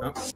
Oh.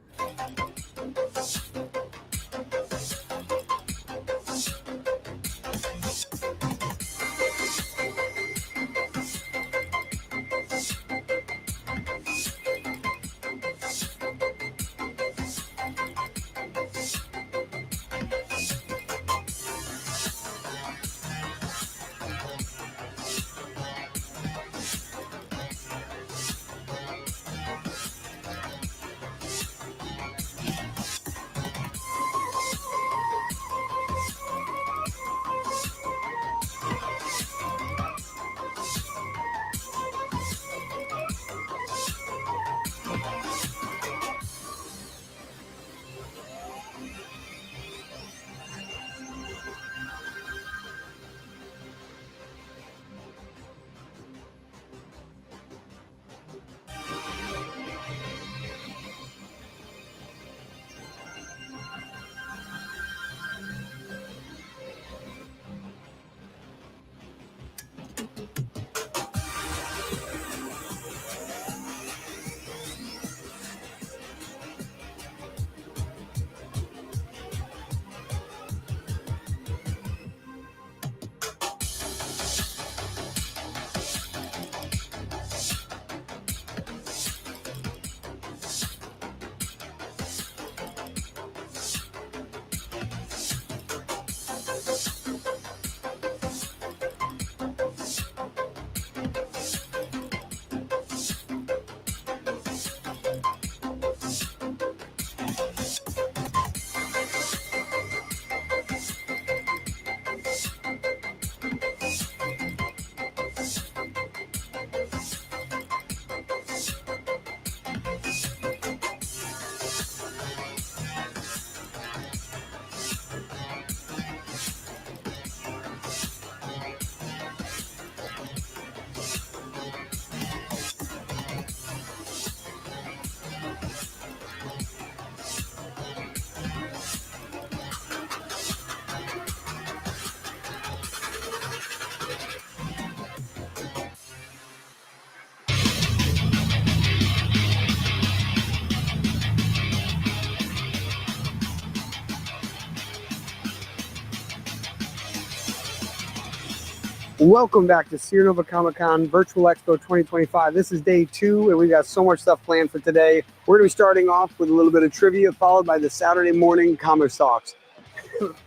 Welcome back to Sierra Nova Comic-Con Virtual Expo 2025. This is day 2, and we've got so much stuff planned for today. We're going to be starting off with a little bit of trivia, followed by the Saturday morning comics talks,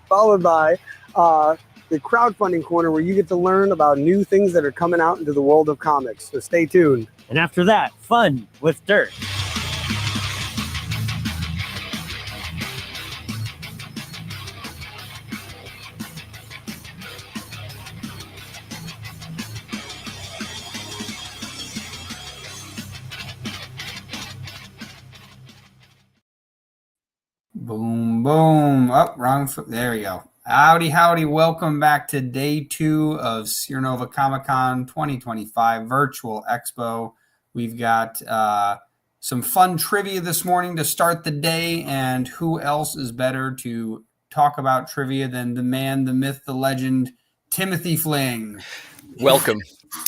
followed by the crowdfunding corner, where you get to learn about new things that are coming out into the world of comics. So stay tuned. And after that, fun with dirt. Boom, boom. Up, wrong foot. There we go. Howdy, howdy. Welcome back to day 2 of Sierra Nova Comic-Con 2025 Virtual Expo. We've got some fun trivia this morning to start the day, and who else is better to talk about trivia than the man, the myth, the legend, Timothy Fling. Welcome.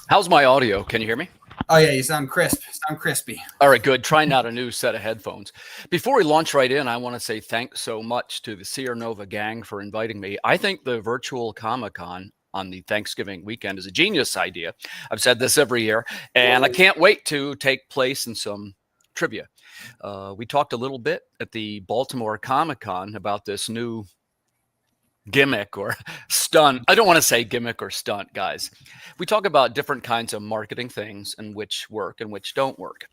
How's my audio? Can you hear me? Oh, yeah, you sound crisp. Sound crispy. All right, good. Trying out a new set of headphones. Before we launch right in, I want to say thanks so much to the Sierra Nova gang for inviting me. I think the virtual Comic-Con on the Thanksgiving weekend is a genius idea. I've said this every year, and I can't wait to take place in some trivia. We talked a little bit at the Baltimore Comic-Con about this new gimmick or stunt. I don't want to say gimmick or stunt, guys. We talk about different kinds of marketing things and which work and which don't work.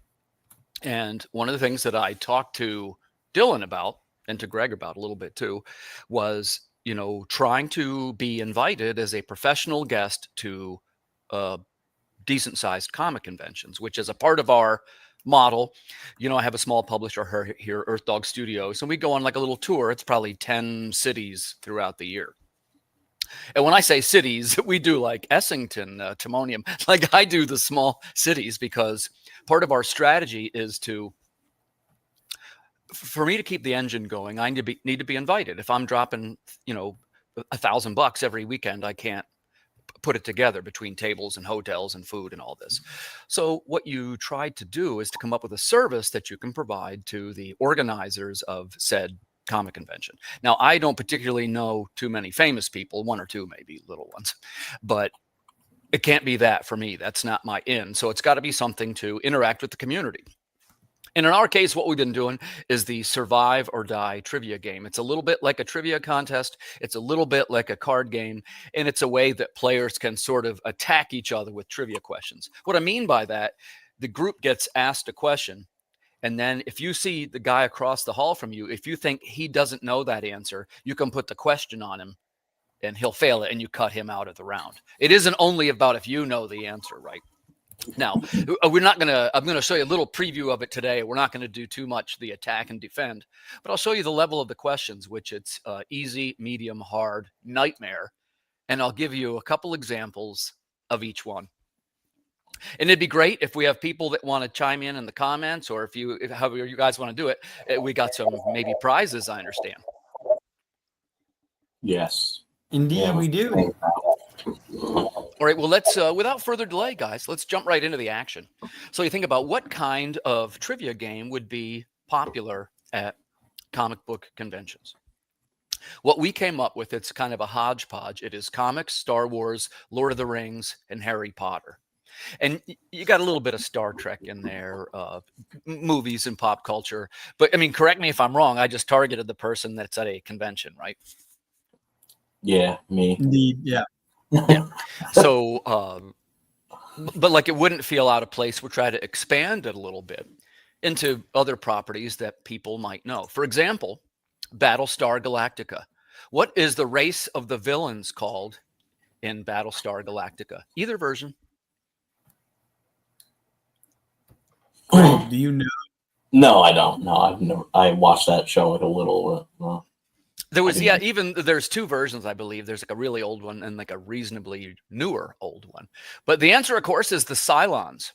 And one of the things that I talked to Dylan about, and to Greg about a little bit too, was, you know, trying to be invited as a professional guest to decent sized comic conventions, which is a part of our model. You know, I have a small publisher here, Earth Dog Studios, and we go on like a little tour. It's probably 10 cities throughout the year. And when I say cities, we do like Essington, Timonium. Like I do the small cities because part of our strategy is for me to keep the engine going, I need to be invited. If I'm dropping, you know, $1,000 every weekend, I can't put it together between tables and hotels and food and all this. So what you tried to do is to come up with a service that you can provide to the organizers of said comic convention. Now, I don't particularly know too many famous people, one or two maybe, little ones, but it can't be that for me. That's not my in. So it's got to be something to interact with the community. And in our case, what we've been doing is the survive or die trivia game. It's a little bit like a trivia contest. It's a little bit like a card game. And it's a way that players can sort of attack each other with trivia questions. What I mean by that, the group gets asked a question. And then if you see the guy across the hall from you, if you think he doesn't know that answer, you can put the question on him and he'll fail it and you cut him out of the round. It isn't only about if you know the answer, right? Now, I'm going to show you a little preview of it today. We're not going to do too much the attack and defend, but I'll show you the level of the questions, which it's easy, medium, hard, nightmare. And I'll give you a couple examples of each one. And it'd be great if we have people that want to chime in the comments, or if however you guys want to do it, we got some maybe prizes, I understand. Yes. Indeed, we do. All right, well, let's, without further delay, guys, let's jump right into the action. So you think about what kind of trivia game would be popular at comic book conventions. What we came up with, it's kind of a hodgepodge. It is comics, Star Wars, Lord of the Rings, and Harry Potter. And you got a little bit of Star Trek in there, movies and pop culture. But, I mean, correct me if I'm wrong. I just targeted the person that's at a convention, right? Yeah, me. Indeed, yeah. Yeah. So, but like it wouldn't feel out of place. We'll try to expand it a little bit into other properties that people might know. For example, Battlestar Galactica. What is the race of the villains called in Battlestar Galactica? Either version. Do you know? No, I don't. No, I watched that show like a little. There was, yeah, even there's two versions, I believe. There's like a really old one and like a reasonably newer old one. But the answer, of course, is the Cylons.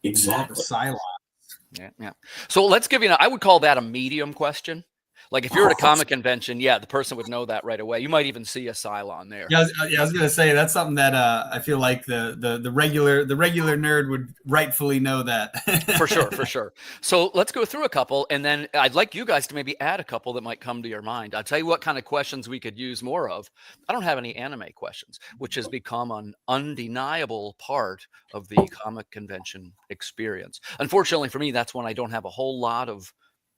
Exactly. The Cylons. Yeah. So let's give you, I would call that a medium question. Like if you're at a comic convention, yeah, the person would know that right away. You might even see a Cylon there. Yeah, I was gonna say that's something that I feel like the regular nerd would rightfully know that. For sure. So let's go through a couple, and then I'd like you guys to maybe add a couple that might come to your mind. I'll tell you what kind of questions we could use more of. I don't have any anime questions, which has become an undeniable part of the comic convention experience. Unfortunately for me, that's one I don't have a whole lot of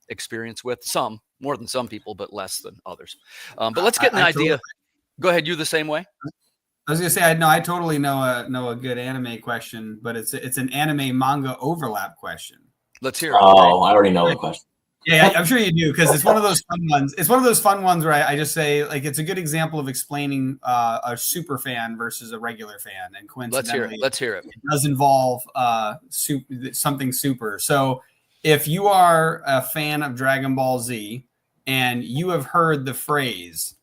experience with. Some more than some people, but less than others. But let's get an idea. Go ahead. You the same way? I was gonna say I totally know a good anime question, but it's an anime manga overlap question. Let's hear it. Oh, I already know the question. Yeah, I'm sure you do, because it's one of those fun ones. It's one of those fun ones where I just say, like, it's a good example of explaining a super fan versus a regular fan, and coincidentally, Let's hear it. It does involve something super. So if you are a fan of Dragon Ball Z and you have heard the phrase,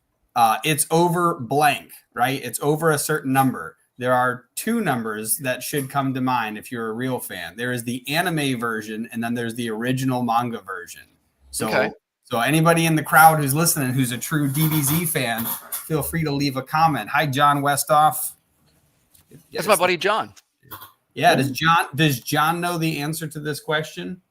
it's over blank, right? It's over a certain number. There are two numbers that should come to mind if you're a real fan. There is the anime version, and then there's the original manga version. So, okay. So anybody in the crowd who's listening, who's a true DBZ fan, feel free to leave a comment. Hi, John Westhoff. That's my buddy John. Yeah, does John know the answer to this question?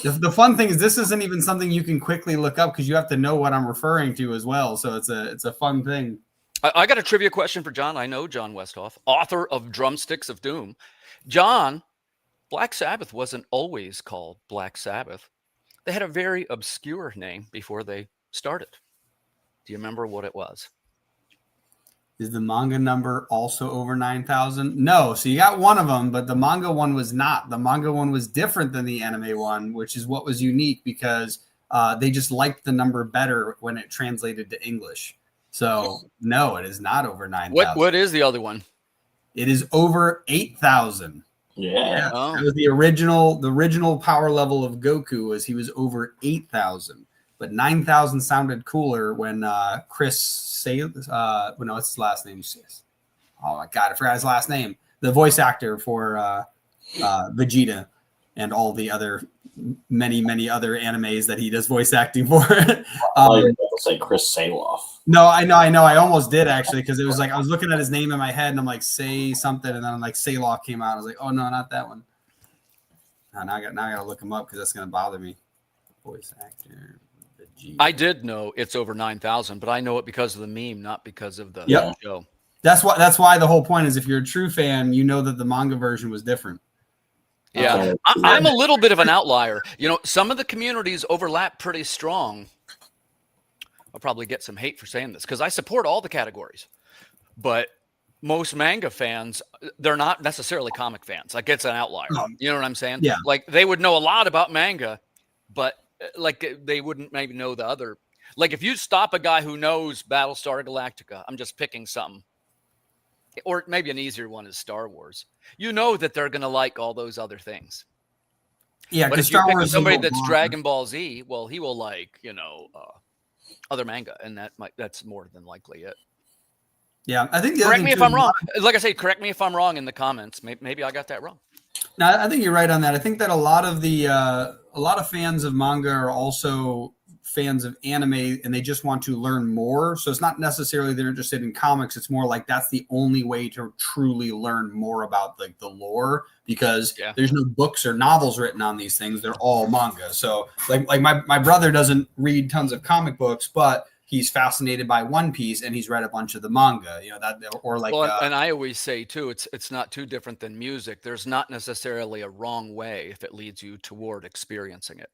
The fun thing is this isn't even something you can quickly look up because you have to know what I'm referring to as well. So it's a fun thing. I got a trivia question for John. I know John Westhoff, author of Drumsticks of Doom. John, Black Sabbath wasn't always called Black Sabbath. They had a very obscure name before they started. Do you remember what it was? Is the manga number also over 9,000? No. So you got one of them, but the manga one was not. The manga one was different than the anime one, which is what was unique because they just liked the number better when it translated to English. So no, it is not over 9,000. What is the other one? It is over 8,000. Yeah. Oh. That was the original power level of Goku he was over 8,000. But 9,000 sounded cooler when Chris Sales, what's his last name? Oh my God, I forgot his last name. The voice actor for Vegeta and all the other many other animes that he does voice acting for. to say Chris Saloff. No, I know. I almost did actually, because it was like I was looking at his name in my head, and I'm like, say something, and then like Saylock came out. I was like, oh no, not that one. Now I gotta look him up because that's gonna bother me. Voice actor. I did know it's over 9,000, but I know it because of the meme, not because of the show. That's why the whole point is, if you're a true fan, you know that the manga version was different. Yeah, I'm a little bit of an outlier. You know, some of the communities overlap pretty strong. I'll probably get some hate for saying this because I support all the categories, but most manga fans, they're not necessarily comic fans. Like, it's an outlier. You know what I'm saying? Yeah. Like, they would know a lot about manga, but like they wouldn't maybe know the other. Like, if you stop a guy who knows Battlestar Galactica, I'm just picking something, or maybe an easier one is Star Wars. You know that they're going to like all those other things. Yeah, but if Star you Wars pick is somebody a little that's longer. Dragon Ball Z, well, he will like, other manga, and that's more than likely it. Yeah, I think. Correct me if I'm wrong. Like I say, correct me if I'm wrong in the comments. Maybe I got that wrong. No, I think you're right on that. I think that a lot of fans of manga are also fans of anime, and they just want to learn more. So it's not necessarily they're interested in comics. It's more like that's the only way to truly learn more about like the lore, because there's no books or novels written on these things. They're all manga. So like my brother doesn't read tons of comic books, but he's fascinated by One Piece, and he's read a bunch of the manga, and I always say too, it's not too different than music. There's not necessarily a wrong way if it leads you toward experiencing it.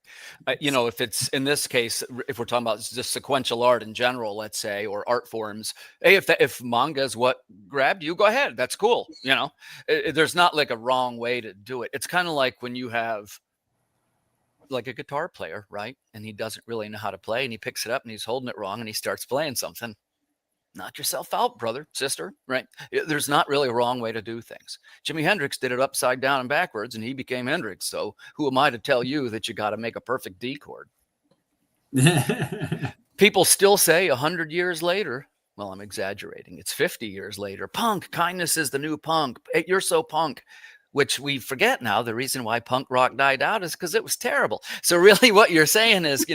If it's, in this case, if we're talking about just sequential art in general, let's say, or art forms, hey, if manga is what grabbed you, go ahead. That's cool. There's not like a wrong way to do it. It's kind of like when you have like a guitar player, right? And he doesn't really know how to play, and he picks it up and he's holding it wrong and he starts playing something. Knock yourself out, brother, sister, right? There's not really a wrong way to do things. Jimi Hendrix did it upside down and backwards, and he became Hendrix. So who am I to tell you that you got to make a perfect D chord? People still say 100 years later, well, I'm exaggerating, it's 50 years later, punk, kindness is the new punk. You're so punk. Which we forget now. The reason why punk rock died out is because it was terrible. So really what you're saying is,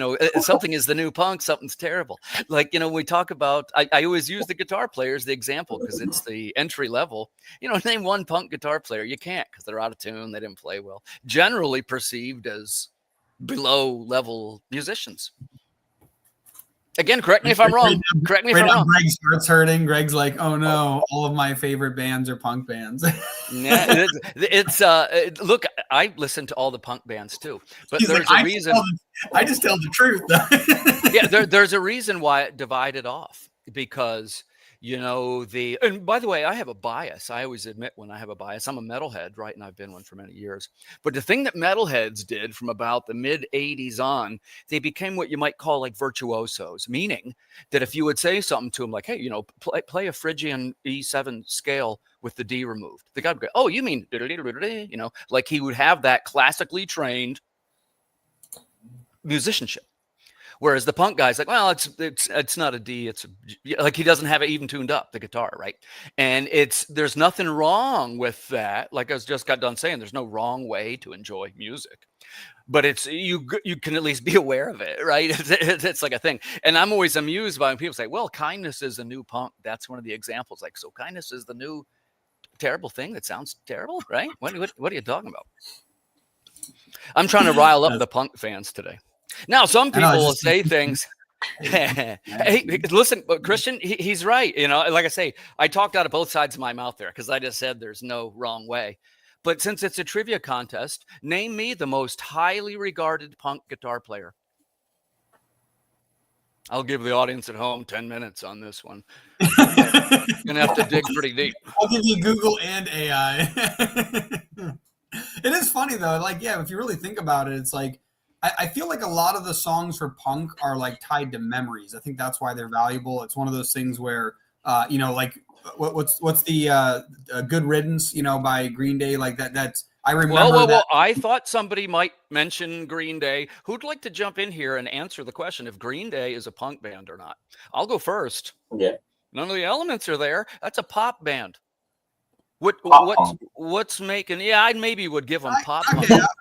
something is the new punk, something's terrible. Like, we talk about, I always use the guitar player as the example because it's the entry level. Name one punk guitar player. You can't, because they're out of tune. They didn't play well. Generally perceived as below level musicians. Again, correct me if I'm wrong. Correct me if I'm wrong. Greg starts hurting. Greg's like, "Oh no, all of my favorite bands are punk bands." Yeah, look, I listen to all the punk bands too, but He's there's like, a reason. I just tell the truth. Yeah, there's a reason why it divided off, because and by the way, I have a bias. I always admit when I have a bias. I'm a metalhead, right? And I've been one for many years. But the thing that metalheads did from about the mid 80s on, they became what you might call like virtuosos, meaning that if you would say something to them like, hey, play a Phrygian E7 scale with the D removed, the guy would go, oh, you mean, like he would have that classically trained musicianship. Whereas the punk guy's like, well, it's not a D. It's like he doesn't have it even tuned up, the guitar, right? And there's nothing wrong with that. Like I just got done saying, there's no wrong way to enjoy music, but it's you can at least be aware of it, right? It's like a thing. And I'm always amused by when people say, well, kindness is the new punk. That's one of the examples. Like, so kindness is the new terrible thing that sounds terrible, right? What are you talking about? I'm trying to rile up the punk fans today. Now, some people will say things. Hey, listen, Christian, he's right. Like I say, I talked out of both sides of my mouth there because I just said there's no wrong way. But since it's a trivia contest, name me the most highly regarded punk guitar player. I'll give the audience at home 10 minutes on this one. You're going to have to dig pretty deep. I'll give you Google and AI. It is funny, though. Like, yeah, if you really think about it, it's like, I feel like a lot of the songs for punk are like tied to memories. I think that's why they're valuable. It's one of those things where, like what's the Good Riddance, by Green Day, like that. That's I remember. Well, I thought somebody might mention Green Day. Who'd like to jump in here and answer the question if Green Day is a punk band or not? I'll go first. Yeah. None of the elements are there. That's a pop band. What's making? Yeah, I maybe would give them pop,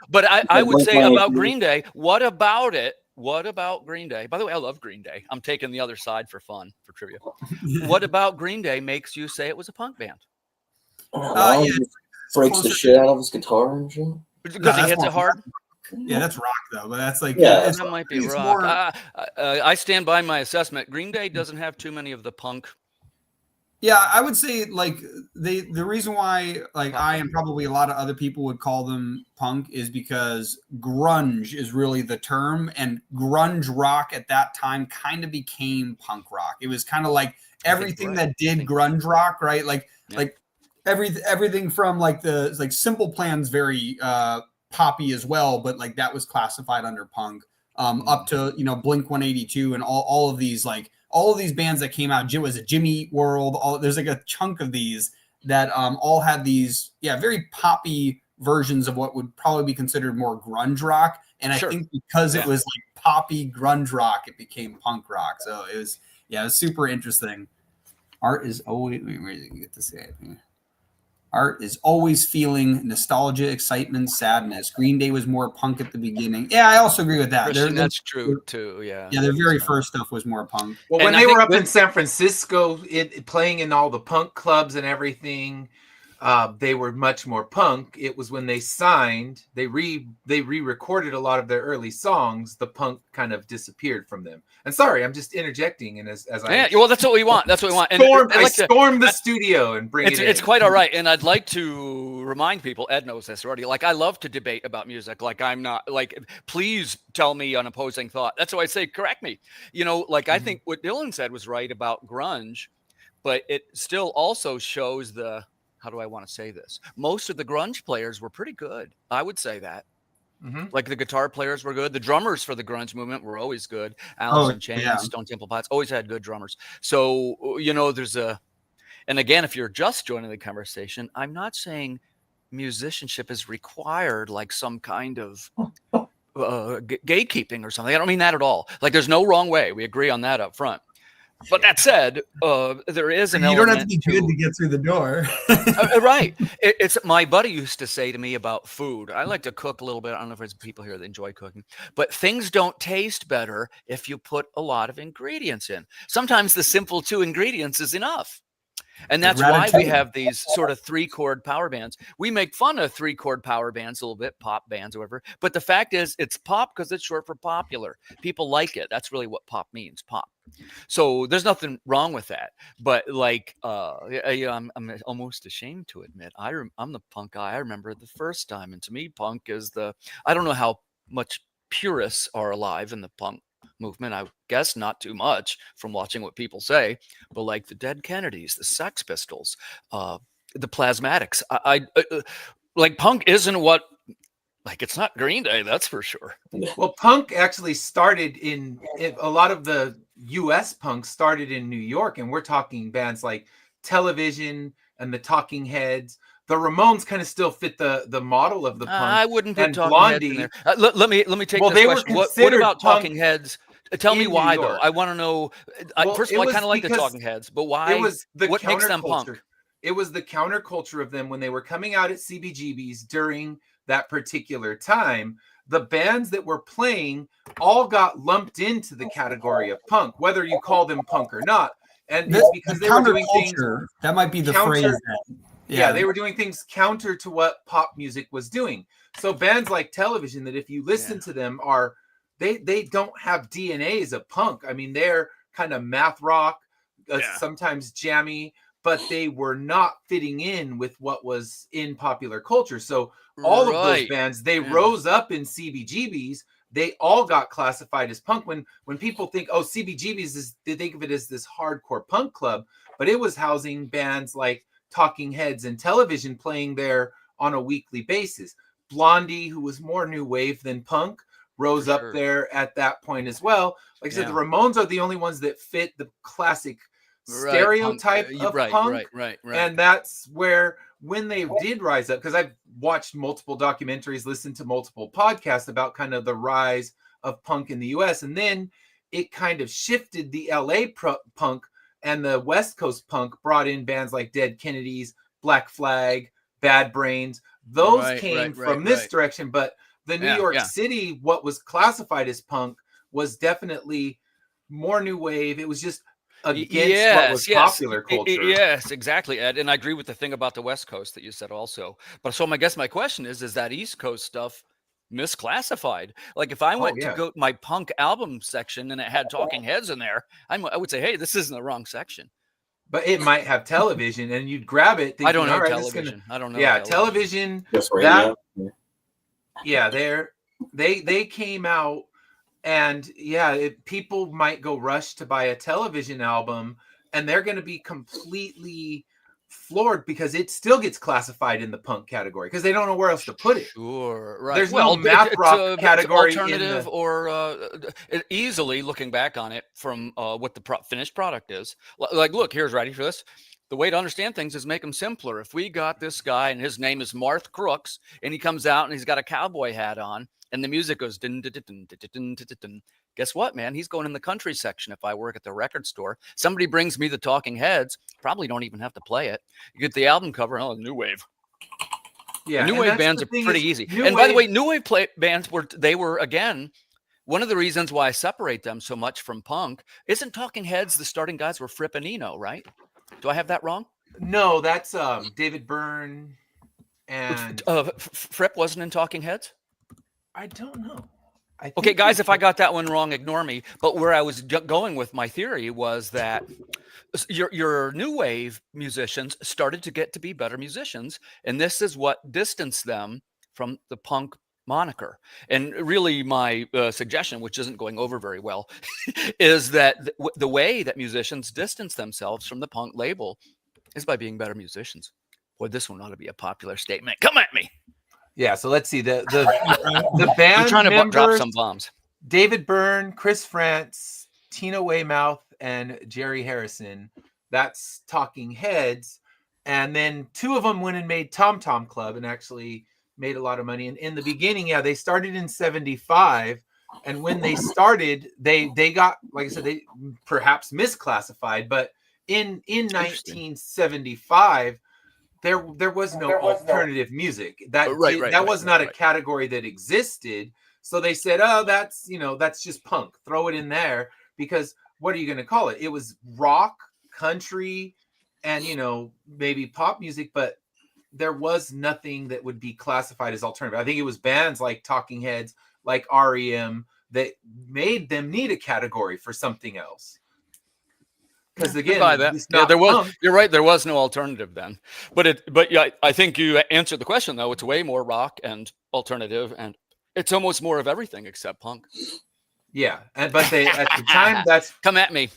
but I would say about Green Day. What about it what about Green Day? By the way, I love Green Day. I'm taking the other side for fun, for trivia. What about Green Day makes you say it was a punk band? Yeah, He breaks the shit out of his guitar and shit. Because he hits it hard? Yeah, that's rock though, but that's like Yeah. That might be rock. I stand by my assessment. Green Day doesn't have too many of the punk. Yeah, I would say like the reason why like I and probably a lot of other people would call them punk is because grunge is really the term, and grunge rock at that time kind of became punk rock. It was kind of like everything that did grunge rock, right? Like everything from like the like Simple Plan's very poppy as well, but like that was classified under punk. Up to Blink 182 and all of these bands that came out. It was a Jimmy Eat World. There's like a chunk of these that all had these very poppy versions of what would probably be considered more grunge rock. And I think because it was like poppy grunge rock, it became punk rock. So it was super interesting. Art is always where did you get to say it? Art is always feeling nostalgia, excitement, sadness. Green Day was more punk at the beginning. Yeah, I also agree with that. That's true too. Yeah. Yeah, their very first stuff was more punk. Well, when they were up in San Francisco, playing in all the punk clubs and everything, they were much more punk. It was when they signed, they re-recorded a lot of their early songs. The punk kind of disappeared from them. And sorry, I'm just interjecting. And as well, that's what we want. That's what we want. And storm the studio and bring it in. It's quite all right. And I'd like to remind people, Ed knows this already. Like, I love to debate about music. Like, I'm not like, please tell me an opposing thought. That's why I say, correct me. I think what Dylan said was right about grunge, but it still also shows how do I want to say this? Most of the grunge players were pretty good. I would say that. Like the guitar players were good. The drummers for the grunge movement were always good. Alice in Chains, Stone Temple Pilots always had good drummers. So, there's and again, if you're just joining the conversation, I'm not saying musicianship is required like some kind of gatekeeping or something. I don't mean that at all. Like, there's no wrong way. We agree on that up front. But that said, there is an element. You don't have to be good to get through the door. Right. It's my buddy used to say to me about food. I like to cook a little bit. I don't know if there's people here that enjoy cooking, but things don't taste better if you put a lot of ingredients in. Sometimes the simple 2 ingredients is enough. And that's why we have these sort of 3-chord power bands. We make fun of 3-chord power bands a little bit, pop bands or whatever. But the fact is, it's pop because it's short for popular. People like it. That's really what pop means, pop. So there's nothing wrong with that. But like, I'm almost ashamed to admit, I'm the punk guy. I remember the first time. And to me, punk is I don't know how much purists are alive in the punk movement. I guess not too much from watching what people say, but like the Dead Kennedys, the Sex Pistols, the Plasmatics. I like punk isn't what, like, it's not Green Day, that's for sure. Well, punk actually started in a lot of the U.S. punk started in New York, and we're talking bands like Television and the Talking Heads. The Ramones kind of still fit the model of the punk. I wouldn't put Talking Blondie, Heads in there. Let me take this question. What about Talking Heads? Tell me why, though. I want to know. First of all, I kind of like the Talking Heads, but why? What makes them punk? It was the counterculture of them when they were coming out at CBGBs during that particular time. The bands that were playing all got lumped into the category of punk, whether you call them punk or not. And it's because they were doing things. That might be the phrase. Yeah, they were doing things counter to what pop music was doing. So bands like Television, that if you listen to them, they don't have DNA as a punk. I mean, they're kind of math rock, sometimes jammy, but they were not fitting in with what was in popular culture. So all of those bands, they rose up in CBGBs. They all got classified as punk. When people think, CBGBs, they think of it as this hardcore punk club, but it was housing bands like Talking Heads and Television playing there on a weekly basis. Blondie, who was more new wave than punk, rose up there at that point as well. Like I said, the Ramones are the only ones that fit the classic stereotype of punk. Right. And that's where, when they did rise up, because I've watched multiple documentaries, listened to multiple podcasts about kind of the rise of punk in the US, and then it kind of shifted. The LA punk and the West Coast punk brought in bands like Dead Kennedys, Black Flag, Bad Brains. Those came from this direction, but the New York City, what was classified as punk, was definitely more new wave. It was just against what was popular culture. Yes, exactly, Ed. And I agree with the thing about the West Coast that you said also. But so I guess my question is that East Coast stuff misclassified? Like if I went to go my punk album section and it had Talking Heads in there, I would say, hey, this isn't the wrong section. But it might have television, and you'd grab it. Thinking, I don't know television. I don't know. Yeah, television. Radio. They came out, and people might go rush to buy a television album, and they're going to be completely floored because it still gets classified in the punk category because they don't know where else to put it. Sure, right. There's no math rock category alternative or easily looking back on it from what the finished product is. Like, look, here's ready for this. The way to understand things is make them simpler. If we got this guy and his name is Marth Crooks and he comes out and he's got a cowboy hat on and the music goes dun, dun, dun, dun, dun, dun, dun, dun. Guess what, man? He's going in the country section. If I work at the record store, somebody brings me the Talking Heads, probably don't even have to play it. You get the album cover, new wave. Yeah, new wave bands are pretty easy. And by the way, new wave bands were again, one of the reasons why I separate them so much from punk. Isn't Talking Heads the starting guys were Fripp and Eno, right? Do I have that wrong? No, that's David Byrne and Fripp wasn't in Talking Heads. I don't know. Okay, guys, if I got that one wrong, ignore me. But where I was going with my theory was that your new wave musicians started to get to be better musicians, and this is what distanced them from the punk moniker. And really, my suggestion, which isn't going over very well, is that the way that musicians distance themselves from the punk label is by being better musicians. Boy, this one ought to be a popular statement. Come at me. Yeah, so let's see the band. I'm trying to members, drop some bombs. David Byrne, Chris France, Tina Weymouth, and Jerry Harrison. That's Talking Heads. And then two of them went and made Tom Tom Club and actually made a lot of money. And in the beginning, they started in 75. And when they started, they got, like I said, they perhaps misclassified. But in 1975, there was no alternative music. That was not a category that existed. So they said, oh, that's just punk. Throw it in there because what are you going to call it? It was rock, country, and maybe pop music, but there was nothing that would be classified as alternative. I think it was bands like Talking Heads, like REM, that made them need a category for something else. Because again, there was. You're right. There was no alternative then, but I think you answered the question though. It's way more rock and alternative, and it's almost more of everything except punk. Yeah, but they at the time that's come at me.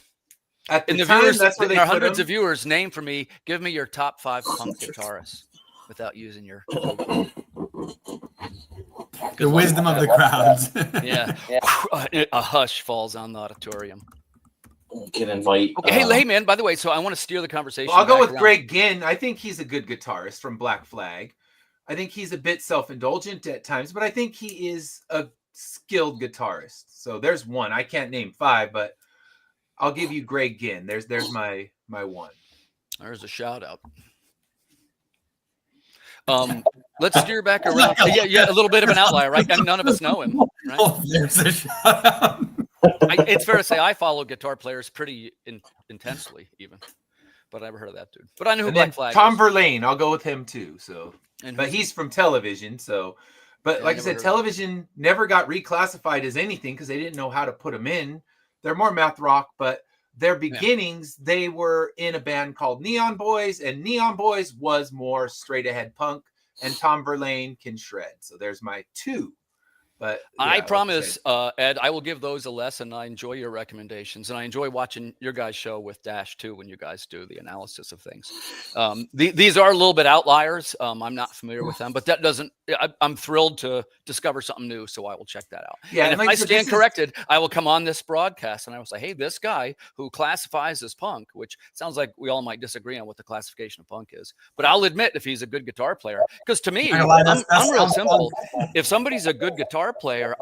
At the time, viewers, that's where they put hundreds of viewers. Name for me. Give me your top 5 punk guitarists without using your. The wisdom of the crowds. Yeah, a hush falls on the auditorium. Can invite. Okay, hey man. By the way, so I want to steer the conversation. Well, I'll go with around. Greg Ginn. I think he's a good guitarist from Black Flag. I think he's a bit self-indulgent at times, but I think he is a skilled guitarist. So there's one. I can't name 5, but I'll give you Greg Ginn. There's my one. There's a shout out. Let's steer back around. Yeah, a little bit of an outlier, right? And none of us know him. Right? Oh, there's a shout out. It's fair to say I follow guitar players pretty intensely, even. But I never heard of that dude. But I knew who Black Flag. Tom Verlaine, I'll go with him too. So, but he's from television. So, but like I said, television never got reclassified as anything because they didn't know how to put them in. They're more math rock, but their beginnings, they were in a band called Neon Boys, and Neon Boys was more straight ahead punk. And Tom Verlaine can shred. So there's my 2. But I promise, Ed, I will give those a lesson. I enjoy your recommendations, and I enjoy watching your guys' show with Dash too when you guys do the analysis of things. These are a little bit outliers. I'm not familiar with them, but that doesn't. I'm thrilled to discover something new, so I will check that out. Yeah, and if I stand corrected, I will come on this broadcast and I will say, "Hey, this guy who classifies as punk," which sounds like we all might disagree on what the classification of punk is, but I'll admit if he's a good guitar player, because to me, I'm real simple. If somebody's a good guitar guitar player,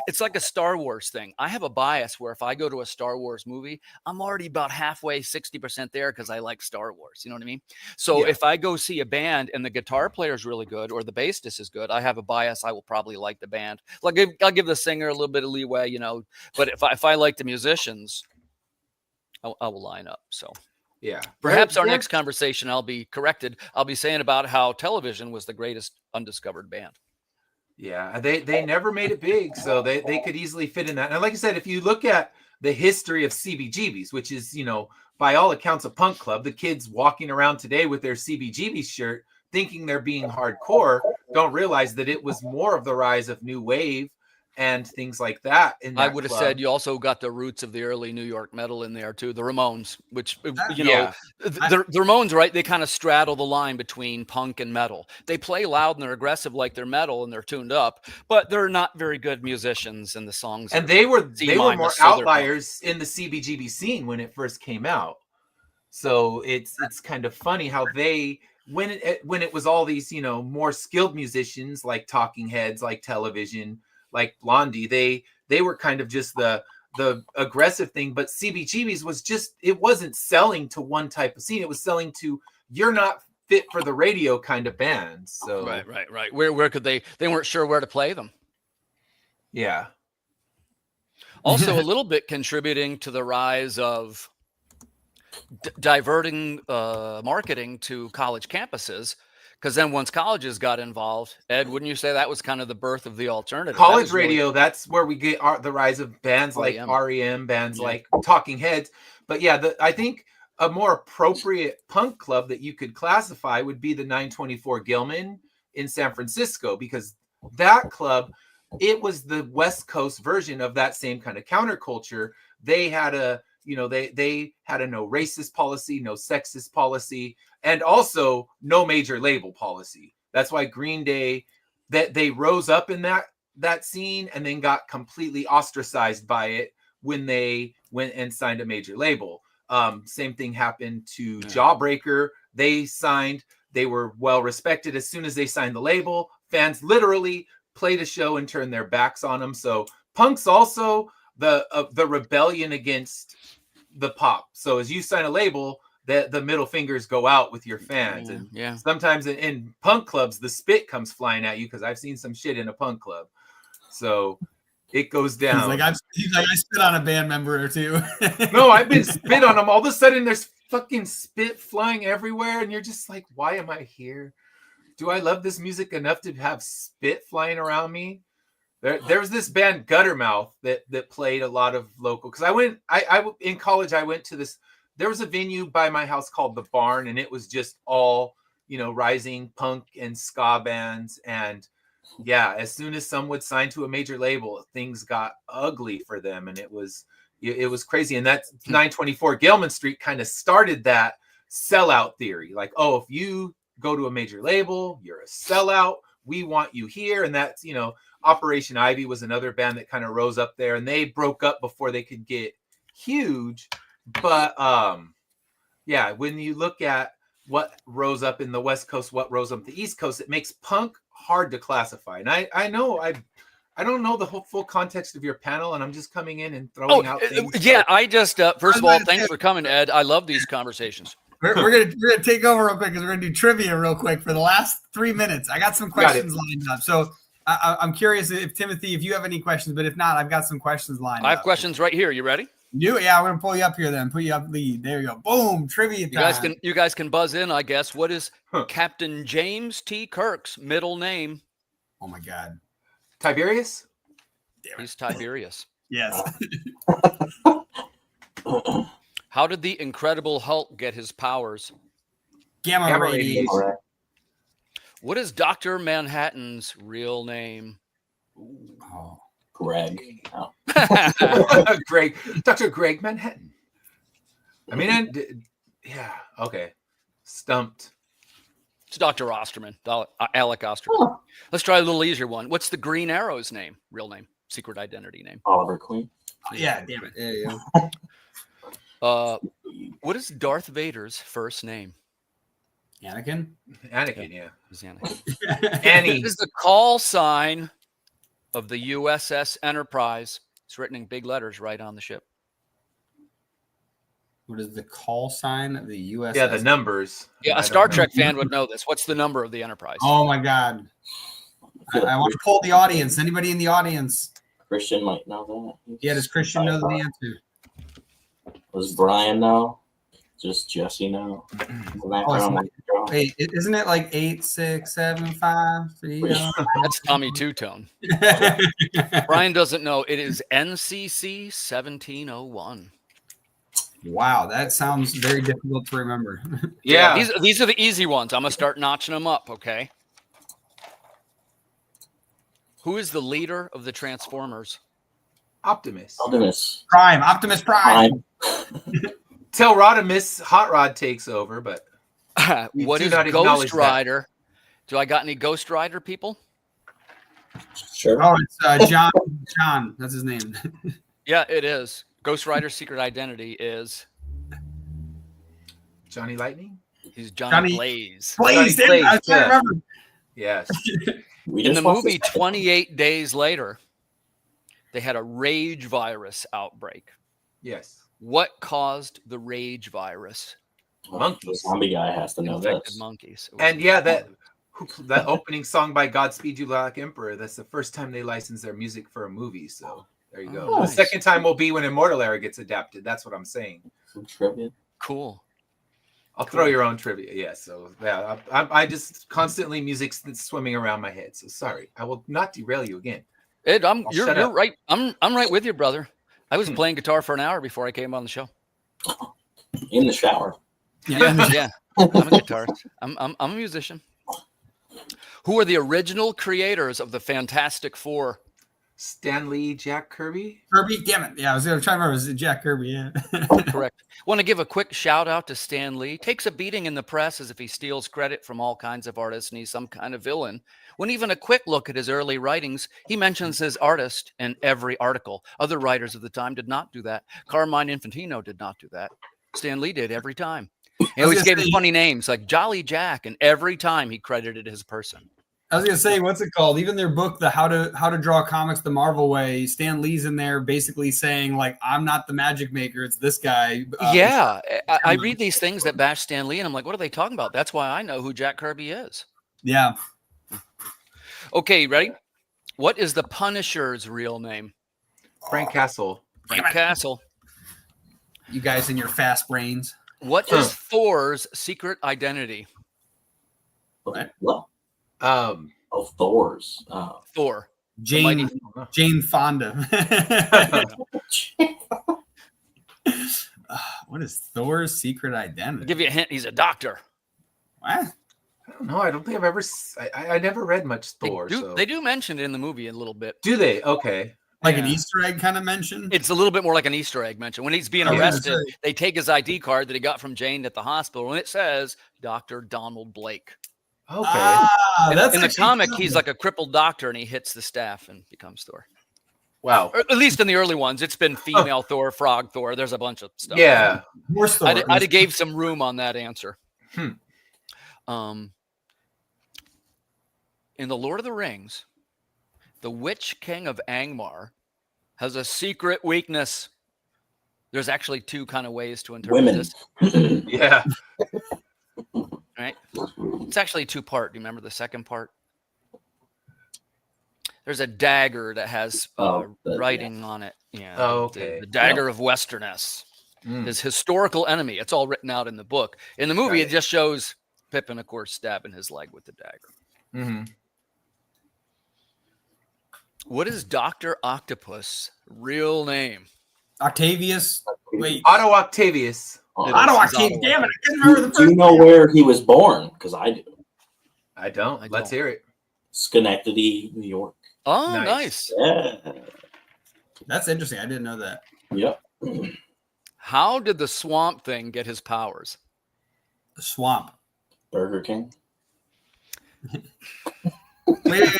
it's like a Star Wars thing. I have a bias where if I go to a Star Wars movie, I'm already about halfway, 60% there because I like Star Wars. You know what I mean? So if I go see a band and the guitar player is really good or the bassist is good, I have a bias. I will probably like the band. Like I'll give the singer a little bit of leeway, you know. But if I like the musicians, I will line up. So. Yeah. Perhaps our next conversation, I'll be corrected. I'll be saying about how television was the greatest undiscovered band. Yeah, they never made it big, so they could easily fit in that. And like I said, if you look at the history of CBGBs, which is, you know, by all accounts a punk club, the kids walking around today with their CBGB shirt thinking they're being hardcore don't realize that it was more of the rise of new wave and things like that. I would have said you also got the roots of the early New York metal in there too, the Ramones, which, you know, the Ramones, right? They kind of straddle the line between punk and metal. They play loud and they're aggressive like they're metal and they're tuned up, but they're not very good musicians in the songs. And they were more outliers in the CBGB scene when it first came out. So it's kind of funny how when it was all these, you know, more skilled musicians like Talking Heads, like Television, like Blondie, they were kind of just the aggressive thing, but CBGB's was just, it wasn't selling to one type of scene. It was selling to, you're not fit for the radio kind of bands. So right. Where could they weren't sure where to play them. Yeah. Also a little bit contributing to the rise of diverting marketing to college campuses. Because then once colleges got involved, Ed, wouldn't you say that was kind of the birth of the alternative? College radio, that's where we get the rise of bands like REM, bands like Talking Heads. But yeah, I think a more appropriate punk club that you could classify would be the 924 Gilman in San Francisco, because that club, it was the West Coast version of that same kind of counterculture. They had they had a no racist policy, no sexist policy, and also no major label policy. That's why Green Day, that they rose up in that scene and then got completely ostracized by it when they went and signed a major label. Same thing happened to Jawbreaker. They were well respected as soon as they signed the label. Fans literally played a show and turned their backs on them. So punk's also the rebellion against the pop. So as you sign a label, the middle fingers go out with your fans. Sometimes in punk clubs, the spit comes flying at you, because I've seen some shit in a punk club. So it goes down. He's like, I spit on a band member or two. No, I've been spit on them. All of a sudden, there's fucking spit flying everywhere, and you're just like, why am I here? Do I love this music enough to have spit flying around me? There was this band Guttermouth that played a lot of local. Because I in college, I went to this. There was a venue by my house called The Barn, and it was just all, you know, rising punk and ska bands. And yeah, as soon as some would sign to a major label, things got ugly for them, and it was crazy. And that 924 Gilman Street kind of started that sellout theory. Like, oh, if you go to a major label, you're a sellout. We want you here. And that's, you know, Operation Ivy was another band that kind of rose up there, and they broke up before they could get huge. But when you look at what rose up in the West Coast, what rose up the East Coast, it makes punk hard to classify. And I know I don't know the whole full context of your panel, and I'm just coming in and throwing out things. Yeah, I just first of all, thanks for coming, Ed. I love these conversations. We're gonna take over real quick because we're gonna do trivia real quick for the last 3 minutes. I got some questions lined up, so I'm curious if Timothy, if you have any questions, but if not, I've got some questions lined up. I have questions right here. You ready? Yeah, I'm gonna pull you up here then. Put you up lead. There you go. Boom. Trivia time. You guys can buzz in, I guess. What is Captain James T. Kirk's middle name? Oh my God. Tiberius? He's Tiberius. Yes. How did the Incredible Hulk get his powers? Gamma radiation. What is Dr. Manhattan's real name? Oh, Greg. Oh. Dr. Greg Manhattan. I mean, okay. Stumped. It's Dr. Osterman, Alec Osterman. Oh. Let's try a little easier one. What's the Green Arrow's name? Real name, secret identity name. Oliver Queen. Oh, yeah, damn it. There you go. What is Darth Vader's first name? Anakin, yeah. It's Anakin. Annie. What is the call sign of the USS Enterprise? It's written in big letters right on the ship. What is the call sign of the USS? Yeah, the numbers. Yeah, I a Star don't know. Trek fan would know this. What's the number of the Enterprise? Oh my God. I want to poll the audience. Anybody in the audience? Christian might know that. Yeah, does Christian know the answer? Does Brian know? Does Jesse know? Wait, isn't it like 8, 6, 7, 5, 3? That's Tommy Two-Tone. Brian doesn't know. It is NCC 1701. Wow, that sounds very difficult to remember. Yeah. These are the easy ones. I'm going to start notching them up, okay? Who is the leader of the Transformers? Optimus. Optimus Prime. Till Rodimus Hot Rod takes over, but What do is not acknowledge Ghost Rider? Do I got any Ghost Rider people? Sure. Oh, it's John. John, that's his name. Yeah, it is. Ghost Rider's secret identity is Johnny Lightning. he's Johnny Blaze. Blaze, Blaze, I was trying to yeah. remember. Yes. In the movie 28 Days Later, they had a rage virus outbreak. Yes. What caused the rage virus? Monkeys. The zombie guy has to know Infected this. monkeys. And yeah, that opening song by Godspeed You Black Emperor, that's the first time they licensed their music for a movie. So there you go. Oh, nice. The second time will be when Immortal Era gets adapted. That's what I'm saying. Some trivia. Cool. I'll throw your own trivia. Yes. So yeah, I just constantly music's swimming around my head. So sorry, I will not derail you again. Ed, Shut you're up. right. I'm right with you, brother. I was playing guitar for an hour before I came on the show. In the shower. Yeah. Yeah, I'm a guitarist. I'm a musician. Who are the original creators of the Fantastic Four? Stan Lee, Jack Kirby. Kirby, damn it. Yeah, I was going to try to remember. Was it Jack Kirby? Yeah. Correct. Want to give a quick shout out to Stan Lee. Takes a beating in the press as if he steals credit from all kinds of artists and he's some kind of villain. When even a quick look at his early writings, he mentions his artist in every article. Other writers of the time did not do that. Carmine Infantino did not do that. Stan Lee did every time. He always gave him funny names like Jolly Jack, and every time he credited his person. I was gonna say, what's it called? Even their book, the How to Draw Comics the Marvel Way, Stan Lee's in there basically saying, like, I'm not the magic maker, it's this guy. Yeah, I read these things that bash Stan Lee, and I'm like, what are they talking about? That's why I know who Jack Kirby is. Yeah. Okay, ready? What is the Punisher's real name? Frank Castle. Frank Castle. You guys in your fast brains. What is Thor's secret identity? What? Well, Um, of Thor's. Thor. Jane Fonda. What is Thor's secret I'll identity? give you a hint. He's a doctor. What? I don't know. I don't think I've ever. I never read much Thor. They do mention it in the movie a little bit. Do they? Okay. Like an Easter egg kind of mention? It's a little bit more like an Easter egg mention. When he's being Yeah, arrested, that's right. they take his ID card that he got from Jane at the hospital, and it says Dr. Donald Blake. Okay. That's In the actually comic, cool. he's like a crippled doctor, and he hits the staff and becomes Thor. Wow. Or at least in the early ones, it's been female Thor, frog Thor. There's a bunch of stuff. Yeah. Horse Thor. I'd have gave some room on that answer. In the Lord of the Rings, the Witch King of Angmar has a secret weakness. There's actually two kind of ways to interpret Women. this. Yeah. Right? It's actually two-part. Do you remember the second part? There's a dagger that has writing on it. Yeah. Oh, okay. The dagger of Westerness. His historical enemy. It's all written out in the book. In the movie, it just shows Pippin, of course, stabbing his leg with the dagger. Mm-hmm. What is Dr. Octopus' real name? Octavius. Wait. Otto Octavius. Otto Octavius. Damn it. I couldn't remember the Do first you know where he was born? Because I do. I don't. Let's hear it. Schenectady, New York. Oh, Nice. nice. Yeah. That's interesting. I didn't know that. Yep. How did the Swamp Thing get his powers? The swamp. Burger King. Wait.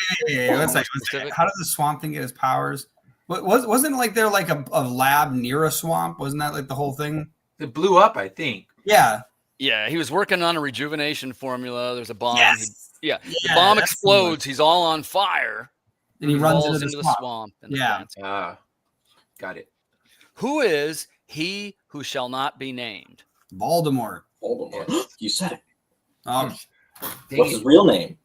One second. How did the swamp thing get his powers? Wasn't like there like a lab near a swamp? Wasn't that like the whole thing? It blew up, I think. Yeah. Yeah, he was working on a rejuvenation formula. There's a bomb. Yes. The Yeah, bomb that's explodes. He's all on fire. and he runs falls into the swamp. and Yeah. plants. Got it. Who is he who shall not be named? Voldemort. Voldemort. You said it. Oh, Dang What's it. his real name?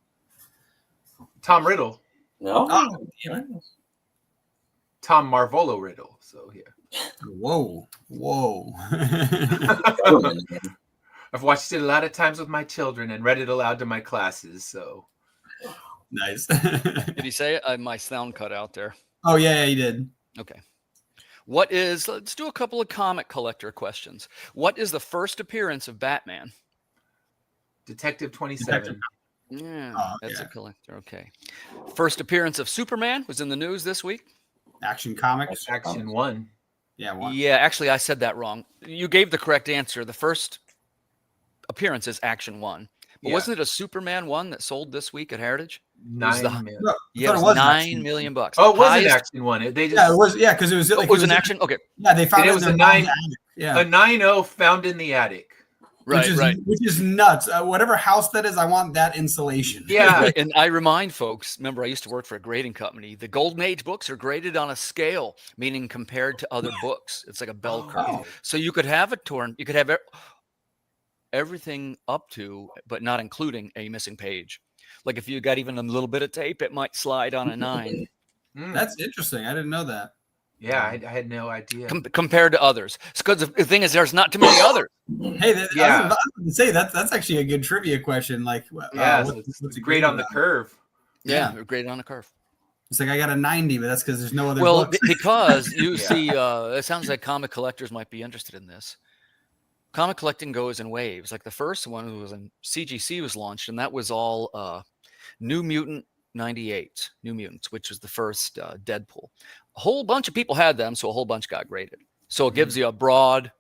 Tom Riddle. No. Oh, damn it. Tom Marvolo Riddle. So yeah. Whoa. I've watched it a lot of times with my children and read it aloud to my classes. So Nice. Did he say it? My sound cut out there. Oh, yeah, he did. Okay. Let's do a couple of comic collector questions. What is the first appearance of Batman? Detective 27. Detective. Yeah, Oh, that's yeah. a collector. Okay. First appearance of Superman was in the news this week. Action Comics. Action 1. Yeah, one. Yeah, actually, I said that wrong. You gave the correct answer. The first appearance is Action 1. But Yeah. wasn't it a Superman 1 that sold this week at Heritage? was the- 9 million. No, I Yeah, thought it was $9 Action. million bucks. Oh, it was an Highest- Action 1. They just Yeah, it was. Yeah, because it was. Oh, Like, it was an action? Okay. Yeah, they found And it it was in a their nine- mom's attic. Yeah, a 9.0 found in the attic. Right, which is nuts. Whatever house that is, I want that insulation. Yeah. Right, and I remind folks, remember, I used to work for a grading company. The Golden Age books are graded on a scale, meaning compared to other books. It's like a bell curve. Oh. So you could have you could have everything up to, but not including a missing page. Like if you got even a little bit of tape, it might slide on a 9 Mm. That's interesting. I didn't know that. Yeah, I had no idea. compared to others. Because the thing is, there's not too many others. Hey, Yeah. I was about to say that's actually a good trivia question. Like, Yeah, so what's it's it great on the about? curve. Yeah, they're graded on a curve. It's like I got a 90, but that's because there's no other Well, books. because you Yeah. see, it sounds like comic collectors might be interested in this. Comic collecting goes in waves. Like the first one was in CGC was launched, and that was all New Mutant 98, New Mutants, which was the first Deadpool. A whole bunch of people had them, so a whole bunch got graded. So it gives you a broad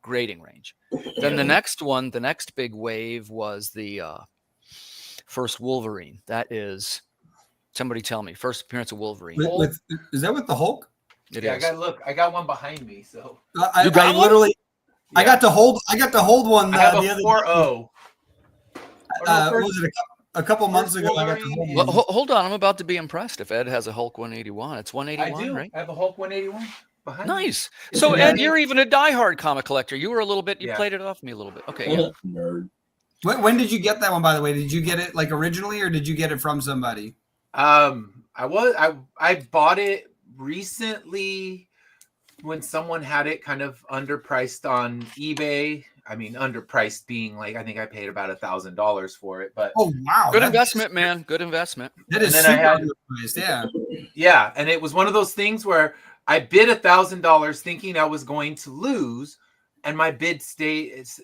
grading range. Then the next one, the next big wave was the first Wolverine. That is, somebody tell me, first appearance of Wolverine. Is that with the Hulk? It Yeah, is. I got one behind me. So I got one? literally, I Yeah. got to hold one I have the a other 4.0. what was it a couple months first ago? I got to Wolverine hold Well, one. hold on. I'm about to be impressed if Ed has a Hulk 181. It's I 181, do. right? I have a Hulk 181 behind me. Nice. Isn't So, that Ed, neat? you're even a diehard comic collector. You were a little bit, you Yeah. played it off me a little bit. Okay. Yeah. Nerd. When did you get that one? By the way, did you get it like originally, or did you get it from somebody? I bought it recently when someone had it kind of underpriced on eBay. I mean, underpriced being like I think I paid about $1,000 for it, but Oh wow, Good that's- investment, man. Good investment. That is And then I super had- underpriced. Yeah. yeah, and it was one of those things where I bid $1,000 thinking I was going to lose, and my bid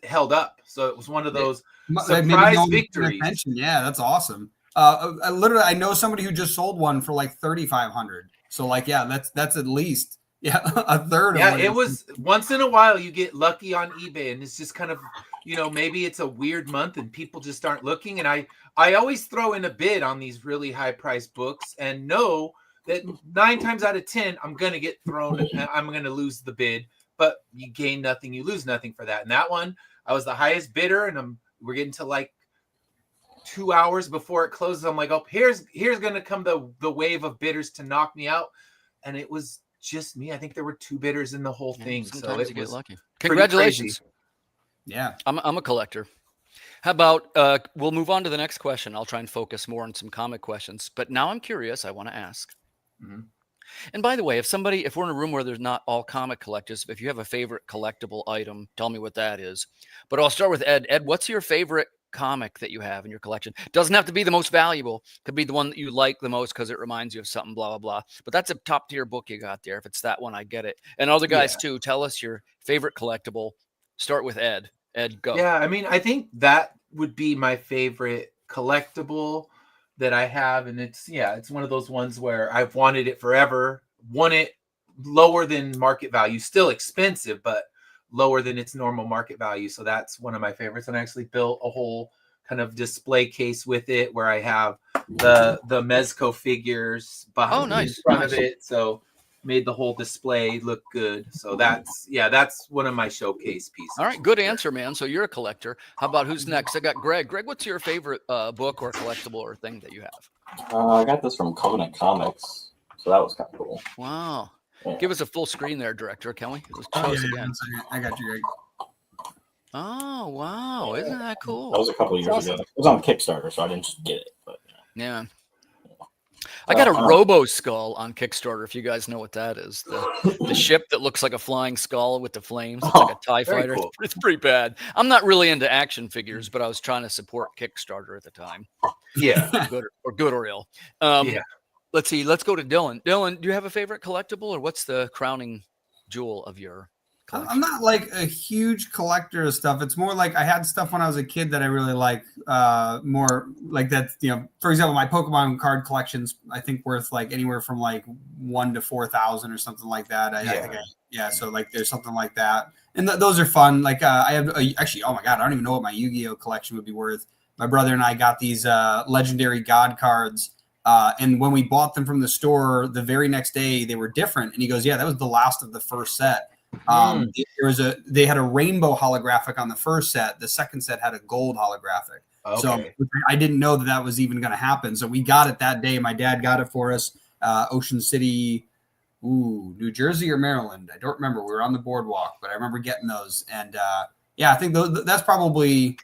held up. So it was one of those Like, maybe surprise no one paid victories. attention. Yeah, that's awesome. I know somebody who just sold one for like 3,500. So like, yeah, that's at least a third. Yeah, of what it was once in a while you get lucky on eBay, and it's just kind of, maybe it's a weird month and people just aren't looking. And I always throw in a bid on these really high priced books and know that 9 times out of 10 I'm gonna get thrown. I'm gonna lose the bid, but you gain nothing, you lose nothing for that. And that one, I was the highest bidder, and we're getting to like 2 hours before it closes. I'm like, oh, here's gonna come the wave of bidders to knock me out, and it was just me. I think there were 2 bidders in the whole thing. So Sometimes it you get was lucky. pretty Congratulations. crazy. Yeah. I'm a collector. How about we'll move on to the next question. I'll try and focus more on some comic questions. But now I'm curious. I want to ask. Mhm. And by the way, if we're in a room where there's not all comic collectors, if you have a favorite collectible item, tell me what that is. But I'll start with Ed. Ed, what's your favorite comic that you have in your collection? Doesn't have to be the most valuable. Could be the one that you like the most because it reminds you of something, blah, blah, blah. But that's a top tier book you got there. If it's that one, I get it. And other guys too, tell us your favorite collectible. Start with Ed. Ed, go. Yeah, I mean, I think that would be my favorite collectible that I have. And it's one of those ones where I've wanted it forever, won it lower than market value, still expensive, but lower than its normal market value. So that's one of my favorites. And I actually built a whole kind of display case with it where I have the Mezco figures behind in front of it. So made the whole display look good. So that's one of my showcase pieces. All right, good answer, man. So you're a collector. How about who's next? I got Greg. Greg, what's your favorite book or collectible or thing that you have? I got this from Covenant Comics, so that was kind of cool. Wow. Yeah. Give us a full screen there, director, can we? Let's show us again. I got you, Greg. Oh, wow. Isn't that cool? That was a couple of years ago. It was on Kickstarter, so I didn't just get it. But yeah. I got a Robo Skull on Kickstarter, if you guys know what that is. The ship that looks like a flying skull with the flames. It's like a TIE fighter. Cool. It's pretty bad. I'm not really into action figures, but I was trying to support Kickstarter at the time. Yeah. Good or ill. Yeah. Let's see. Let's go to Dylan. Dylan, do you have a favorite collectible, or what's the crowning jewel of your collection? I'm not like a huge collector of stuff. It's more like I had stuff when I was a kid that I really like, more like that. For example, my Pokemon card collection's I think worth like anywhere from like 1,000 to 4,000 or something like that. So like there's something like that, and those are fun. Like I have actually, oh my god, I don't even know what my Yu-Gi-Oh collection would be worth. My brother and I got these legendary God cards. And when we bought them from the store, the very next day they were different. And he goes, "Yeah, that was the last of the first set." They had a rainbow holographic on the first set. The second set had a gold holographic. Okay. So I didn't know that was even going to happen. So we got it that day. My dad got it for us. Ocean City, New Jersey or Maryland. I don't remember. We were on the boardwalk, but I remember getting those. And I think that's probably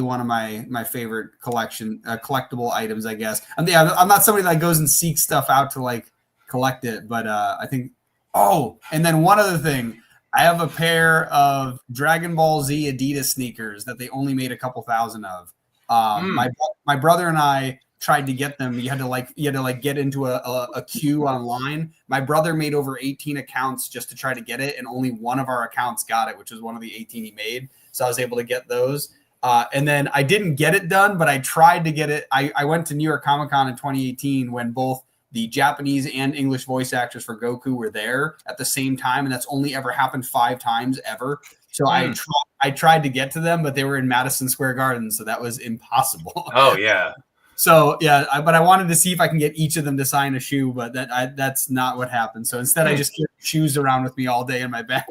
one of my favorite collectible items, I guess. I'm not somebody that goes and seeks stuff out to like collect it, but I think. Oh, and then one other thing, I have a pair of Dragon Ball Z Adidas sneakers that they only made a couple thousand of. My brother and I tried to get them. You had to get into a queue online. My brother made over 18 accounts just to try to get it, and only one of our accounts got it, which was one of the 18 he made. So I was able to get those. And then I didn't get it done, but I tried to get it. I went to New York Comic Con in 2018 when both the Japanese and English voice actors for Goku were there at the same time, and that's only ever happened 5 times ever. So I tried to get to them, but they were in Madison Square Garden, so that was impossible. Oh yeah. So but I wanted to see if I can get each of them to sign a shoe, but that's not what happened. So instead, I just carried shoes around with me all day in my bag.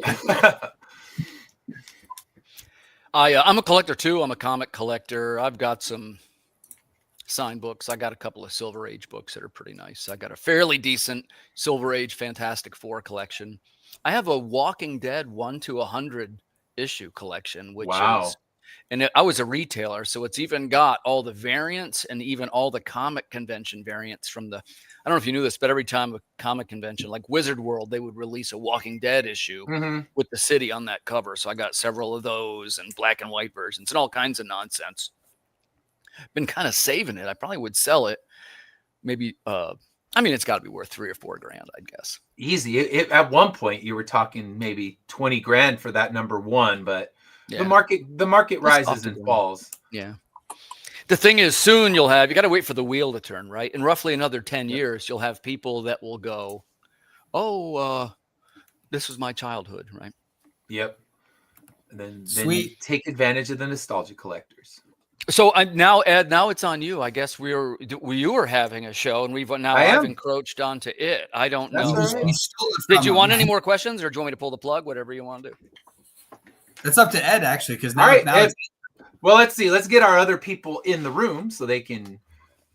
I'm a collector too. I'm a comic collector. I've got some signed books. I got a couple of Silver Age books that are pretty nice. I got a fairly decent Silver Age Fantastic Four collection. I have a Walking Dead 1 to 100 issue collection, which is, and I was a retailer, so it's even got all the variants and even all the comic convention variants from I don't know if you knew this, but every time a comic convention like Wizard World, they would release a Walking Dead issue with the city on that cover. So I got several of those and black and white versions and all kinds of nonsense. Been kind of saving it. I probably would sell it. Maybe, it's got to be worth $3 or $4 grand, I guess. Easy. At one point, you were talking maybe 20 grand for that number one, but the market rises and falls. Yeah. The thing is, soon you got to wait for the wheel to turn, right? In roughly another 10 years, you'll have people that will go, this was my childhood, right? Yep. And then you take advantage of the nostalgia collectors. So now, Ed, now it's on you. I guess you were having a show, and I've encroached onto it. I don't know. Right. Did you want any more questions, or do you want me to pull the plug? Whatever you want to do. It's up to Ed, actually, because now, Ed, well, let's see. Let's get our other people in the room so they can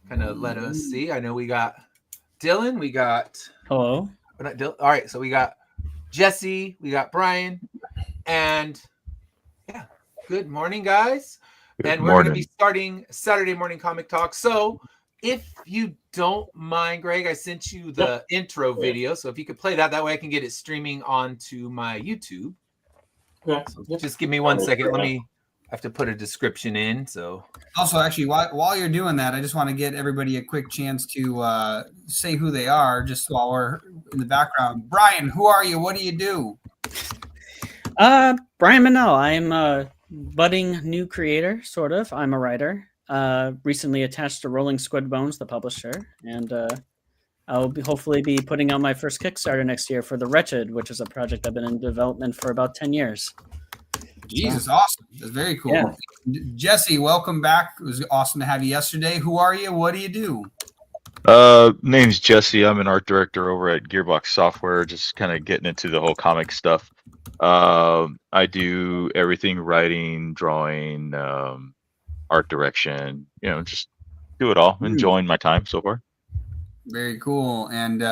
kind of let us see. I know we got Dylan. We got hello. We're not Dylan. All right, so we got Jesse. We got Brian, and good morning, guys. And we're going to be starting Saturday morning comic talk. So if you don't mind, Greg, I sent you the intro video. So if you could play that way I can get it streaming onto my YouTube. Okay. So just give me 1 second. I have to put a description in. So also, actually, while you're doing that, I just want to get everybody a quick chance to say who they are, just while we're in the background. Brian, who are you? What do you do? Brian Manel. I'm a budding new creator, sort of. I'm a writer. Recently attached to Rolling Squid Bones, the publisher, and I'll hopefully be putting out my first Kickstarter next year for The Wretched, which is a project I've been in development for about 10 years. Jesus, awesome. That's very cool. Yeah. Jesse, welcome back. It was awesome to have you yesterday. Who are you? What do you do? Name's Jesse. I'm an art director over at Gearbox Software, just kind of getting into the whole comic stuff. I do everything: writing, drawing, art direction, just do it all. Enjoying my time so far. Very cool. And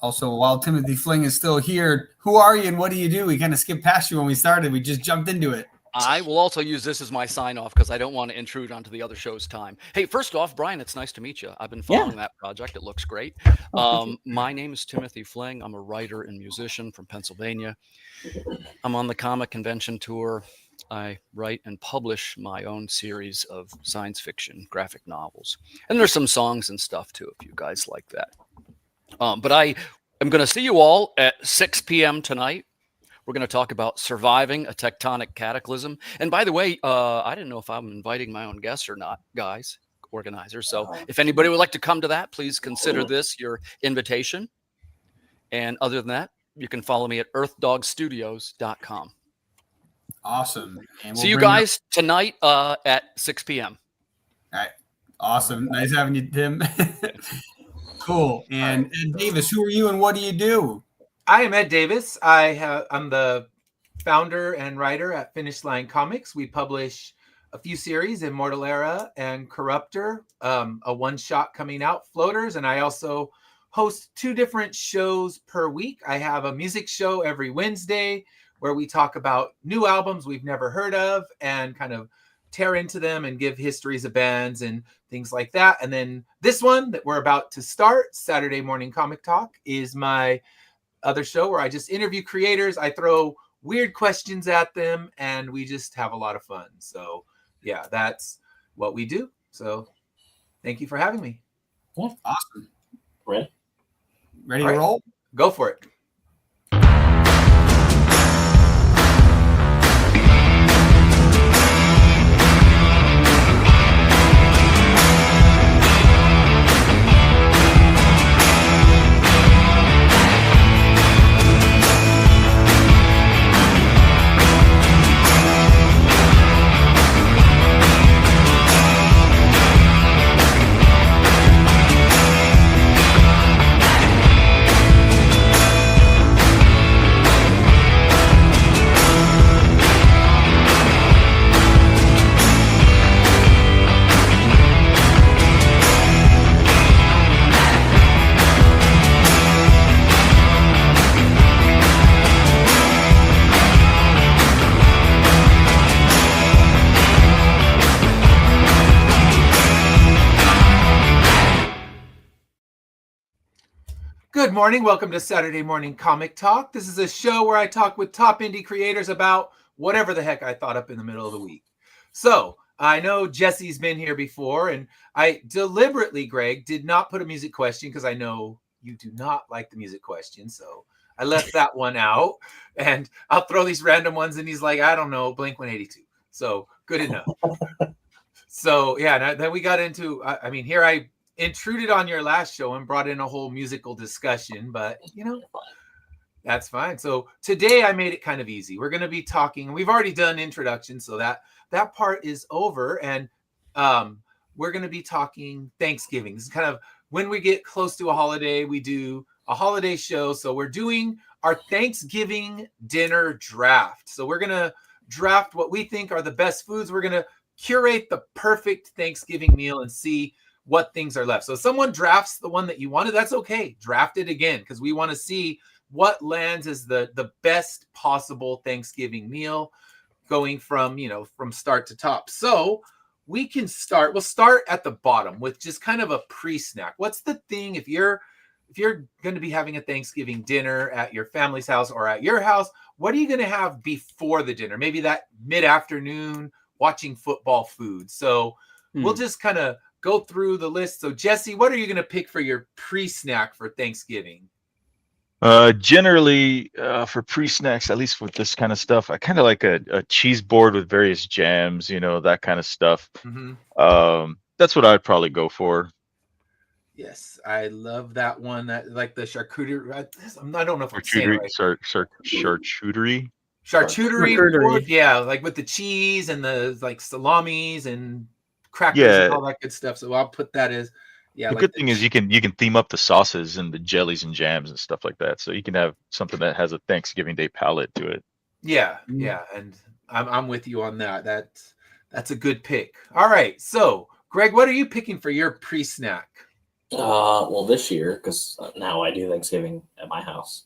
also, while Timothy Fling is still here, who are you and what do you do? We kind of skipped past you when we started. We just jumped into it. I will also use this as my sign off because I don't want to intrude onto the other show's time. Hey, first off, Brian, it's nice to meet you. I've been following that project. It looks great. My name is Timothy Fling. I'm a writer and musician from Pennsylvania. I'm on the comic convention tour. I write and publish my own series of science fiction graphic novels. And there's some songs and stuff too, if you guys like that. But I am going to see you all at 6 p.m. tonight. We're going to talk about surviving a tectonic cataclysm. And by the way, I didn't know if I'm inviting my own guests or not, guys, organizers. So if anybody would like to come to that, please consider this your invitation. And other than that, you can follow me at earthdogstudios.com. Awesome. And See you guys tonight at 6 p.m. All right. Awesome. Nice having you, Tim. Cool. And Ed Davis, who are you and what do you do? I am Ed Davis. I'm the founder and writer at Finish Line Comics. We publish a few series, Immortal Era and Corruptor, a one-shot coming out, Floaters, and I also host 2 different shows per week. I have a music show every Wednesday where we talk about new albums we've never heard of and kind of tear into them and give histories of bands and things like that. And then this one that we're about to start, Saturday Morning Comic Talk, is my other show where I just interview creators. I throw weird questions at them and we just have a lot of fun. So yeah, that's what we do. So thank you for having me. Yeah. Awesome. Ready to roll? Go for it. Good morning. Welcome to Saturday Morning Comic Talk. This is a show where I talk with top indie creators about whatever the heck I thought up in the middle of the week. So I know Jesse's been here before, and I deliberately, Greg, did not put a music question because I know you do not like the music question. So I left that one out, and I'll throw these random ones, and he's like, I don't know, Blink-182. So good enough. So yeah, then we got into, here I intruded on your last show and brought in a whole musical discussion, but that's fine. So today I made it kind of easy. We're going to be talking, we've already done introduction, so that part is over, and we're going to be talking Thanksgiving. This is kind of when we get close to a holiday, we do a holiday show. So we're doing our Thanksgiving dinner draft. So we're going to draft what we think are the best foods. We're going to curate the perfect Thanksgiving meal and see what things are left. So if someone drafts the one that you wanted, that's okay. Draft it again, because we want to see what lands as the best possible Thanksgiving meal, going from start to top. So we'll start at the bottom with just kind of a pre-snack. What's the thing if you're going to be having a Thanksgiving dinner at your family's house or at your house, what are you going to have before the dinner? Maybe that mid-afternoon watching football food. So we'll just kind of go through the list. So Jesse, what are you going to pick for your pre-snack for Thanksgiving? Generally, for pre-snacks, at least with this kind of stuff, I kind of like a cheese board with various jams, that kind of stuff. Mm-hmm. That's what I'd probably go for. Yes, I love that one. That like the charcuterie. I don't know if I'm saying it right. Charcuterie. Charcuterie board. Yeah, like with the cheese and the like salamis and crackers and all that good stuff. So I'll put that as Yeah, The like good thing is you can theme up the sauces and the jellies and jams and stuff like that. So you can have something that has a Thanksgiving Day palette to it. yeah, and I'm with you on that. That's a good pick. All right, so Greg, what are you picking for your pre-snack? Well, this year, because now I do Thanksgiving at my house.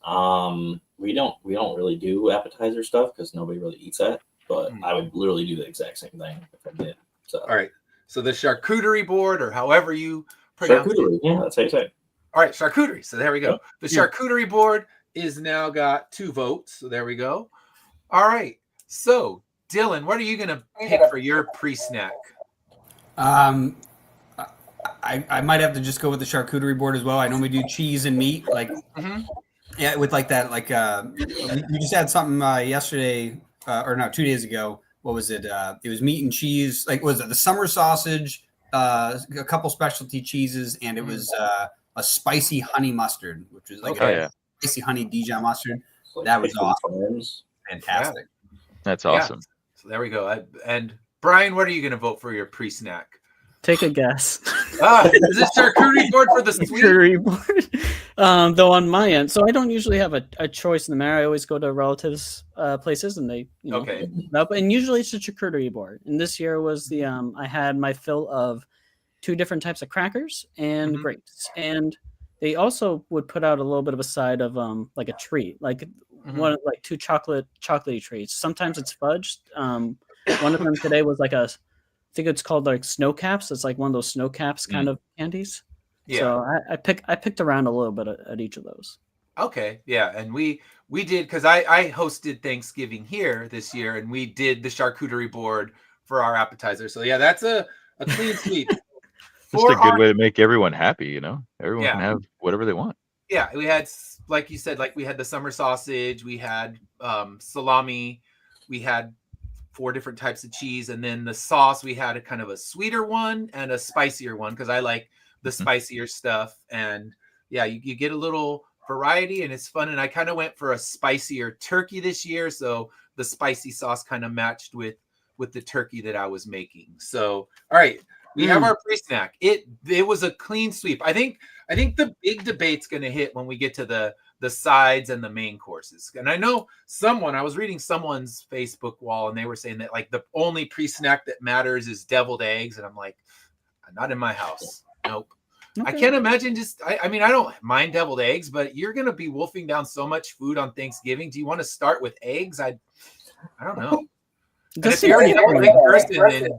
We don't really do appetizer stuff because nobody really eats that. But I would literally do the exact same thing if I did. So All right, so the charcuterie board, or however you pronounce charcuterie, it. yeah, that's how you say it. All right, charcuterie. So there we go. Yep. The charcuterie board is now got 2 votes. So there we go. All right. So Dylan, what are you gonna pick for your pre-snack? I might have to just go with the charcuterie board as well. I normally do cheese and meat, like yeah, with like that, like we just had something yesterday, or no, 2 days ago. What was it? It was meat and cheese. Like, what was it the summer sausage? A couple specialty cheeses, and it was a spicy honey mustard, which was like a spicy honey Dijon mustard. Like That was awesome. Farms. Fantastic. That's awesome. So there we go. And Brian, what are you going to vote for your pre-snack? Take a guess. Is it charcuterie board for the sweet? Charcuterie board. Though on my end, so I don't usually have a choice in the matter. I always go to relatives' places, and they, Okay. And usually it's a charcuterie board. And this year was the I had my fill of 2 different types of crackers and grapes, and they also would put out a little bit of a side of like a treat, like one like 2 chocolatey treats. Sometimes it's fudged. One of them today was like I think it's called like snow caps. It's like one of those snow caps kind of candies. Yeah. So I picked around a little bit at each of those. Okay. Yeah. And we did, because I hosted Thanksgiving here this year, and we did the charcuterie board for our appetizer. So yeah, that's a clean sweep. Just a good way to make everyone happy, you know? Everyone can have whatever they want. Yeah, we had, like you said, like we had the summer sausage, we had salami, we had 4 different types of cheese, and then the sauce, we had a kind of a sweeter one and a spicier one, because I like the spicier stuff. And yeah, you get a little variety, and it's fun. And I kind of went for a spicier turkey this year, so the spicy sauce kind of matched with the turkey that I was making. So all right, we have our pre-snack. It was a clean sweep. I think the big debate's going to hit when we get to the sides and the main courses. And I know I was reading someone's Facebook wall, and they were saying that like the only pre-snack that matters is deviled eggs. And I'm like, not in my house. Nope. Okay. I can't imagine I mean, I don't mind deviled eggs, but you're going to be wolfing down so much food on Thanksgiving. Do you want to start with eggs? I don't know. And if you're a deviled egg person, then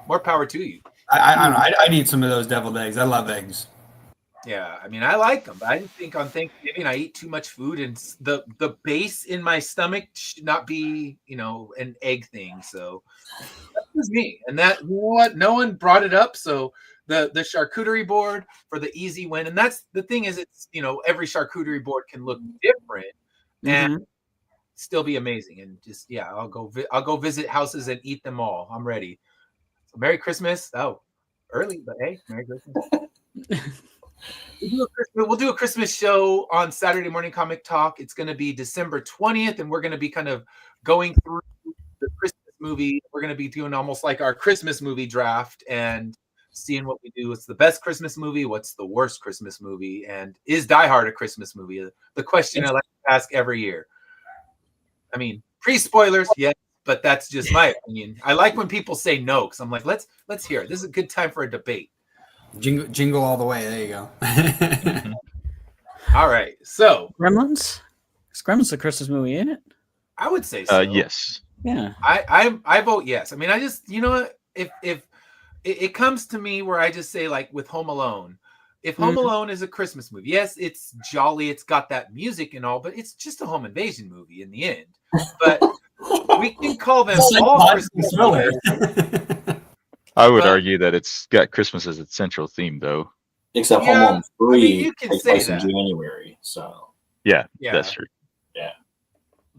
more power to you. I don't know. I need some of those deviled eggs. I love eggs. Yeah, I mean, I like them, but I think on Thanksgiving I eat too much food, and the base in my stomach should not be, an egg thing. So that was me, and that what no one brought it up. So the charcuterie board for the easy win, and that's the thing is it's every charcuterie board can look different and still be amazing. And just I'll go visit houses and eat them all. I'm ready. So Merry Christmas. Oh, early, but hey, Merry Christmas. We'll do a Christmas show on Saturday Morning Comic Talk. It's going to be December 20th, and we're going to be kind of going through the Christmas movie. We're going to be doing almost like our Christmas movie draft and seeing what we do. What's the best Christmas movie? What's the worst Christmas movie? And is Die Hard a Christmas movie? The question I like to ask every year. I mean, pre-spoilers, yes, but that's just my opinion. I like when people say no, because I'm like, let's hear it. This is a good time for a debate. Jingle all the way. There you go. All right. So Gremlins? Is Gremlins a Christmas movie, ain't it? I would say so. Yes. Yeah. I vote yes. I mean, I just if it comes to me where I just say like with Home Alone, if Home Alone is a Christmas movie, yes, it's jolly, it's got that music and all, but it's just a home invasion movie in the end. But we can call them all Christmas movies. I would argue that it's got Christmas as its central theme, though. Except Home Alone 3 takes place in January, so yeah, that's true. Yeah,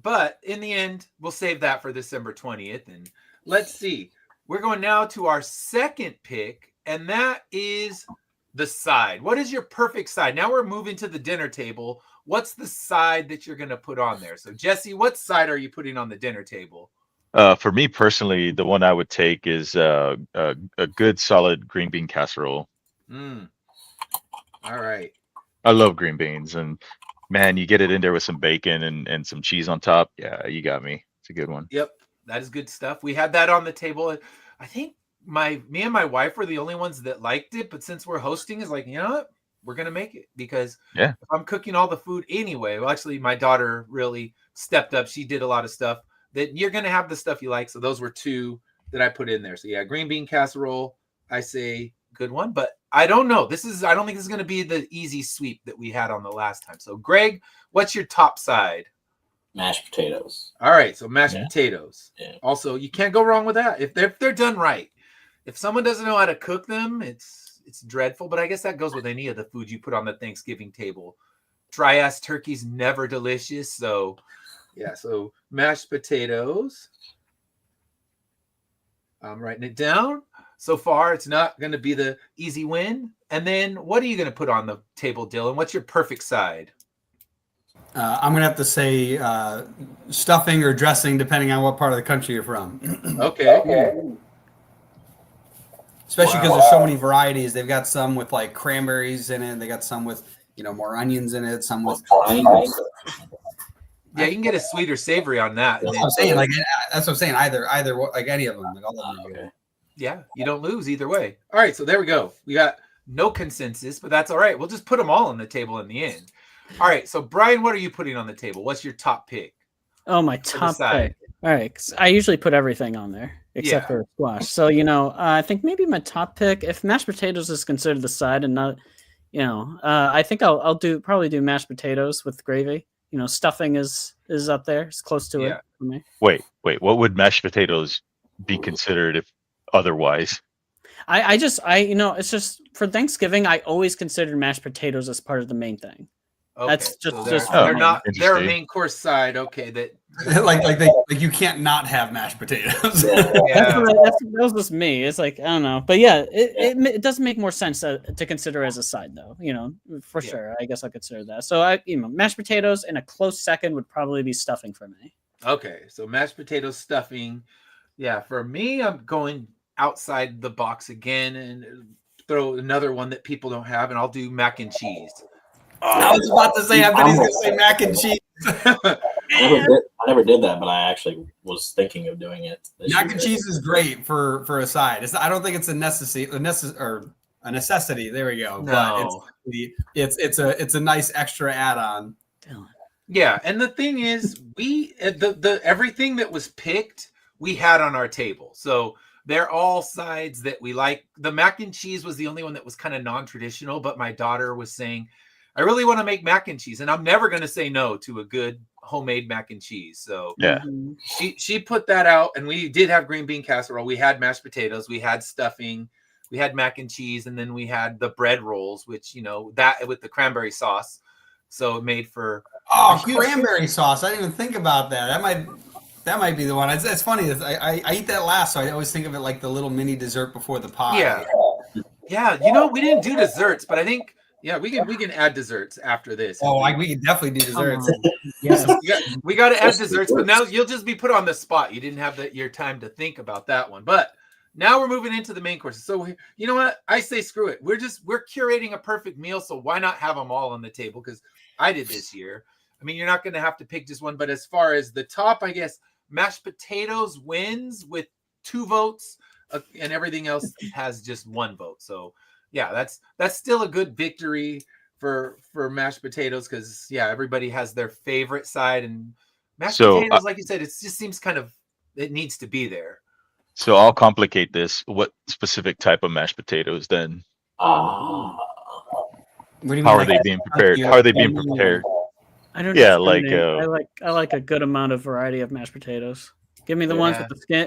but in the end, we'll save that for December 20th, and let's see. We're going now to our second pick, and that is the side. What is your perfect side? Now we're moving to the dinner table. What's the side that you're going to put on there? So Jesse, what side are you putting on the dinner table? For me personally, the one I would take is a good solid green bean casserole. All right. I love green beans, and man, you get it in there with some bacon and some cheese on top. Yeah, you got me. It's a good one. Yep, that is good stuff. We had that on the table. I think me and my wife were the only ones that liked it, but since we're hosting, is like, you know what? We're gonna make it because Yeah. if I'm cooking all the food anyway. Well, actually, my daughter really stepped up. She did a lot of stuff that you're gonna have the stuff you like. So those were two that I put in there. So yeah, green bean casserole, I say good one, but I don't know. I don't think this is gonna be the easy sweep that we had on the last time. So Greg, what's your top side? Mashed potatoes. All right, so mashed Yeah. potatoes. Yeah. Also, you can't go wrong with that if they're done right. If someone doesn't know how to cook them, it's dreadful. But I guess that goes with any of the food you put on the Thanksgiving table. Dry ass turkey's never delicious. So yeah, so mashed potatoes. I'm writing it down. So far, it's not going to be the easy win. And then, what are you going to put on the table, Dylan? What's your perfect side? I'm going to have to say stuffing or dressing, depending on what part of the country you're from. Okay. Especially because there's so many varieties. They've got some with like cranberries in it. They got some with, more onions in it. Some with. Yeah, you can get a sweet or savory on that. That's what I'm saying. That's what I'm saying. Either, like any of them. Like all of them. Okay. Yeah, you don't lose either way. All right, so there we go. We got no consensus, but that's all right. We'll just put them all on the table in the end. All right, so Brian, what are you putting on the table? What's your top pick? Oh, my top pick. All right, 'cause I usually put everything on there except for squash. So I think maybe my top pick, if mashed potatoes is considered the side and not, I think I'll probably do mashed potatoes with gravy. Stuffing is up there. It's close to it for me. Wait. What would mashed potatoes be considered if otherwise? It's just for Thanksgiving, I always considered mashed potatoes as part of the main thing. Okay, That's just they're a main course side. Okay, that like you can't not have mashed potatoes. That was just me. It's like I don't know, but yeah, it does make more sense to consider as a side though. For sure. I guess I'll consider that. So mashed potatoes and a close second would probably be stuffing for me. Okay, so mashed potatoes, stuffing. Yeah, for me, I'm going outside the box again and throw another one that people don't have, and I'll do mac and cheese. I was about to say, I bet he's going to say mac and cheese. I never did that, but I actually was thinking of doing it. Mac and cheese is great for a side. I don't think it's a necessity. There we go. No. But it's a nice extra add-on. Yeah, and the thing is, we the everything that was picked, we had on our table. So they're all sides that we like. The mac and cheese was the only one that was kind of non-traditional, but my daughter was saying, I really want to make mac and cheese, and I'm never going to say no to a good homemade mac and cheese. So yeah, she put that out, and we did have green bean casserole. We had mashed potatoes, we had stuffing, we had mac and cheese, and then we had the bread rolls, which that with the cranberry sauce. So it made for cranberry sauce. I didn't even think about that. That might be the one. It's funny. I eat that last, so I always think of it like the little mini dessert before the pie. Yeah. We didn't do desserts, but I think. Yeah, we can add desserts after this. Oh, we can definitely do desserts. Yes, we got to add desserts, but now you'll just be put on the spot. You didn't have your time to think about that one. But now we're moving into the main courses. So you know what? I say screw it. We're curating a perfect meal, so why not have them all on the table? Because I did this year. I mean, you're not going to have to pick just one, but as far as the top, I guess mashed potatoes wins with 2 votes, and everything else has just 1 vote. So. Yeah, that's still a good victory for mashed potatoes because everybody has their favorite side, and mashed potatoes, like you said, it just seems it needs to be there. So I'll complicate this. What specific type of mashed potatoes then? What do you mean, How are they being prepared? How are they being prepared? I don't. Yeah, I like a good amount of variety of mashed potatoes. Give me the ones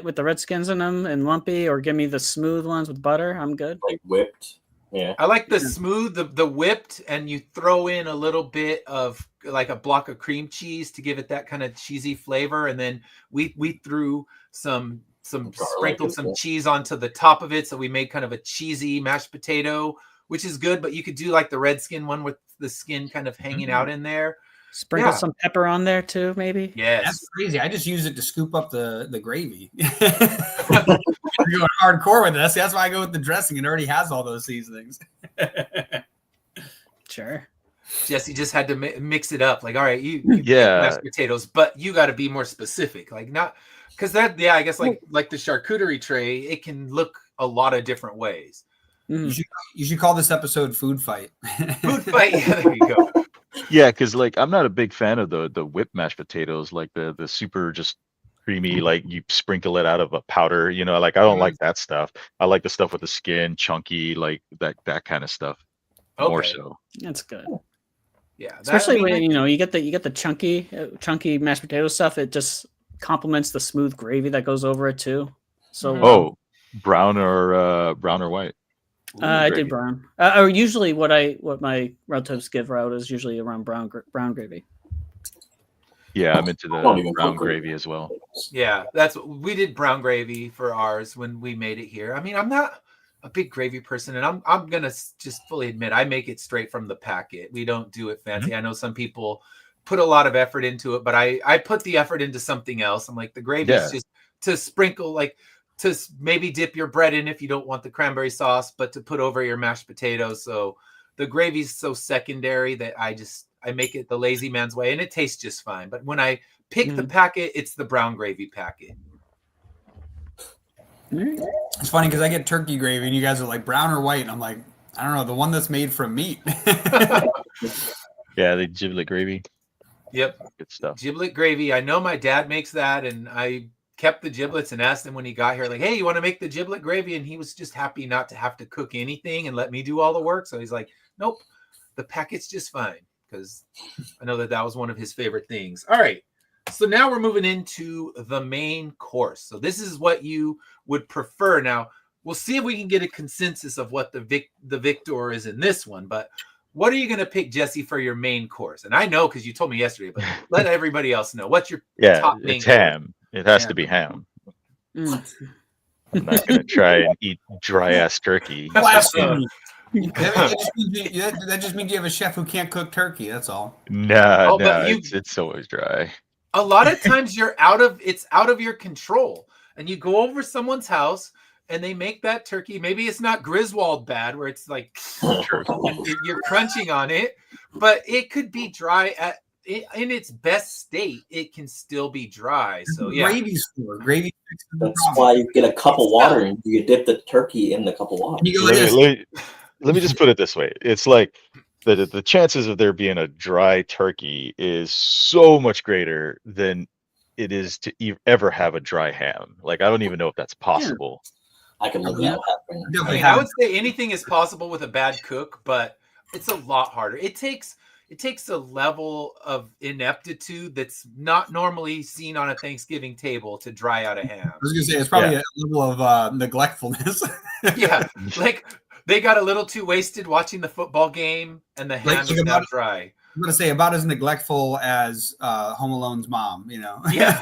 with the red skins in them and lumpy, or give me the smooth ones with butter. I'm good. Like whipped. Yeah, I like the smooth, the whipped, and you throw in a little bit of like a block of cream cheese to give it that kind of cheesy flavor, and then we threw sprinkled some cheese onto the top of it, so we made kind of a cheesy mashed potato, which is good. But you could do like the red skin one with the skin kind of hanging out in there. Sprinkle some pepper on there too, maybe. Yes, that's crazy. I just use it to scoop up the gravy. You're going hardcore with this. That's why I go with the dressing. It already has all those seasonings. Sure. Jesse just had to mix it up. Like, all right, you pick mashed potatoes, but you got to be more specific. Like, not because that, yeah, I guess like the charcuterie tray, it can look a lot of different ways. You should call this episode "Food Fight." Food fight. Yeah, there you go. Yeah, because like I'm not a big fan of the whipped mashed potatoes, like the super just creamy, like you sprinkle it out of a powder. You know, like I don't like that stuff. I like the stuff with the skin, chunky, like that kind of stuff. More so. That's good. Yeah, especially when you get the chunky mashed potato stuff. It just complements the smooth gravy that goes over it too. So brown or white. I did brown. Or usually what my relatives give out is usually around brown gravy. Yeah, I'm into the brown gravy as well. Yeah, we did brown gravy for ours when we made it here. I mean, I'm not a big gravy person, and I'm gonna just fully admit I make it straight from the packet. We don't do it fancy. I know some people put a lot of effort into it, but I put the effort into something else. I'm like, the gravy is just to sprinkle, like to maybe dip your bread in if you don't want the cranberry sauce, but to put over your mashed potatoes. So the gravy's so secondary that I make it the lazy man's way, and it tastes just fine. But when I pick the packet, it's the brown gravy packet. It's funny because I get turkey gravy and you guys are like brown or white, and I'm like, I don't know, the one that's made from meat. Yeah, the giblet gravy. Yep, good stuff. Giblet gravy. I know my dad makes that, and I kept the giblets and asked him when he got here, like, hey, you want to make the giblet gravy? And he was just happy not to have to cook anything and let me do all the work. So he's like, nope, the packet's just fine, because I know that was one of his favorite things. All right. So now we're moving into the main course. So this is what you would prefer. Now, we'll see if we can get a consensus of what the victor is in this one. But what are you going to pick, Jesse, for your main course? And I know because you told me yesterday, but let everybody else know. What's your top main it's course? ham. It has to be ham. I'm not going to try and eat dry-ass turkey. Blasphemy. That just means you have a chef who can't cook turkey. That's all. No, it's always dry. A lot of times it's out of your control, and you go over someone's house and they make that turkey. Maybe it's not Griswold bad where it's like you're crunching on it, but it could be dry in its best state. It can still be dry. So yeah, gravy. That's why you get a cup of water and you dip the turkey in the cup of water. Let me just put it this way. It's like the chances of there being a dry turkey is so much greater than it is to ever have a dry ham. Like, I don't even know if that's possible. I can live that happening. I mean, I would say anything is possible with a bad cook, but it's a lot harder. It takes a level of ineptitude that's not normally seen on a Thanksgiving table to dry out a ham. I was going to say, it's probably a level of neglectfulness. Yeah, like they got a little too wasted watching the football game, and the ham is now dry. I'm going to say about as neglectful as Home Alone's mom, you know? Yeah.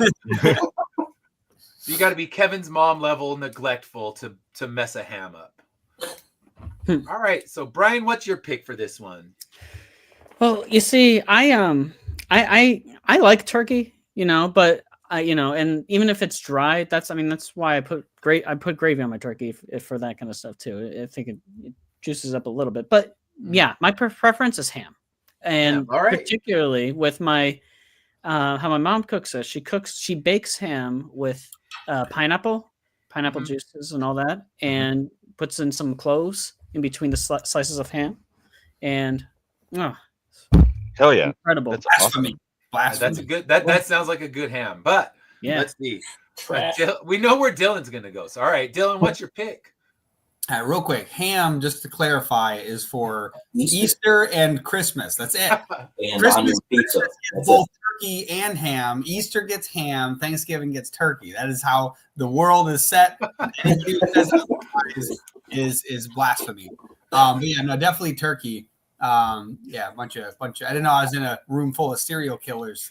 You got to be Kevin's mom level neglectful to mess a ham up. All right, so Brian, what's your pick for this one? Well, you see, I like turkey, but and even if it's dry, that's why I put gravy on my turkey if for that kind of stuff too. I think it juices up a little bit, but yeah, my preference is ham, and particularly with my how my mom cooks it. She bakes ham with pineapple juices and all that, and puts in some cloves in between the slices of ham, and hell yeah, incredible! That's awesome. That's a good. That sounds like a good ham. But let's see. We know where Dylan's gonna go. So all right, Dylan, what's your pick? All right, real quick. Ham, just to clarify, is for Easter and Christmas. That's it. And Christmas pizza. Both turkey and ham. Easter gets ham. Thanksgiving gets turkey. That is how the world is set. is blasphemy. But yeah, no, definitely turkey. A bunch of. I didn't know I was in a room full of serial killers.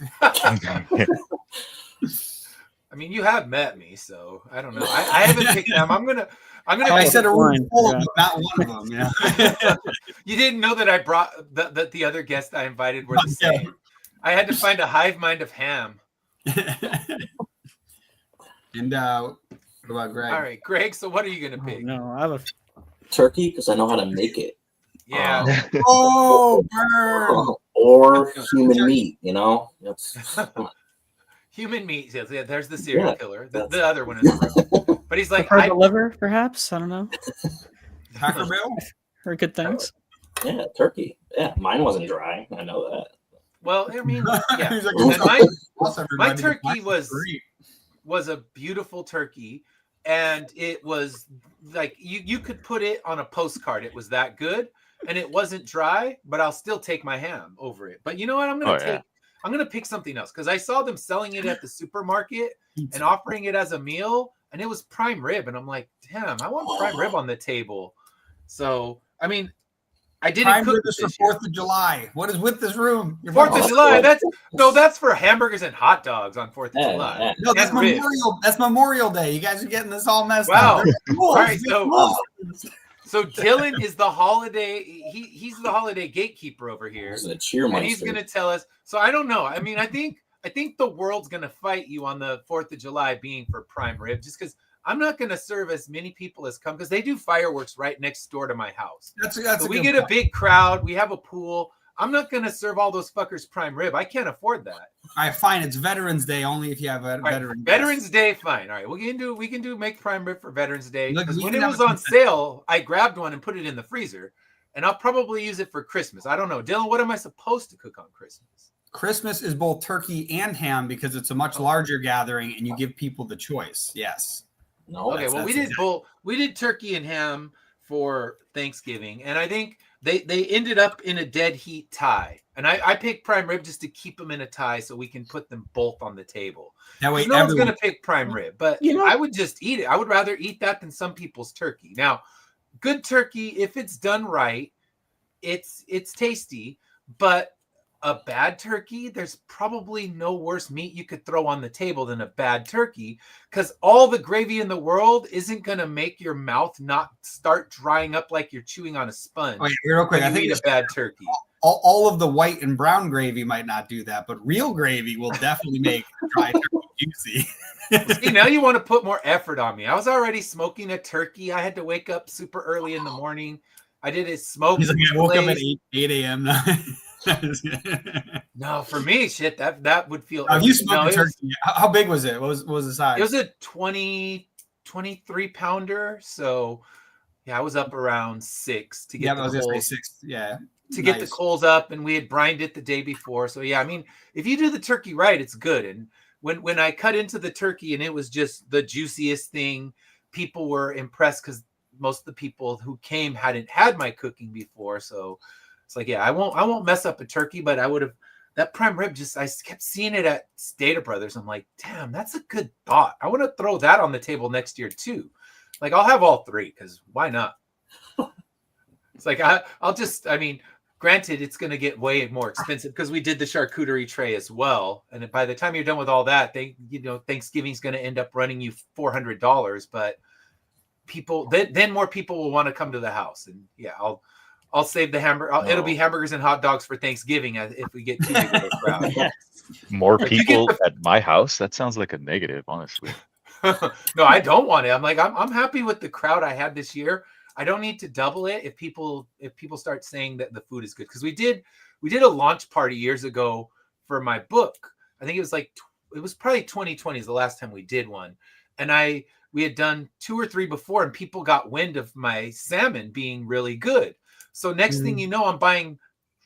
I mean, you have met me, so I don't know. I haven't picked them. I'm gonna. I said a room full of them, not one of them. You didn't know that I brought that the other guests I invited were the same. I had to find a hive mind of ham. And what about Greg? All right, Greg. So what are you gonna pick? No, I have turkey because I know how to make it. Yeah. Oh, burn. Or human meat, you know? Human meat. Yeah, there's the serial killer. The other one is Yeah. but he's like, Prefer the liver, perhaps. I don't know. Cracker Bill? Heard good things. Yeah, turkey. Yeah, mine wasn't dry. I know that. Well, I mean, yeah. He's like, And my everybody. turkey Mine's great. was a beautiful turkey, and it was like you could put it on a postcard. It was that good, and it wasn't dry, but I'll still take my ham over it. But you know what? I'm gonna pick something else because I saw them selling it at the supermarket and offering it as a meal, and it was prime rib, and I'm like, damn, I want prime rib on the table. So I mean, I didn't Prime cook rib is for 4th of July. What is with this room? 4th of July. That's for hamburgers and hot dogs on 4th of July. Yeah. No, that's And ribs. Memorial. That's Memorial Day. You guys are getting this all messed Wow. up. All right, so Dylan is the holiday. He's the holiday gatekeeper over here, He's a cheermeister. and he's gonna tell us. So I don't know. I mean, I think the world's gonna fight you on the 4th of July being for prime rib, just because I'm not gonna serve as many people as come because they do fireworks right next door to my house. So we get a big crowd. We have a pool. I'm not gonna serve all those fuckers prime rib. I can't afford that. All right, fine. It's Veterans Day only if you have a veteran. Veterans Day, fine. All right, we can do make prime rib for Veterans Day. Look, Because we when can it have was a on sale, I grabbed one and put it in the freezer, and I'll probably use it for Christmas. I don't know, Dylan. What am I supposed to cook on Christmas? Christmas is both turkey and ham because it's a much larger gathering and you give people the choice. Yes. No. Okay, well, we did turkey and ham for Thanksgiving, and I think they ended up in a dead heat tie. And I picked prime rib just to keep them in a tie so we can put them both on the table. That way, No one's going to pick prime rib, but You know- I would just eat it. I would rather eat that than some people's turkey. Now, good turkey, if it's done right, it's tasty, but a bad turkey, there's probably no worse meat you could throw on the table than a bad turkey, because all the gravy in the world isn't going to make your mouth not start drying up like you're chewing on a sponge. Wait, real quick. I when think you eat a bad turkey. all of the white and brown gravy might not do that, but real gravy will definitely make dry turkey juicy. See, now you want to put more effort on me. I was already smoking a turkey. I had to wake up super early in the morning. I did it smoked. He's like, I woke up at 8 a.m. now. No, for me, shit, that would feel. You smoked a turkey. How big was it? What was the size? It was a 23 pounder. So yeah, I was up around 6 to get I was the gonna say coals, 6. Yeah. to get the coals up, and we had brined it the day before. So yeah, I mean, if you do the turkey right, it's good. And when I cut into the turkey and it was just the juiciest thing, people were impressed because most of the people who came hadn't had my cooking before. So it's like, yeah, I won't mess up a turkey, but I would have that prime rib. I kept seeing it at Stater Brothers. I'm like, damn, that's a good thought. I want to throw that on the table next year too. Like, I'll have all three because why not? It's like I mean, granted, it's going to get way more expensive because we did the charcuterie tray as well. And by the time you're done with all that, Thanksgiving's going to end up running you $400. But then more people will want to come to the house. And yeah, I'll save the hamburger. It'll be hamburgers and hot dogs for Thanksgiving if we get too big of a crowd. More people at my house? That sounds like a negative, honestly. No, I don't want it. I'm like, I'm happy with the crowd I had this year. I don't need to double it if people start saying that the food is good. Because we did a launch party years ago for my book. I think it was probably 2020 is the last time we did one. And we had done 2 or 3 before, and people got wind of my salmon being really good. So next thing you know, I'm buying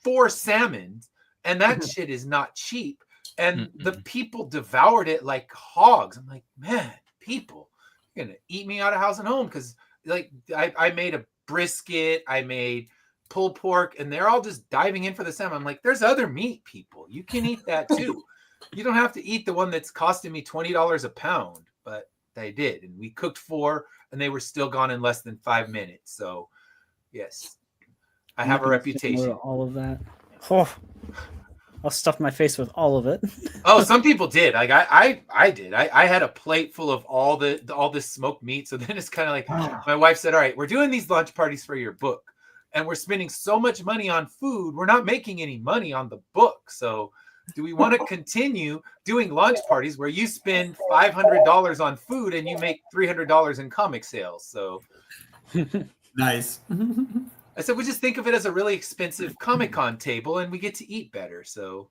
4 salmons, and that shit is not cheap. And the people devoured it like hogs. I'm like, man, people, you're gonna eat me out of house and home because like I made a brisket, I made pulled pork, and they're all just diving in for the salmon. I'm like, there's other meat, people. You can eat that too. You don't have to eat the one that's costing me $20 a pound, but they did. And we cooked 4, and they were still gone in less than 5 minutes. So yes, I have a reputation. All of that. Oh, I'll stuff my face with all of it. Oh, some people did. Like I did. I had a plate full of all this smoked meat. So then it's kind of like my wife said, all right, we're doing these lunch parties for your book, and we're spending so much money on food. We're not making any money on the book. So do we want to continue doing lunch parties where you spend $500 on food and you make $300 in comic sales? So nice. I said we just think of it as a really expensive Comic-Con table, and we get to eat better. So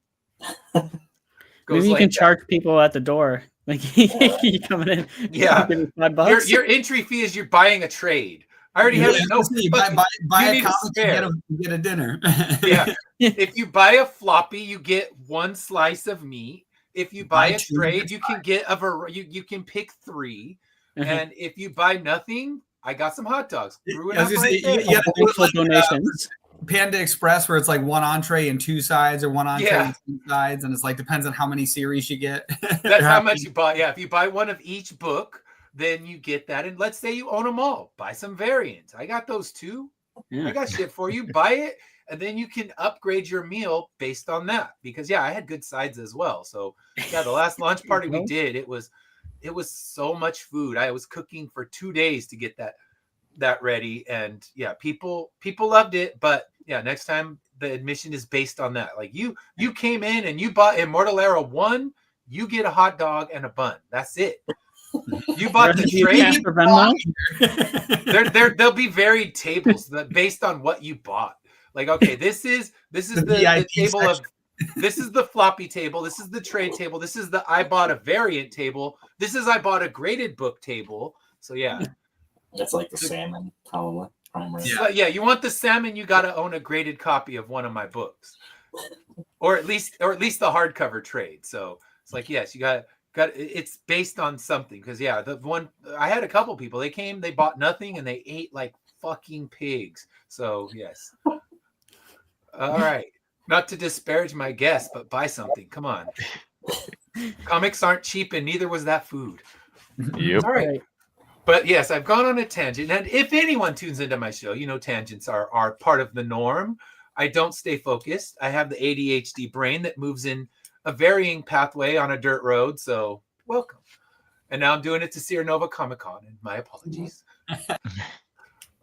Maybe you can charge people at the door. Like you coming in, yeah. give me $5. Your entry fee is you're buying a trade. I already have no. You buy a comic and get a dinner. Yeah. If you buy a floppy, you get one slice of meat. If you buy a trade, you can get you can pick 3. And if you buy nothing, I got some hot dogs. Donations. Panda Express, where it's like 1 entree and 2 sides, or 1 entree and 2 sides, and it's like depends on how many series you get. That's how much you buy. Yeah, if you buy one of each book, then you get that. And let's say you own them all, buy some variants. I got those too. Yeah. I got shit for you. Buy it, and then you can upgrade your meal based on that. Because I had good sides as well. So the last launch party we did, it was so much food. I was cooking for 2 days to get that ready, and people loved it. But next time the admission is based on that. Like you came in and you bought Immortal Era 1, you get a hot dog and a bun. That's it. You bought the trade. There'll be varied tables that based on what you bought. Like, okay, this is the table of this is the floppy table, this is the trade table, this is the I bought a variant table, this is I bought a graded book table. So that's like the salmon, probably. Primary. Yeah, you want the salmon, you got to own a graded copy of one of my books, or at least the hardcover trade. So it's like, yes, you got it's based on something. Because the one I had a couple people, they came, they bought nothing, and they ate like fucking pigs. So yes. All right, not to disparage my guests, but buy something. Come on, comics aren't cheap, and neither was that food. Yep. All right. But yes, I've gone on a tangent. And if anyone tunes into my show, tangents are part of the norm. I don't stay focused. I have the ADHD brain that moves in a varying pathway on a dirt road. So welcome. And now I'm doing it to Sierra Nova Comic-Con, and my apologies.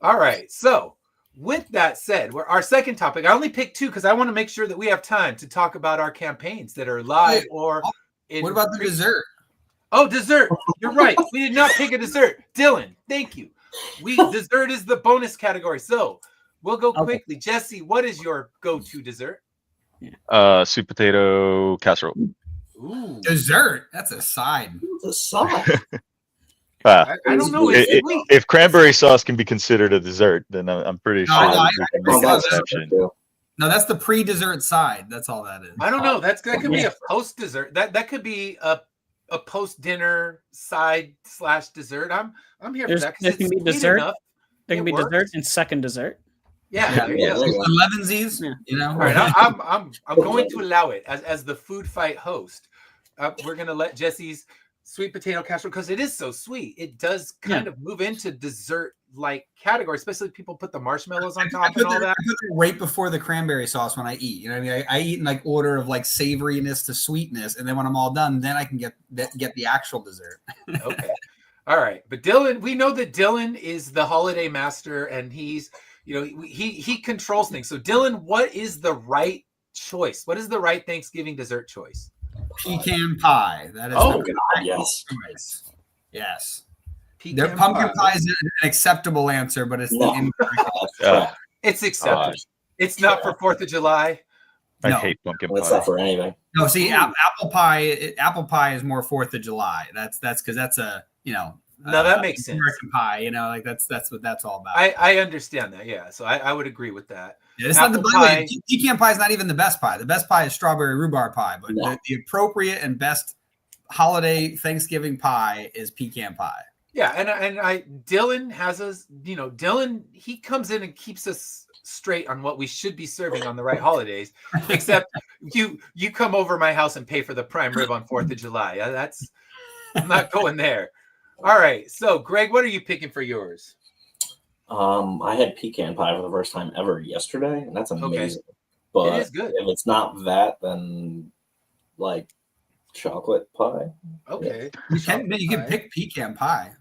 All right. So with that said, our second topic, I only picked 2 because I want to make sure that we have time to talk about our campaigns that are live or in. What about the dessert? Oh, dessert. You're right. We did not pick a dessert. Dylan, thank you. Dessert is the bonus category. So we'll go quickly. Jesse, what is your go-to dessert? Sweet potato casserole. Ooh. Dessert? That's a side. It's a side. I don't know. If cranberry sauce can be considered a dessert, then I'm pretty sure. No, that's the pre-dessert side. That's all that is. I don't know. That could be a post-dessert. That could be a post-dinner side / dessert. I'm here for that. There can be dessert. There can be dessert and second dessert. Yeah. 11sies. All right, I'm going to allow it as the food fight host. We're gonna let Jesse's sweet potato casserole, because it is so sweet. It does kind of move into dessert-like category, especially if people put the marshmallows on top and all that. I put it right before the cranberry sauce when I eat. You know what I mean? I eat in like order of like savoriness to sweetness, and then when I'm all done, then I can get the actual dessert. Okay. All right. But Dylan, we know that Dylan is the holiday master, and he's, he controls things. So Dylan, what is the right choice? What is the right Thanksgiving dessert choice? Pecan pie. That is yes. choice. Yes. Pecan pumpkin pie is an acceptable answer, but it's the incorrect. It's acceptable. It's not for 4th of July. I hate pumpkin pie. It's not for anything. No, see, apple pie. Apple pie is more 4th of July. That's because that's a No, that makes sense. American pie, like that's what that's all about. I understand that, yeah. So I would agree with that. Yeah, it's not pecan pie is not even the best pie. The best pie is strawberry rhubarb pie, but the appropriate and best holiday Thanksgiving pie is pecan pie. Yeah, and Dylan has us, Dylan, he comes in and keeps us straight on what we should be serving on the right holidays. Except you come over my house and pay for the prime rib on 4th of July. I'm not going there. All right. So, Greg, what are you picking for yours? I had pecan pie for the first time ever yesterday, and that's amazing. Okay. But it is good. If it's not that, then like chocolate pie. Okay. You can pick pecan pie.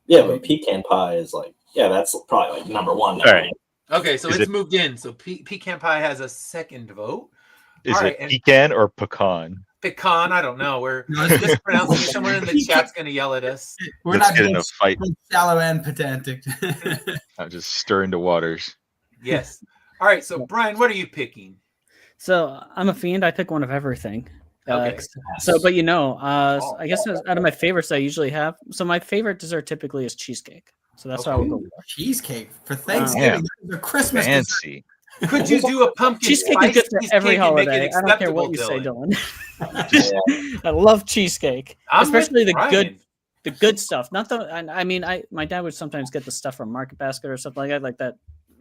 Yeah, but pecan pie is that's probably like number one. All right. Okay, so it's moved in. So pecan pie has a second vote. Is it pecan or pecan? Pecan, I don't know. We're mispronouncing it. Someone in the chat's going to yell at us. We're Let's not get in a fight. Shallow and pedantic. I'm just stirring the waters. Yes. All right. So Brian, what are you picking? So I'm a fiend. I pick one of everything. Okay. So, but I guess out of my favorites I usually have. So my favorite dessert typically is cheesecake. So that's how I would go for. Cheesecake for Thanksgiving. The Christmas dessert. Fancy. Could you do a pumpkin Cheesecake is spice good for every cheesecake and make holiday. it I don't care what acceptable, you say, Dylan. I love cheesecake, I'm especially with Brian. the good stuff. Not the. I mean, my dad would sometimes get the stuff from Market Basket or something like that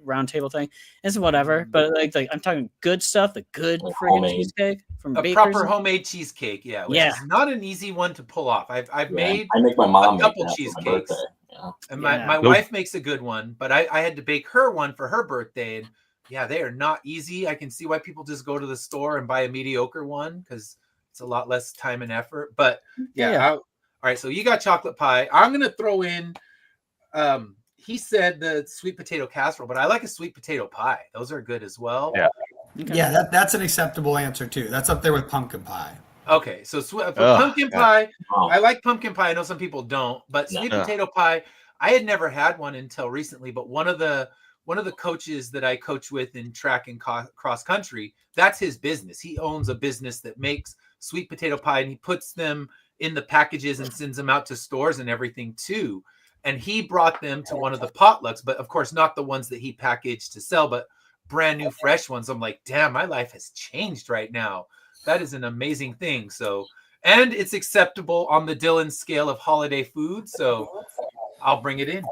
round table thing. It's whatever, but like I'm talking good stuff, the good Like friggin' homemade. cheesecake from A bakers. proper homemade cheesecake, which Yeah. is not an easy one to pull off. I've made I make my mom make couple that for my cheesecakes. birthday. Yeah. And Yeah. my wife makes a good one, but I had to bake her one for her birthday. And yeah, they are not easy. I can see why people just go to the store and buy a mediocre one because it's a lot less time and effort. But yeah. All right, so you got chocolate pie. I'm going to throw in, he said the sweet potato casserole, but I like a sweet potato pie. Those are good as well. Yeah. Okay. Yeah, that's an acceptable answer too. That's up there with pumpkin pie. Okay, so pumpkin pie, Wow. I like pumpkin pie. I know some people don't, but sweet potato pie, I had never had one until recently. But one of the coaches that I coach with in track and cross country, that's his business. He owns a business that makes sweet potato pie, and he puts them in the packages and sends them out to stores and everything too. And he brought them to one of the potlucks, but of course not the ones that he packaged to sell, but brand new fresh ones. I'm like, damn, my life has changed right now. That is an amazing thing. So, and it's acceptable on the Dylan scale of holiday food. So I'll bring it in.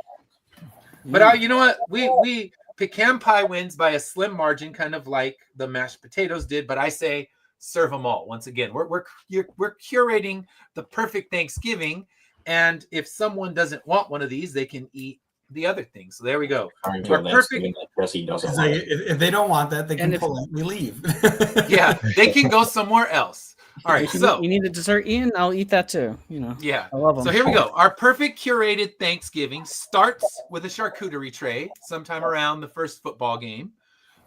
But you know what? We pecan pie wins by a slim margin, kind of like the mashed potatoes did. But I say serve them all. Once again, we're curating the perfect Thanksgiving. And if someone doesn't want one of these, they can eat the other thing. So there we go. We're perfect. If they don't want that, they can politely leave. Yeah, they can go somewhere else. All right, so you need a dessert, Ian. I'll eat that too. Yeah, I love them. So here we go. Our perfect curated Thanksgiving starts with a charcuterie tray, sometime around the first football game.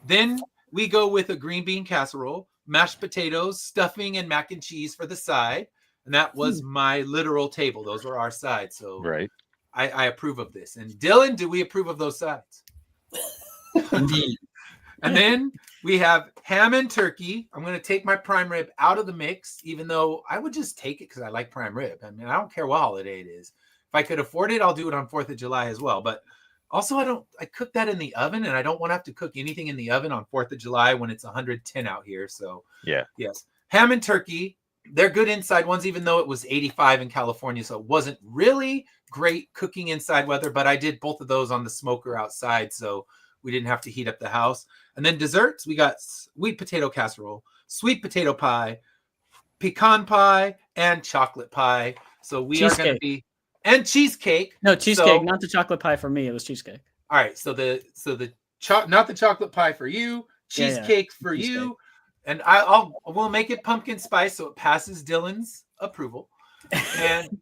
Then we go with a green bean casserole, mashed potatoes, stuffing, and mac and cheese for the side. And that was my literal table. Those were our sides. So Right. I approve of this. And Dylan, do we approve of those sides? Indeed. And then we have ham and turkey. I'm going to take my prime rib out of the mix, even though I would just take it because I like prime rib. I mean, I don't care what holiday it is. If I could afford it, I'll do it on 4th of July as well. But also, I cook that in the oven, and I don't want to have to cook anything in the oven on 4th of July when it's 110 out here. So Yeah. Yes. Ham and turkey. They're good inside ones, even though it was 85 in California. So it wasn't really great cooking inside weather, but I did both of those on the smoker outside. So we didn't have to heat up the house. And then desserts, we got sweet potato casserole, sweet potato pie, pecan pie, and chocolate pie. So we are going to be, and cheesecake. No, cheesecake, not the chocolate pie for me. It was cheesecake. All right. So not the chocolate pie for you, cheesecake for you. And we'll make it pumpkin spice so it passes Dylan's approval. And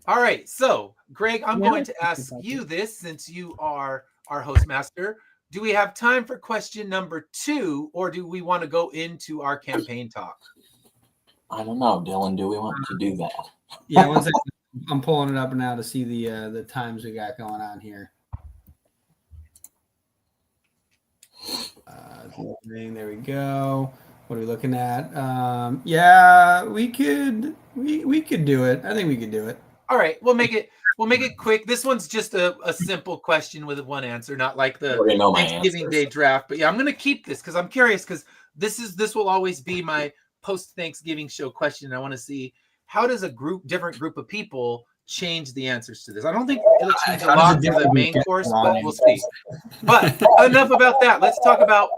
all right, so Greg, I'm going to ask you this since you are our host master. Do we have time for question number 2, or do we want to go into our campaign talk? I don't know, Dylan. Do we want to do that? Yeah, one second. I'm pulling it up now to see the times we got going on here. There we go. What are we looking at? Yeah, we could do it. I think we could do it. All right, we'll make it quick. This one's just a simple question with one answer, not like the Thanksgiving Day draft. But yeah, I'm gonna keep this because I'm curious, because this will always be my post Thanksgiving show question. I want to see, how does a different group of people change the answers to this? I don't think it'll change a lot for the main course, but we'll see. But enough about that. Let's talk about,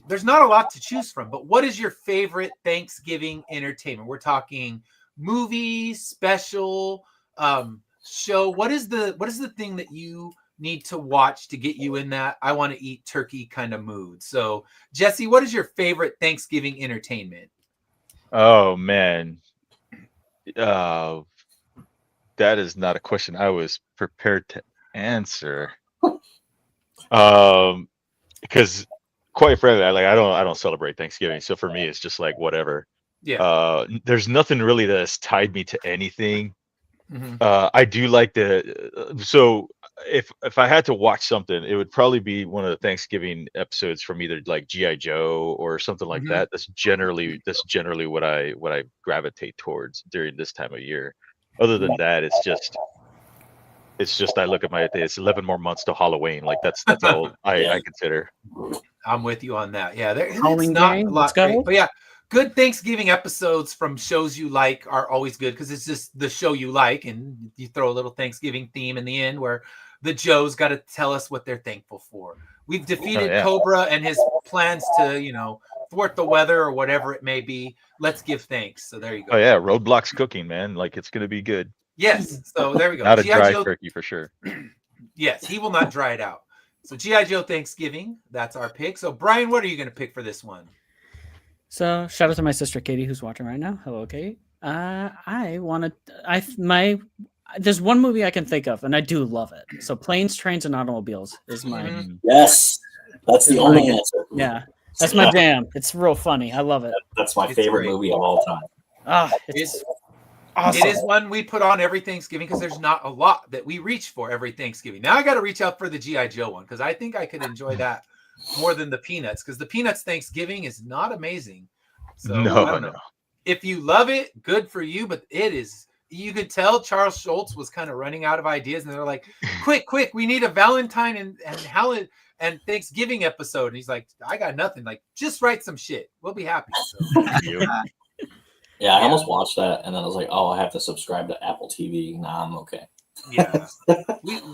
there's not a lot to choose from, but what is your favorite Thanksgiving entertainment? We're talking movie, special, show. What is the thing that you need to watch to get you in that I want to eat turkey kind of mood? So Jesse, what is your favorite Thanksgiving entertainment? Oh man. That is not a question I was prepared to answer. Because quite frankly, I don't celebrate Thanksgiving, so for me it's just like whatever. Yeah. There's nothing really that has tied me to anything I do like the so if I had to watch something, it would probably be one of the Thanksgiving episodes from either like G.I. Joe or something like that. That's generally what I gravitate towards during this time of year. Other than that, it's just I look at it's 11 more months to Halloween. Like that's all I consider. I'm with you on that. Yeah, it's Halloween not gang, a let's lot go. great, but yeah, good Thanksgiving episodes from shows you like are always good because it's just the show you like, and you throw a little Thanksgiving theme in the end where the Joes got to tell us what they're thankful for. We've defeated yeah. Cobra and his plans to, thwart the weather or whatever it may be. Let's give thanks. So there you go. Oh yeah, Roadblock's cooking, man. Like it's gonna be good. Yes. So there we go. Not a G.I. dry Joe, turkey for sure. yes, he will not dry it out. So G.I. Joe Thanksgiving, that's our pick. So Brian, what are you going to pick for this one? So shout out to my sister Katie who's watching right now. Hello, Katie. There's one movie I can think of, and I do love it. So Planes, Trains, and Automobiles is my Yes, that's the only answer. yeah. That's my jam. It's real funny. I love it. That's my It's favorite great. movie of all time. It's awesome. It is one we put on every Thanksgiving because there's not a lot that we reach for every Thanksgiving. Now I got to reach out for the G.I. Joe one because I think I could enjoy that more than the Peanuts because the Peanuts Thanksgiving is not amazing. So I don't know. If you love it, good for you, but it is. You could tell Charles Schultz was kind of running out of ideas, and they're like, "Quick, we need a Valentine and Thanksgiving episode." And he's like, "I got nothing. Like, just write some shit. We'll be happy." So. Yeah, I almost watched that, and then I was like, "Oh, I have to subscribe to Apple TV." Nah, I'm okay. Yeah,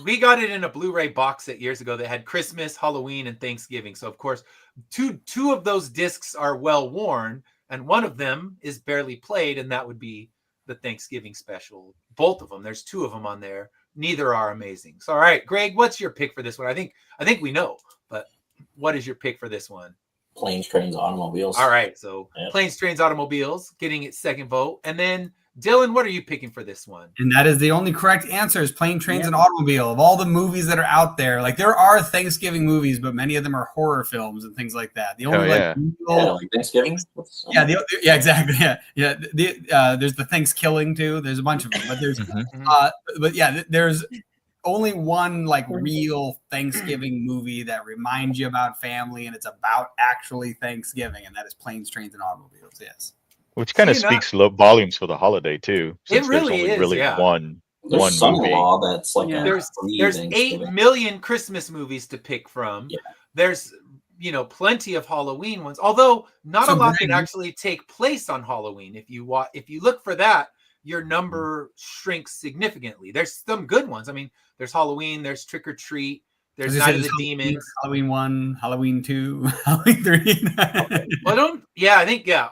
we got it in a Blu-ray box set years ago that had Christmas, Halloween, and Thanksgiving. So of course, two of those discs are well worn, and one of them is barely played, and that would be the Thanksgiving special. Both of them. There's two of them on there. Neither are amazing. So all right, Greg, what's your pick for this one? I think we know, but what is your pick for this one? Planes, Trains, Automobiles. All right, so Planes, Trains, Automobiles getting its second vote, and then Dylan, what are you picking for this one? And that is the only correct answer is Plane, Trains, and Automobile. Of all the movies that are out there, like there are Thanksgiving movies, but many of them are horror films and things like that. The only like Thanksgiving. Yeah, exactly. Yeah. There's the Thanksgiving too. There's a bunch of them, but there's only one like real Thanksgiving movie that reminds you about family, and it's about actually Thanksgiving, and that is Planes, Trains, and Automobiles. Yes. Which kind of speaks volumes for the holiday too. It really is. Really one movie. That's like there's 8 million Christmas movies to pick from. Yeah. There's plenty of Halloween ones, although not a lot that actually take place on Halloween. If you look for that, your number shrinks significantly. There's some good ones. I mean, there's Halloween, there's Trick or Treat, there's Night of the Demons, Halloween 1, Halloween 2, Halloween 3.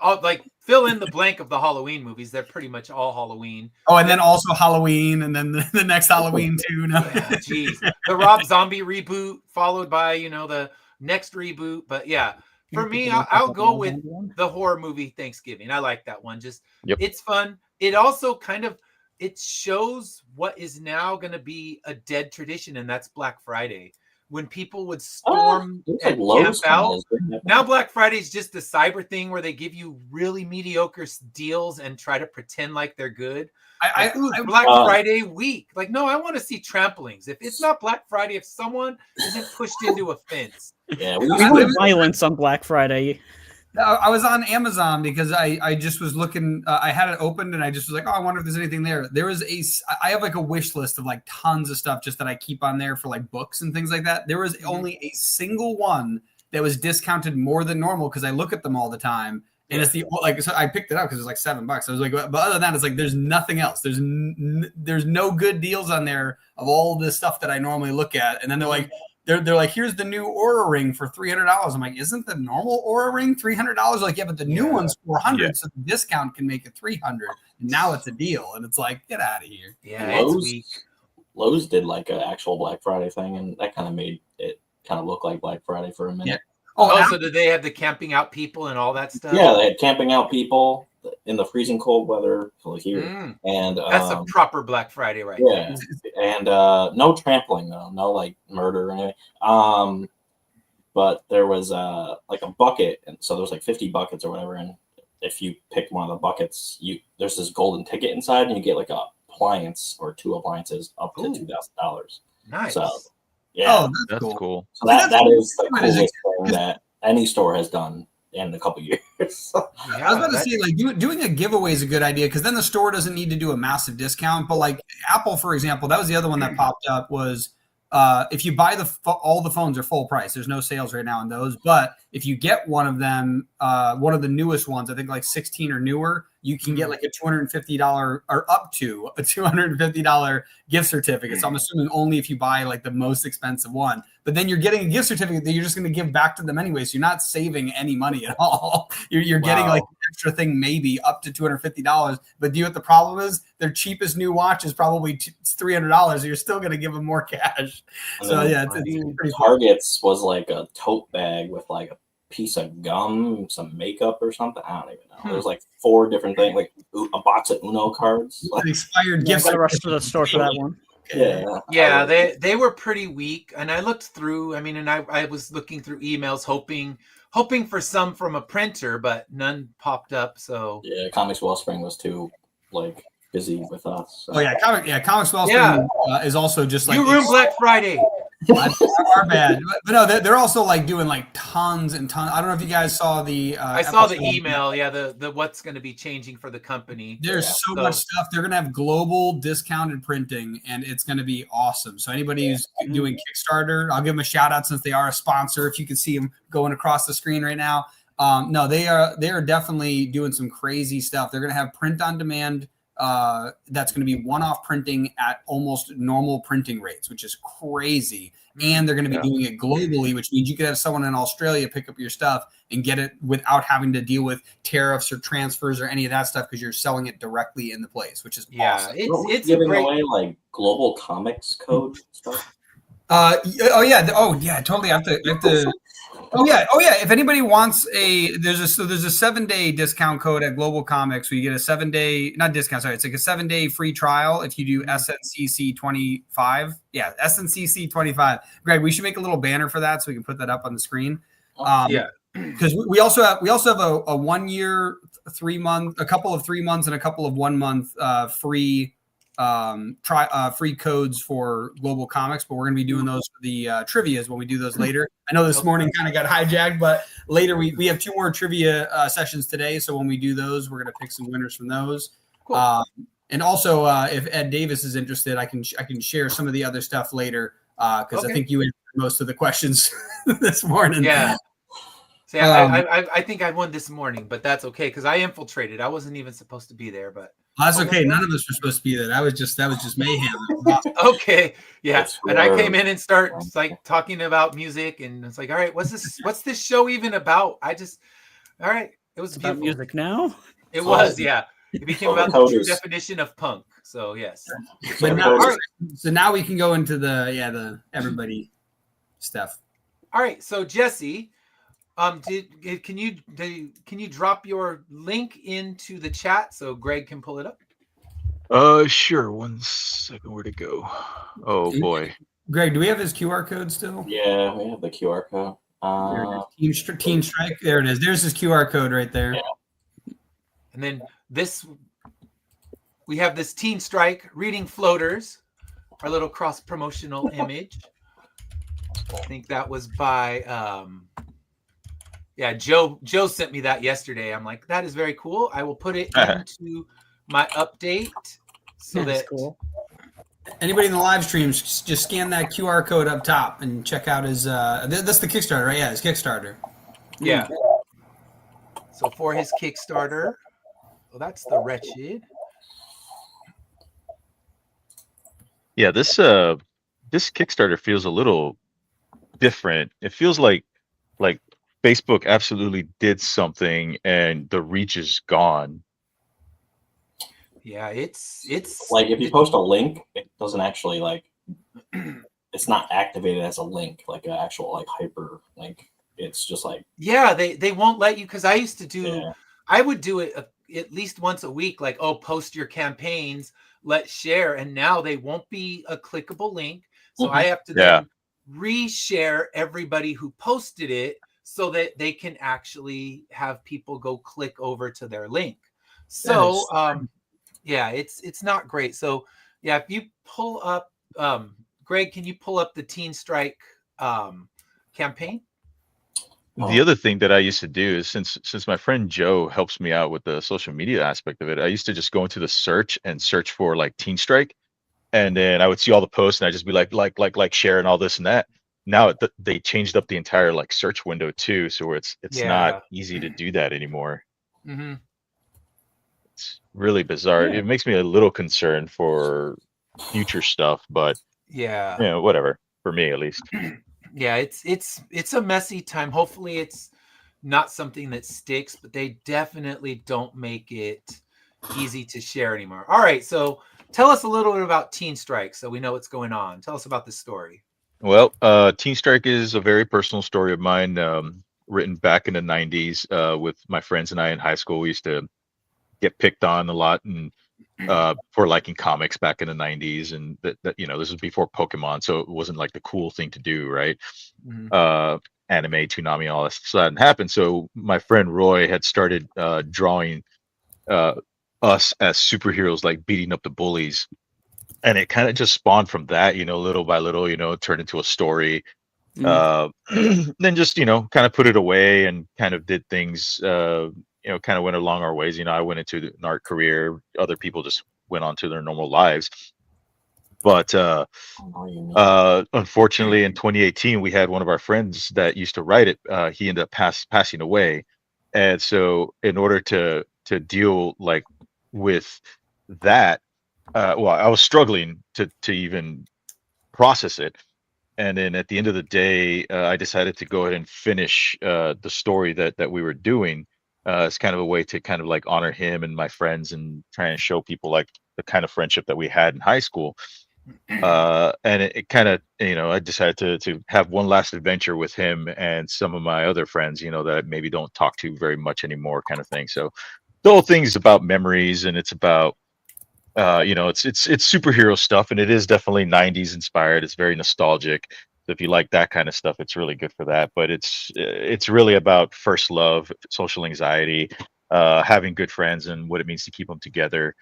I'll like fill in the blank of the Halloween movies. They're pretty much all Halloween. Oh, and then also Halloween, and then the next Halloween too. The Rob Zombie reboot followed by the next reboot. But yeah, for me, I'll go with the horror movie Thanksgiving. I like that one. It's fun. It also it shows what is now going to be a dead tradition, and that's Black Friday. When people would storm and camp out. Now Black Friday is just a cyber thing where they give you really mediocre deals and try to pretend like they're good. Black Friday week. Like, no, I want to see tramplings. If it's not Black Friday, if someone isn't pushed into a fence. Yeah, we want violence on Black Friday. I was on Amazon because I just was looking. I had it opened and I just was like, oh, I wonder if there's anything there. I have like a wish list of like tons of stuff just that I keep on there for like books and things like that. There was only a single one that was discounted more than normal because I look at them all the time. And it's so I picked it up because it was like $7. I was like, but other than that, it's like there's nothing else. There's no good deals on there of all this stuff that I normally look at. And then they're like. They're like, here's the new Aura ring for $300. I'm like, isn't the normal Aura ring $300? Like, yeah, but the new one's $400, so the discount can make it $300. And now it's a deal, and it's like, get out of here. Yeah, Lowe's did like an actual Black Friday thing, and that kind of made it kind of look like Black Friday for a minute. Yeah. So did they have the camping out people and all that stuff? Yeah, they had camping out people in the freezing cold weather here, and that's a proper Black Friday, right? Yeah, and no trampling though, no like murder or anything. But there was like a bucket, and so there's like 50 buckets or whatever, and if you pick one of the buckets, there's this golden ticket inside, and you get like a appliance or 2 appliances up to $2,000. Nice. So, yeah, Oh, That's cool. so that is the what it is. coolest thing that any store has done in a couple years. I was about to say, like, doing a giveaway is a good idea because then the store doesn't need to do a massive discount. But like Apple, for example, that was the other one that popped up was if you buy all the phones are full price. There's no sales right now on those. But if you get one of them, one of the newest ones, I think like 16 or newer, you can get like a $250 or up to a $250 gift certificate. So I'm assuming only if you buy like the most expensive one. But then you're getting a gift certificate that you're just going to give back to them anyway. So you're not saving any money at all. You're getting like an extra thing, maybe up to $250. But do you know what the problem is? Their cheapest new watch is probably $300. So you're still going to give them more cash. So yeah, it's pretty cool. Target's was like a tote bag with like a piece of gum, some makeup or something. I don't even know. There's like 4 different things, like a box of Uno cards. An expired gift. I rushed to the store for that one. Yeah, they were pretty weak, and I looked through. I mean, and I was looking through emails, hoping for some from a printer, but none popped up. So yeah, Comics Wellspring was too like busy with us. So. Oh yeah, Comics Wellspring is also just like you ruined Black Friday. Our bad, but no, they're also like doing like tons and tons. I don't know if you guys saw the. I saw the email. Yeah, the what's going to be changing for the company. There's so much stuff. They're going to have global discounted printing, and it's going to be awesome. So anybody who's doing Kickstarter, I'll give them a shout out since they are a sponsor. If you can see them going across the screen right now, no, they are definitely doing some crazy stuff. They're going to have print on demand. That's going to be one-off printing at almost normal printing rates, which is crazy. And they're going to be doing it globally, which means you could have someone in Australia pick up your stuff and get it without having to deal with tariffs or transfers or any of that stuff because you're selling it directly in the place, which is awesome. It's giving away like global comics code stuff. Totally. I have to. Oh yeah. If anybody wants there's a 7-day discount code at Global Comics. We get a 7-day, not discount. Sorry, it's like a 7-day free trial if you do SNCC 25. Yeah, SNCC 25. Greg, we should make a little banner for that so we can put that up on the screen. Because we also have a 1 year, 3 month, a couple of 3 months, and a couple of 1 month free. Free codes for Global Comics, but we're going to be doing those for the trivias when we do those later. I know this morning kind of got hijacked, but later we have 2 more trivia sessions today. So when we do those, we're going to pick some winners from those. Cool. And also, if Ed Davis is interested, I can share some of the other stuff later because I think you answered most of the questions this morning. Yeah. See, I think I won this morning, but that's okay because I infiltrated. I wasn't even supposed to be there, but that's okay. None of us were supposed to be there. That was just mayhem. Okay, yeah. And I came in and start like talking about music, and it's like, all right, what's this show even about? All right, it was about music now. It was, yeah. It became about the true definition of punk. So yes. But now, so now we can go into the everybody stuff. All right, so Jesse. Can you drop your link into the chat so Greg can pull it up? Sure. 1 second. Where'd it go? Oh boy. Greg, do we have his QR code still? Yeah, we have the QR code. Team Strike. There it is. There's his QR code right there. Yeah. And then we have this Teen Strike reading Floaters, our little cross promotional image. I think that was by Joe sent me that yesterday. I'm like, that is very cool. I will put it into my update so that's cool. Anybody in the live streams, just scan that QR code up top and check out his that's the Kickstarter, right? Yeah, his Kickstarter. Yeah. So for his Kickstarter, well, that's the Wretched. Yeah, this Kickstarter feels a little different. It feels like Facebook absolutely did something and the reach is gone. Yeah, it's like if you post a link, it doesn't actually it's not activated as a link, like an actual like hyper link. It's just like they won't let you because I used to do I would do it at least once a week, like post your campaigns, let's share, and now they won't be a clickable link, so I have to then reshare everybody who posted it so that they can actually have people go click over to their link. So Yeah, it's not great. So yeah, if you pull up, Greg, can you pull up the Teen Strike campaign? The other thing that I used to do is since my friend Joe helps me out with the social media aspect of it, I used to just go into the search and search for like Teen Strike, and then I would see all the posts and I'd just be like, share and all this and that. Now they changed up the entire like search window too, so it's not Yeah. easy to do that anymore. Mm-hmm. It's really bizarre. Yeah. It makes me a little concerned for future stuff, but Yeah. you know, whatever, for me at least. Yeah, it's a messy time. Hopefully it's not something that sticks, but they definitely don't make it easy to share anymore. All right, so tell us a little bit about Teen Strike so we know what's going on. Tell us about this story. Well, Teen Strike is a very personal story of mine, written back in the 90s, with my friends and I in high school. We used to get picked on a lot and for liking comics back in the 90s, and that you know, this was before Pokemon, so it wasn't like the cool thing to do, right? Mhm. Anime, Toonami, all that stuff hadn't happened. So my friend Roy had started drawing uh, us as superheroes, like beating up the bullies, and it kind of just spawned from that, you know, little by little, you know, turned into a story. Mm. Then just, you know, kind of put it away and kind of did things, you know, kind of went along our ways. You know, I went into an art career, other people just went on to their normal lives. But unfortunately, in 2018, we had one of our friends that used to write it. He ended up passing away, and so in order to deal like with that, well, I was struggling to even process it. And then at the end of the day, I decided to go ahead and finish the story that we were doing, as kind of a way to kind of like honor him and my friends and try and show people like the kind of friendship that we had in high school. And it kind of, you know, I decided to have one last adventure with him and some of my other friends, you know, that I maybe don't talk to very much anymore, kind of thing. So the whole thing is about memories, and it's about you know, it's superhero stuff, and it is definitely 90s inspired. It's very nostalgic. So if you like that kind of stuff, it's really good for that. But it's really about first love, social anxiety, having good friends, and what it means to keep them together.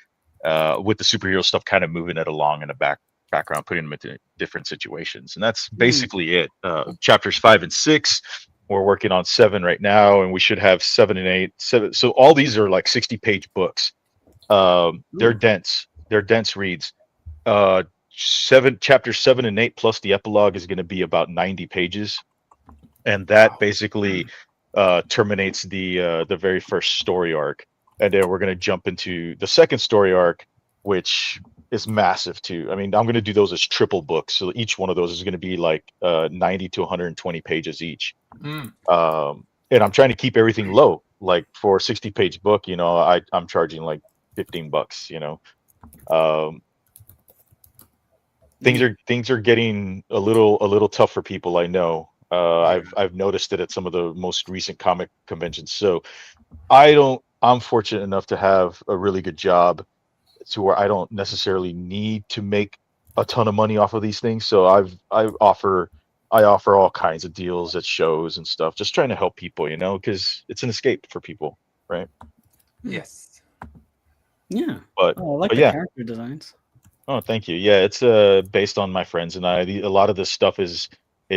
With the superhero stuff, kind of moving it along in the background, putting them into different situations, and that's basically it. Chapters 5 and 6. We're working on 7 right now, and we should have 7 and 8. So all these are like 60-page books. They're dense. They're dense reads. Chapters 7 and 8 plus the epilogue is going to be about 90 pages, and that basically terminates the very first story arc. And then we're going to jump into the second story arc, which is massive too. I mean, I'm going to do those as triple books, so each one of those is going to be like 90 to 120 pages each. Mm. And I'm trying to keep everything low. Like for a 60-page book, you know, I'm charging like $15, you know. Things are getting a little tough for people, I know. I've noticed it at some of the most recent comic conventions. So I'm fortunate enough to have a really good job to where I don't necessarily need to make a ton of money off of these things. So I offer all kinds of deals at shows and stuff, just trying to help people, you know, because it's an escape for people, right? Yes. Yeah. But Oh, I like but the yeah. character designs. Oh, thank you. Yeah, it's based on my friends and I. A lot of this stuff is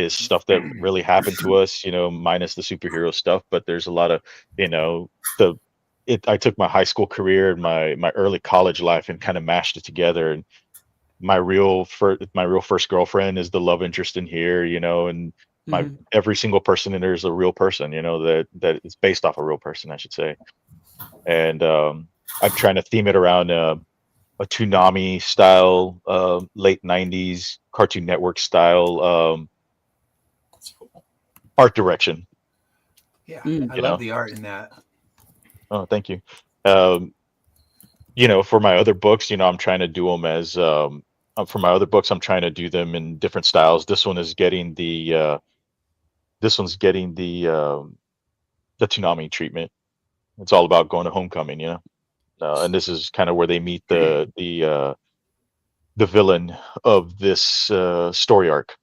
stuff that really happened to us, you know, minus the superhero stuff. But there's a lot of, you know, I took my high school career and my early college life and kind of mashed it together. And my real first girlfriend is the love interest in here, you know, and Mhm. every single person in there is a real person, you know, that it's based off a real person, I should say. And I'm trying to theme it around a Toonami style, late 90s Cartoon Network style art direction. Yeah, Mm. I You love know? the art in that. Oh, thank you. You know, for my other books, you know, I'm trying to do them as for my other books, I'm trying to do them in different styles. This one's getting the Toonami treatment. It's all about going to homecoming, you know. And this is kind of where they meet the villain of this story arc.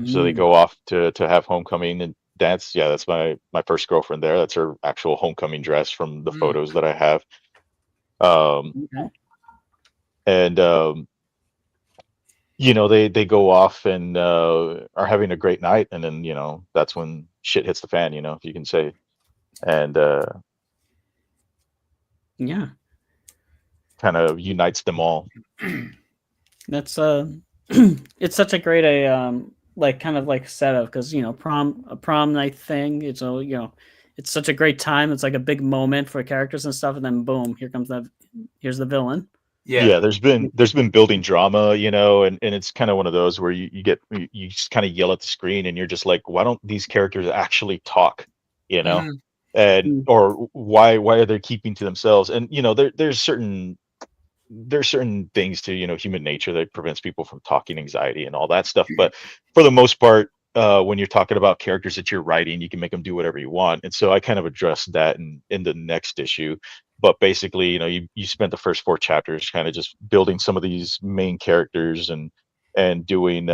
So they Mm. go off to have homecoming and dance. Yeah, that's my first girlfriend there. That's her actual homecoming dress from the Mm. photos that I have. Um, Okay. and they go off and are having a great night, and then that's when shit hits the fan, if you can say, and Yeah, kind of unites them all. that's it's such a great like kind of like setup, because a prom night thing. It's it's such a great time. It's like a big moment for characters and stuff, and then boom, here's the villain. Yeah, there's been building drama, and it's kind of one of those where you just kind of yell at the screen, and you're just like, why don't these characters actually talk, and or why are they keeping to themselves? And there's certain things to human nature that prevents people from talking, anxiety and all that stuff, but for the most part, when you're talking about characters that you're writing, you can make them do whatever you want. And so I kind of addressed that in the next issue. But basically, you spent the first 4 chapters kind of just building some of these main characters and doing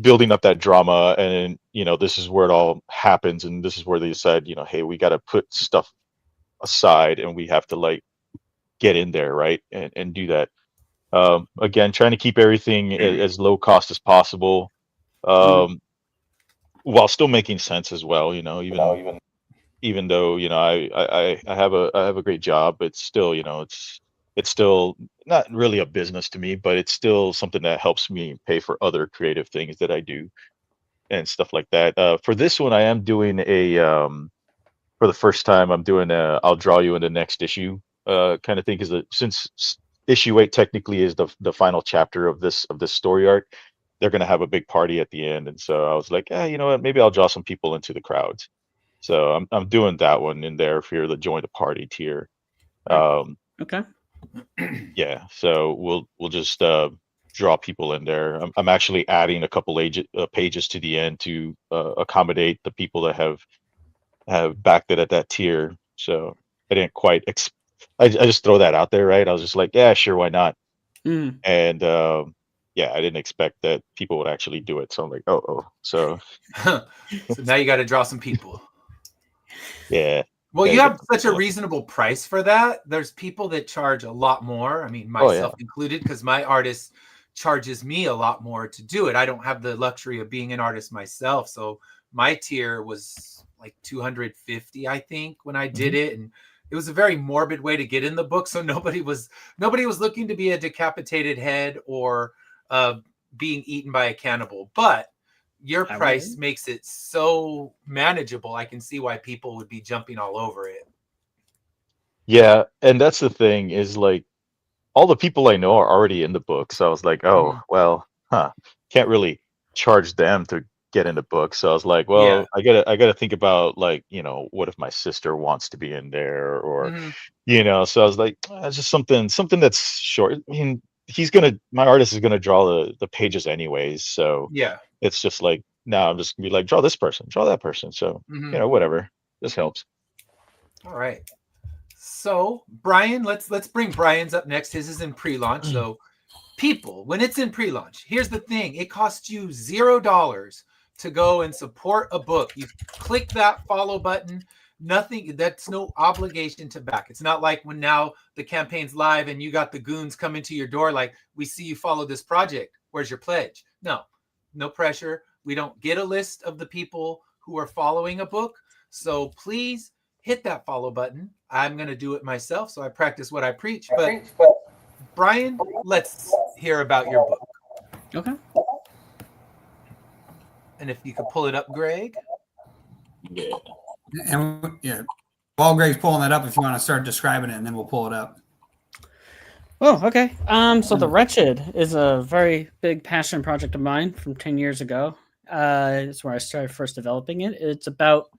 building up that drama, and this is where it all happens, and this is where they decide, hey, we got to put stuff aside, and we have to like get in there, right, and do that. Again, trying to keep everything as low cost as possible, while still making sense as well. Even though I have a great job, it's still it's still not really a business to me, but it's still something that helps me pay for other creative things that I do and stuff like that. For this one, I am doing for the first time, I'm doing I'll draw you in the next issue kind of thing, because since issue 8 technically is the final chapter of this story arc, they're going to have a big party at the end, and so I was like, you know what, maybe I'll draw some people into the crowds. So I'm doing that one in there for the join the party tier. Okay. Yeah, so we'll just draw people in there. I'm actually adding a couple pages to the end to accommodate the people that have backed it at that tier. So I didn't quite I just throw that out there, right? I was just like, yeah, sure, why not? And yeah, I didn't expect that people would actually do it. So I'm like, so So now you got to draw some people. Yeah. Well, you have such a reasonable price for that. There's people that charge a lot more. I mean, myself included, because my artist charges me a lot more to do it. I don't have the luxury of being an artist myself. So my tier was like 250, I think, when I did it. And it was a very morbid way to get in the book. So nobody was looking to be a decapitated head or being eaten by a cannibal. But your price makes it so manageable. I can see why people would be jumping all over it. Yeah, and that's the thing, is like all the people I know are already in the book. So I was like, can't really charge them to get in the book. So I was like, well, I gotta think about, like, what if my sister wants to be in there, or so I was like, it's just something that's short. I mean, my artist is gonna draw the pages anyways, so it's just like, now I'm just gonna be like, draw this person, draw that person. So whatever, this helps. All right, so Brian, let's bring Brian's up next. His is in pre-launch. So people, when it's in pre-launch, here's the thing: it costs you $0 to go and support a book. You click that follow button. Nothing, that's no obligation to back. It's not like when now the campaign's live and you got the goons coming to your door like, we see you follow this project, where's your pledge? No pressure. We don't get a list of the people who are following a book. So please hit that follow button. I'm going to do it myself, so I practice what I preach. But Brian, let's hear about your book. Okay. And if you could pull it up, Greg. Yeah. And while Greg's pulling that up, if you want to start describing it, and then we'll pull it up. Oh, okay. So The Wretched is a very big passion project of mine from 10 years ago. It's where I started first developing it. It's about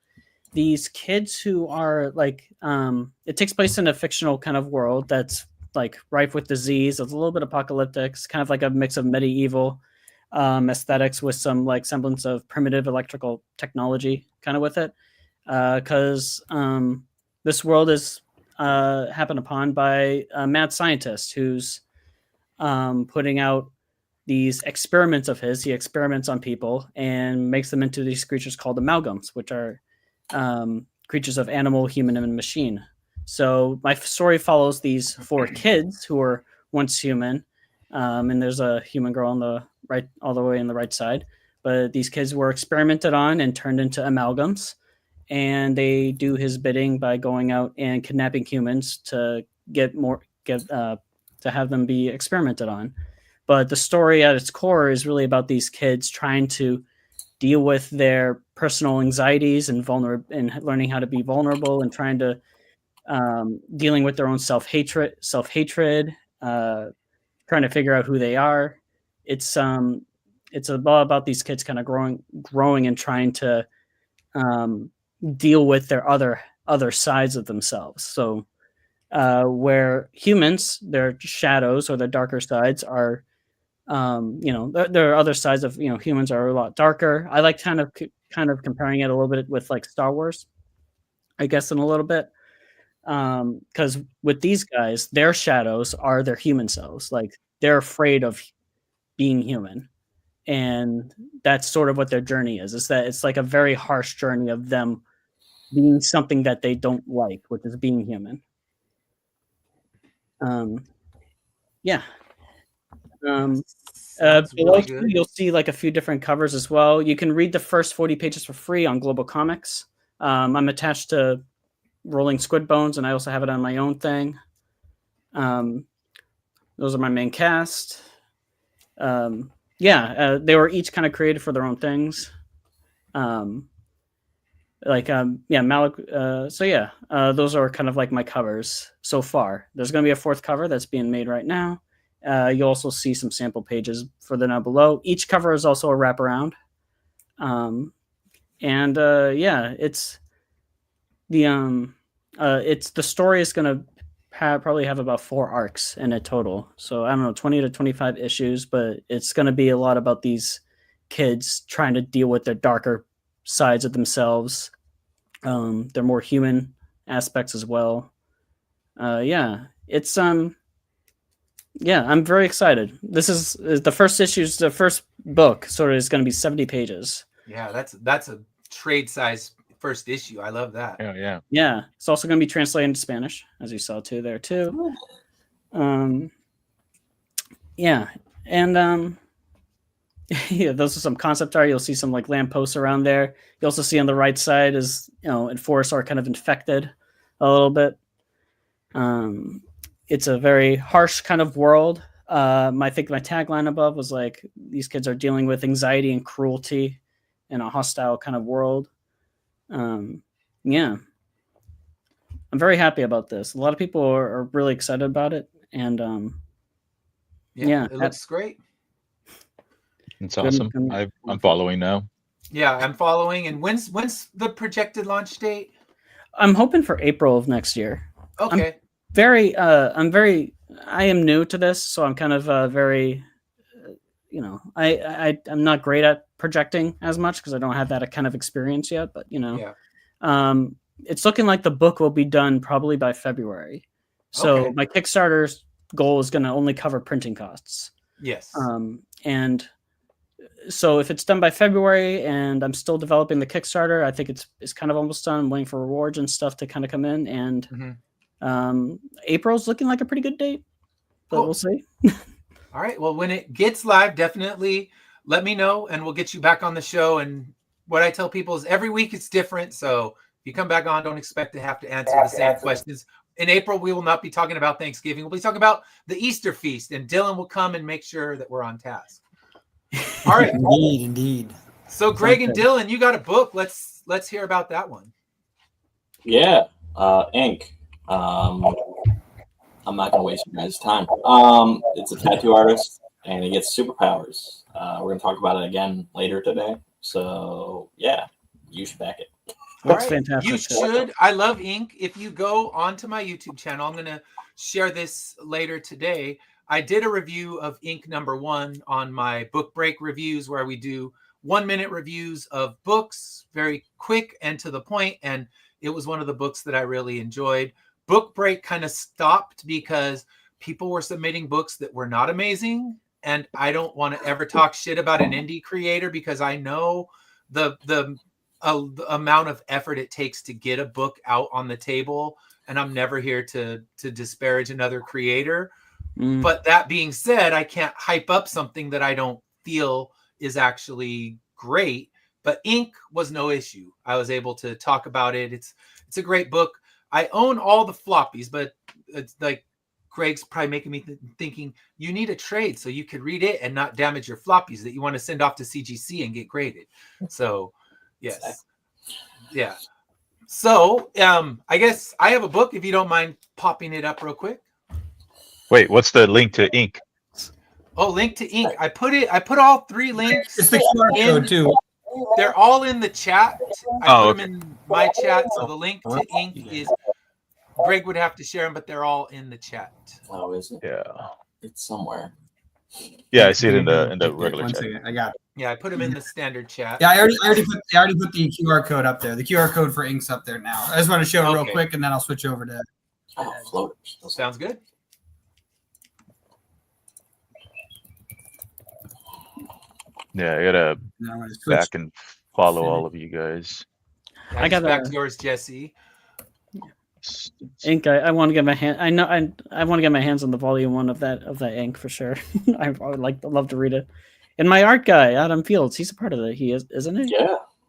these kids who are like, it takes place in a fictional kind of world that's like rife with disease. It's a little bit apocalyptic. It's kind of like a mix of medieval aesthetics with some like semblance of primitive electrical technology kind of with it. Because this world is happened upon by a mad scientist who's putting out these experiments of his. He experiments on people and makes them into these creatures called amalgams, which are creatures of animal, human, and machine. So my story follows these 4 kids who were once human, and there's a human girl on the right, all the way on the right side. But these kids were experimented on and turned into amalgams, and they do his bidding by going out and kidnapping humans to to have them be experimented on. But the story at its core is really about these kids trying to deal with their personal anxieties and learning how to be vulnerable, and trying to dealing with their own self-hatred, trying to figure out who they are. It's about these kids kind of growing and trying to deal with their other sides of themselves. So where humans, their shadows or their darker sides are, there are other sides of, humans are a lot darker. I like kind of comparing it a little bit with like Star Wars, I guess, in a little bit. Because with these guys, their shadows are their human selves. Like, they're afraid of being human. And that's sort of what their journey is that it's like a very harsh journey of them being something that they don't like, which is being human. Yeah. Below really you'll see like a few different covers as well. You can read the first 40 pages for free on Global Comics. I'm attached to Rolling Squid Bones, and I also have it on my own thing. Those are my main cast. They were each kind of created for their own things. Malik. Those are kind of like my covers so far. There's going to be a 4th cover that's being made right now. You'll also see some sample pages further down below. Each cover is also a wraparound. It's the story is going to probably have about 4 arcs in it total. So I don't know, 20 to 25 issues, but it's going to be a lot about these kids trying to deal with their darker sides of themselves, their more human aspects as well. I'm very excited. This is the first issue. The first book sort of is going to be 70 pages. Yeah, that's a trade size first issue. I love that. Yeah. It's also going to be translated into Spanish, as you saw there too. Those are some concept art. You'll see some like lampposts around there. You also see on the right side is, and forests are kind of infected a little bit. It's a very harsh kind of world. I think my tagline above was like, these kids are dealing with anxiety and cruelty in a hostile kind of world. I'm very happy about this. A lot of people are really excited about it, and it looks great. It's awesome. I'm following now. Yeah, I'm following. And when's the projected launch date? I'm hoping for April of next year. Okay. I am new to this, so I'm kind of very, I'm not great at projecting as much because I don't have that kind of experience yet. But it's looking like the book will be done probably by February. So my Kickstarter's goal is going to only cover printing costs. Yes. And so if it's done by February and I'm still developing the Kickstarter, I think it's kind of almost done. I'm waiting for rewards and stuff to kind of come in, and April's looking like a pretty good date, but We'll see. All right. Well, when it gets live, definitely let me know and we'll get you back on the show. And what I tell people is every week it's different. So if you come back on, don't expect to have to answer the same questions. In April, we will not be talking about Thanksgiving. We'll be talking about the Easter feast, and Dylan will come and make sure that we're on task. All right. Indeed. So Greg and Dylan, you got a book. Let's hear about that one. Yeah. Ink. I'm not gonna waste your guys' time. It's a tattoo artist and he gets superpowers. We're gonna talk about it again later today. So yeah, you should back it. That's fantastic. You should. I love ink. If you go onto my YouTube channel, I'm gonna share this later today. I did a review of Ink #1 on my book break reviews, where we do 1-minute reviews of books, very quick and to the point. And it was one of the books that I really enjoyed. Book break kind of stopped because people were submitting books that were not amazing. And I don't want to ever talk shit about an indie creator because I know the amount of effort it takes to get a book out on the table. and I'm never here to disparage another creator. Mm. But that being said, I can't hype up something that I don't feel is actually great. But ink was no issue. I was able to talk about it. It's a great book. I own all the floppies, but it's like Greg's probably making me thinking you need a trade so you could read it and not damage your floppies that you want to send off to CGC and get graded. So, yes. Yeah. So, I guess I have a book if you don't mind popping it up real quick. Wait, what's the link to ink? Oh, link to ink. I put all 3 links. It's the QR code too. They're all in the chat. I Oh, put them in my chat. So the link to ink is Greg would have to share them, but they're all in the chat. Oh, is it? Yeah. It's somewhere. Yeah, I see it in the regular One chat. second, I got it. Yeah, I put them in the standard chat. Yeah, I already put the QR code up there. The QR code for ink's up there now. I just want to show it real Okay. quick, and then I'll switch over to. Oh, floaters. Sounds good. Yeah, I gotta No, I'm gonna switch. back and follow all of you guys. I got back a- to yours, Jesse. Ink. I want to get my hand. I want to get my hands on the volume 1 of that ink for sure. I would love to read it. And my art guy, Adam Fields, he's a part of it. He is, isn't he?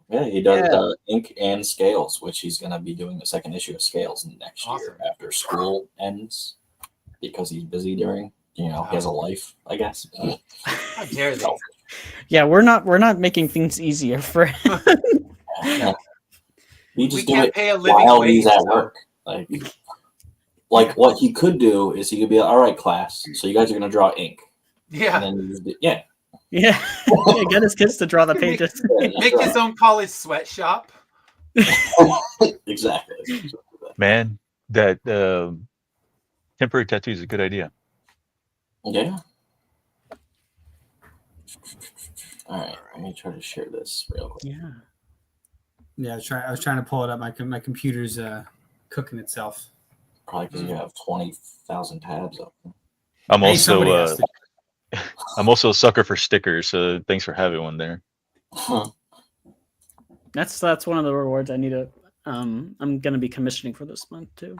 Yeah, he does ink and scales, which he's going to be doing the second issue of scales next year after school ends because he's busy during, he has a life, I guess. How dare they? Yeah, we're not making things easier for him. Yeah. We just do can't it pay a living while wage, he's at so- work. Like what he could do is he could be like, all right, class, so you guys are going to draw ink. Yeah. And then you just Yeah. Get his kids to draw the pages. Make his own college sweatshop. Exactly. Man, that temporary tattoo is a good idea. Yeah. All right, let me try to share this real quick. Yeah. Yeah, I was trying to pull it up. My computer's cooking itself. Probably because you have 20,000 tabs up. I'm Hey, somebody has also to- I'm also a sucker for stickers, so thanks for having one there. That's one of the rewards I need to. I'm gonna be commissioning for this month too.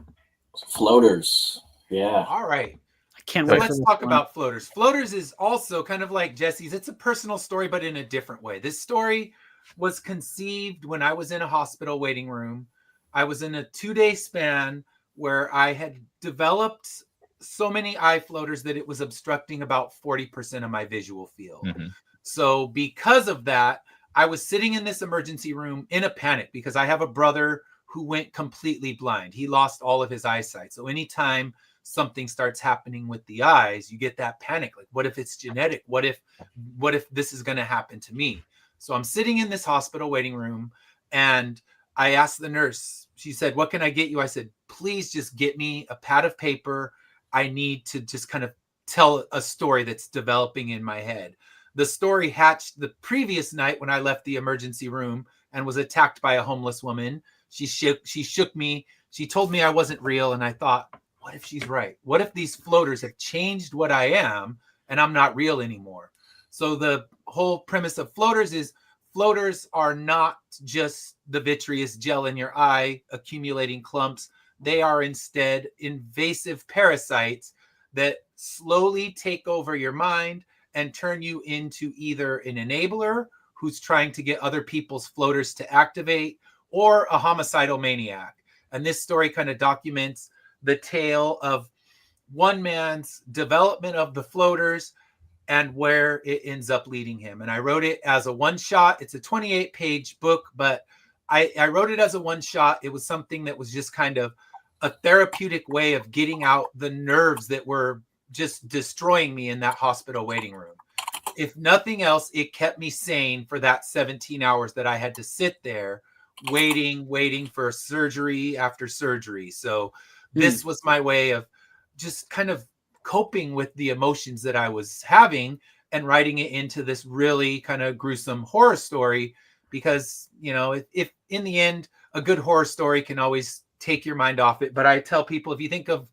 Floaters. Yeah. All right. I can't So wait. let's talk about Floaters. Floaters is also kind of like Jesse's. It's a personal story, but in a different way. This story was conceived when I was in a hospital waiting room. I was in a 2-day span where I had developed so many eye floaters that it was obstructing about 40% of my visual field. Mm-hmm. So because of that, I was sitting in this emergency room in a panic because I have a brother who went completely blind. He lost all of his eyesight. So anytime something starts happening with the eyes, you get that panic. Like, what if it's genetic? What if this is going to happen to me? So I'm sitting in this hospital waiting room and I asked the nurse, she said, "What can I get you?" I said, "Please just get me a pad of paper. I need to just kind of tell a story that's developing in my head." The story hatched the previous night when I left the emergency room and was attacked by a homeless woman. She shook me. She told me I wasn't real. And I thought, what if she's right? What if these floaters have changed what I am and I'm not real anymore? So the whole premise of floaters is floaters are not just the vitreous gel in your eye accumulating clumps. They are instead invasive parasites that slowly take over your mind and turn you into either an enabler who's trying to get other people's floaters to activate or a homicidal maniac. And this story kind of documents the tale of one man's development of the floaters and where it ends up leading him. And I wrote it as a one-shot. It's a 28-page book, but I wrote it as a one-shot. It was something that was just kind of a therapeutic way of getting out the nerves that were just destroying me in that hospital waiting room. If nothing else, it kept me sane for that 17 hours that I had to sit there waiting for surgery after surgery. So this was my way of just kind of coping with the emotions that I was having and writing it into this really kind of gruesome horror story, because, if in the end, a good horror story can always take your mind off it. But I tell people, if you think of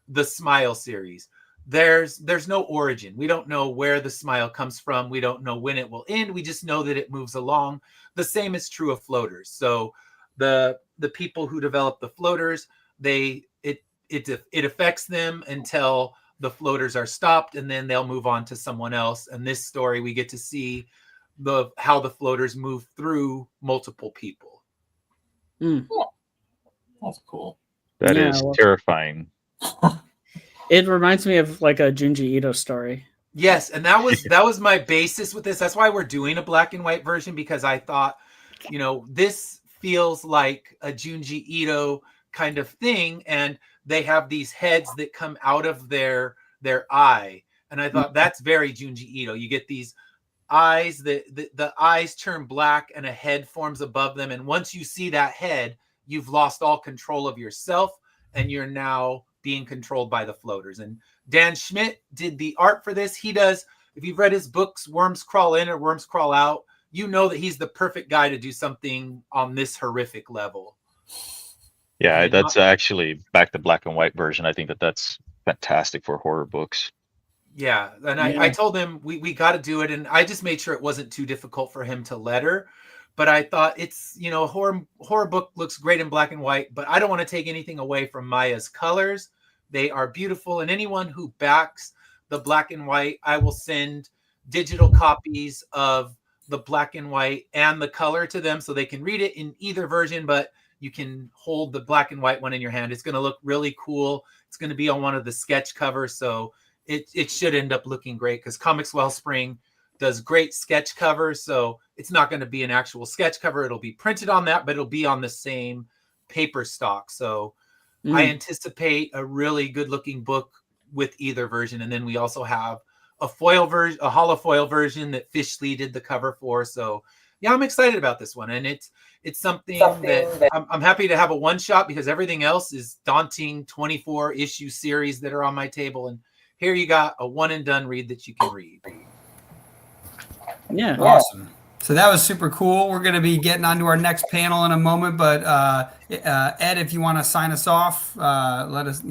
the Smile series, there's no origin. We don't know where the smile comes from. We don't know when it will end. We just know that it moves along. The same is true of floaters. So the people who develop the floaters, they it affects them until the floaters are stopped, and then they'll move on to someone else. And this story, we get to see how the floaters move through multiple people. Mm. That's cool. That Yeah, is well- terrifying. It reminds me of like a Junji Ito story. Yes, and that was my basis with this. That's why we're doing a black and white version, because I thought, this feels like a Junji Ito kind of thing, and they have these heads that come out of their eye, and I thought that's very Junji Ito. You get these eyes the eyes turn black and a head forms above them, and once you see that head, you've lost all control of yourself, and you're now being controlled by the floaters. And Dan Schmidt did the art for this. He does, if you've read his books, Worms Crawl In or Worms Crawl Out, you know that he's the perfect guy to do something on this horrific level. Yeah, that's actually back to black and white version. I think that's fantastic for horror books. Yeah, and I told him we got to do it, and I just made sure it wasn't too difficult for him to letter. But I thought it's, a horror book looks great in black and white, but I don't want to take anything away from Maya's colors. They are beautiful, and anyone who backs the black and white, I will send digital copies of the black and white and the color to them so they can read it in either version, but you can hold the black and white one in your hand. It's going to look really cool. It's going to be on one of the sketch covers, so it should end up looking great, because Comics Wellspring does great sketch covers, so it's not going to be an actual sketch cover. It'll be printed on that, but it'll be on the same paper stock. So I anticipate a really good looking book with either version. And then we also have a foil version, a hollow foil version that Fish Lee did the cover for. So yeah, I'm excited about this one. And it's something that I'm happy to have a one shot, because everything else is daunting 24 issue series that are on my table. And here you got a one and done read that you can read. Yeah. Awesome. So that was super cool. We're going to be getting onto our next panel in a moment, but Ed, if you want to sign us off, let us,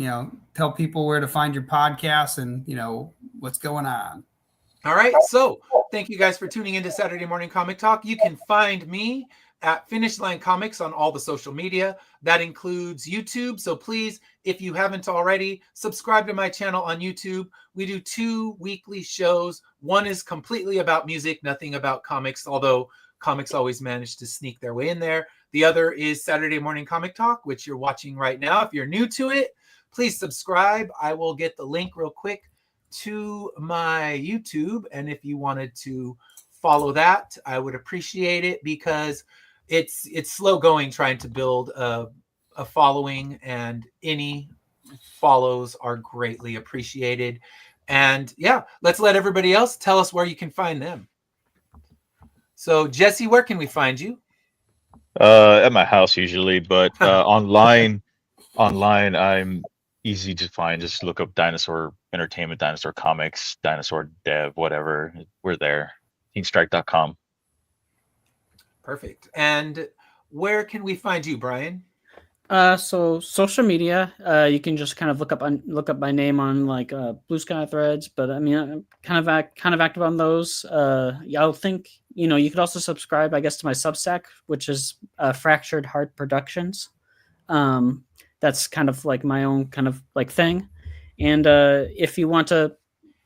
tell people where to find your podcast and, what's going on. All right. So thank you guys for tuning into Saturday Morning Comic Talk. You can find me at Finish Line Comics on all the social media. That includes YouTube. So please, if you haven't already, subscribe to my channel on YouTube. We do 2 weekly shows. One is completely about music, nothing about comics, although comics always manage to sneak their way in there. The other is Saturday Morning Comic Talk, which you're watching right now. If you're new to it, please subscribe. I will get the link real quick to my YouTube. And if you wanted to follow that, I would appreciate it, because it's slow going trying to build a following, and any follows are greatly appreciated. And yeah, let's let everybody else tell us where you can find them. So Jesse, where can we find you? At my house usually, but online I'm easy to find. Just look up Dinosaur Entertainment, Dinosaur Comics, Dinosaur Dev, whatever. We're there. Teamstrike.com. Perfect. And where can we find you, Brian? So social media, you can just kind of look up my name on like Blue Sky Threads, but I mean, I'm kind of active on those. I'll think, you could also subscribe, I guess, to my Substack, which is Fractured Heart Productions. That's kind of like my own kind of like thing. And if you want to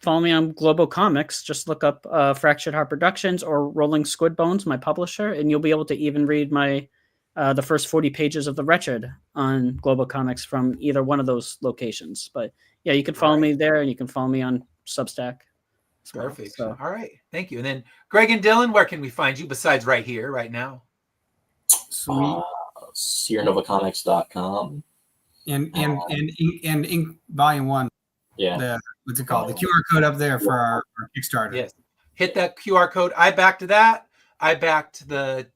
follow me on Global Comics, just look up Fractured Heart Productions or Rolling Squid Bones, my publisher, and you'll be able to even read my the first 40 pages of The Wretched on Global Comics from either one of those locations. But yeah, you can follow me there, and you can follow me on Substack. Perfect. So. All right. Thank you. And then Greg and Dylan, where can we find you besides right here, right now? Sweet. SierraNovaComics.com. And Ink Volume 1. Yeah. What's it called? The QR code up there for our Kickstarter. Yes. Hit that QR code. I backed that. I backed the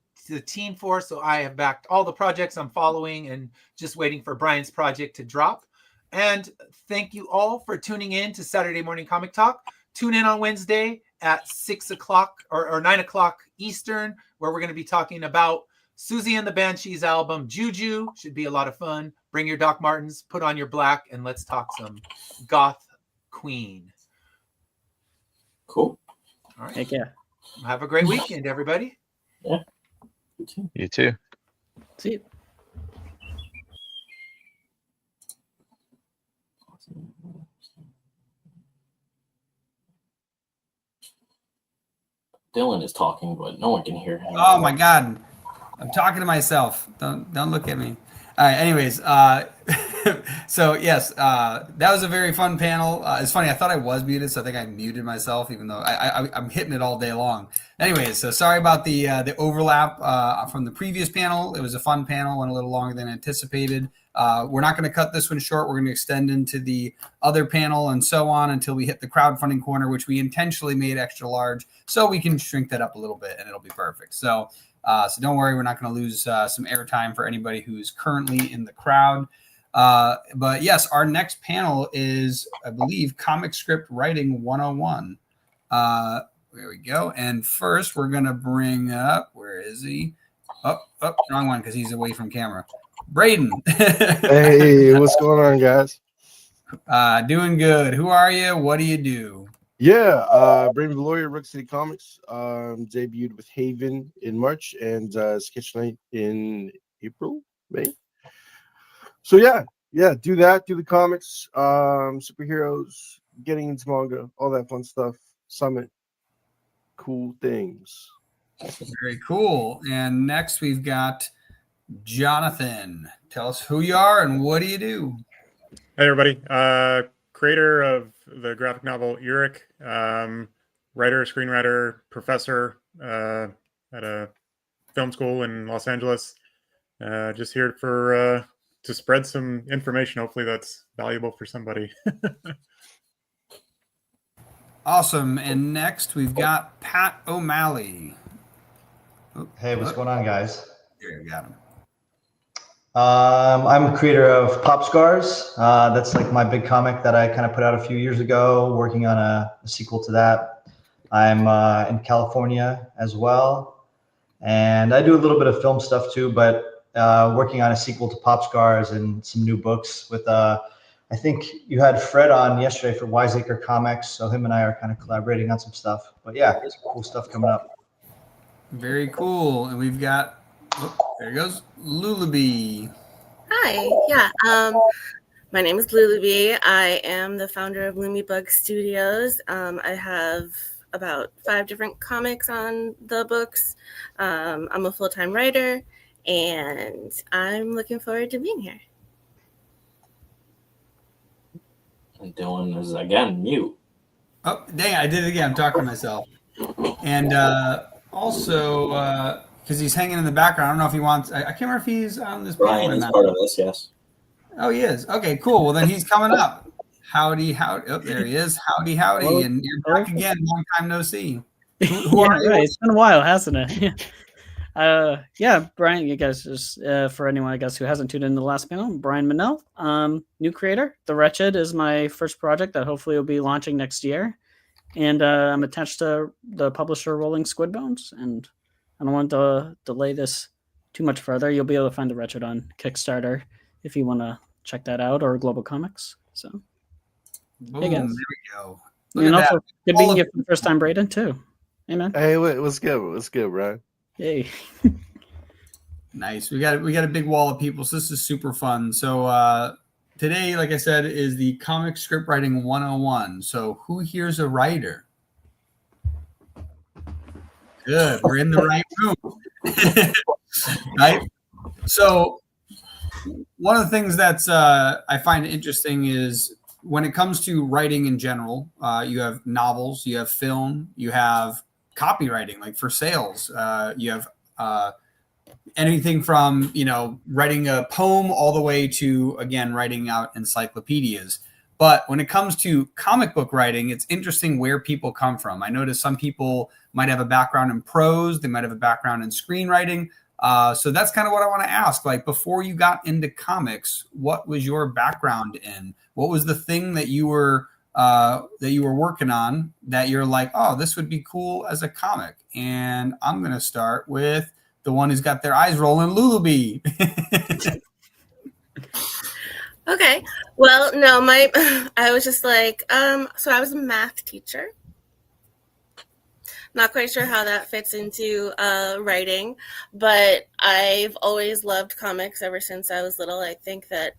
Team Force, so I have backed all the projects I'm following and just waiting for Brian's project to drop. And thank you all for tuning in to Saturday Morning Comic Talk. Tune in on Wednesday at 6 o'clock or 9 o'clock Eastern, where we're going to be talking about Susie and the Banshees album, Juju. Should be a lot of fun. Bring your Doc Martens, put on your black, and let's talk some goth queen. Cool. All right. Heck yeah. Have a great weekend, everybody. Yeah. You too. See you. Dylan is talking, but no one can hear him. Oh my God, I'm talking to myself. Don't look at me. All right. Anyways, so yes, that was a very fun panel. It's funny. I thought I was muted, so I think I muted myself, even though I'm hitting it all day long. Anyways, so sorry about the overlap from the previous panel. It was a fun panel, went a little longer than anticipated. We're not going to cut this one short. We're going to extend into the other panel and so on until we hit the crowdfunding corner, which we intentionally made extra large so we can shrink that up a little bit and it'll be perfect. So don't worry, we're not going to lose some airtime for anybody who's currently in the crowd. But yes, our next panel is, I believe, Comic Script Writing 101. There we go. And first, we're going to bring up, where is he? Oh, wrong one because he's away from camera. Braden. Hey, what's going on, guys? Doing good. Who are you? What do you do? Yeah, Braden the Lawyer, Rook City Comics. Debuted with Haven in March and Sketch Night in April, May. So yeah, do that, do the comics, superheroes, getting into manga, all that fun stuff. Summit, cool things. Very cool. And next we've got Jonathan. Tell us who you are and what do you do? Hey everybody, creator of the graphic novel Uric, writer, screenwriter, professor at a film school in Los Angeles. Just here for to spread some information. Hopefully that's valuable for somebody. Awesome. And next we've got Pat O'Malley. Hey, what's going on, guys? There you got him. I'm a creator of Pop Scars. That's like my big comic that I kind of put out a few years ago, working on a sequel to that. I'm in California as well. And I do a little bit of film stuff too, but working on a sequel to Pop Scars and some new books with, I think you had Fred on yesterday for Wiseacre Comics. So him and I are kind of collaborating on some stuff. But yeah, there's cool stuff coming up. Very cool. And we've got, there goes Lulaby. Hi, yeah. My name is Lulaby. I am the founder of Loomy Bug Studios. I have about 5 different comics on the books. I'm a full-time writer, and I'm looking forward to being here. And Dylan is again mute. Oh, dang, I did it again. I'm talking to myself. And also, because he's hanging in the background, I don't know if he wants, I can't remember if he's on this panel Brian or is not. part of this, yes. Oh, he is. Okay, cool. Well, then he's coming up. Howdy. Oh, there he is. Howdy. Hello. And you're back again. Long time no see. Who Yeah, are you? right. It's been a while, hasn't it? Yeah, Brian, you guys just for anyone I guess who hasn't tuned in the last panel, Brian Minnell, new creator. The Wretched is my first project that hopefully will be launching next year, and I'm attached to the publisher Rolling Squid Bones, and I don't want to delay this too much further. You'll be able to find The Wretched on Kickstarter if you want to check that out, or Global Comics. So, Boom, hey guys. there we go. Look And at also, that. good being here for the first time, Braden, too. Amen. Hey, what's good? What's good, Brian? Yay. Nice. We got a big wall of people, so this is super fun. So today, like I said, is the Comic Script Writing 101. So who here's a writer? Good. We're in the right room. Right? So one of the things that's I find interesting is when it comes to writing in general, you have novels, you have film, you have copywriting, like for sales. You have anything from, writing a poem all the way to, again, writing out encyclopedias. But when it comes to comic book writing, it's interesting where people come from. I notice some people might have a background in prose. They might have a background in screenwriting. So that's kind of what I want to ask. Like, before you got into comics, what was your background in? What was the thing that you were working on that you're like, oh, this would be cool as a comic? And I'm going to start with the one who's got their eyes rolling, Lulaby. Okay. Well, no, I was just like, so I was a math teacher. Not quite sure how that fits into writing, but I've always loved comics ever since I was little. I think that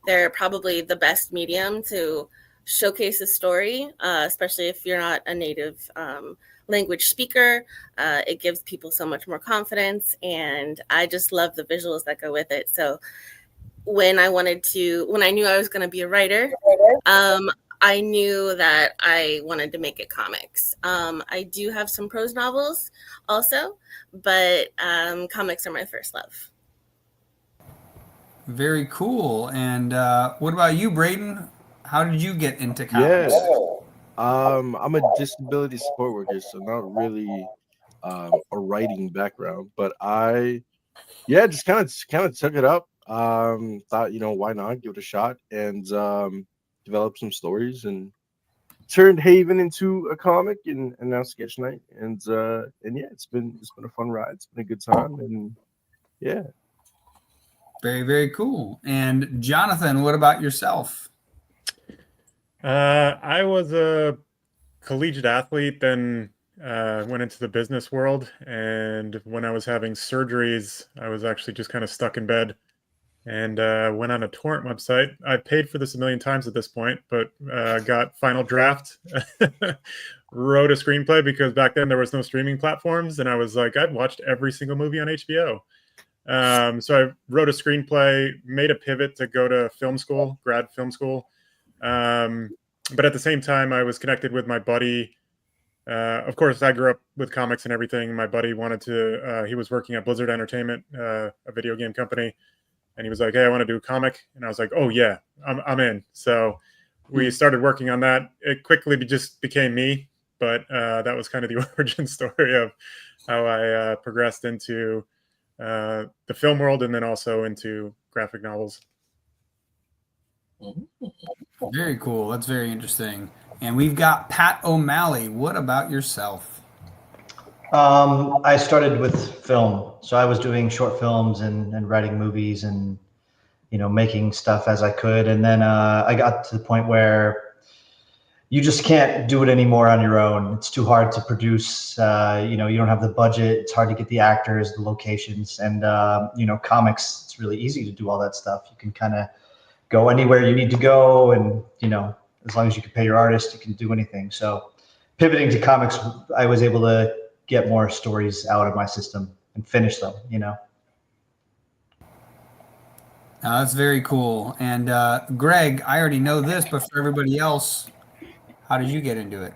they're probably the best medium to showcase a story, especially if you're not a native language speaker. It gives people so much more confidence, and I just love the visuals that go with it. So when I knew I was going to be a writer, I knew that I wanted to make it comics. I do have some prose novels also, but comics are my first love. Very cool. And what about you, Braden? How did you get into comics? I'm a disability support worker, so not really a writing background, but I just kind of took it up. Thought, why not give it a shot, and develop some stories, and turned Haven into a comic, and now Sketch Night, and yeah, it's been a fun ride. It's been a good time, and yeah. Very, very cool. And Jonathan, what about yourself? I was a collegiate athlete, then went into the business world. And when I was having surgeries, I was actually just kind of stuck in bed and went on a torrent website. I've paid for this a million times at this point, but got Final Draft, wrote a screenplay because back then there was no streaming platforms. And I was like, I'd watched every single movie on HBO. So I wrote a screenplay, made a pivot to go to film school, grad film school. But at the same time, I was connected with my buddy. Of course, I grew up with comics and everything. My buddy wanted to, he was working at Blizzard Entertainment, a video game company. And he was like, hey, I want to do a comic. And I was like, oh yeah, I'm in. So we started working on that. It quickly just became me, but that was kind of the origin story of how I progressed into the film world and then also into graphic novels. Very cool. That's very interesting. And we've got Pat O'Malley. What about yourself? I started with film. So I was doing short films and writing movies and, making stuff as I could. And then I got to the point where you just can't do it anymore on your own. It's too hard to produce. You don't have the budget. It's hard to get the actors, the locations, and comics. It's really easy to do all that stuff. You can kind of go anywhere you need to go, and as long as you can pay your artist, you can do anything. So, pivoting to comics, I was able to get more stories out of my system and finish them. That's very cool. And Greg, I already know this, but for everybody else, how did you get into it?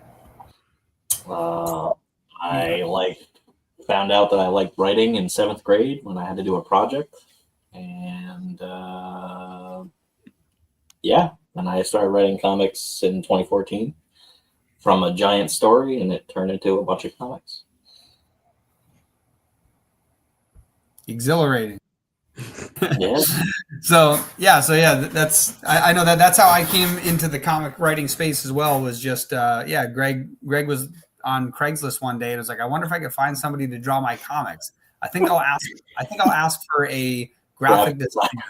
I found out that I liked writing in 7th grade when I had to do a project, and and I started writing comics in 2014 from a giant story, and it turned into a bunch of comics. Exhilarating. Yeah. So that's I know that's how I came into the comic writing space as well. Was just Greg was on Craigslist one day and was like, I wonder if I could find somebody to draw my comics. I think I'll ask for a graphic designer,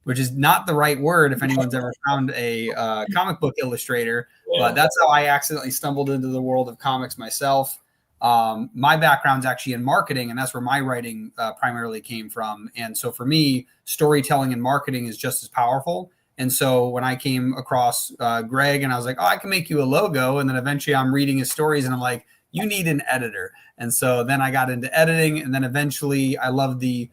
which is not the right word if anyone's ever found a comic book illustrator. But that's how I accidentally stumbled into the world of comics myself. My background's actually in marketing, and that's where my writing primarily came from. And so for me, storytelling and marketing is just as powerful. And so when I came across Greg and I was like, oh, I can make you a logo. And then eventually I'm reading his stories and I'm like, you need an editor. And so then I got into editing, and then eventually I loved the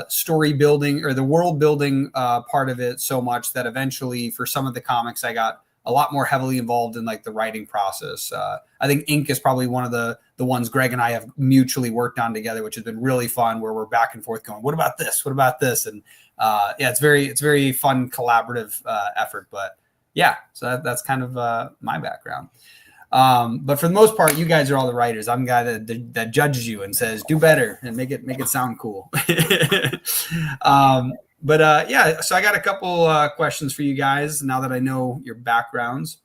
story building or the world building part of it so much that eventually for some of the comics, I got a lot more heavily involved in like the writing process. I think Ink is probably one of the ones Greg and I have mutually worked on together, which has been really fun, where we're back and forth going, what about this? What about this? And it's very fun collaborative effort, but so that's kind of my background. But for the most part, you guys are all the writers. I'm the guy that judges you and says, do better and make it sound cool. So I got a couple questions for you guys now that I know your backgrounds.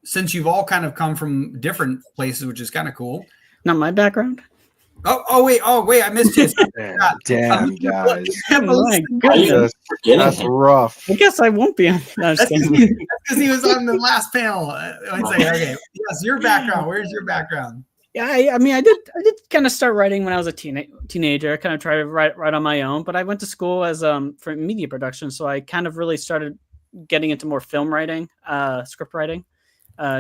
Since you've all kind of come from different places, which is kind of cool. Not my background. Oh wait, I missed you. Damn, guys. My goodness. That's rough. I guess I won't be on. No, That's because he was on the last panel. It's like, okay, yes, your background. Where's your background? Yeah, I mean, I did kind of start writing when I was a teenager. I kind of tried to write on my own, but I went to school as for media production, so I kind of really started getting into more film writing, script writing.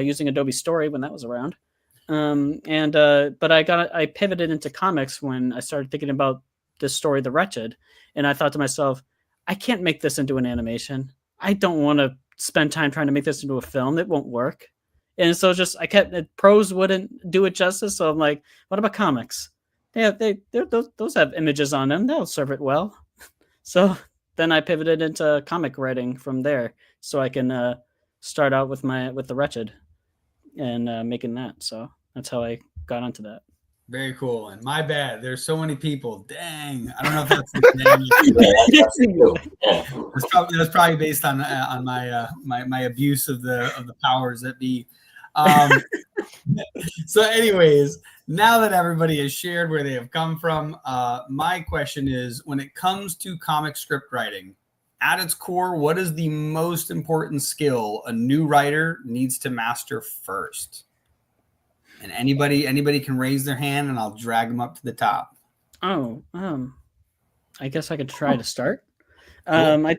using Adobe Story when that was around. But I pivoted into comics when I started thinking about this story, The Wretched, and I thought to myself, I can't make this into an animation. I don't want to spend time trying to make this into a film. It won't work. And so prose wouldn't do it justice. So I'm like, what about comics? Those have images on them. They'll serve it well. So then I pivoted into comic writing from there, so I can start out with The Wretched and making that. So that's how I got onto that. Very cool. And my bad. There's so many people. Dang. I don't know if that's the name. That's probably based on my abuse of the powers that be. So anyways, now that everybody has shared where they have come from, my question is, when it comes to comic script writing, at its core, what is the most important skill a new writer needs to master first? And anybody can raise their hand, and I'll drag them up to the top. Oh, I guess I could try to start. Cool.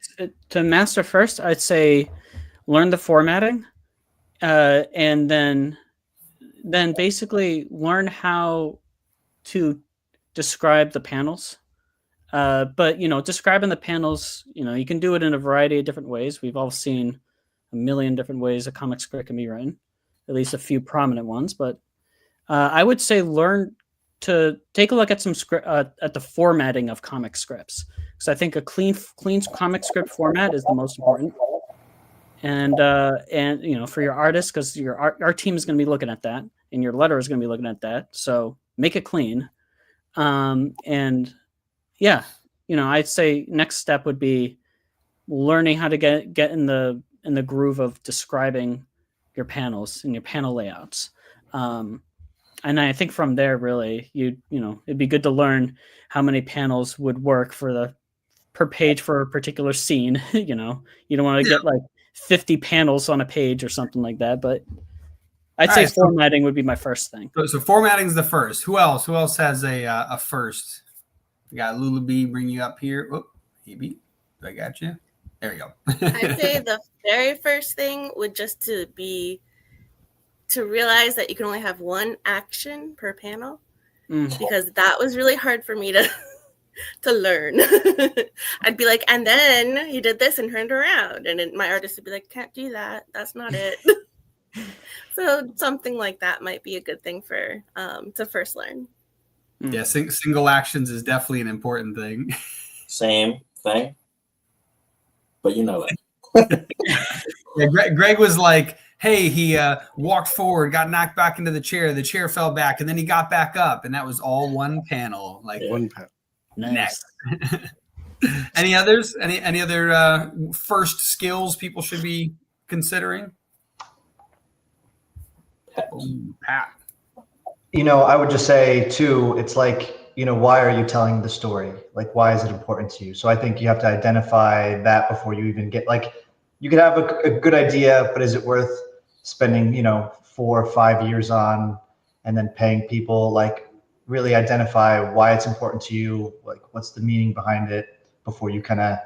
To master first, I'd say learn the formatting, and then basically learn how to describe the panels. But describing the panels, you can do it in a variety of different ways. We've all seen a million different ways a comic script can be written, at least a few prominent ones. But I would say learn to take a look at at the formatting of comic scripts, because I think a clean comic script format is the most important. And for your artist, because your art team is going to be looking at that, and your letter is going to be looking at that. So make it clean. And yeah, I'd say next step would be learning how to get in the groove of describing your panels and your panel layouts. And I think from there, really, it'd be good to learn how many panels would work per page for a particular scene. You don't want to get like 50 panels on a page or something like that. But I'd say formatting would be my first thing. So formatting is the first. Who else? Who else has a first? We got Lulu B. Bring you up here. Oh, hey B, I got you. There you go. I'd say the very first thing would just to realize that you can only have one action per panel, because that was really hard for me to learn. I'd be like, and then he did this and turned around, and then my artist would be like, can't do that. That's not it. So something like that might be a good thing for to first learn. Yeah, single actions is definitely an important thing. Same thing, but you know that. Yeah, Greg was like, hey, he walked forward, got knocked back into the chair fell back, and then he got back up, and that was all one panel. Like one panel. Nice. Any others? Any other first skills people should be considering? Pat. I would just say too, it's like, why are you telling the story? Like, why is it important to you? So I think you have to identify that before you even get, like, you could have a good idea, but is it worth spending, 4 or 5 years on, and then paying people? Like, really identify why it's important to you. Like, what's the meaning behind it before you kind of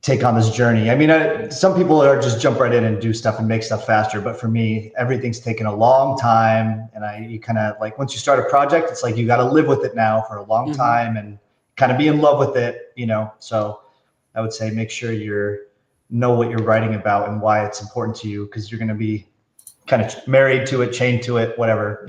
take on this journey. I mean, some people are just jump right in and do stuff and make stuff faster. But for me, everything's taken a long time. And you kind of like, once you start a project, it's like, you got to live with it now for a long time and kind of be in love with it, So I would say, make sure know what you're writing about and why it's important to you, because you're going to be kind of married to it, chained to it, whatever,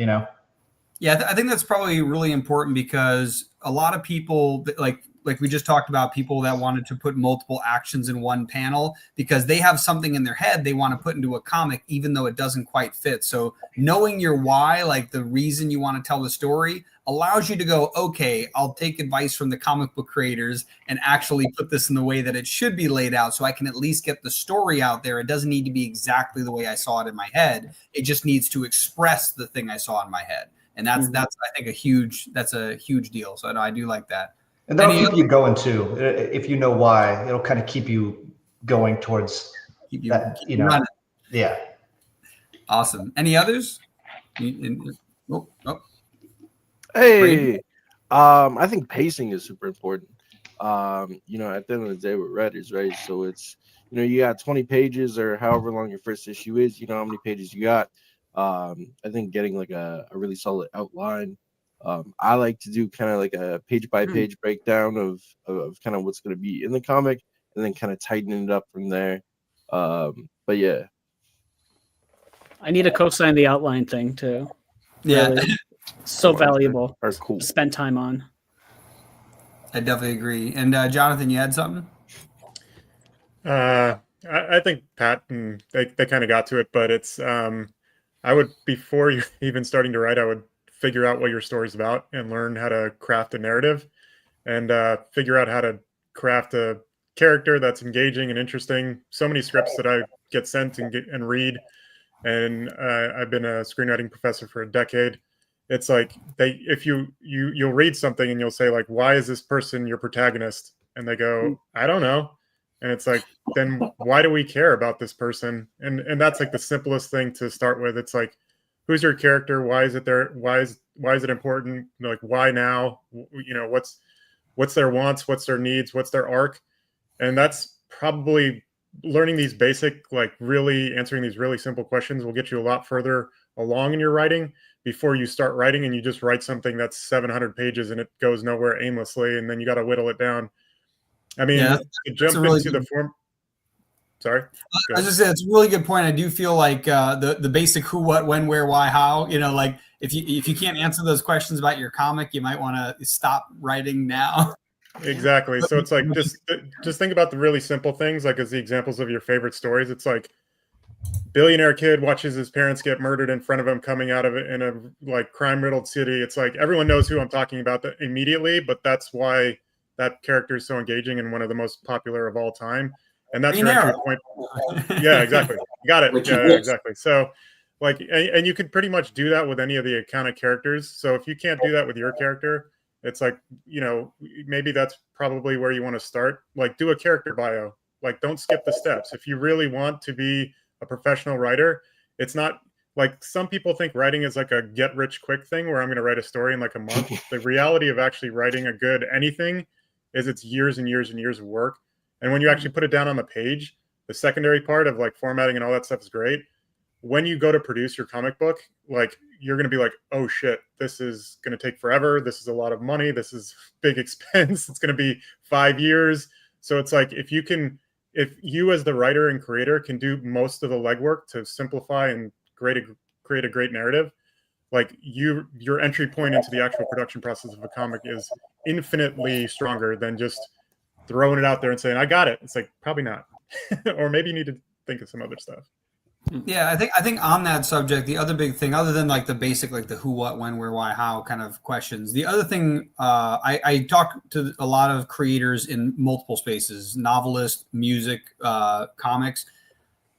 Yeah, I think that's probably really important, because a lot of people, like we just talked about, people that wanted to put multiple actions in one panel because they have something in their head they want to put into a comic, even though it doesn't quite fit. So knowing your why, like the reason you want to tell the story, allows you to go, okay, I'll take advice from the comic book creators and actually put this in the way that it should be laid out, so I can at least get the story out there. It doesn't need to be exactly the way I saw it in my head. It just needs to express the thing I saw in my head. And that's I think a huge deal. So I do like that. And that'll keep you going too. If you know why, it'll kind of keep you going towards that, running. Yeah. Awesome. Any others? Hey, I think pacing is super important. You know, at the end of the day, we're writers, right? So it's, you know, you got 20 pages or however long your first issue is, you know how many pages you got. I think getting like a really solid outline. I like to do kind of like a page by page breakdown of kind of what's going to be in the comic, and then kind of tightening it up from there. But yeah, I need to co-sign the outline thing too. Yeah, Really, so valuable are cool. to spend time on. I definitely agree. And Jonathan, you had something? I think Pat and they kind of got to it, but it's I would, before you even starting to write, I would figure out what your story's about and learn how to craft a narrative, and figure out how to craft a character that's engaging and interesting. So many scripts that I get sent and read, and I've been a screenwriting professor for a decade. It's like if you'll read something and you'll say like, why is this person your protagonist? And they go, I don't know. And it's like, then why do we care about this person? And that's like the simplest thing to start with. It's like, who's your character? Why is it there? Why is it important? Like, why now? You know, what's their wants? What's their needs? What's their arc? And that's probably learning these basic, like really answering these really simple questions will get you a lot further along in your writing before you start writing and you just write something that's 700 pages and it goes nowhere aimlessly, and then you got to whittle it down. I mean, Yeah, to jump really into the form. Sorry. I was just saying, it's a really good point. I do feel like the basic who, what, when, where, why, how. You know, like if you can't answer those questions about your comic, you might want to stop writing now. Exactly. So it's like just think about the really simple things, like as the examples of your favorite stories. It's like billionaire kid watches his parents get murdered in front of him coming out of it in a like crime-riddled city. It's like everyone knows who I'm talking about immediately, but that's why that character is so engaging and one of the most popular of all time. And that's your entry point. Yeah, exactly. Got it. Yeah, exactly. So like, and you can pretty much do that with any of the accounted characters. So if you can't do that with your character, it's like, you know, maybe that's probably where you want to start. Like, do a character bio. Like, don't skip the steps. If you really want to be a professional writer, it's not like some people think writing is like a get rich quick thing where I'm going to write a story in like a month. The reality of actually writing a good anything is it's years and years and years of work. And when you actually put it down on the page, the secondary part of like formatting and all that stuff is great. When you go to produce your comic book, like you're going to be like, oh shit, this is going to take forever. This is a lot of money. This is big expense. It's going to be 5 years. So it's like, if you as the writer and creator can do most of the legwork to simplify and create a great narrative, like your entry point into the actual production process of a comic is infinitely stronger than just throwing it out there and saying, I got it. It's like, probably not. Or maybe you need to think of some other stuff. Yeah, I think on that subject, the other big thing, other than like the basic, like the who, what, when, where, why, how kind of questions, the other thing, I talk to a lot of creators in multiple spaces, novelists, music, comics.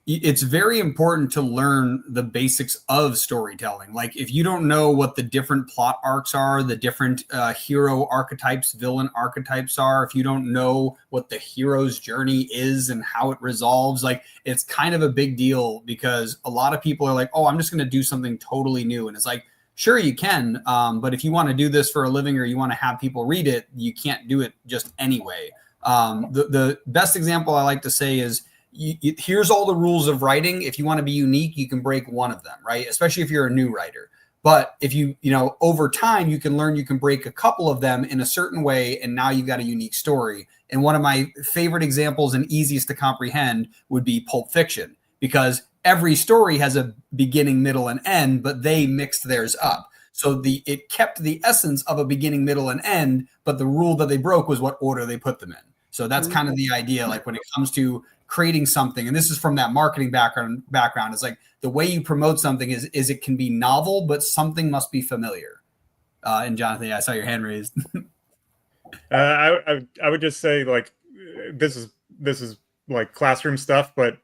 It's very important to learn the basics of storytelling. Like if you don't know what the different plot arcs are, the different hero archetypes, villain archetypes are, if you don't know what the hero's journey is and how it resolves, like it's kind of a big deal, because a lot of people are like, oh, I'm just going to do something totally new. And it's like, sure, you can. But if you want to do this for a living or you want to have people read it, you can't do it just anyway. The best example I like to say is, here's all the rules of writing. If you want to be unique, you can break one of them, right? Especially if you're a new writer. But if you over time, you can learn, you can break a couple of them in a certain way, and now you've got a unique story. And one of my favorite examples and easiest to comprehend would be Pulp Fiction, because every story has a beginning, middle, and end, but they mixed theirs up. So it kept the essence of a beginning, middle, and end, but the rule that they broke was what order they put them in. So that's kind of the idea. Like when it comes to creating something, and this is from that marketing background, it's like the way you promote something is it can be novel, but something must be familiar. And Jonathan, yeah, I saw your hand raised. I would just say, like, this is like classroom stuff, but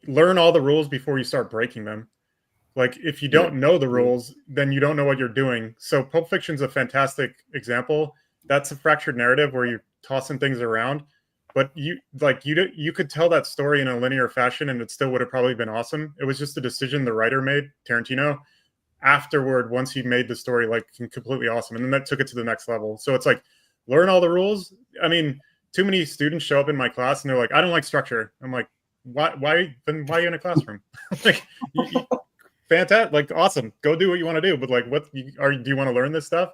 learn all the rules before you start breaking them. Like if you don't know the rules, then you don't know what you're doing. So Pulp Fiction's a fantastic example. That's a fractured narrative where you're tossing things around. But you could tell that story in a linear fashion and it still would have probably been awesome. It was just a decision the writer made, Tarantino, afterward, once he made the story like completely awesome. And then that took it to the next level. So it's like, learn all the rules. I mean, too many students show up in my class and they're like, I don't like structure. I'm like, why are you in a classroom? Like, fantastic, like, awesome, go do what you want to do, but like, do you want to learn this stuff?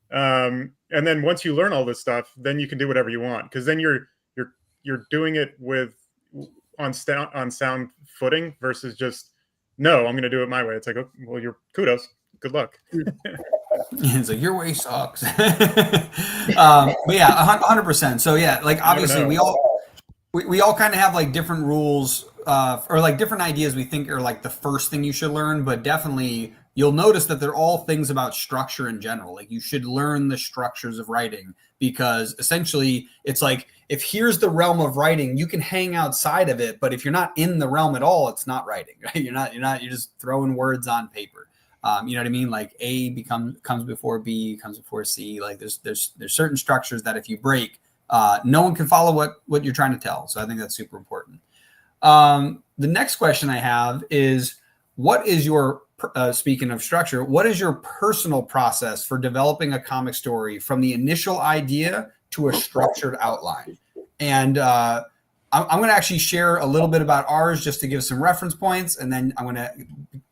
And then once you learn all this stuff, then you can do whatever you want, because then you're doing it on sound footing versus just, no, I'm going to do it my way. It's like, oh, well, you're kudos, good luck. It's like, your way sucks. But yeah, 100%. So yeah, like, obviously we all kind of have like different rules, or like different ideas we think are like the first thing you should learn, but definitely you'll notice that they're all things about structure in general. Like, you should learn the structures of writing, because essentially it's like, if here's the realm of writing, you can hang outside of it, but if you're not in the realm at all, it's not writing, right? You're just throwing words on paper. You know what I mean? Like, A comes before B, comes before C. Like, there's certain structures that if you break, no one can follow what you're trying to tell. So I think that's super important. The next question I have is, what is your, speaking of structure, what is your personal process for developing a comic story from the initial idea to a structured outline? And I'm going to actually share a little bit about ours just to give some reference points, and then I'm going to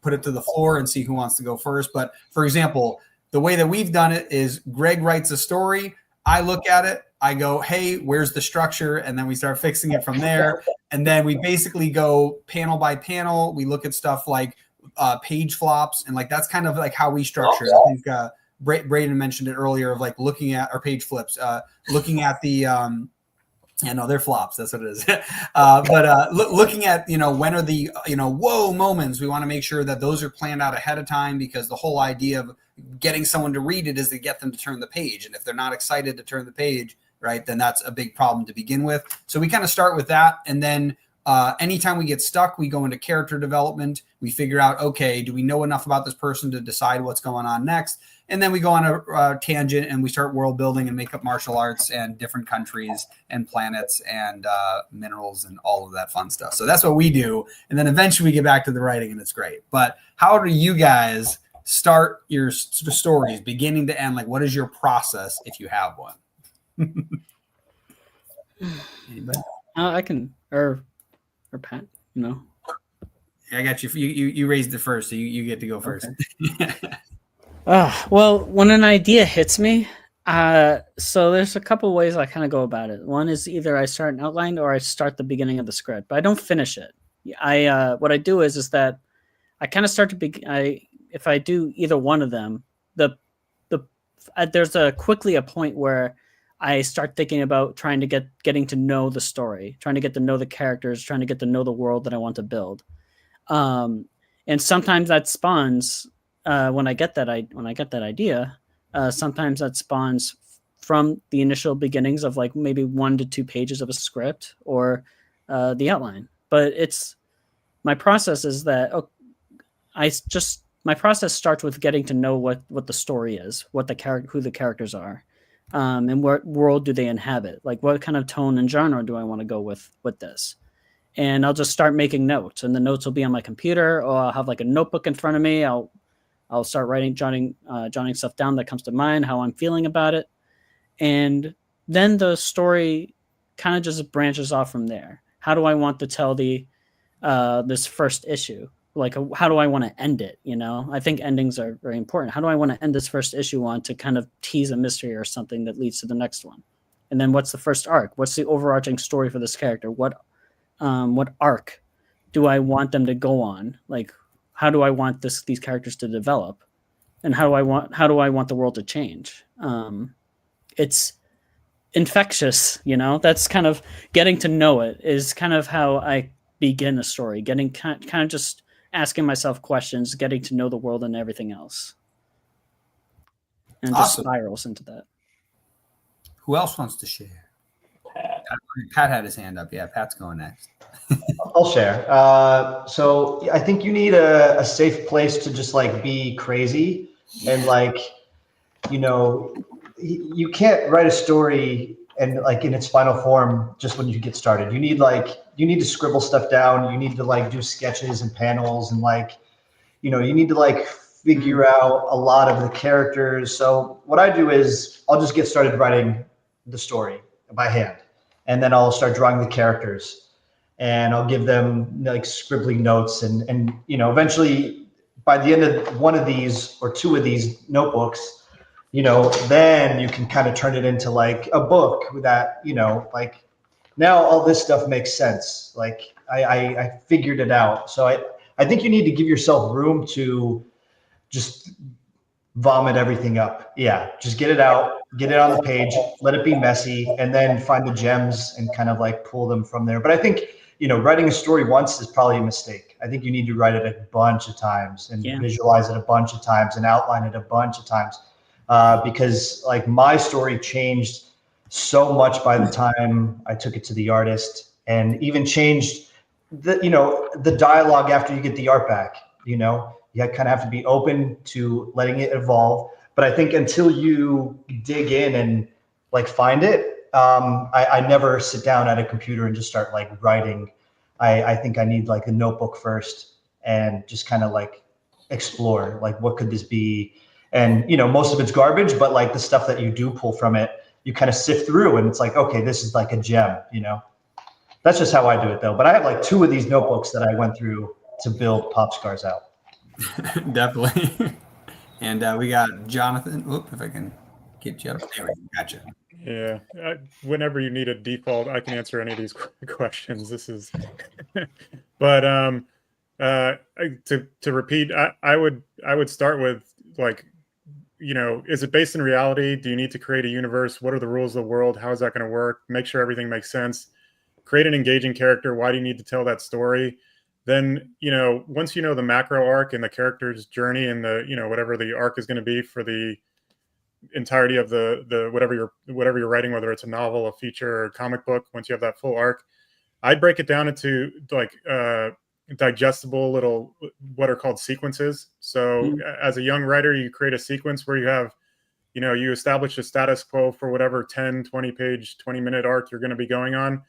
put it to the floor and see who wants to go first. But for example, the way that we've done it is Greg writes a story. I look at it. I go, hey, where's the structure? And then we start fixing it from there. And then we basically go panel by panel. We look at stuff like page flops, and like, that's kind of like how we structure it. I think Braden mentioned it earlier, of like looking at our page flips, looking at the yeah, no, they're flops. That's what it is. But looking at, when are the, whoa moments, we want to make sure that those are planned out ahead of time, because the whole idea of getting someone to read it is to get them to turn the page. And if they're not excited to turn the page, right, then that's a big problem to begin with. So we kind of start with that. And then anytime we get stuck, we go into character development. We figure out, okay, do we know enough about this person to decide what's going on next? And then we go on a tangent and we start world building and make up martial arts and different countries and planets and minerals and all of that fun stuff. So that's what we do. And then eventually we get back to the writing, and it's great. But how do you guys start your stories beginning to end? Like, what is your process if you have one? Anybody? I can, or Pat, I got you. You raised it first, so you get to go first. Okay. Well, when an idea hits me, so there's a couple ways I kind of go about it. One is either I start an outline or I start the beginning of the script, but I don't finish it. What I do is that I kind of start to if I do either one of them, there's quickly a point where I start thinking about trying to getting to know the story, trying to get to know the characters, trying to get to know the world that I want to build. And sometimes that spawns when I get that idea. Sometimes that spawns from the initial beginnings of like maybe 1 to 2 pages of a script or the outline. But my process is that my process starts with getting to know what the story is, who the characters are. And what world do they inhabit? Like, what kind of tone and genre do I want to go with this? And I'll just start making notes, and the notes will be on my computer, or I'll have like a notebook in front of me. I'll start jotting stuff down that comes to mind, how I'm feeling about it. And then the story kind of just branches off from there. How do I want to tell this first issue? Like, how do I want to end it? I think endings are very important. How do I want to end this first issue on to kind of tease a mystery or something that leads to the next one? And then what's the first arc? What's the overarching story for this character? What arc do I want them to go on? Like, how do I want these characters to develop? And how do I want the world to change? It's infectious, That's kind of getting to know it is kind of how I begin a story, getting kind of just asking myself questions, getting to know the world and everything else. And awesome. Just spirals into that. Who else wants to share? Pat had his hand up. Yeah, Pat's going next. I'll share. So I think you need a safe place to just like be crazy and like, you can't write a story and like in its final form just when you get started. You need to scribble stuff down. You need to like do sketches and panels and like, you need to like figure out a lot of the characters. So what I do is I'll just get started writing the story by hand. and then I'll start drawing the characters, and I'll give them like scribbling notes, and eventually by the end of one of these or two of these notebooks, then you can kind of turn it into like a book that, like now all this stuff makes sense. Like I figured it out. So I think you need to give yourself room to just vomit everything up. Yeah, just get it out, get it on the page, let it be messy, and then find the gems and kind of like pull them from there. But I think, writing a story once is probably a mistake. I think you need to write it a bunch of times and visualize it a bunch of times and outline it a bunch of times. Because like my story changed so much by the time I took it to the artist, and even changed the dialogue after you get the art back. You kind of have to be open to letting it evolve. But I think until you dig in and like find it, I never sit down at a computer and just start like writing. I think I need like a notebook first and just kind of like explore like what could this be. And most of it's garbage, but like the stuff that you do pull from it, you kind of sift through, and it's like, okay, this is like a gem. That's just how I do it though. But I have like 2 of these notebooks that I went through to build Pop Scars out. Definitely. And we got Jonathan. Oop, if I can get you up. There we go. Gotcha. Yeah. Whenever you need a default, I can answer any of these questions. This is, but to repeat, I would start with like, is it based in reality? Do you need to create a universe? What are the rules of the world? How is that going to work? Make sure everything makes sense. Create an engaging character. Why do you need to tell that story? Then, once you know the macro arc and the character's journey and the, whatever the arc is going to be for the entirety of the whatever you're writing, whether it's a novel, a feature, or a comic book, once you have that full arc, I'd break it down into like digestible little, what are called sequences. So as a young writer, you create a sequence where you have, you establish a status quo for whatever 10, 20 page, 20-minute arc you're going to be going on.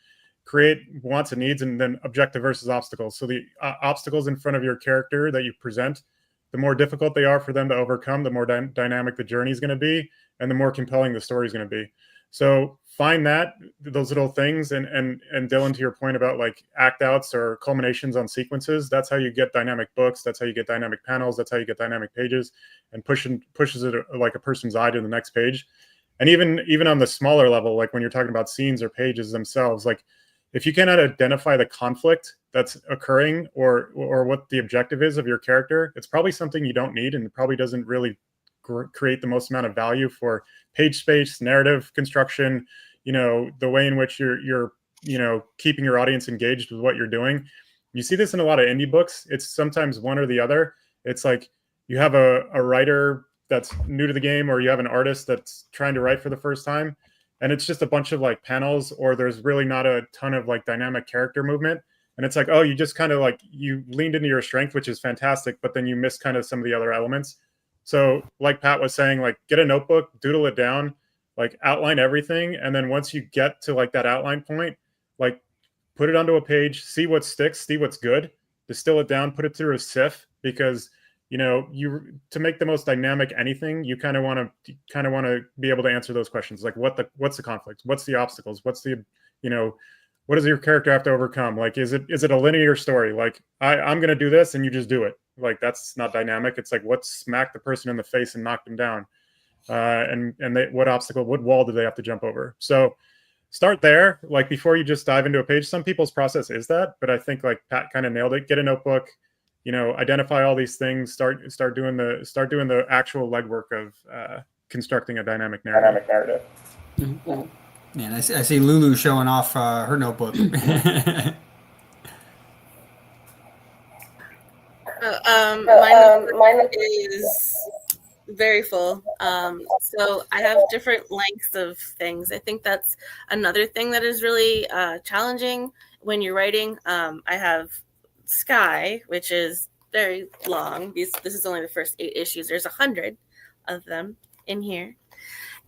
Create wants and needs, and then objective versus obstacles. So the obstacles in front of your character that you present, the more difficult they are for them to overcome, the more dynamic the journey is going to be, and the more compelling the story is going to be. So find those little things, and Dylan, to your point about like act outs or culminations on sequences, that's how you get dynamic books. That's how you get dynamic panels. That's how you get dynamic pages, and pushes it like a person's eye to the next page. And even on the smaller level, like when you're talking about scenes or pages themselves, like if you cannot identify the conflict that's occurring or what the objective is of your character, it's probably something you don't need, and it probably doesn't really create the most amount of value for page space, narrative construction, the way in which you're keeping your audience engaged with what you're doing. You see this in a lot of indie books. It's sometimes one or the other. It's like you have a writer that's new to the game, or you have an artist that's trying to write for the first time, and it's just a bunch of like panels, or there's really not a ton of like dynamic character movement. And it's like, oh, you just kind of like, you leaned into your strength, which is fantastic, but then you miss kind of some of the other elements. So like Pat was saying, like get a notebook, doodle it down, like outline everything. And then once you get to like that outline point, like put it onto a page, see what sticks, see what's good, distill it down, put it through a sieve, because to make the most dynamic anything, you kind of want to be able to answer those questions. Like what's the conflict? What's the obstacles? What's the, what does your character have to overcome? Like, is it a linear story? Like I'm going to do this and you just do it. Like, that's not dynamic. It's like, what smacked the person in the face and knocked them down? What obstacle, what wall did they have to jump over? So start there, like before you just dive into a page. Some people's process is that, but I think like Pat kind of nailed it. Get a notebook, identify all these things, start doing the actual legwork of constructing a dynamic narrative. Mm-hmm. Man, I see Lulu showing off her notebook. My notebook is very full. So I have different lengths of things. I think that's another thing that is really challenging when you're writing. I have Sky, which is very long. This is only the first 8 issues. There's 100 of them in here.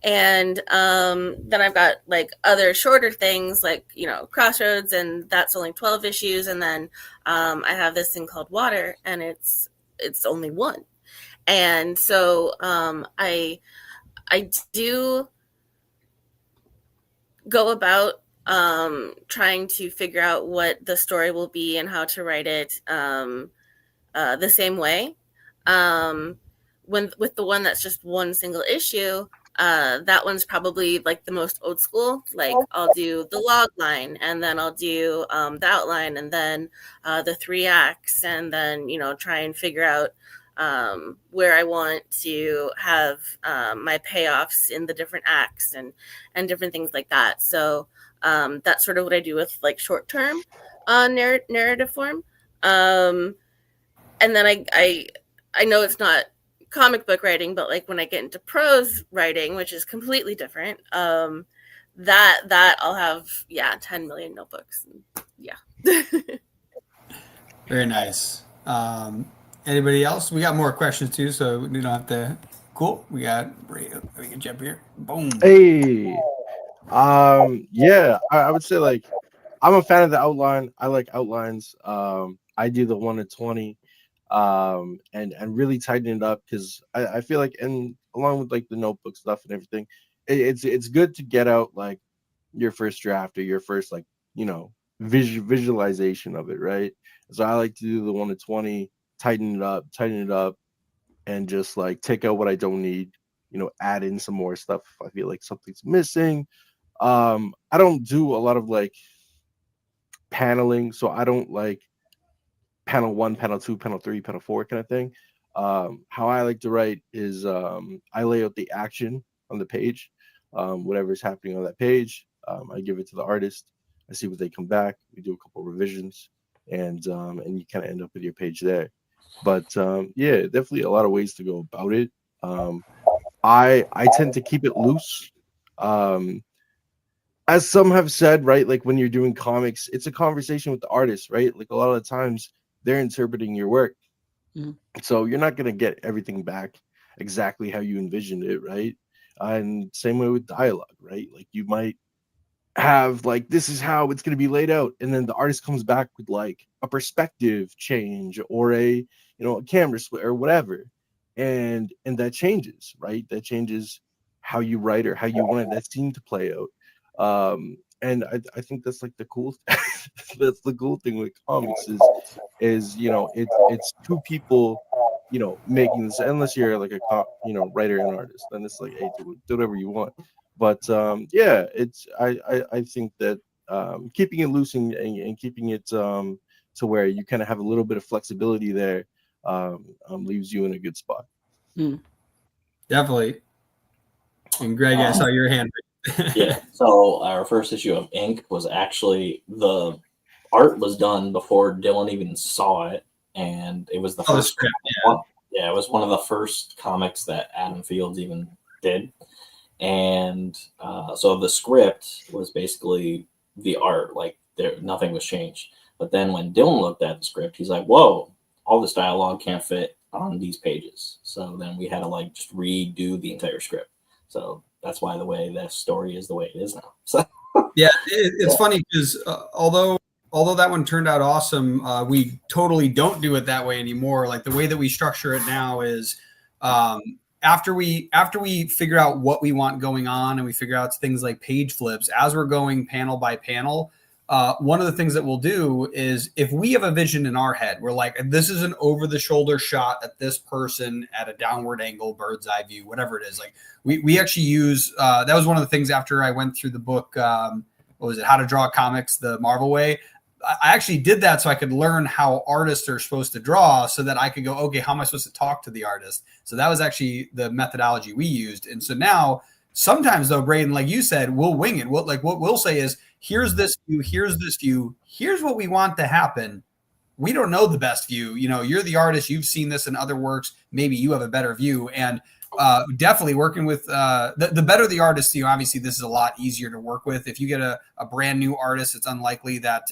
And then I've got like other shorter things like, Crossroads, and that's only 12 issues. And then I have this thing called Water, and it's only 1. And so I do go about trying to figure out what the story will be and how to write it the same way. With the one that's just one single issue, that one's probably like the most old school. Like I'll do the log line, and then I'll do the outline, and then the 3 acts, and then try and figure out where I want to have my payoffs in the different acts and different things like that. So that's sort of what I do with like short term narrative form. And then I know it's not comic book writing, but like when I get into prose writing, which is completely different, that I'll have 10 million notebooks. Very nice. Anybody else? We got more questions too, so we don't have to. Cool. We can jump here. Boom. Hey. Yeah, I would say like I'm a fan of the outline. I like outlines. I do the 1 to 20, and really tighten it up, because I feel like, and along with like the notebook stuff and everything, it's good to get out like your first draft or your first like visualization of it, right? So I like to do the 1 to 20, tighten it up, and just like take out what I don't need, add in some more stuff if I feel like something's missing. I don't do a lot of like paneling, so I don't like panel 1, panel 2, panel 3, panel 4 kind of thing. How I like to write is I lay out the action on the page, whatever's happening on that page. I give it to the artist. I see what they come back. We do a couple revisions, and you kind of end up with your page there. But yeah, definitely a lot of ways to go about it. I tend to keep it loose. As some have said, right, like when you're doing comics, it's a conversation with the artist, right? Like a lot of the times they're interpreting your work. So you're not going to get everything back exactly how you envisioned it, right? And same way with dialogue, right? Like you might have like, this is how it's going to be laid out, and then the artist comes back with like a perspective change or a camera split or whatever, and that changes, right? That changes how you write or how you wanted that scene to play out. And I think that's like the cool that's the cool thing with comics is it's two people making this, unless you're like a writer and artist, then it's like, hey, do whatever you want. But yeah, it's I think that keeping it loose and keeping it to where you kind of have a little bit of flexibility there leaves you in a good spot. Definitely. And Greg, I saw your hand. Yeah. So our first issue of Ink was actually, the art was done before Dylan even saw it, and it was the first script, one. Yeah, it was one of the first comics that Adam Fields even did. And so the script was basically the art, like nothing was changed. But then when Dylan looked at the script, he's like, whoa, all this dialogue can't fit on these pages. So then we had to like just redo the entire script. So that's why the way that story is the way it is now. So yeah, it's funny because although that one turned out awesome, we totally don't do it that way anymore. Like the way that we structure it now is after we figure out what we want going on, and we figure out things like page flips as we're going panel by panel. One of the things that we'll do is, if we have a vision in our head, we're like, this is an over-the-shoulder shot at this person at a downward angle, bird's eye view, whatever it is. Like we actually use that was one of the things after I went through the book. What was it? How to Draw Comics the Marvel Way. I actually did that so I could learn how artists are supposed to draw, so that I could go, okay, how am I supposed to talk to the artist? So that was actually the methodology we used. And so now, sometimes though, Braden, like you said, we'll wing it. What we'll say is, here's this view, here's this view, here's what we want to happen. We don't know the best view. You're the artist. You've seen this in other works. Maybe you have a better view. And definitely working with the better the artist, obviously this is a lot easier to work with. If you get a brand new artist, it's unlikely that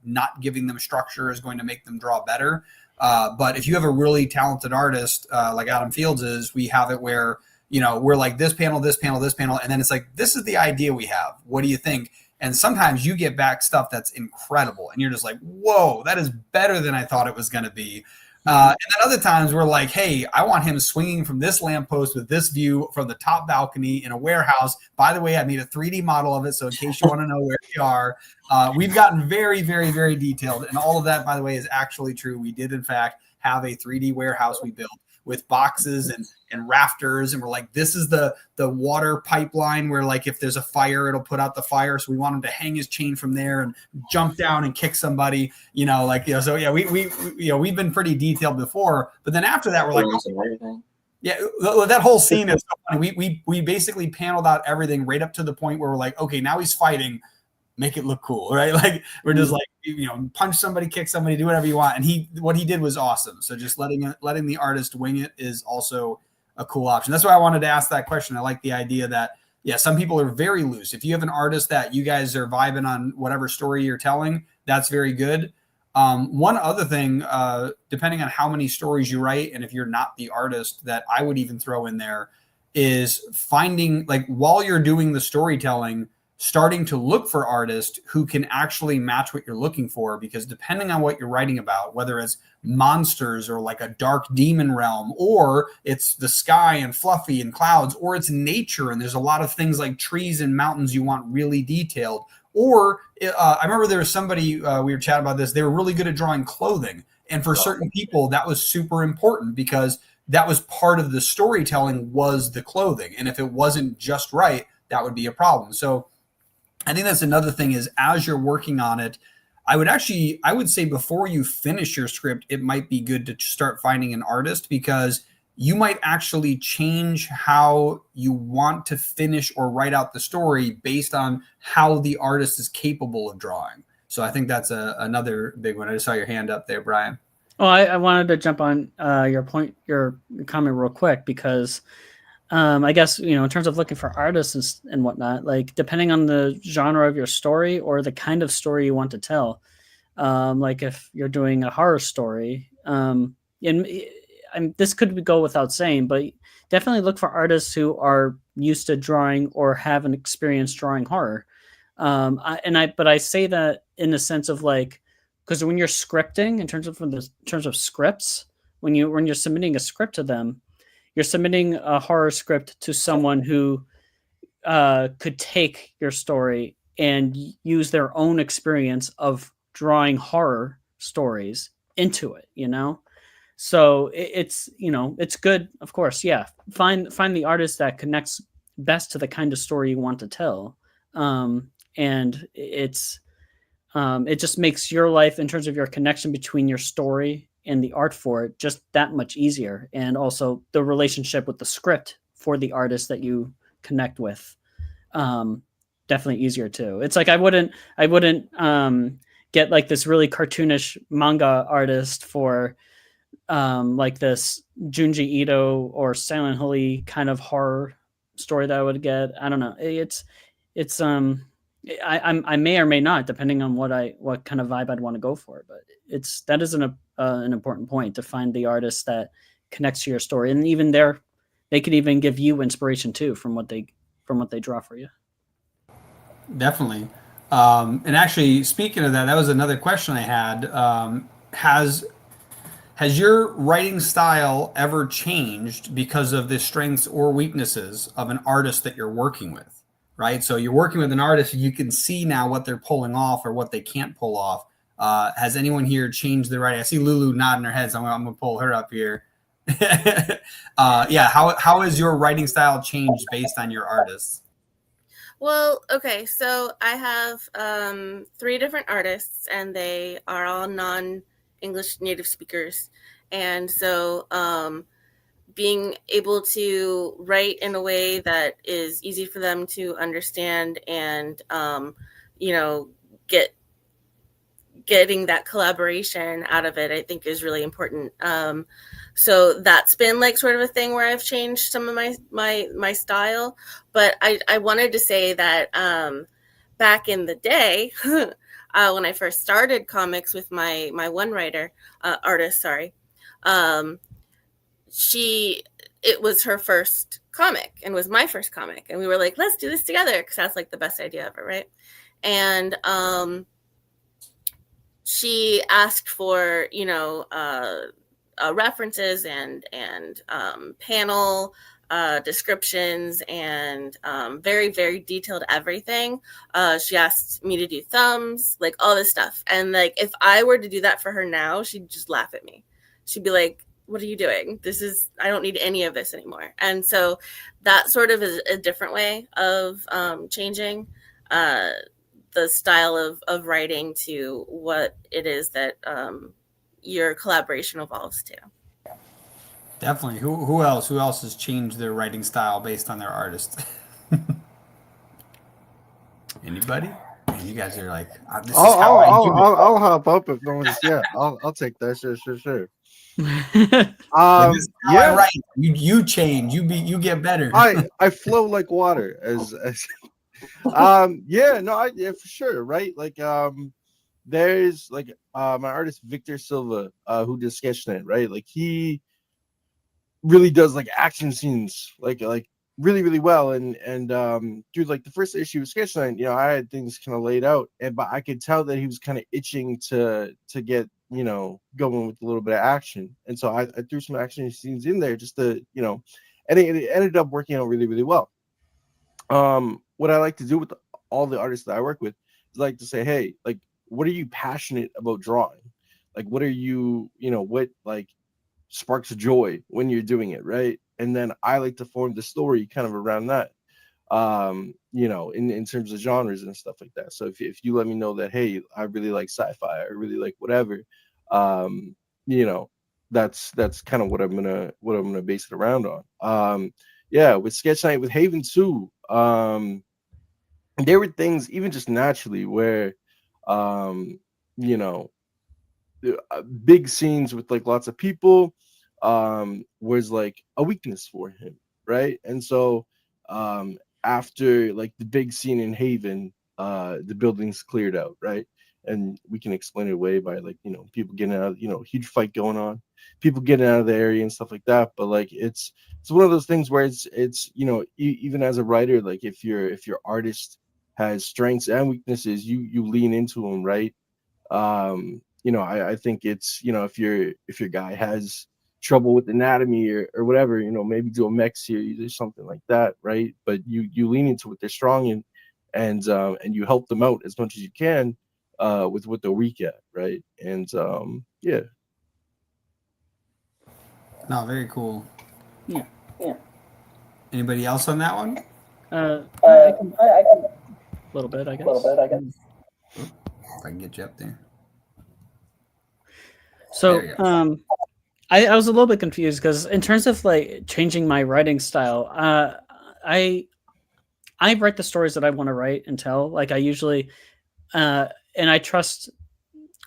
not giving them structure is going to make them draw better. But if you have a really talented artist like Adam Fields is, we have it where, we're like this panel, this panel, this panel. And then it's like, this is the idea we have. What do you think? And sometimes you get back stuff that's incredible, and you're just like, whoa, that is better than I thought it was going to be. And then other times we're like, hey, I want him swinging from this lamppost with this view from the top balcony in a warehouse. By the way, I made a 3D model of it, so in case you want to know where we are, we've gotten very, very, very detailed. And all of that, by the way, is actually true. We did, in fact, have a 3D warehouse we built with boxes and rafters, and we're like, this is the water pipeline where, like, if there's a fire, it'll put out the fire. So we want him to hang his chain from there and jump down and kick somebody, so yeah, we've been pretty detailed before, but then after that we're like, yeah, that whole scene is so funny. We basically paneled out everything right up to the point where we're like, okay, now he's fighting, make it look cool, right? Like, we're just like, punch somebody, kick somebody, do whatever you want. And what he did was awesome. So just letting the artist wing it is also a cool option. That's why I wanted to ask that question. I like the idea that, yeah, some people are very loose. If you have an artist that you guys are vibing on whatever story you're telling, that's very good. One other thing, depending on how many stories you write, and if you're not the artist, that I would even throw in there is finding, like, while you're doing the storytelling, starting to look for artists who can actually match what you're looking for, because depending on what you're writing about, whether it's monsters or like a dark demon realm, or it's the sky and fluffy and clouds, or it's nature and there's a lot of things like trees and mountains you want really detailed, or I remember there was somebody, we were chatting about this, they were really good at drawing clothing, and for certain people that was super important because that was part of the storytelling, was the clothing, and if it wasn't just right, that would be a problem. So I think that's another thing, is as you're working on it, I would say before you finish your script, it might be good to start finding an artist, because you might actually change how you want to finish or write out the story based on how the artist is capable of drawing. So I think that's another big one. I just saw your hand up there, Brian. Oh, I wanted to jump on your comment real quick, because I guess, in terms of looking for artists and whatnot, like, depending on the genre of your story or the kind of story you want to tell, like if you're doing a horror story, and this could go without saying, but definitely look for artists who are used to drawing or have an experience drawing horror. But I say that in the sense of, like, because when you're scripting, in terms of scripts, when you're submitting a script to them, you're submitting a horror script to someone who could take your story and use their own experience of drawing horror stories into it, So it's good, of course. Yeah. Find the artist that connects best to the kind of story you want to tell. And it just makes your life, in terms of your connection between your story and the art for it, just that much easier. And also the relationship with the script for the artist that you connect with, definitely easier too. It's like, I wouldn't get like this really cartoonish manga artist for like this Junji Ito or Silent Hill kind of horror story that I would get. I don't know. I may or may not, depending on what kind of vibe I'd want to go for. But that is an important point, to find the artist that connects to your story, and even they could even give you inspiration too from what they draw for you. Definitely. And actually, speaking of that was another question I had. Has your writing style ever changed because of the strengths or weaknesses of an artist that you're working with? Right? So you're working with an artist, you can see now what they're pulling off or what they can't pull off. Has anyone here changed their writing? I see Lulu nodding her head, so I'm going to pull her up here. Yeah. How has your writing style changed based on your artists? Well, okay. So I have 3 different artists, and they are all non-English native speakers. And so being able to write in a way that is easy for them to understand and, getting that collaboration out of it, I think is really important. So that's been like sort of a thing where I've changed some of my style. But I wanted to say that back in the day, when I first started comics with my one artist, it was her first comic and was my first comic. And we were like, let's do this together, because that's like the best idea ever, right? And she asked for, references and panel descriptions and very, very detailed everything. She asked me to do thumbs, like all this stuff. And like, if I were to do that for her now, she'd just laugh at me. She'd be like, what are you doing? I don't need any of this anymore. And so that sort of is a different way of changing the style of writing to what it is that your collaboration evolves to. Definitely. Who else? Who else has changed their writing style based on their artist? Anybody? Man, you guys are like, this is how I do it. I'll hop up if no one's. Yeah, I'll take that. Sure. This is how I write. You change. You get better. I flow like water. As yeah, for sure, right? Like there's like my artist Victor Silva who does SketchNet, right? Like he really does like action scenes like really well, and dude, like the first issue of SketchNet, you know, I had things kind of laid out, but I could tell that he was kind of itching to get, you know, going with a little bit of action, and so I threw some action scenes in there just to, you know, and it ended up working out really well. What I like to do with all the artists that I work with is like to say, hey, like, what are you passionate about drawing? Like, what are you, you know, what like sparks joy when you're doing it, right? And then I like to form the story kind of around that, you know, in terms of genres and stuff like that. So if you let me know that, hey, I really like sci-fi, I really like whatever, you know, that's kind of what I'm gonna base it around on. Yeah, with Sketch Night with Haven too, there were things even just naturally where, you know, big scenes with like lots of people was like a weakness for him, right? And so after like the big scene in Haven, the building's cleared out, right? And we can explain it away by like, you know, people getting out, you know, huge fight going on, people getting out of the area and stuff like that. But like it's one of those things where it's you know, even as a writer, like if your artist has strengths and weaknesses, you lean into them, right? You know, I think it's, you know, if your guy has trouble with anatomy or whatever, you know, maybe do a mech series or something like that, right? But you lean into what they're strong in, and you help them out as much as you can with what they're weak at, right? And yeah. No, very cool. Yeah. Anybody else on that one? A little bit, I guess. If I can get you up there. So, There you go. I was a little bit confused because in terms of like changing my writing style, I write the stories that I want to write and tell. Like I usually, and I trust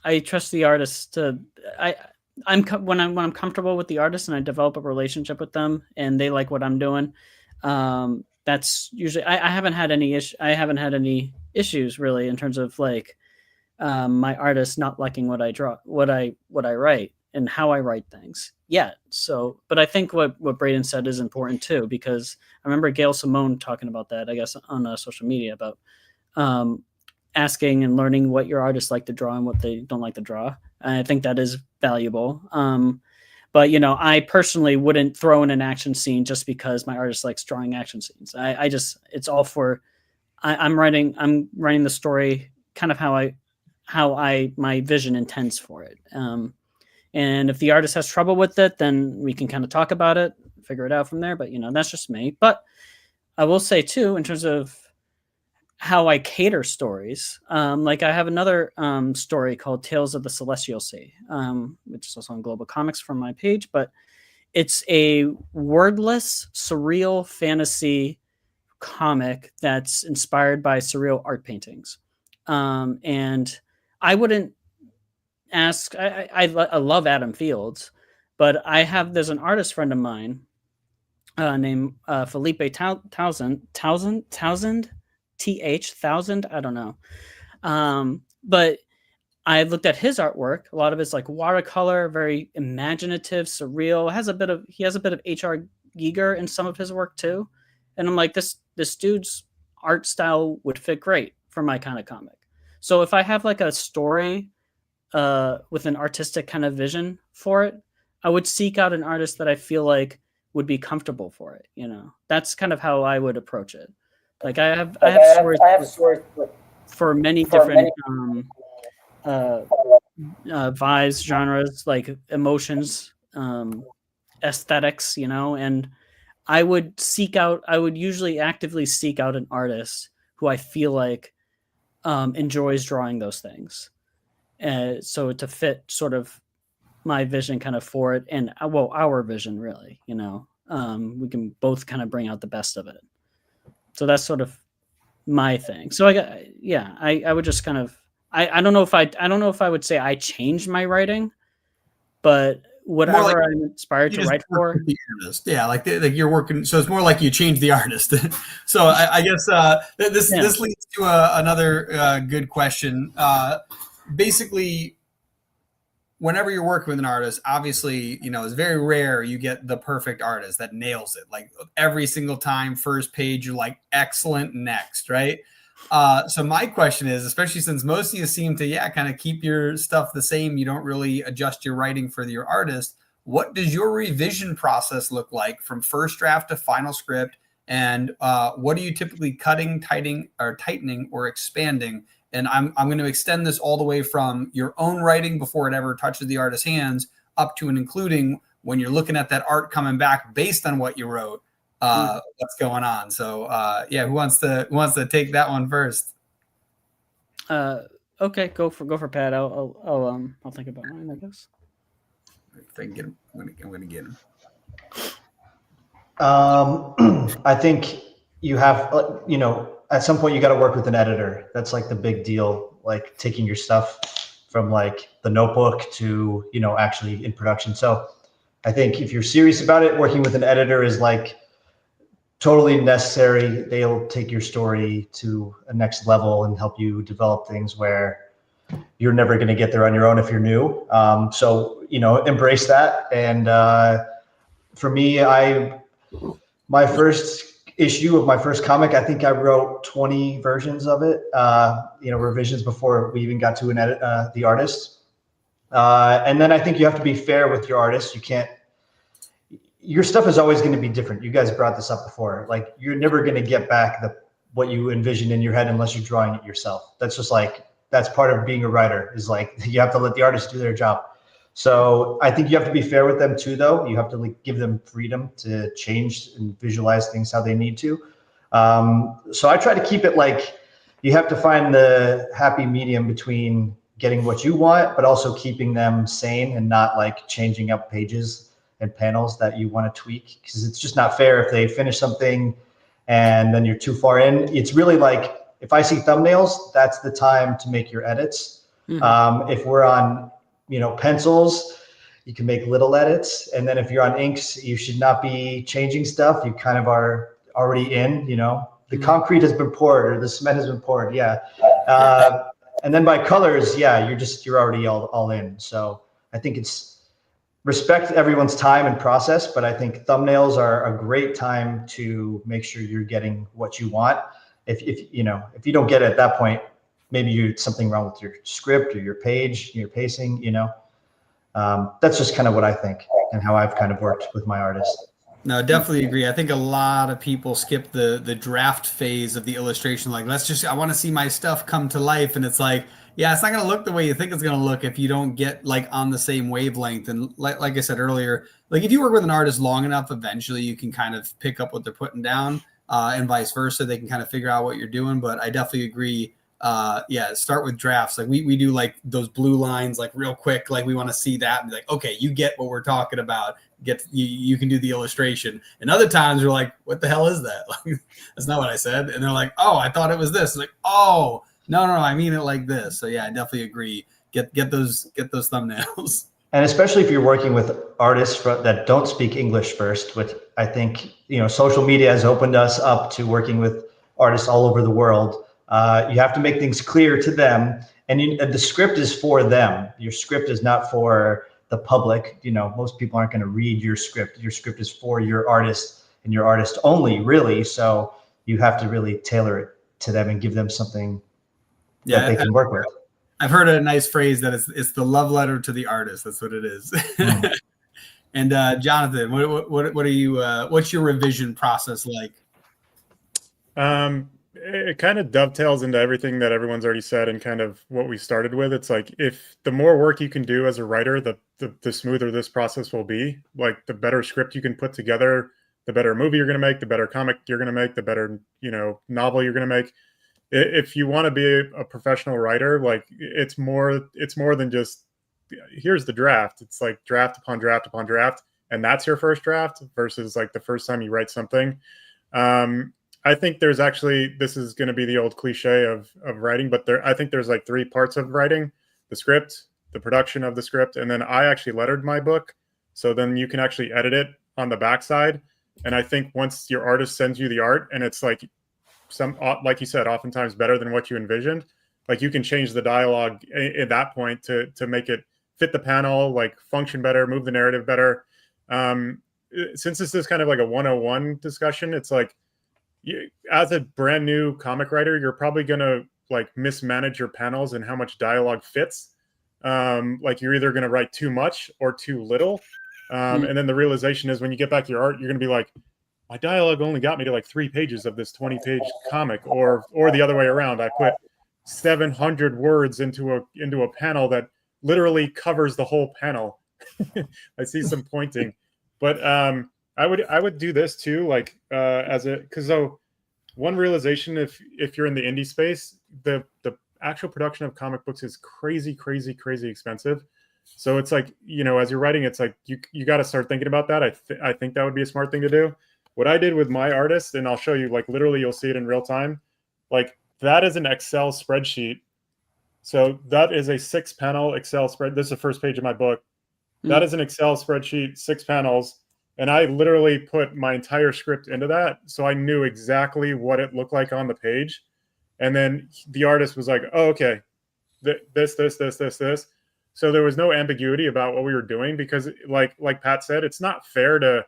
the artist to. When I'm comfortable with the artist and I develop a relationship with them and they like what I'm doing, that's usually I haven't had any issues really in terms of like my artist not liking what I draw, what I write and how I write things yet. So, but I think what Braden said is important too, because I remember Gail Simone talking about that, I guess, on social media about asking and learning what your artists like to draw and what they don't like to draw. And I think that is valuable. But you know, I personally wouldn't throw in an action scene just because my artist likes drawing action scenes. I just, it's all for, I'm writing the story kind of how my vision intends for it. And if the artist has trouble with it, then we can kind of talk about it, figure it out from there. But you know, that's just me. But I will say too, in terms of how I cater stories, like I have another story called Tales of the Celestial Sea, which is also on Global Comics from my page, but it's a wordless, surreal fantasy comic that's inspired by surreal art paintings. And I wouldn't ask, I love Adam Fields, but there's an artist friend of mine named Felipe Townsend, I don't know. But I looked at his artwork. A lot of it's like watercolor, very imaginative, surreal. He has a bit of H.R. Giger in some of his work too. And I'm like, this dude's art style would fit great for my kind of comic. So if I have like a story with an artistic kind of vision for it, I would seek out an artist that I feel like would be comfortable for it. That's kind of how I would approach it. Like I have stories for many different vibes, genres, like emotions, aesthetics, and I would usually actively seek out an artist who I feel like enjoys drawing those things. So to fit sort of my vision kind of for it, and our vision really, we can both kind of bring out the best of it. So that's sort of my thing. So I would just kind of, I don't know if I would say I changed my writing, but whatever like I'm inspired to write for. The artist. Yeah, like you're working. So it's more like you change the artist. So I guess this leads to another good question. Basically, whenever you're working with an artist, obviously, it's very rare you get the perfect artist that nails it. Like every single time, first page, you're like, excellent, next, right? So my question is, especially since most of you seem to, kind of keep your stuff the same, you don't really adjust your writing for your artist. What does your revision process look like from first draft to final script? And what are you typically cutting, tightening, or expanding? And I'm going to extend this all the way from your own writing before it ever touches the artist's hands up to and including when you're looking at that art coming back based on what you wrote. What's going on? So who wants to take that one first? Okay, go for Pat. I'll think about mine, I guess. If I can get him, I'm gonna get him. I think you have, at some point you got to work with an editor. That's like the big deal, like taking your stuff from like the notebook to, actually in production. So I think if you're serious about it, working with an editor is like totally necessary. They'll take your story to a next level and help you develop things where you're never going to get there on your own if you're new. So, embrace that. And for me, my first issue of my first comic, I think I wrote 20 versions of it, revisions before we even got to the artist. And then I think you have to be fair with your artist. Your stuff is always going to be different. You guys brought this up before. Like, you're never going to get back what you envision in your head unless you're drawing it yourself. That's just that's part of being a writer, is like, you have to let the artist do their job. So I think you have to be fair with them too, though. You have to give them freedom to change and visualize things how they need to. So I try to keep it you have to find the happy medium between getting what you want, but also keeping them sane and not changing up pages and panels that you want to tweak, because it's just not fair if they finish something and then you're too far in. It's really if I see thumbnails, that's the time to make your edits. Mm-hmm. If we're on pencils, you can make little edits. And then if you're on inks, you should not be changing stuff. You kind of are already in, the concrete has been poured or the cement has been poured. Yeah. And then by colors, you're already all in. So I think it's respect everyone's time and process, but I think thumbnails are a great time to make sure you're getting what you want. If you don't get it at that point, maybe something wrong with your script or your page, your pacing, that's just kind of what I think and how I've kind of worked with my artists. No, definitely agree. I think a lot of people skip the draft phase of the illustration. I want to see my stuff come to life. And it's it's not going to look the way you think it's going to look if you don't get on the same wavelength. And like I said earlier, if you work with an artist long enough, eventually you can kind of pick up what they're putting down and vice versa. They can kind of figure out what you're doing. But I definitely agree. Start with drafts. We do those blue lines real quick. We want to see that and be okay, you get what we're talking about. You can do the illustration. And other times you're what the hell is that? That's not what I said. And they're oh, I thought it was this. Oh, no, I mean it like this. So yeah, I definitely agree. Get those thumbnails. And especially if you're working with artists that don't speak English first, which I think, social media has opened us up to working with artists all over the world. You have to make things clear to them, and the script is for them. Your script is not for the public. Most people aren't going to read your script. Your script is for your artist and your artist only, really. So you have to really tailor it to them and give them something that they can work with. I've heard a nice phrase that it's the love letter to the artist. That's what it is. And Jonathan, what are you? What's your revision process like? It kind of dovetails into everything that everyone's already said and kind of what we started with. It's like, if the more work you can do as a writer, the smoother this process will be. Like, the better script you can put together, the better movie you're going to make, the better comic you're going to make, the better, novel you're going to make. If you want to be a professional writer, like, it's more than just, here's the draft. It's like draft upon draft upon draft, and that's your first draft versus like the first time you write something. I think there's actually, this is going to be the old cliche of writing, but I think there's like 3 parts of writing: the script, the production of the script, and then I actually lettered my book. So then you can actually edit it on the backside. And I think once your artist sends you the art and it's like like you said, oftentimes better than what you envisioned, like, you can change the dialogue at that point to make it fit the panel, like function better, move the narrative better. Since this is kind of like a 101 discussion, it's like, as a brand new comic writer, you're probably going to like mismanage your panels and how much dialogue fits. Like, you're either going to write too much or too little. And then the realization is, when you get back to your art, you're going to be like, my dialogue only got me to like 3 pages of this 20-page comic, or the other way around. I put 700 words into a panel that literally covers the whole panel. I see some pointing, but I would do this too, like, because one realization, if you're in the indie space, the actual production of comic books is crazy expensive. So it's like, as you're writing, it's like you got to start thinking about that. I think that would be a smart thing to do. What I did with my artist, and I'll show you, like, literally you'll see it in real time. Like, that is an Excel spreadsheet. So that is a 6-panel Excel spread. This is the first page of my book. That is an Excel spreadsheet, 6 panels. And I literally put my entire script into that. So I knew exactly what it looked like on the page. And then the artist was like, oh, okay, this. So there was no ambiguity about what we were doing, because like Pat said, it's not fair to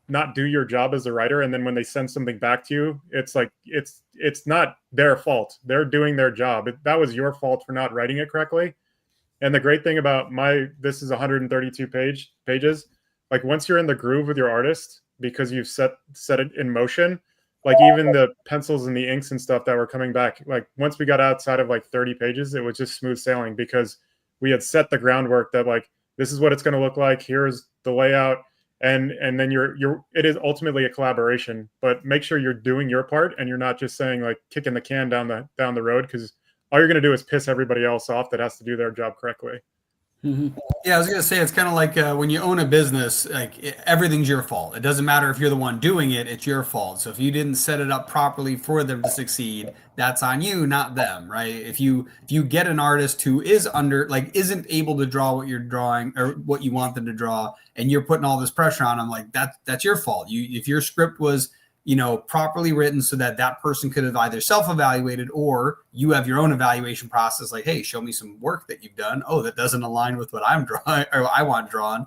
not do your job as a writer. And then when they send something back to you, it's like, it's not their fault. They're doing their job. That was your fault for not writing it correctly. And the great thing about this is 132 pages. Like, once you're in the groove with your artist, because you've set it in motion, like, even the pencils and the inks and stuff that were coming back, like, once we got outside of like 30 pages, it was just smooth sailing, because we had set the groundwork that, like, this is what it's going to look like. Here's the layout. And then it is ultimately a collaboration, but make sure you're doing your part and you're not just saying, like, kicking the can down the road, because all you're going to do is piss everybody else off that has to do their job correctly. Mm-hmm. Yeah, I was going to say, it's kind of like when you own a business, like, everything's your fault. It doesn't matter if you're the one doing it, it's your fault. So if you didn't set it up properly for them to succeed, that's on you, not them, right? If you get an artist who is isn't able to draw what you're drawing or what you want them to draw, and you're putting all this pressure on them, like, that's your fault. If your script was properly written so that person could have either self-evaluated, or you have your own evaluation process, like, hey, show me some work that you've done. Oh, that doesn't align with what I'm drawing or I want drawn,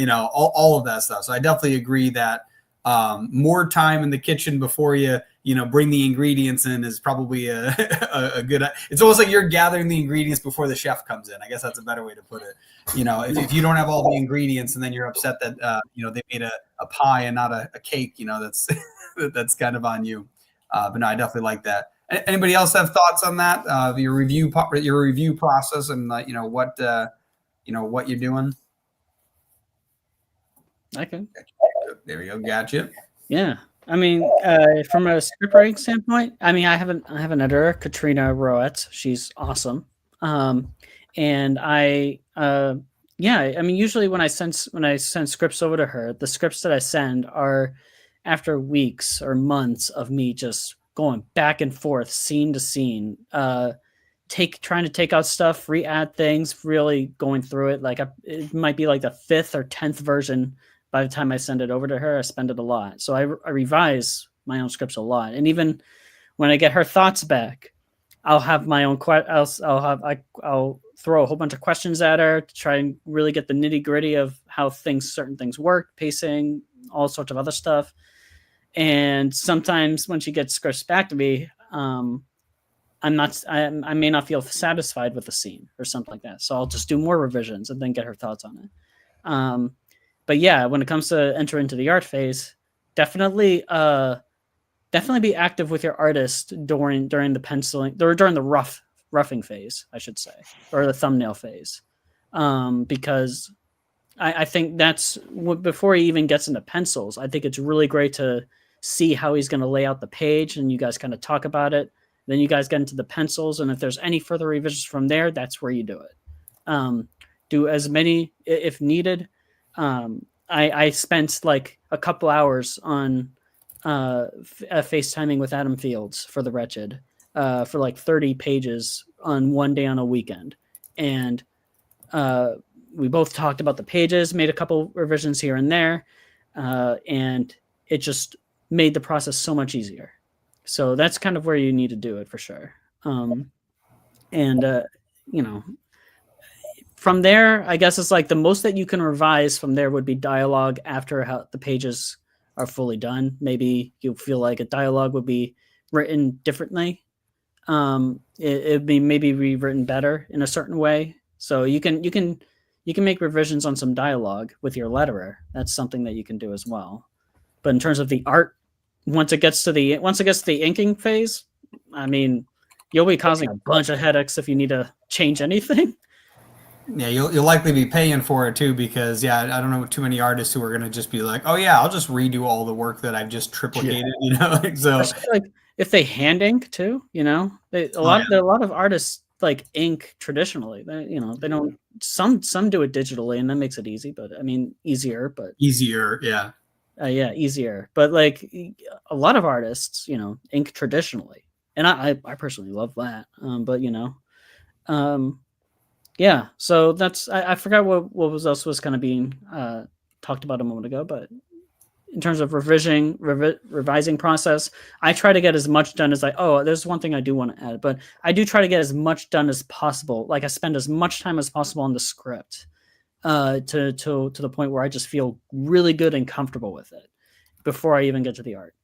all of that stuff. So I definitely agree that more time in the kitchen before you bring the ingredients in is probably a good, it's almost like you're gathering the ingredients before the chef comes in. I guess that's a better way to put it. If you don't have all the ingredients and then you're upset that, they made a pie and not a cake, that's, that's kind of on you. But no, I definitely like that. Anybody else have thoughts on that? Your review process and what you're doing? I can. There we go. Gotcha. Yeah. I mean, from a script writing standpoint, I mean, I have an editor, Katrina Roetz. She's awesome. And I mean, usually when I send scripts over to her, the scripts that I send are after weeks or months of me just going back and forth, scene to scene, trying to take out stuff, re-add things, really going through it. Like, it might be like the 5th or 10th version. By the time I send it over to her, I spend it a lot. So I revise my own scripts a lot. And even when I get her thoughts back, I'll have my own I'll throw a whole bunch of questions at her to try and really get the nitty gritty of how certain things work, pacing, all sorts of other stuff. And sometimes when she gets scripts back to me, I may not feel satisfied with the scene or something like that. So I'll just do more revisions and then get her thoughts on it. But yeah, when it comes to enter into the art phase, definitely be active with your artist during the penciling or during the roughing phase, I should say, or the thumbnail phase, because I think that's before he even gets into pencils. I think it's really great to see how he's going to lay out the page, and you guys kind of talk about it. Then you guys get into the pencils, and if there's any further revisions from there, that's where you do it. Do as many if needed. I spent like a couple hours on FaceTiming with Adam Fields for The Wretched for like 30 pages on one day on a weekend, and we both talked about the pages, made a couple revisions here and there, and it just made the process so much easier. So that's kind of where you need to do it for sure. From there, I guess it's like the most that you can revise from there would be dialogue after how the pages are fully done. Maybe you feel like a dialogue would be written differently. It'd be maybe rewritten better in a certain way. So you can make revisions on some dialogue with your letterer. That's something that you can do as well. But in terms of the art, once it gets to the inking phase, I mean, you'll be causing a bunch of headaches if you need to change anything. Yeah, you'll likely be paying for it too, because I don't know too many artists who are going to just be like, oh yeah, I'll just redo all the work that I've just triplicated, so especially, like if they hand ink too, a lot of artists like ink traditionally. They don't. Some do it digitally, and that makes it easy. But I mean, easier. Easier. But like a lot of artists, ink traditionally, and I personally love that. Yeah. So that's I forgot what else was kind of being talked about a moment ago, but in terms of revising process, I try to get as much done as there's one thing I do want to add, but I do try to get as much done as possible. Like I spend as much time as possible on the script to the point where I just feel really good and comfortable with it before I even get to the art.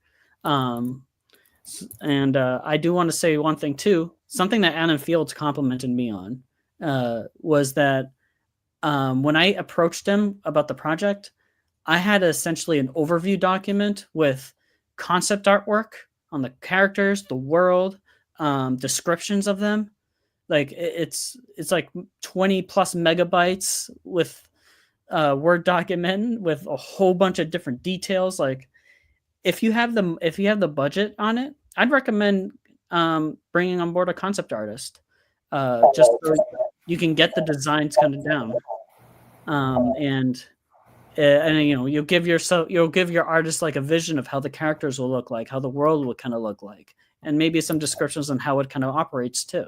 And I do want to say one thing too, something that Adam Fields complimented me on was that when I approached him about the project, I had essentially an overview document with concept artwork on the characters, the world, descriptions of them. Like it's like 20 plus megabytes with a Word document with a whole bunch of different details. Like if you have the budget on it, I'd recommend bringing on board a concept artist, just so you can get the designs kind of down, and you'll give your artist like a vision of how the characters will look like, how the world will kind of look like, and maybe some descriptions on how it kind of operates too.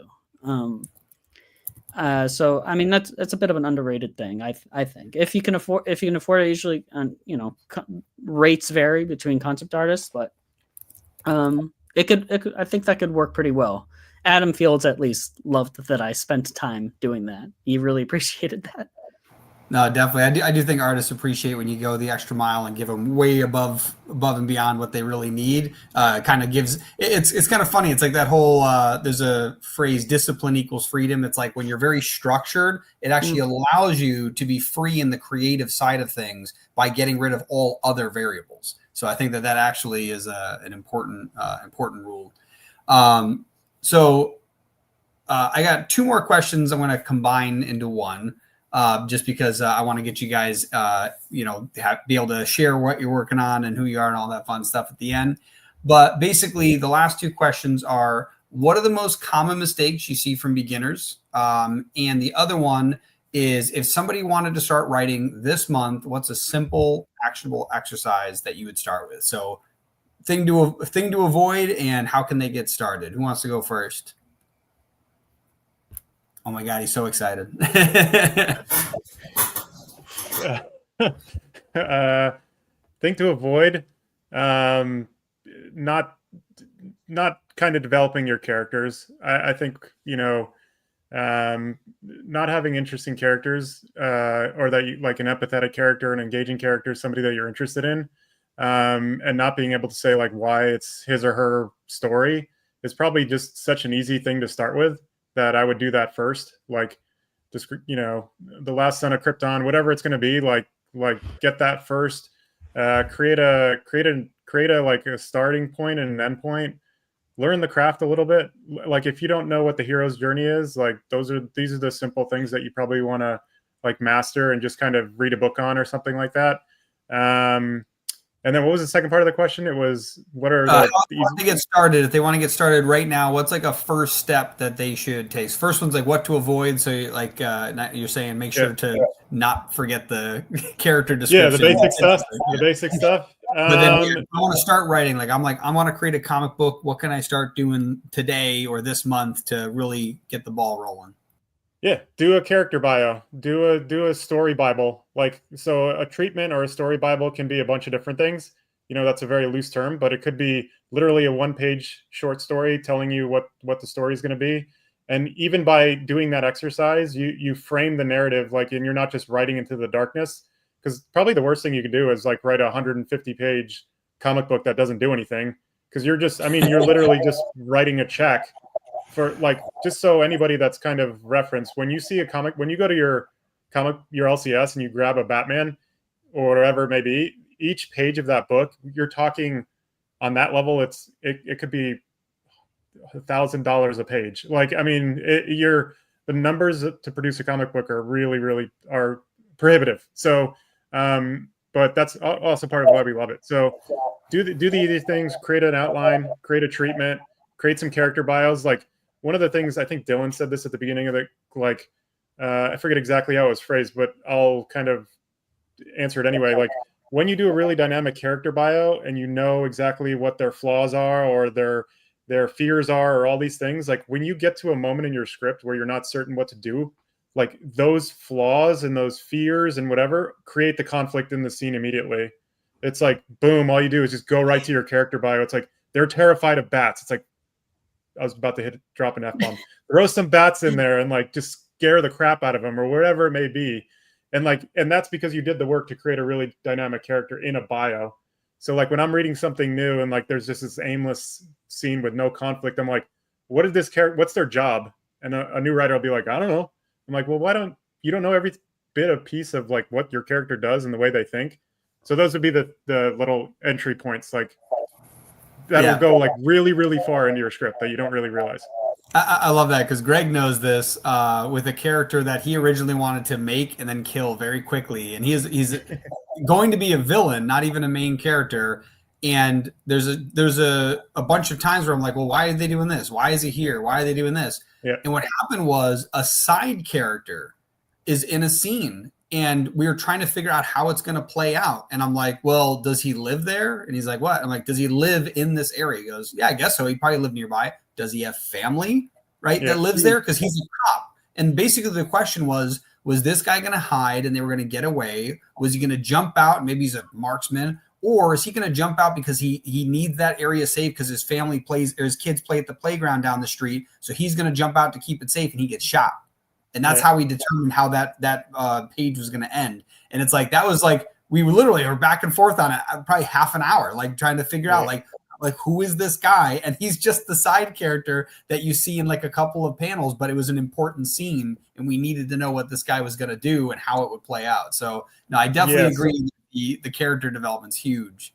So I mean that's a bit of an underrated thing. I think if you can afford it, usually rates vary between concept artists, but it could I think that could work pretty well. Adam Fields at least loved that I spent time doing that. He really appreciated that. No, definitely. I do think artists appreciate when you go the extra mile and give them way above and beyond what they really need. Kind of gives it's kind of funny. It's like that whole there's a phrase, discipline equals freedom. It's like when you're very structured, it actually allows you to be free in the creative side of things by getting rid of all other variables. So I think that actually is an important rule. So I got two more questions I'm going to combine into one. Just because I want to get you guys, be able to share what you're working on and who you are and all that fun stuff at the end. But basically, the last two questions are, what are the most common mistakes you see from beginners? And the other one is, if somebody wanted to start writing this month, what's a simple, actionable exercise that you would start with? So thing to avoid, and how can they get started? Who wants to go first? Oh my God, he's so excited. Thing to avoid, not kind of developing your characters. I think, not having interesting characters, or that you like an empathetic character, an engaging character, somebody that you're interested in, and not being able to say like why it's his or her story is probably just such an easy thing to start with, that I would do that first. Like, just, The Last Son of Krypton, whatever it's going to be, like like get that first. Create a like a starting point and an end point. Learn the craft a little bit. Like if you don't know what the hero's journey is, like these are the simple things that you probably want to like master and just kind of read a book on or something like that. And then what was the second part of the question? It was what are the to get started? If they want to get started right now, what's like a first step that they should take? First one's like what to avoid. So like you're saying, make sure to not forget the character description. Yeah, the basic stuff. The basic stuff. But then I want to start writing. Like I want to create a comic book. What can I start doing today or this month to really get the ball rolling? Yeah, do a character bio. Do a story Bible. Like so, a treatment or a story Bible can be a bunch of different things. You know, that's a very loose term, but it could be literally a one-page short story telling you what the story is going to be. And even by doing that exercise, you frame the narrative like, and you're not just writing into the darkness. Because probably the worst thing you can do is like write a 150-page comic book that doesn't do anything. Because you're literally just writing a check for like, just so anybody that's kind of referenced, when you see a comic, when you go to your LCS and you grab a Batman or whatever it may be, each page of that book, you're talking on that level, it could be $1,000 a page. Like, I mean, the numbers to produce a comic book are really are prohibitive. So, but that's also part of why we love it. So do the easy things, create an outline, create a treatment, create some character bios. Like one of the things, I think Dylan said this at the beginning of it, like, I forget exactly how it was phrased, but I'll kind of answer it anyway. Like when you do a really dynamic character bio and you know exactly what their flaws are or their fears are or all these things, like when you get to a moment in your script where you're not certain what to do, like those flaws and those fears and whatever create the conflict in the scene immediately. It's like, boom, all you do is just go right to your character bio. It's like, they're terrified of bats. It's like, I was about to drop an F-bomb. Throw some bats in there and like, just scare the crap out of them or whatever it may be. And that's because you did the work to create a really dynamic character in a bio. So like when I'm reading something new and like, there's just this aimless scene with no conflict, I'm like, what's their job? And a new writer will be like, I don't know. I'm like, well, you don't know every bit of piece of like what your character does and the way they think. So those would be the little entry points, like that will go like really far into your script that you don't really realize. I love that because Greg knows this with a character that he originally wanted to make and then kill very quickly, and he's going to be a villain, not even a main character. And there's a bunch of times where I'm like, well, why are they doing this? Why is he here? Why are they doing this? Yeah. And what happened was a side character is in a scene and we were trying to figure out how it's going to play out. And I'm like, well, does he live there? And he's like, what? I'm like, does he live in this area? He goes, yeah, I guess so. He probably lived nearby. Does he have family, right, that lives there? Because he's a cop. And basically the question was this guy going to hide and they were going to get away? Was he going to jump out? And maybe he's a marksman. Or is he going to jump out because he needs that area safe because his family plays or his kids play at the playground down the street? So he's going to jump out to keep it safe and he gets shot. And that's how we determined how that page was going to end. And it's like, that was like, we literally were back and forth on it probably half an hour, like trying to figure out like who is this guy? And he's just the side character that you see in like a couple of panels, but it was an important scene and we needed to know what this guy was going to do and how it would play out. So no, I definitely agree. The character development's huge.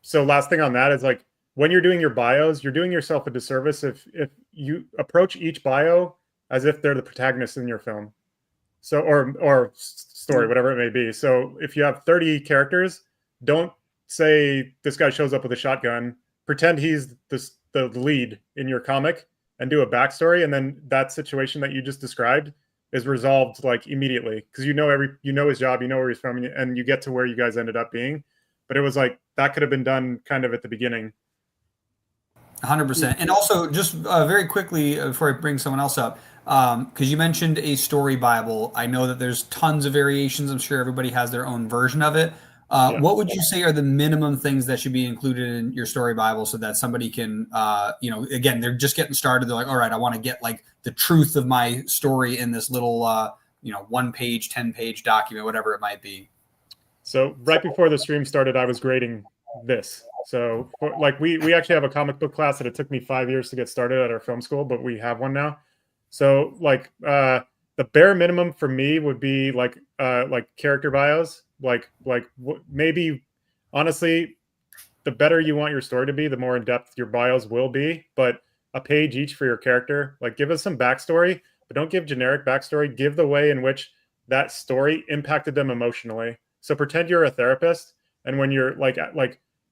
So last thing on that is like when you're doing your bios, you're doing yourself a disservice if you approach each bio as if they're the protagonist in your film. So or story, whatever it may be. So if you have 30 characters, don't say this guy shows up with a shotgun. Pretend he's the lead in your comic and do a backstory, and then that situation that you just described is resolved like immediately because you know his job, you know where he's from, and you get to where you guys ended up being. But it was like that could have been done kind of at the beginning. 100%. And also, just very quickly before I bring someone else up, because you mentioned a story Bible. I know that there's tons of variations. I'm sure everybody has their own version of it. What would you say are the minimum things that should be included in your story Bible so that somebody can, again, they're just getting started. They're like, all right, I want to get like the truth of my story in this little, 1-page, 10-page document, whatever it might be. So right before the stream started, I was grading this. So like we actually have a comic book class that it took me 5 years to get started at our film school, but we have one now. So like the bare minimum for me would be like character bios, maybe honestly, the better you want your story to be, the more in depth your bios will be, but a page each for your character. Like, give us some backstory, but don't give generic backstory. Give the way in which that story impacted them emotionally. So pretend you're a therapist, and when you're like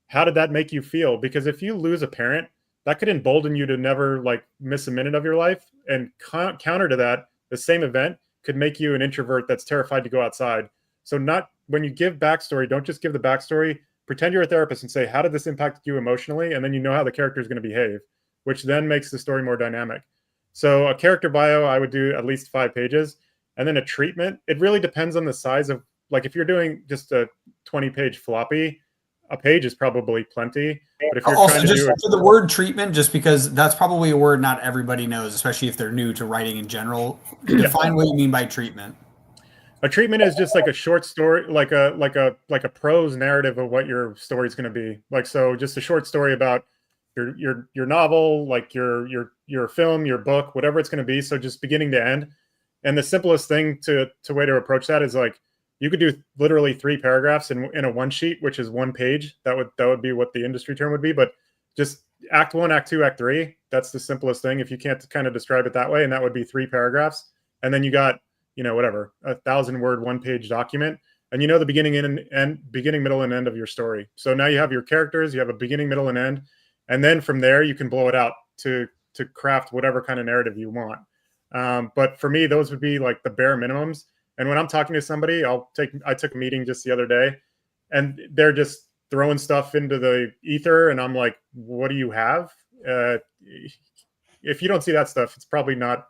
how did that make you feel? Because if you lose a parent, that could embolden you to never like miss a minute of your life. And counter to that, the same event could make you an introvert that's terrified to go outside. So not when you give backstory, don't just give the backstory. Pretend you're a therapist and say, how did this impact you emotionally? And then you know how the character is going to behave, which then makes the story more dynamic. So a character bio, I would do at least 5 pages. And then a treatment, it really depends on the size of, like if you're doing just a 20-page floppy, a page is probably plenty. But if you're also, trying to just do for the word treatment, just because that's probably a word not everybody knows, especially if they're new to writing in general. Define what you mean by treatment. A treatment is just like a short story, like a prose narrative of what your story is going to be. Like, so just a short story about your novel, like your film, your book, whatever it's going to be. So just beginning to end. And the simplest thing to way to approach that is like, you could do literally 3 paragraphs in a one sheet, which is 1 page. That would be what the industry term would be. But just act 1, act 2, act 3. That's the simplest thing. If you can't kind of describe it that way, and that would be 3 paragraphs. And then you got, whatever, 1,000-word 1-page document. And the beginning beginning, middle, and end of your story. So now you have your characters, you have a beginning, middle, and end. And then from there, you can blow it out to craft whatever kind of narrative you want. But for me, those would be like the bare minimums. And when I'm talking to somebody, I took a meeting just the other day, and they're just throwing stuff into the ether, and I'm like, what do you have? If you don't see that stuff, it's probably not.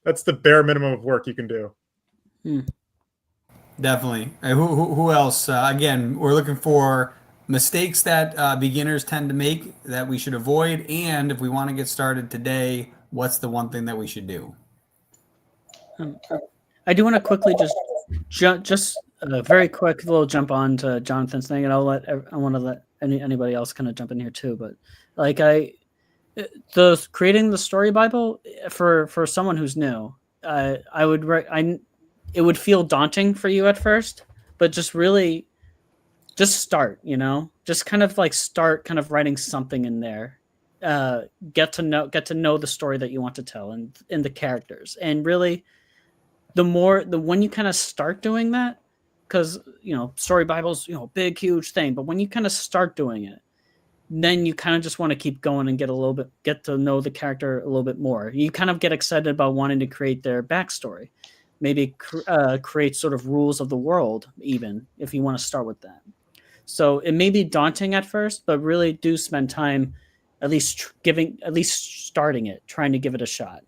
That's the bare minimum of work you can do. Definitely. Who else? Again, we're looking for mistakes that beginners tend to make that we should avoid, and if we want to get started today, what's the one thing that we should do? I do want to quickly just a very quick little jump on to Jonathan's thing, and I want to let anybody else kind of jump in here too. But like creating the story Bible for someone who's new, it would feel daunting for you at first, but just start, just kind of like start kind of writing something in there. Get to know the story that you want to tell and the characters, and really when you kind of start doing that, because story Bible's big huge thing, but when you kind of start doing it, then you kind of just want to keep going and get to know the character a little bit more. You kind of get excited about wanting to create their backstory, maybe create sort of rules of the world, even if you want to start with that. So it may be daunting at first, but really do spend time at least starting it, trying to give it a shot.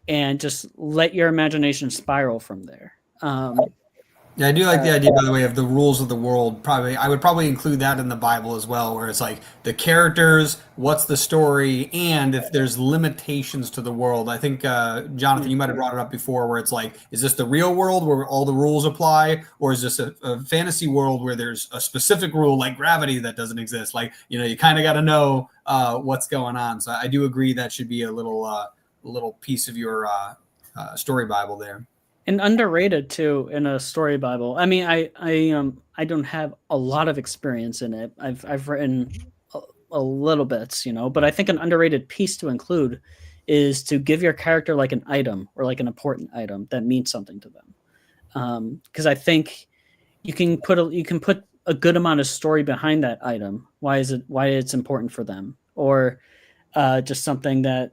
And just let your imagination spiral from there. Yeah, I do like the idea, by the way, of the rules of the world. I would probably include that in the Bible as well, where it's like the characters, what's the story, and if there's limitations to the world. I think, Jonathan, you might have brought it up before, where it's like, is this the real world where all the rules apply, or is this a fantasy world where there's a specific rule like gravity that doesn't exist? Like, you kind of got to know what's going on. So I do agree that should be a little piece of your story Bible there. And underrated too in a story Bible. I mean, I don't have a lot of experience in it. I've written a little bits, but I think an underrated piece to include is to give your character like an item or like an important item that means something to them. Because I think you can put a good amount of story behind that item. Why it's important for them, or just something that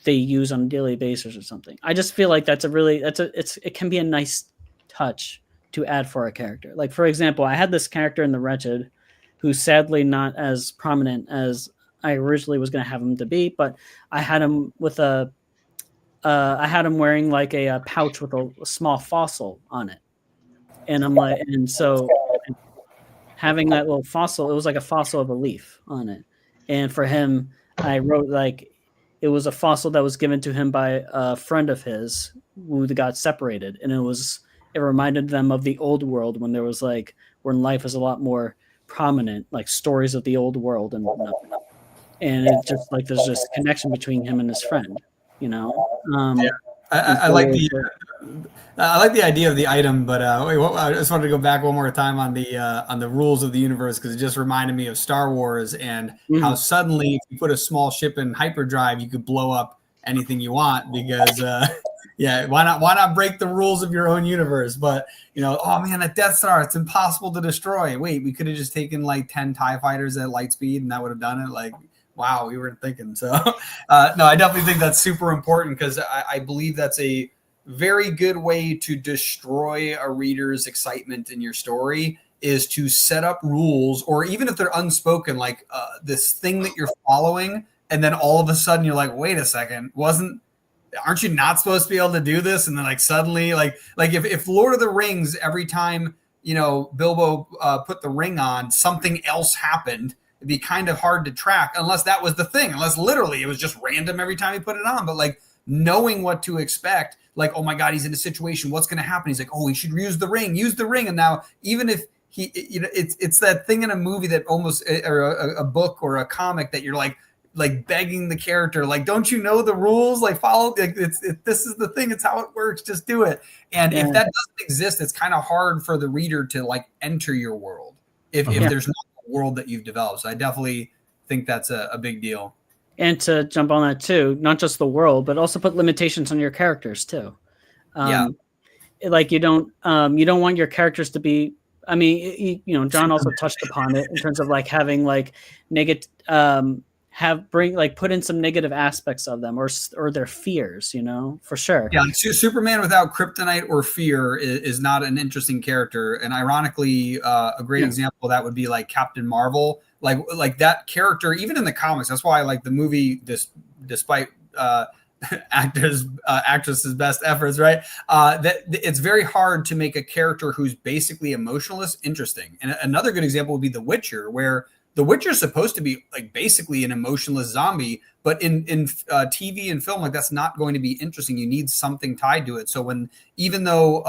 they use on a daily basis or something. I just feel like it can be a nice touch to add for a character. Like, for example, I had this character in The Wretched who's sadly not as prominent as I originally was going to have him to be, but I had him with I had him wearing like a pouch with a small fossil on it. And so having that little fossil, it was like a fossil of a leaf on it. And for him, I wrote like, it was a fossil that was given to him by a friend of his who got separated. And it reminded them of the old world when when life is a lot more prominent, like stories of the old world and whatnot. And it's just like, there's this connection between him and his friend, I like the idea of the item, but I just wanted to go back one more time on the rules of the universe, because it just reminded me of Star Wars and how suddenly, if you put a small ship in hyperdrive, you could blow up anything you want, because yeah, why not break the rules of your own universe? But oh man, that Death Star, it's impossible to destroy. Wait, we could have just taken like 10 TIE fighters at light speed and that would have done it. Like, wow, we weren't thinking. So no, I definitely think that's super important, because I believe that's a very good way to destroy a reader's excitement in your story, is to set up rules, or even if they're unspoken, like this thing that you're following, and then all of a sudden you're like, wait a second, aren't you not supposed to be able to do this? And then like suddenly, like if Lord of the Rings, every time Bilbo put the ring on, something else happened, it'd be kind of hard to track, unless that was the thing, unless literally it was just random every time he put it on. But like knowing what to expect, like, oh my God, he's in a situation, what's going to happen? He's like, oh, he should use the ring. And now, even if it's that thing in a movie that almost, or a book or a comic, that you're like begging the character, like, don't you know the rules? Like, follow, like, this is the thing. It's how it works. Just do it. And if that doesn't exist, it's kind of hard for the reader to like enter your world if there's not a world that you've developed. So I definitely think that's a big deal. And to jump on that too, not just the world, but also put limitations on your characters too. Like you don't want your characters to be, I mean, John also touched upon it in terms of like having like negative, put in some negative aspects of them, or their fears, for sure. Yeah, Superman without kryptonite or fear is not an interesting character. And ironically, a great example of that would be like Captain Marvel. Like that character, even in the comics. That's why I like the movie, despite actress's best efforts, right? That it's very hard to make a character who's basically emotionless interesting. And another good example would be The Witcher, where The Witcher is supposed to be like basically an emotionless zombie, but in TV and film, like that's not going to be interesting. You need something tied to it. So even though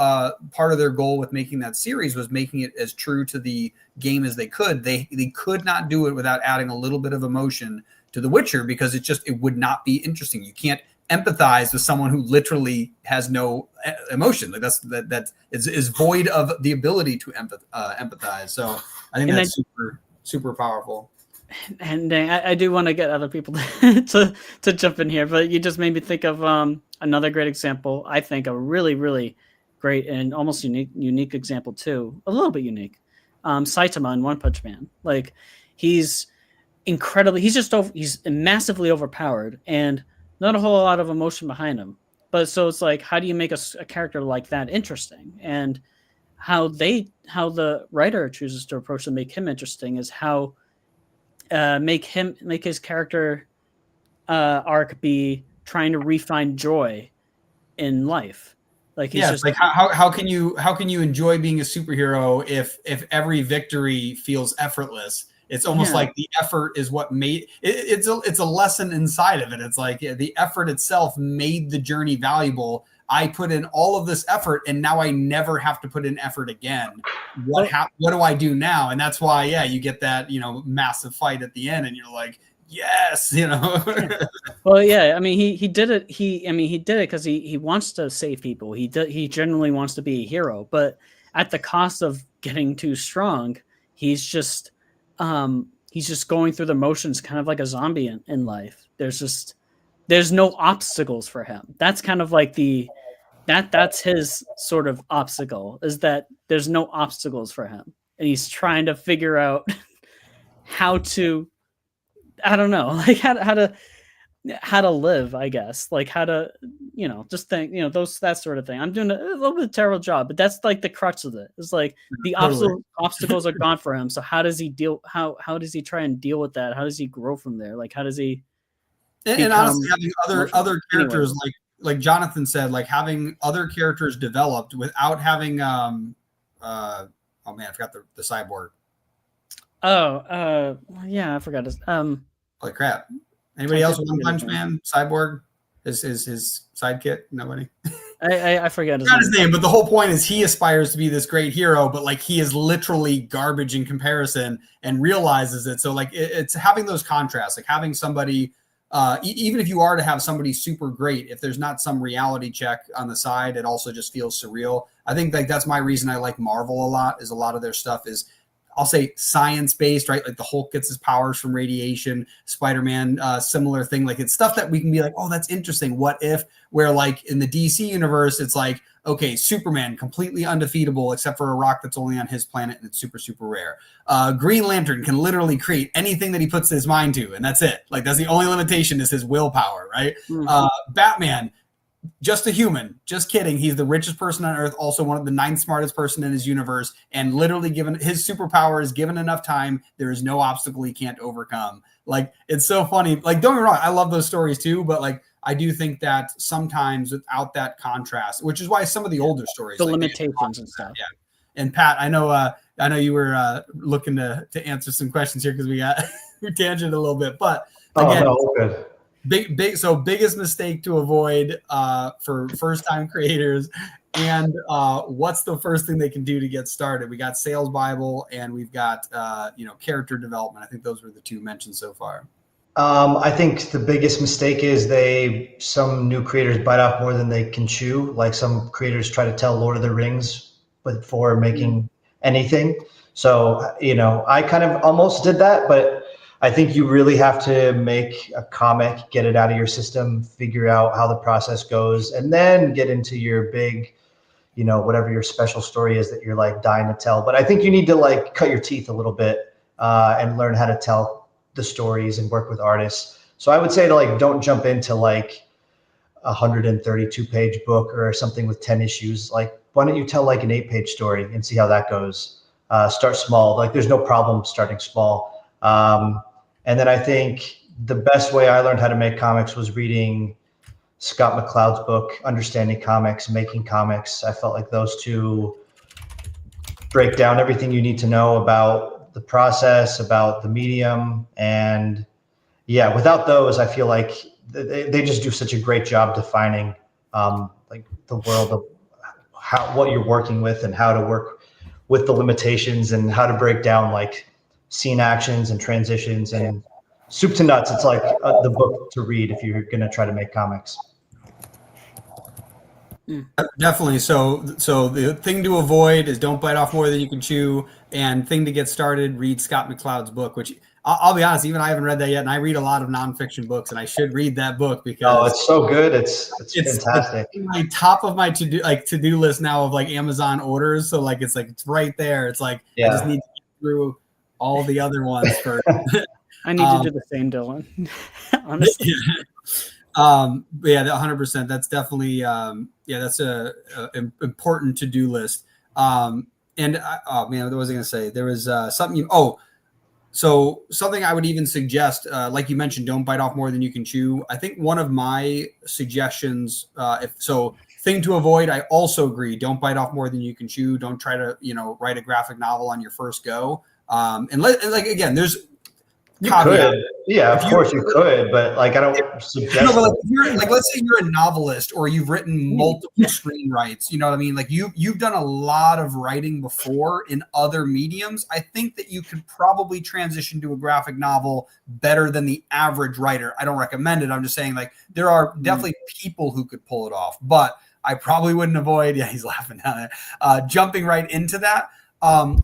part of their goal with making that series was making it as true to the game as they could, they could not do it without adding a little bit of emotion to The Witcher, because it would not be interesting. You can't empathize with someone who literally has no emotion. Like that is void of the ability to empathize. So I think that's super powerful. And I do want to get other people to jump in here, but you just made me think of another great example. I think a really, really great and almost unique example too. A little bit unique. Saitama in One Punch Man. Like he's massively overpowered and not a whole lot of emotion behind him. But so it's like, how do you make a character like that interesting? And how the writer chooses to approach to make him interesting is how make his character arc be trying to refine joy in life. Like he's just like how can you enjoy being a superhero if every victory feels effortless? It's almost like the effort is what made it's a lesson inside of it. It's like the effort itself made the journey valuable. I put in all of this effort and now I never have to put in effort again. What do I do now? And that's why, you get that, massive fight at the end and you're like, yes, Well, yeah, I mean, he did it. He did it because he wants to save people. He genuinely wants to be a hero, but at the cost of getting too strong, he's just going through the motions, kind of like a zombie in life. There's no obstacles for him. That's kind of like that's his sort of obstacle, is that there's no obstacles for him. And he's trying to figure out how to, I don't know, like how to live, I guess, like how to, just think, that sort of thing. I'm doing a little bit of a terrible job, but that's like the crux of it. It's like the obstacles are gone for him. So how does he how does he try and deal with that? How does he grow from there? Like, how does he, and honestly, having other characters, like Jonathan said, like having other characters developed without having oh man, I forgot the cyborg. Yeah, I forgot his holy crap. Anybody else? One Punch Man, Cyborg, his sidekick? Nobody. I forget his name, but the whole point is he aspires to be this great hero, but like he is literally garbage in comparison and realizes it. So like it's having those contrasts, like having somebody even if you are to have somebody super great, if there's not some reality check on the side, it also just feels surreal. I think like that's my reason I like Marvel a lot, is a lot of their stuff is, I'll say, science-based, right? Like the Hulk gets his powers from radiation, Spider-Man, similar thing. Like it's stuff that we can be like, oh, that's interesting. What if? Where like in the DC universe, it's like, okay, Superman, completely undefeatable except for a rock that's only on his planet and it's super, super rare. Green Lantern can literally create anything that he puts his mind to, and that's it. Like that's the only limitation is his willpower, right? Batman, just a human, just kidding. He's the richest person on earth, also one of the 9th smartest person in his universe, and literally given his superpower is given enough time, there is no obstacle he can't overcome. Like, it's so funny. Like, don't get me wrong, I love those stories too, but like, I do think that sometimes without that contrast, which is why some of the older stories, the like limitations and stuff. Yeah. And Pat, I know you were looking to answer some questions here because we got we tangent a little bit, but again, good. Biggest mistake to avoid for first-time creators, and what's the first thing they can do to get started? We got Sales Bible, and we've got character development. I think those were the 2 mentioned so far. I think the biggest mistake is some new creators bite off more than they can chew. Like some creators try to tell Lord of the Rings before making anything. So, I kind of almost did that, but I think you really have to make a comic, get it out of your system, figure out how the process goes, and then get into your big, whatever your special story is that you're like dying to tell. But I think you need to like cut your teeth a little bit and learn how to tell the stories and work with artists. So I would say to like, don't jump into like a 132-page book or something with 10 issues. Like, why don't you tell like an 8-page story and see how that goes? Start small. Like, there's no problem starting small. And then I think the best way I learned how to make comics was reading Scott McCloud's book, Understanding Comics, Making Comics. I felt like those 2 break down everything you need to know about the process, about the medium. And yeah, without those, I feel like they just do such a great job defining like the world of what you're working with and how to work with the limitations and how to break down like scene actions and transitions and soup to nuts. It's like the book to read if you're going to try to make comics. Definitely. So the thing to avoid is don't bite off more than you can chew, and thing to get started, read Scott McCloud's book, which I'll be honest, even I haven't read that yet. And I read a lot of nonfiction books, and I should read that book because it's so good. It's fantastic. It's my top of my to-do list now of like Amazon orders. So like, it's right there. It's like, I just need to get through all the other ones first. I need to do the same, Dylan. Honestly. Yeah, 100%. That's definitely that's a important to-do list. Oh man, what was I going to say? There was something. So something I would even suggest, like you mentioned, don't bite off more than you can chew. I think one of my suggestions, thing to avoid, I also agree. Don't bite off more than you can chew. Don't try to write a graphic novel on your first go. Again, there's. You could, yeah, of course you could, but like I don't suggest. But let's say you're a novelist or you've written multiple screenwrites. You know what I mean? Like you've done a lot of writing before in other mediums. I think that you could probably transition to a graphic novel better than the average writer. I don't recommend it. I'm just saying like there are definitely people who could pull it off, but I probably wouldn't avoid. Yeah, he's laughing down there. Jumping right into that.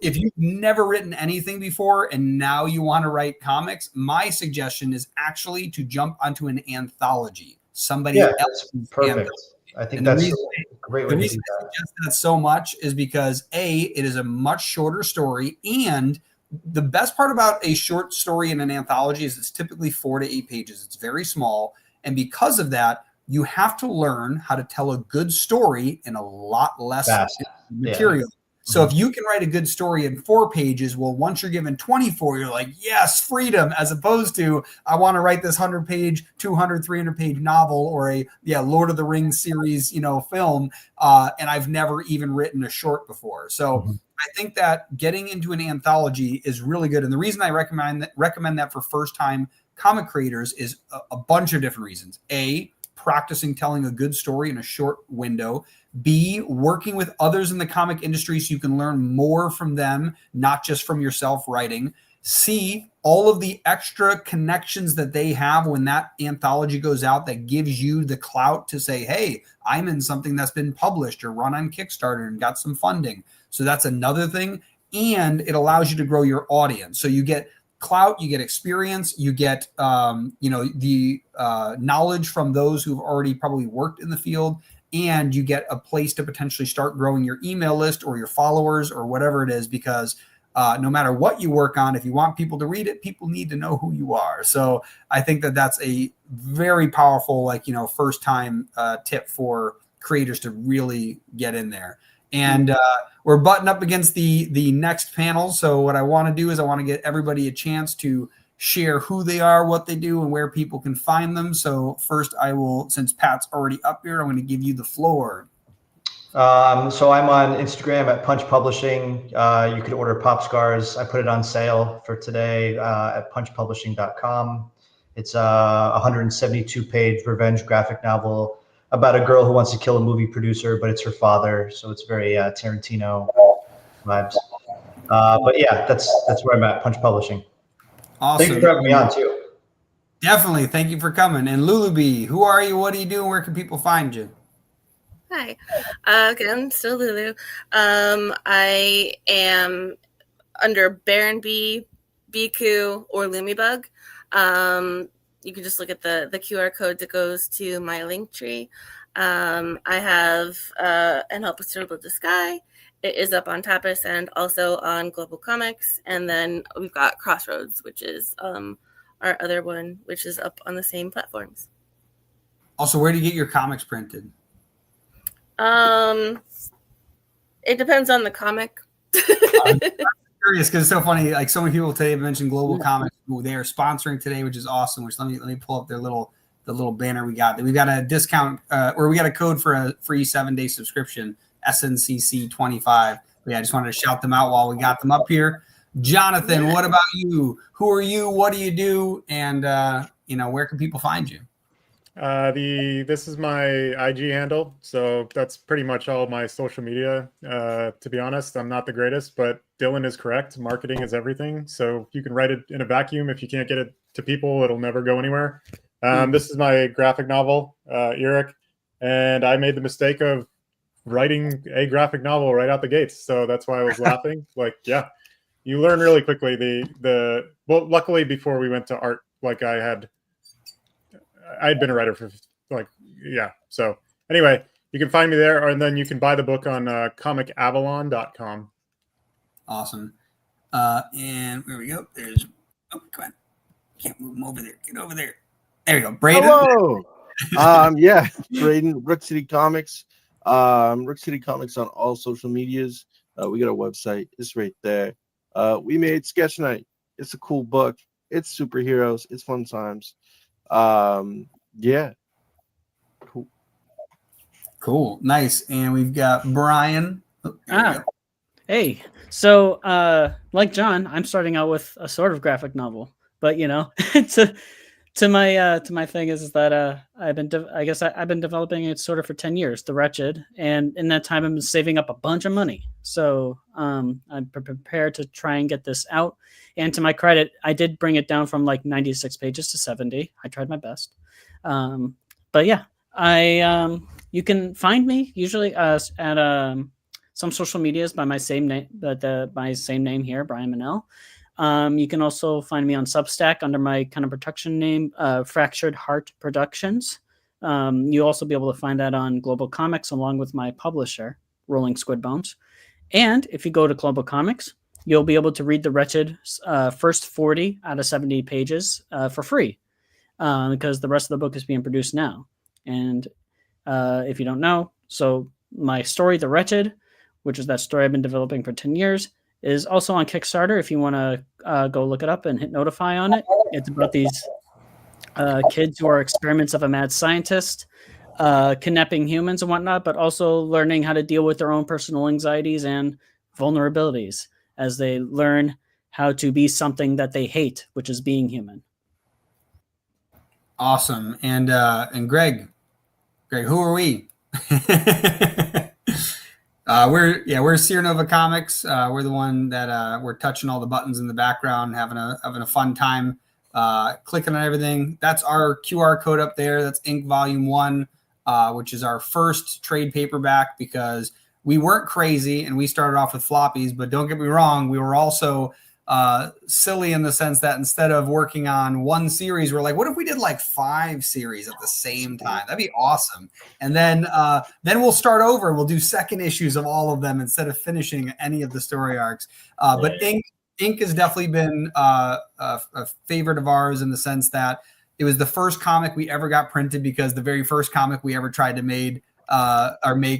If you've never written anything before and now you want to write comics, my suggestion is actually to jump onto an anthology. Somebody else. Perfect. Anthology. I think that's a great way to do that. The reason I suggest that so much is because it is a much shorter story, and the best part about a short story in an anthology is it's typically 4 to 8 pages. It's very small, and because of that, you have to learn how to tell a good story in a lot less material. Yeah. So if you can write a good story in 4 pages, well, once you're given 24, you're like, yes, freedom, as opposed to, I want to write this 100-page, 200, 300-page novel or a Lord of the Rings series, film, and I've never even written a short before. So I think that getting into an anthology is really good. And the reason I recommend that for first-time comic creators is a bunch of different reasons. A, practicing telling a good story in a short window. B, working with others in the comic industry so you can learn more from them, not just from yourself writing. C, all of the extra connections that they have when that anthology goes out that gives you the clout to say, hey, I'm in something that's been published or run on Kickstarter and got some funding. So that's another thing. And it allows you to grow your audience. So you get clout, you get experience, you get the knowledge from those who've already probably worked in the field, and you get a place to potentially start growing your email list or your followers or whatever it is, because no matter what you work on, if you want people to read it, people need to know who you are. So I think that that's a very powerful, first time tip for creators to really get in there. And we're butting up against the next panel. So what I want to do is I want to get everybody a chance to share who they are, what they do, and where people can find them. So first I will, since Pat's already up here, I'm going to give you the floor. So I'm on Instagram at Punch Publishing. You could order Pop Scars. I put it on sale for today at punchpublishing.com. It's a 172-page revenge graphic novel about a girl who wants to kill a movie producer, but it's her father. So it's very Tarantino vibes. But yeah, that's where I'm at, Punch Publishing. Awesome. Thanks for having me on too. Definitely. Thank you for coming. And Lulu, who are you? What do you do? And where can people find you? Hi. Again, still Lulu. I am under Baron B, BQ, or Lumibug. You can just look at the QR code that goes to my link tree. I have And Help Us Turtle the Sky. It is up on Tapas and also on Global Comics. And then we've got Crossroads, which is our other one, which is up on the same platforms. Also, where do you get your comics printed? It depends on the comic. I'm curious because it's so funny. Like so many people today have mentioned Global Comics. They are sponsoring today, which is awesome. Which let me pull up the little banner we got. We got a discount, or we got a code for a free 7-day subscription. SNCC 25. Yeah, I just wanted to shout them out while we got them up here. Jonathan, what about you? Who are you? What do you do? And where can people find you? This is my IG handle, so that's pretty much all my social media. To be honest, I'm not the greatest, but Dylan is correct. Marketing is everything. So you can write it in a vacuum. If you can't get it to people, it'll never go anywhere. This is my graphic novel, Eric, and I made the mistake of writing a graphic novel right out the gates. So that's why I was laughing. Yeah, you learn really quickly. Well, luckily before we went to art, I'd been a writer for So anyway, you can find me there, and then you can buy the book on comicavalon.com. Awesome. And where we go. There's, come on. Can't move him over there. Get over there. There we go. Braden. Hello. Yeah, Braden, Rook City Comics. Rook City Comics on all social medias. We got a website. It's right there. We made Sketch Night. It's a cool book. It's superheroes. It's fun times. Yeah. Cool. Nice. And we've got Brian. Hey. So like John, I'm starting out with a sort of graphic novel, but to my thing is that I've been developing it sort of for 10 years, The Wretched, and in that time I've been saving up a bunch of money. So I'm prepared to try and get this out. And to my credit, I did bring it down from 96 pages to 70. I tried my best. But yeah, you can find me usually at some social medias by my same name, my same name here, Brian Manel. You can also find me on Substack under my kind of production name, Fractured Heart Productions. You'll also be able to find that on Global Comics along with my publisher, Rolling Squid Bones. And if you go to Global Comics, you'll be able to read The Wretched first 40 out of 70 pages for free because the rest of the book is being produced now. And if you don't know, so my story, The Wretched, which is that story I've been developing for 10 years, is also on Kickstarter if you want to go look it up and hit notify on it. It's about these kids who are experiments of a mad scientist, kidnapping humans and whatnot, but also learning how to deal with their own personal anxieties and vulnerabilities as they learn how to be something that they hate, which is being human. Awesome. And Greg, who are we? We're Sierra Nova Comics. We're the one that we're touching all the buttons in the background, having a fun time, clicking on everything. That's our QR code up there. That's Ink Volume 1, which is our first trade paperback, because we weren't crazy and we started off with floppies, but don't get me wrong, we were also silly in the sense that instead of working on one series, we're like, what if we did like 5 series at the same time? That'd be awesome. And then we'll start over. We'll do second issues of all of them instead of finishing any of the story arcs. But Ink has definitely been a favorite of ours in the sense that it was the first comic we ever got printed, because the very first comic we ever tried to make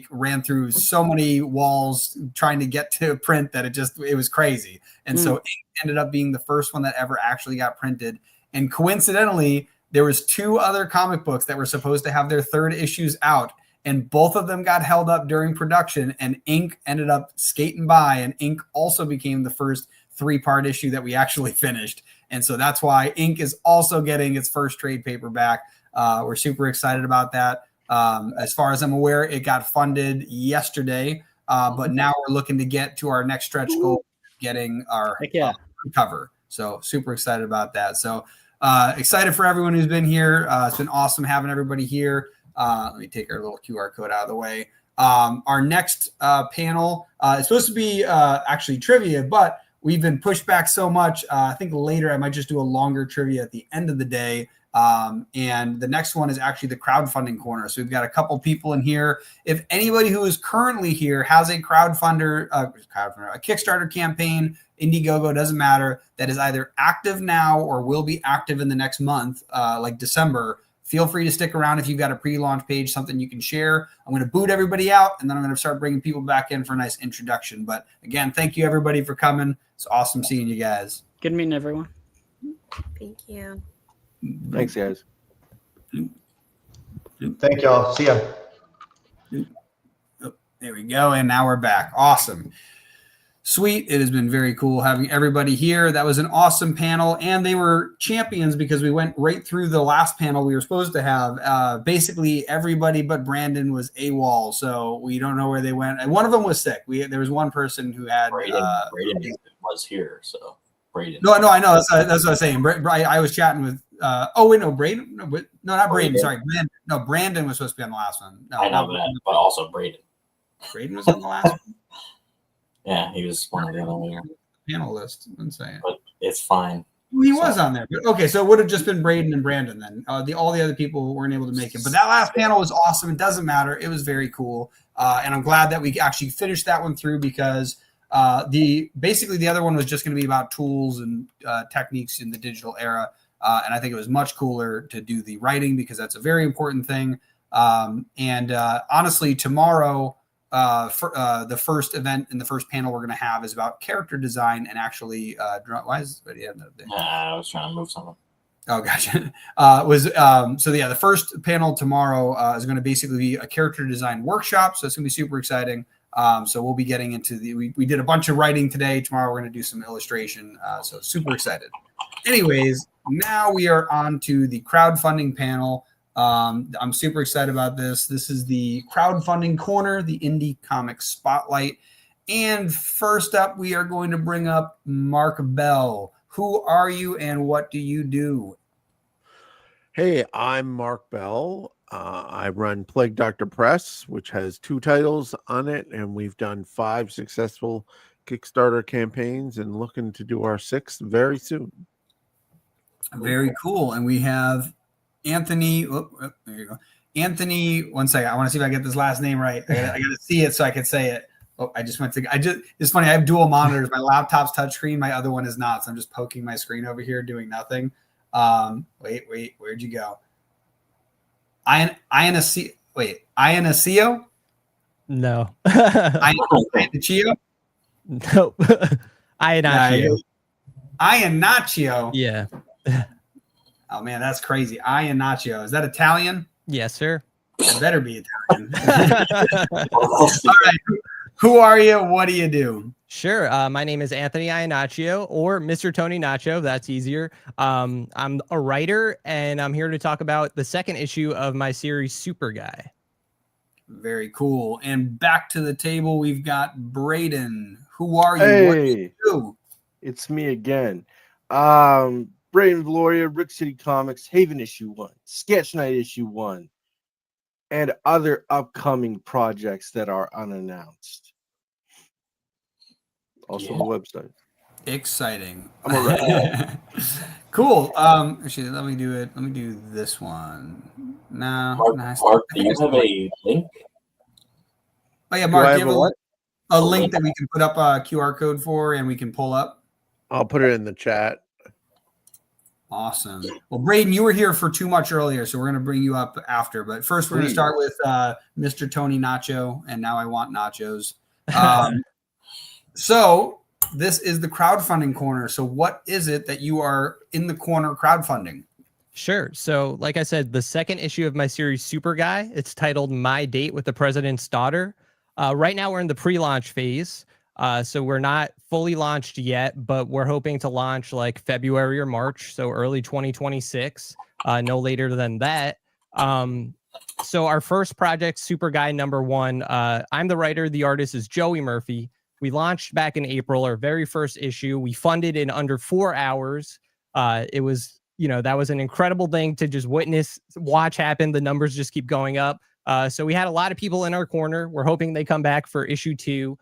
ran through so many walls trying to get to print that it was crazy. And so Ink ended up being the first one that ever actually got printed. And coincidentally, there was 2 other comic books that were supposed to have their 3rd issues out, and both of them got held up during production, and Ink ended up skating by, and Ink also became the first 3-part issue that we actually finished. And so that's why Ink is also getting its first trade paperback. We're super excited about that. As far as I'm aware, it got funded yesterday, but now we're looking to get to our next stretch goal, getting our cover. So super excited about that. So excited for everyone who's been here. It's been awesome having everybody here. Let me take our little QR code out of the way. Our next panel is supposed to be actually trivia, but we've been pushed back so much. I think later I might just do a longer trivia at the end of the day. And the next one is actually the crowdfunding corner. So we've got a couple people in here. If anybody who is currently here has a a Kickstarter campaign, Indiegogo, doesn't matter, that is either active now or will be active in the next month, like December, feel free to stick around if you've got a pre-launch page, something you can share. I'm going to boot everybody out, and then I'm going to start bringing people back in for a nice introduction. But again, thank you everybody for coming. It's awesome seeing you guys. Good meeting everyone. Thank you. Thanks, guys. Thank y'all. See ya. Oh, there we go. And now we're back. Awesome. Sweet. It has been very cool having everybody here. That was an awesome panel, and they were champions because we went right through the last panel we were supposed to have. Basically, everybody but Brandon was AWOL, so we don't know where they went. And one of them was sick. There was one person who had Braden was here, so Braden. No, I know. That's what I was saying. I was chatting with. Braden. No, not Braden. Sorry, Brandon. No, Brandon was supposed to be on the last one. No, I know that, but also Braden. Braden was on the last one. Yeah, he was one of the other panelists. I'm saying, but it's fine. He was on there. But okay, so it would have just been Braden and Brandon then. All the other people weren't able to make it. But that last panel was awesome. It doesn't matter. It was very cool, and I'm glad that we actually finished that one through, because basically the other one was just going to be about tools and techniques in the digital era. And I think it was much cooler to do the writing, because that's a very important thing. And honestly, tomorrow, the first event in the first panel we're going to have is about character design and actually why is I was trying to move something. Oh, gotcha. The first panel tomorrow is going to basically be a character design workshop. So it's going to be super exciting. So we'll be getting into we did a bunch of writing today. Tomorrow we're going to do some illustration. So super excited. Anyways, now we are on to the crowdfunding panel. I'm super excited about this. This is the crowdfunding corner, the indie comic spotlight. And first up, we are going to bring up Mark Bell. Who are you and what do you do? Hey, I'm Mark Bell. I run Plague Doctor Press, which has 2 titles on it, and we've done 5 successful Kickstarter campaigns and looking to do our 6th very soon. Very cool. And we have Anthony. There you go. Anthony, one second. I want to see if I get this last name right. I got to see it so I can say it. Oh, it's funny. I have dual monitors. My laptop's touchscreen. My other one is not. So I'm just poking my screen over here doing nothing. Wait. Where'd you go? Ionacio? No. Ionacio? Nope. Ionacio. Ionacio? Yeah. Oh, man, that's crazy. Ionacio. Is that Italian? Yes, sir. It better be Italian. All right. Who are you? What do you do? Sure. My name is Anthony Ionaccio, or Mr. Tony Nacho. That's easier. I'm a writer, and I'm here to talk about the 2nd issue of my series, Super Guy. Very cool. And back to the table, we've got Braden. Who are you? Hey, What do you do? it's me again. Braden Valoria, Rick City Comics, Haven issue 1, Sketch Night issue 1, and other upcoming projects that are unannounced. Also on the website. Exciting. I'm a writer. Cool. Actually, let me do it. Let me do this one. No. Mark, do you have a link? Oh yeah, Do Mark, I do have you a what? a link that we can put up a QR code for and we can pull up? I'll put it in the chat. Awesome. Well, Braden, you were here for too much earlier, so we're going to bring you up after. But first, we're going to start with Mr. Tony Nacho, and now I want nachos. So this is the crowdfunding corner. So what is it that you are in the corner crowdfunding? Sure. So, like I said, the second issue of my series Super Guy, it's titled My Date with the President's Daughter. Right now, we're in the pre-launch phase. So we're not fully launched yet, but we're hoping to launch like February or March, so early 2026, no later than that. So our first project, Super Guy #1, I'm the writer, the artist is Joey Murphy. We launched back in April, our very first issue. We funded in under 4 hours. It was, that was an incredible thing to just watch happen. The numbers just keep going up. So we had a lot of people in our corner. We're hoping they come back for issue 2.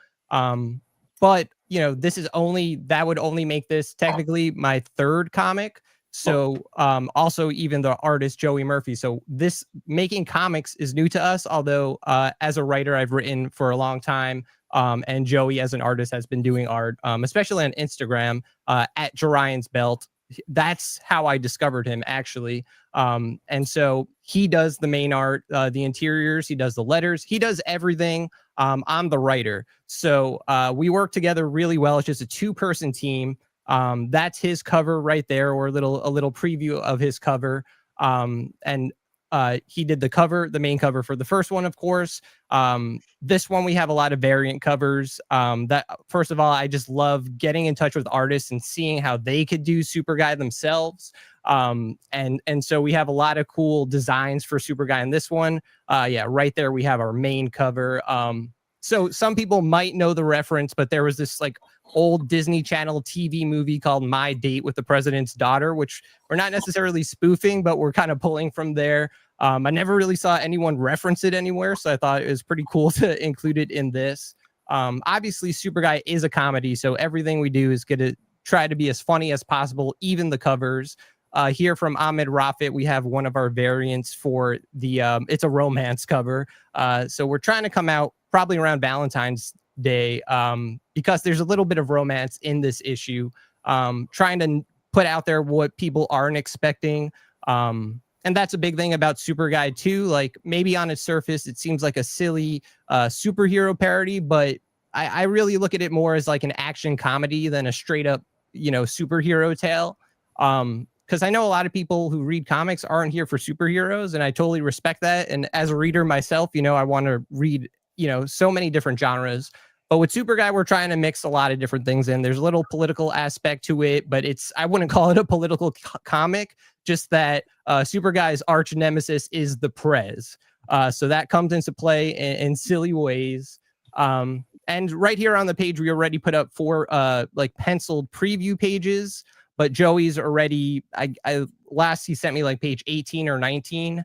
But that would only make this technically my third comic. So also even the artist Joey Murphy. So this making comics is new to us, although as a writer I've written for a long time. And Joey as an artist has been doing art, especially on Instagram at Jerion's Belt. That's how I discovered him, actually. And so he does the main art, the interiors, he does the letters, he does everything. I'm the writer. So we work together really well. It's just a 2-person team. That's his cover right there, or a little preview of his cover. And he did the main cover for the first one, of course. This one, we have a lot of variant covers. That first of all, I just love getting in touch with artists and seeing how they could do Super Guy themselves. And so we have a lot of cool designs for Super Guy in this one. Yeah, right there we have our main cover. So some people might know the reference, but there was this like old Disney Channel TV movie called My Date with the President's Daughter, which we're not necessarily spoofing, but we're kind of pulling from there. I never really saw anyone reference it anywhere, so I thought it was pretty cool to include it in this. Obviously, Super Guy is a comedy, so everything we do is going to try to be as funny as possible, even the covers. Here from Ahmed Rafit, we have one of our variants for the, it's a romance cover. So we're trying to come out probably around Valentine's Day because there's a little bit of romance in this issue. Trying to put out there what people aren't expecting. And that's a big thing about Super Guy too. Like maybe on its surface, it seems like a silly superhero parody, but I really look at it more as like an action comedy than a straight up, superhero tale. Because I know a lot of people who read comics aren't here for superheroes, and I totally respect that. And as a reader myself, I want to read, so many different genres. But with Super Guy, we're trying to mix a lot of different things in. There's a little political aspect to it, but I wouldn't call it a political comic, just that Super Guy's arch nemesis is the Prez. So that comes into play in silly ways. And right here on the page, we already put up 4 like penciled preview pages. But Joey's already, last he sent me like page 18 or 19.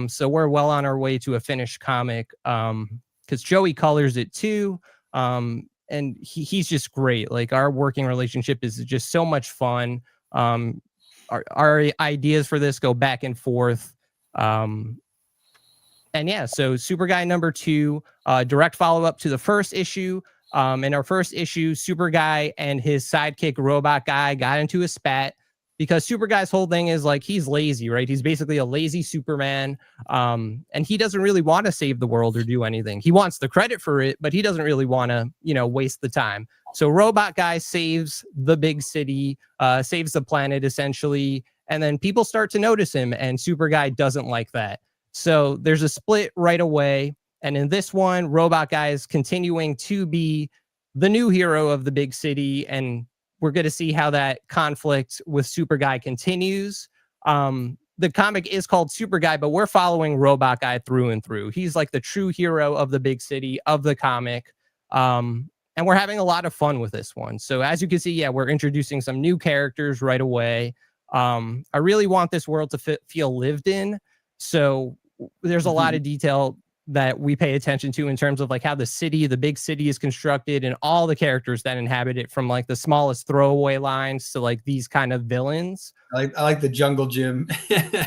So we're well on our way to a finished comic because Joey colors it too. And he's just great. Like our working relationship is just so much fun. Our ideas for this go back and forth. And yeah, so Super Guy #2, direct follow-up to the first issue. In our first issue, Super Guy and his sidekick Robot Guy got into a spat because Super Guy's whole thing is like he's lazy, right? He's basically a lazy Superman, and he doesn't really want to save the world or do anything. He wants the credit for it, but he doesn't really want to, waste the time. So Robot Guy saves the big city, saves the planet essentially, and then people start to notice him, and Super Guy doesn't like that. So there's a split right away. And in this one, Robot Guy is continuing to be the new hero of the big city. And we're going to see how that conflict with Super Guy continues. The the comic is called Super Guy, but we're following Robot Guy through and through. He's like the true hero of the big city of the comic. And we're having a lot of fun with this one. So as you can see, yeah, we're introducing some new characters right away. I really want this world to feel lived in. So there's a lot of detail that we pay attention to in terms of like how the big city is constructed and all the characters that inhabit it, from like the smallest throwaway lines to like these kind of villains. I like the Jungle Gym.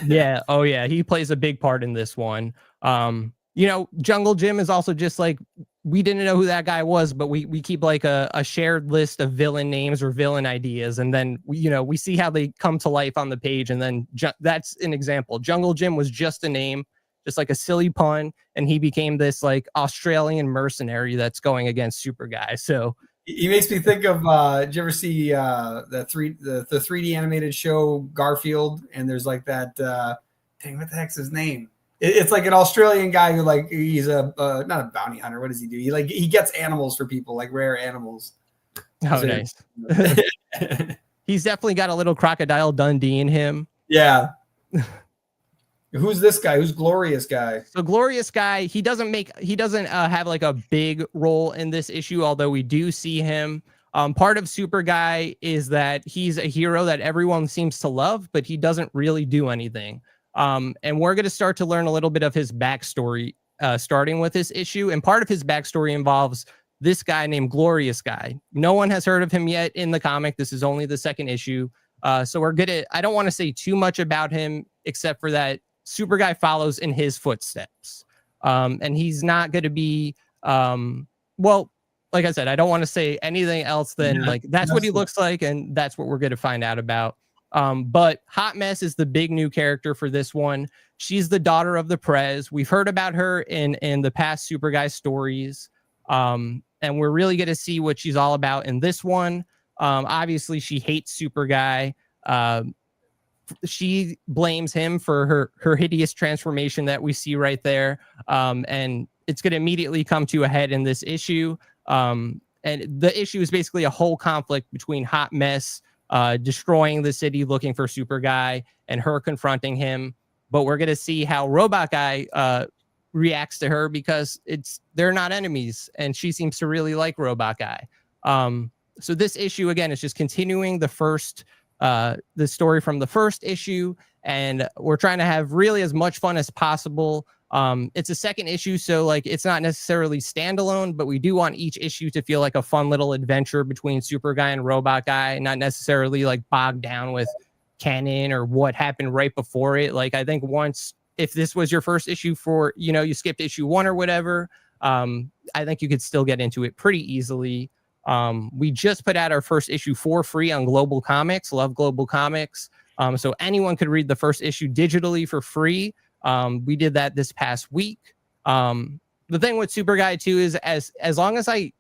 Yeah. Oh yeah. He plays a big part in this one. Jungle Jim is also just like, we didn't know who that guy was, but we keep like a shared list of villain names or villain ideas. And then, we see how they come to life on the page. And then that's an example. Jungle Jim was just a name, just like a silly pun. And he became this like Australian mercenary that's going against Super Guy. So he makes me think of, did you ever see the 3D animated show Garfield? And there's like that, dang, what the heck's his name? It's like an Australian guy who like, he's not a bounty hunter. What does he do? He gets animals for people, like rare animals. Oh, so, nice. He's definitely got a little Crocodile Dundee in him. Yeah. Who's this guy? Who's Glorious Guy? So Glorious Guy, he doesn't have like a big role in this issue, although we do see him. Part of Super Guy is that he's a hero that everyone seems to love, but he doesn't really do anything. And we're going to start to learn a little bit of his backstory, starting with this issue. And part of his backstory involves this guy named Glorious Guy. No one has heard of him yet in the comic. This is only the second issue. So I don't want to say too much about him, except for that Super Guy follows in his footsteps. And he's not going to be, like I said, I don't want to say anything else than that's what he looks like. And that's what we're going to find out about. But Hot Mess is the big new character for this one. She's the daughter of the Prez. We've heard about her in the past Super Guy stories. And we're really going to see what she's all about in this one. Obviously, she hates Super Guy. She blames him for her hideous transformation that we see right there. And it's going to immediately come to a head in this issue. And the issue is basically a whole conflict between Hot Mess destroying the city, looking for Super Guy, and her confronting him. But we're going to see how Robot Guy reacts to her, because they're not enemies, and she seems to really like Robot Guy. So this issue, again, is just continuing the story from the first issue, and we're trying to have really as much fun as possible. It's a second issue, so like it's not necessarily standalone, but we do want each issue to feel like a fun little adventure between Super Guy and Robot Guy, not necessarily like bogged down with canon or what happened right before it. Like I think if this was your first issue for, you skipped issue 1 or whatever, I think you could still get into it pretty easily. We just put out our first issue for free on Global Comics. Love Global Comics. So anyone could read the first issue digitally for free. We did that this past week. The thing with Super Guy too is as long as I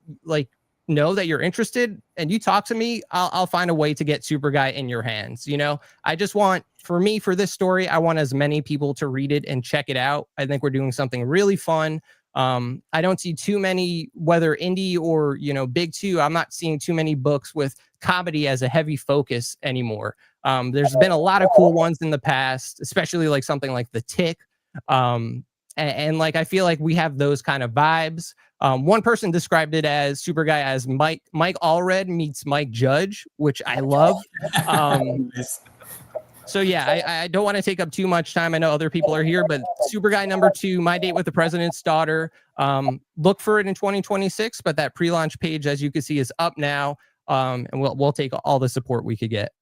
know that you're interested and you talk to me, I'll find a way to get Super Guy in your hands. I just want, for this story, I want as many people to read it and check it out. I think we're doing something really fun. I don't see too many, whether indie or, big two, I'm not seeing too many books with comedy as a heavy focus anymore. There's been a lot of cool ones in the past, especially like something like The Tick. And like, I feel like we have those kind of vibes. One person described it as Super Guy as Mike Allred meets Mike Judge, which I love. So yeah, I don't want to take up too much time. I know other people are here, but Super Guy #2, My Date with the President's Daughter. Look for it in 2026, but that pre-launch page, as you can see, is up now. And we'll take all the support we could get.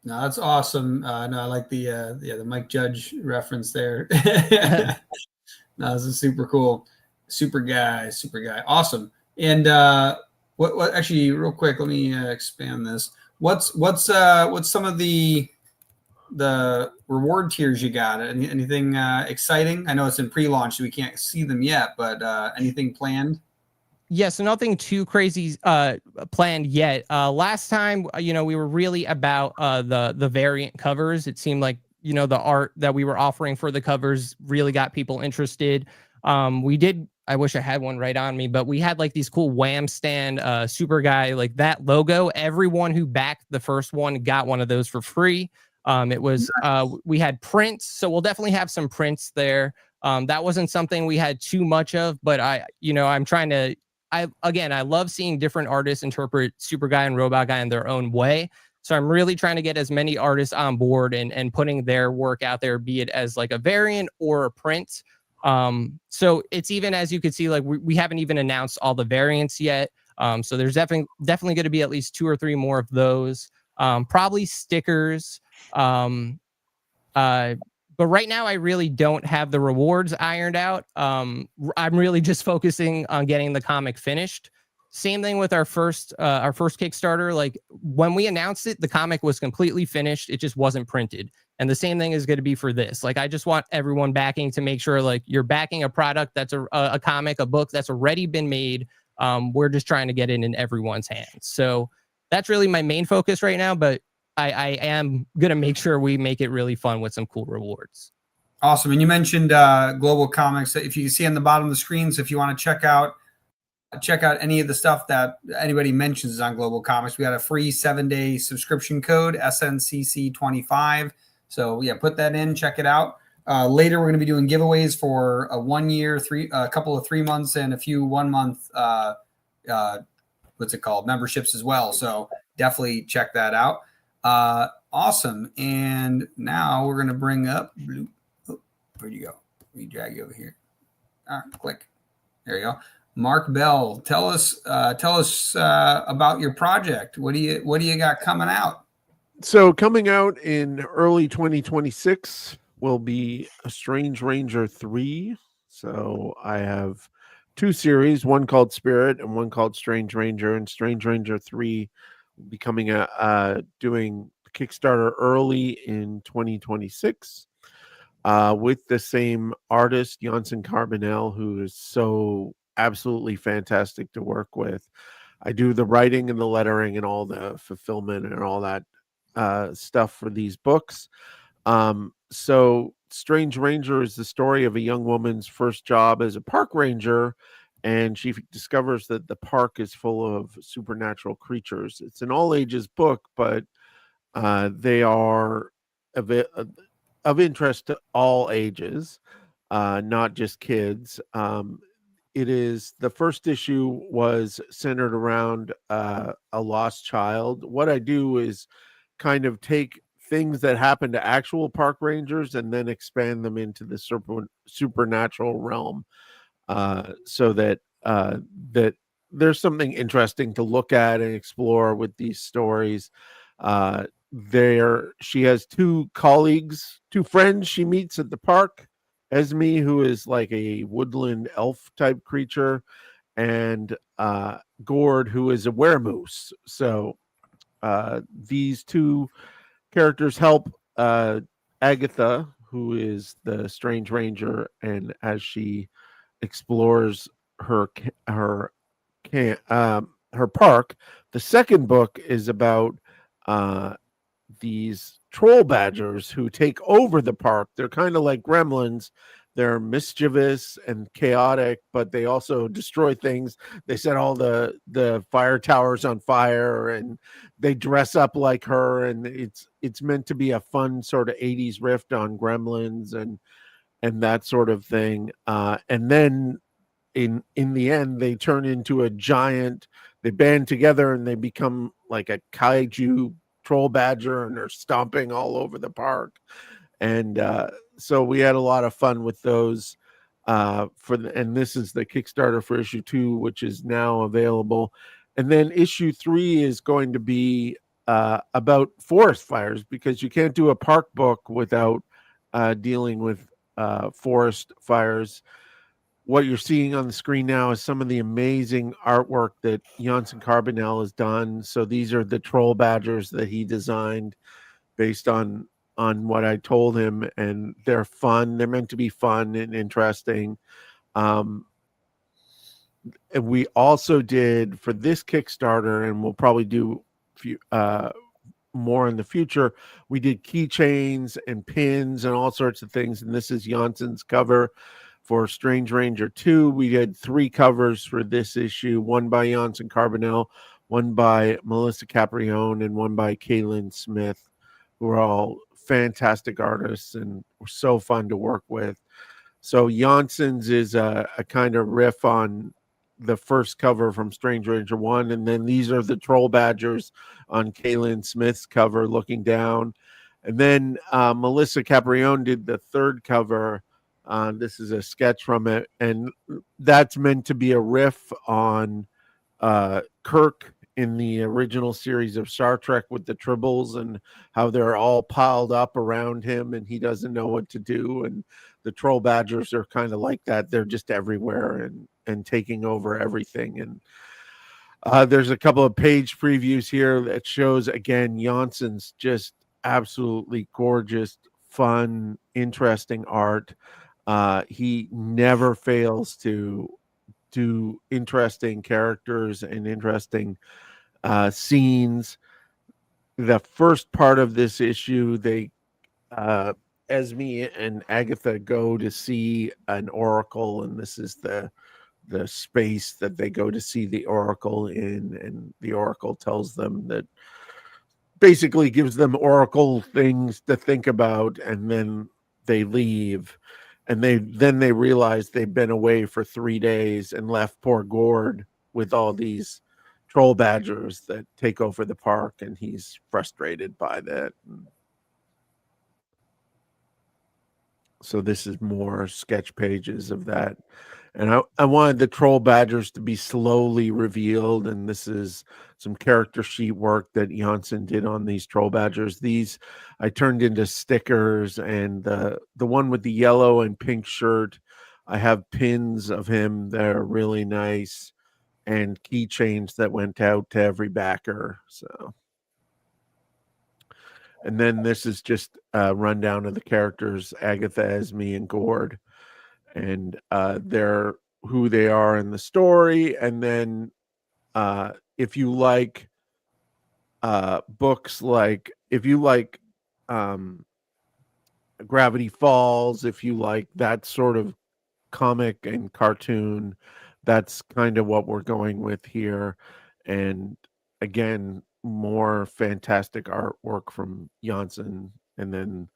No, that's awesome. No, I like the Mike Judge reference there. No, this is super cool. Super guy. Awesome. And what actually, real quick, let me expand this. What's some of the reward tiers you got? Anything exciting? I know it's in pre-launch, so we can't see them yet, but anything planned? Yeah, so nothing too crazy planned yet. Last time, we were really about the variant covers. It seemed like, the art that we were offering for the covers really got people interested. I wish I had one right on me, but we had like these cool Wham stand Super Guy, like that logo. Everyone who backed the first one got one of those for free. It was we had prints, so we'll definitely have some prints there. That wasn't something we had too much of, but I'm trying to. I love seeing different artists interpret Super Guy and Robot Guy in their own way. So I'm really trying to get as many artists on board and putting their work out there, be it as like a variant or a print. So it's even, as you can see, like we haven't even announced all the variants yet. So there's definitely going to be at least 2 or 3 more of those. Probably stickers. But right now I really don't have the rewards ironed out. I'm really just focusing on getting the comic finished. Same thing with our first Kickstarter. Like when we announced it, the comic was completely finished. It just wasn't printed. And the same thing is going to be for this. Like, I just want everyone backing to make sure like you're backing a product that's a comic, a book that's already been made. We're just trying to get it in everyone's hands. So that's really my main focus right now. But I am going to make sure we make it really fun with some cool rewards. Awesome. And you mentioned Global Comics. If you can see on the bottom of the screen, so if you want to check out any of the stuff that anybody mentions on Global Comics, we got a free 7-day subscription code, SNCC25. So yeah, put that in, check it out. Later, we're going to be doing giveaways for a 1 year, a couple of 3 months, and a few 1 month, memberships as well. So definitely check that out. Awesome. And now we're going to bring up, where'd you go? Let me drag you over here. All right, click. There you go. Mark Bell, tell us about your project. What do you got coming out? So coming out in early 2026 will be a Strange Ranger 3. So I have 2 series, one called Spirit and one called Strange Ranger. And Strange Ranger 3 will be coming out doing Kickstarter early in 2026 with the same artist, Janssen Carbonell, who is so absolutely fantastic to work with. I do the writing and the lettering and all the fulfillment and all that stuff for these books. So Strange Ranger is the story of a young woman's first job as a park ranger, and she discovers that the park is full of supernatural creatures. It's an all ages book, but they are of interest to all ages, not just kids. It is, the first issue was centered around a lost child. What I do is kind of take things that happen to actual park rangers and then expand them into the supernatural realm, so that that there's something interesting to look at and explore with these stories. She has 2 colleagues, 2 friends she meets at the park. Esme, who is like a woodland elf type creature, and Gord, who is a weremoose. So these 2 characters help Agatha, who is the Strange Ranger, and as she explores her park. The second book is about these troll badgers who take over the park. They're kind of like gremlins. They're mischievous and chaotic, but they also destroy things. They set all the fire towers on fire, and they dress up like her. And it's meant to be a fun sort of 80s riff on Gremlins and that sort of thing. And then in the end, they turn into a giant. They band together and they become like a kaiju troll badger, and they're stomping all over the park. And so we had a lot of fun with those. And this is the Kickstarter for issue 2, which is now available. And then issue 3 is going to be about forest fires, because you can't do a park book without dealing with forest fires. What you're seeing on the screen now is some of the amazing artwork that Janssen Carbonell has done. So these are the troll badgers that he designed based on what I told him, and they're fun. They're meant to be fun and interesting. And we also did, for this Kickstarter, and we'll probably do more in the future, we did keychains and pins and all sorts of things. And this is Janssen's cover for Strange Ranger 2. We did 3 covers for this issue, one by Janssen Carbonell, one by Melissa Caprione, and one by Kaylin Smith, who are all fantastic artists and were so fun to work with. So Janssen's is a kind of riff on the first cover from Strange Ranger 1, and then these are the Troll Badgers on Kaylin Smith's cover looking down. And then Melissa Caprione did the third cover. This is a sketch from it, and that's meant to be a riff on Kirk in the original series of Star Trek with the Tribbles and how they're all piled up around him and he doesn't know what to do. And the Troll Badgers are kind of like that. They're just everywhere and taking over everything. And there's a couple of page previews here that shows, again, Janssen's just absolutely gorgeous, fun, interesting art. He never fails to do interesting characters and interesting scenes. The first part of this issue, they Esme and Agatha go to see an oracle, and this is the space that they go to see the oracle in, and the oracle tells them that, basically gives them oracle things to think about, and then they leave. And they realize they've been away for 3 days and left poor Gord with all these troll badgers that take over the park, and he's frustrated by that. So this is more sketch pages of that. And I wanted the troll badgers to be slowly revealed, and this is some character sheet work that Janssen did on these troll badgers. These I turned into stickers, and the one with the yellow and pink shirt, I have pins of him that are really nice, and keychains that went out to every backer. So, and then this is just a rundown of the characters, Agatha, Esme, and Gord. And they're who they are in the story. And then if you like books, like if you like Gravity Falls, if you like that sort of comic and cartoon, that's kind of what we're going with here. And again, more fantastic artwork from Janssen. And then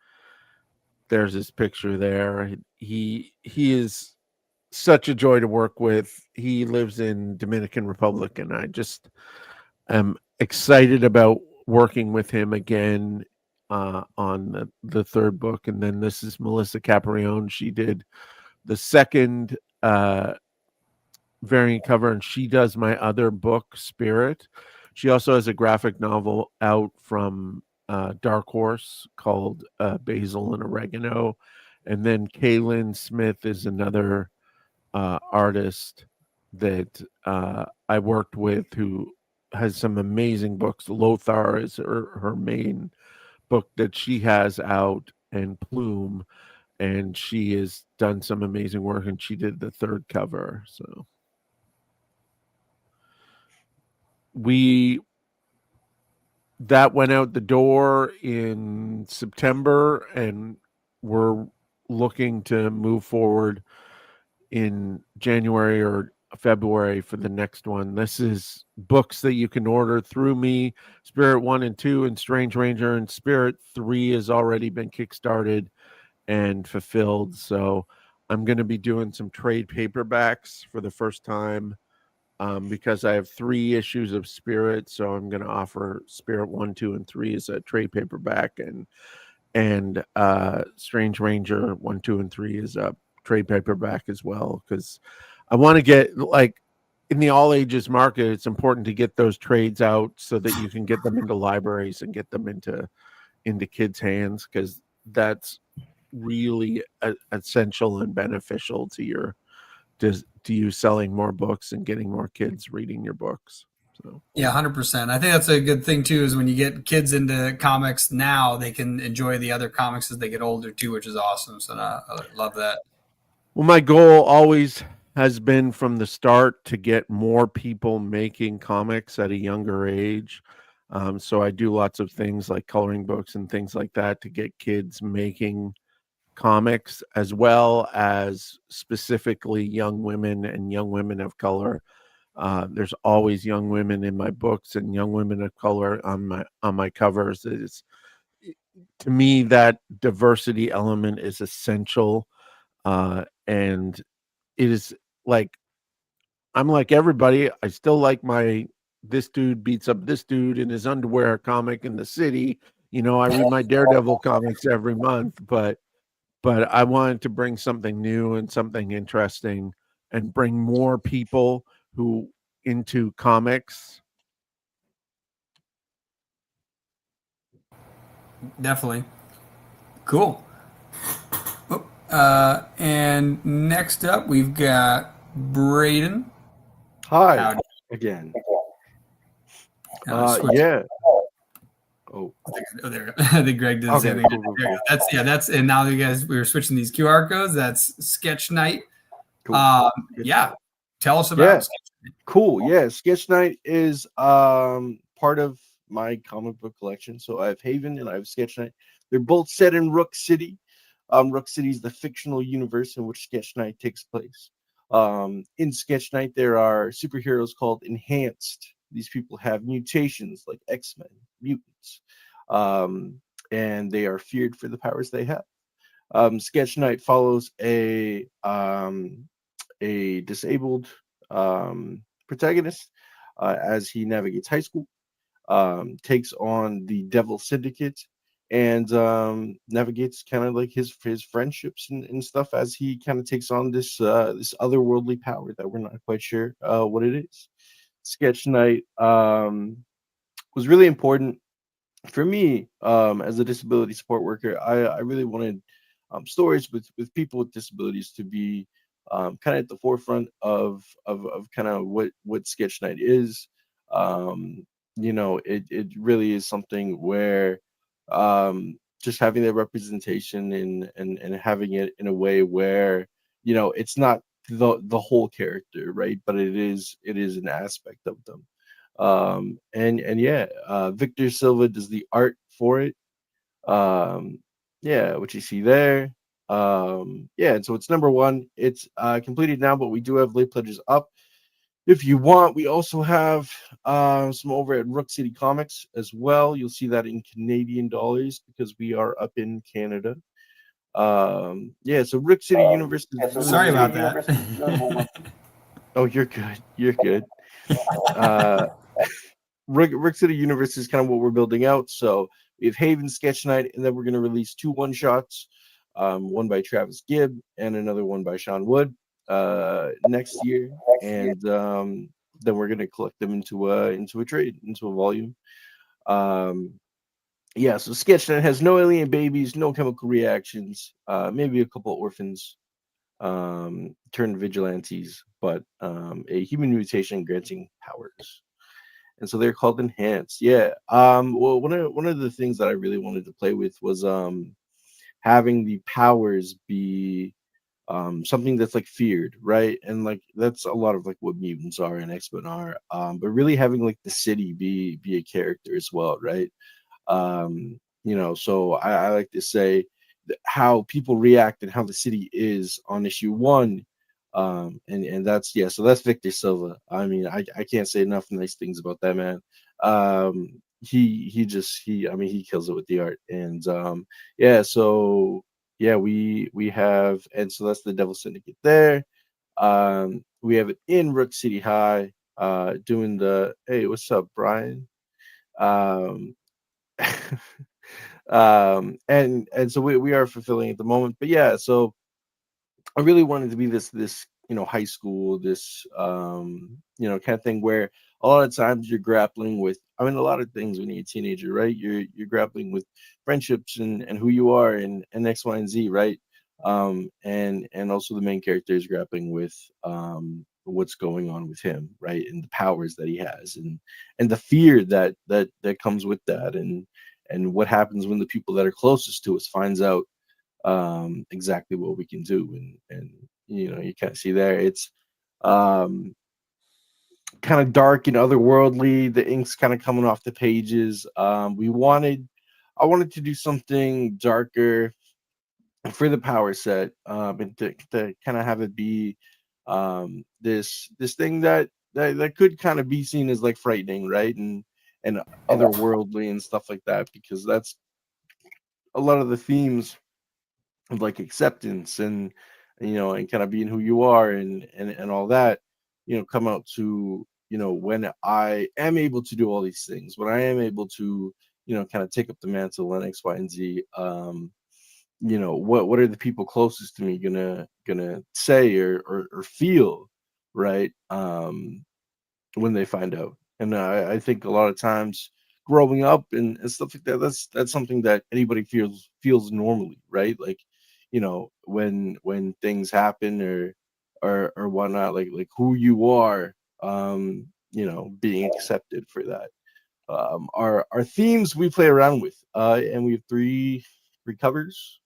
there's his picture there. He is such a joy to work with. He lives in Dominican Republic, and I just am excited about working with him again on the third book. And then this is Melissa Caprione. She did the second variant cover, and she does my other book, Spirit. She also has a graphic novel out from Dark Horse called Basil and Oregano. And then Kaylin Smith is another artist that I worked with who has some amazing books. Lothar is her main book that she has out, and Plume, and she has done some amazing work, and she did the third cover. So that went out the door in September, and we're looking to move forward in January or February for the next one. This is books that you can order through me. Spirit 1 and 2 and Strange Ranger, and Spirit 3 has already been kickstarted and fulfilled. So I'm going to be doing some trade paperbacks for the first time. Because I have 3 issues of Spirit, so I'm going to offer Spirit 1, 2, and 3 as a trade paperback, and Strange Ranger 1, 2, and 3 is a trade paperback as well, because I want to get, like, in the all ages market, it's important to get those trades out so that you can get them into libraries and get them into kids' hands, because that's really essential and beneficial to you selling more books and getting more kids reading your books. So yeah, 100%. I think that's a good thing too, is when you get kids into comics now, they can enjoy the other comics as they get older too, which is awesome. So I love that. Well, my goal always has been from the start to get more people making comics at a younger age. So I do lots of things like coloring books and things like that to get kids making comics, as well as specifically young women and young women of color. There's always young women in my books and young women of color on my covers. to me, that diversity element is essential. And it is like, I'm like everybody. I still like my this dude beats up this dude in his underwear comic in the city. You know, I read my Daredevil comics every month, but I wanted to bring something new and something interesting and bring more people who into comics. Definitely. Cool. And next up, we've got Braden. Hi Howdy. again. Switch. Yeah. Oh, Oh, there we go. I think Greg did the same thing. Cool. That's and now you guys, we were switching these QR codes. That's Sketch Night. Cool. Yeah. Tell us about Sketch Night. Cool. Yeah, Sketch Night is part of my comic book collection. So I have Haven and I have Sketch Night. They're both set in Rook City. Rook City is the fictional universe in which Sketch Night takes place. In Sketch Night, there are superheroes called Enhanced. These people have mutations like X-Men, mutants, and they are feared for the powers they have. Sketch Night follows a disabled protagonist as he navigates high school, takes on the Devil Syndicate, and navigates kind of like his friendships and stuff as he kind of takes on this this otherworldly power that we're not quite sure what it is. Sketch Night was really important for me as a disability support worker. I really wanted stories with people with disabilities to be kind of at the forefront of kind of what Sketch Night is. You know, it really is something where just having that representation and having it in a way where, you know, it's not the whole character, right, but it is an aspect of them. And yeah, Victor Silva does the art for it. Yeah, what you see there. Yeah, and so it's number one. It's completed now, but we do have late pledges up if you want. We also have some over at Rook City Comics as well. You'll see that in Canadian dollars because we are up in Canada. Yeah, so Rook City Universe is Sorry about that. Oh, you're good. Rook City Universe is kind of what we're building out. So we have Haven, Sketch Night, and then we're going to release 2 one-shots, one by Travis Gibb and another one by Sean Wood next year. And then we're going to collect them into a trade, into a volume. Yeah, so Sketch Night has no alien babies, no chemical reactions, maybe a couple orphans turned vigilantes, but a human mutation granting powers. And so they're called Enhanced. Yeah. Well, one of the things that I really wanted to play with was having the powers be something that's like feared, right? And like that's a lot of like what mutants are and X-Men are. But really having like the city be a character as well, right? You know, so I like to say how people react and how the city is on issue 1. And that's, yeah, so that's Victor Silva. I mean, I can't say enough nice things about that man. He kills it with the art. And yeah, so yeah, we have, and so that's the Devil Syndicate there. We have it in Rook City High, doing the, hey, what's up, Brian? And so we are fulfilling at the moment. But yeah, so I really wanted to be this you know, high school, this you know, kind of thing where a lot of times you're grappling with, I mean, a lot of things when you're a teenager, right? You're grappling with friendships and who you are and X, Y, and Z, right? And also the main character is grappling with what's going on with him, right? And the powers that he has and the fear that comes with that and what happens when the people that are closest to us finds out exactly what we can do. And you know, you kind of see there it's kind of dark and otherworldly. The ink's kind of coming off the pages. I wanted to do something darker for the power set, and to kind of have it be this thing that could kind of be seen as like frightening, right? And otherworldly and stuff like that, because that's a lot of the themes of like acceptance and and kind of being who you are and all that, come out to, when I am able to do all these things, when I am able to, kind of take up the mantle on X, Y, and Z. What are the people closest to me gonna say or feel, right? When they find out. And I think a lot of times growing up and stuff like that, that's something that anybody feels normally, right? Like, when things happen or whatnot, like who you are, being accepted for that. Our themes we play around with, and we have three covers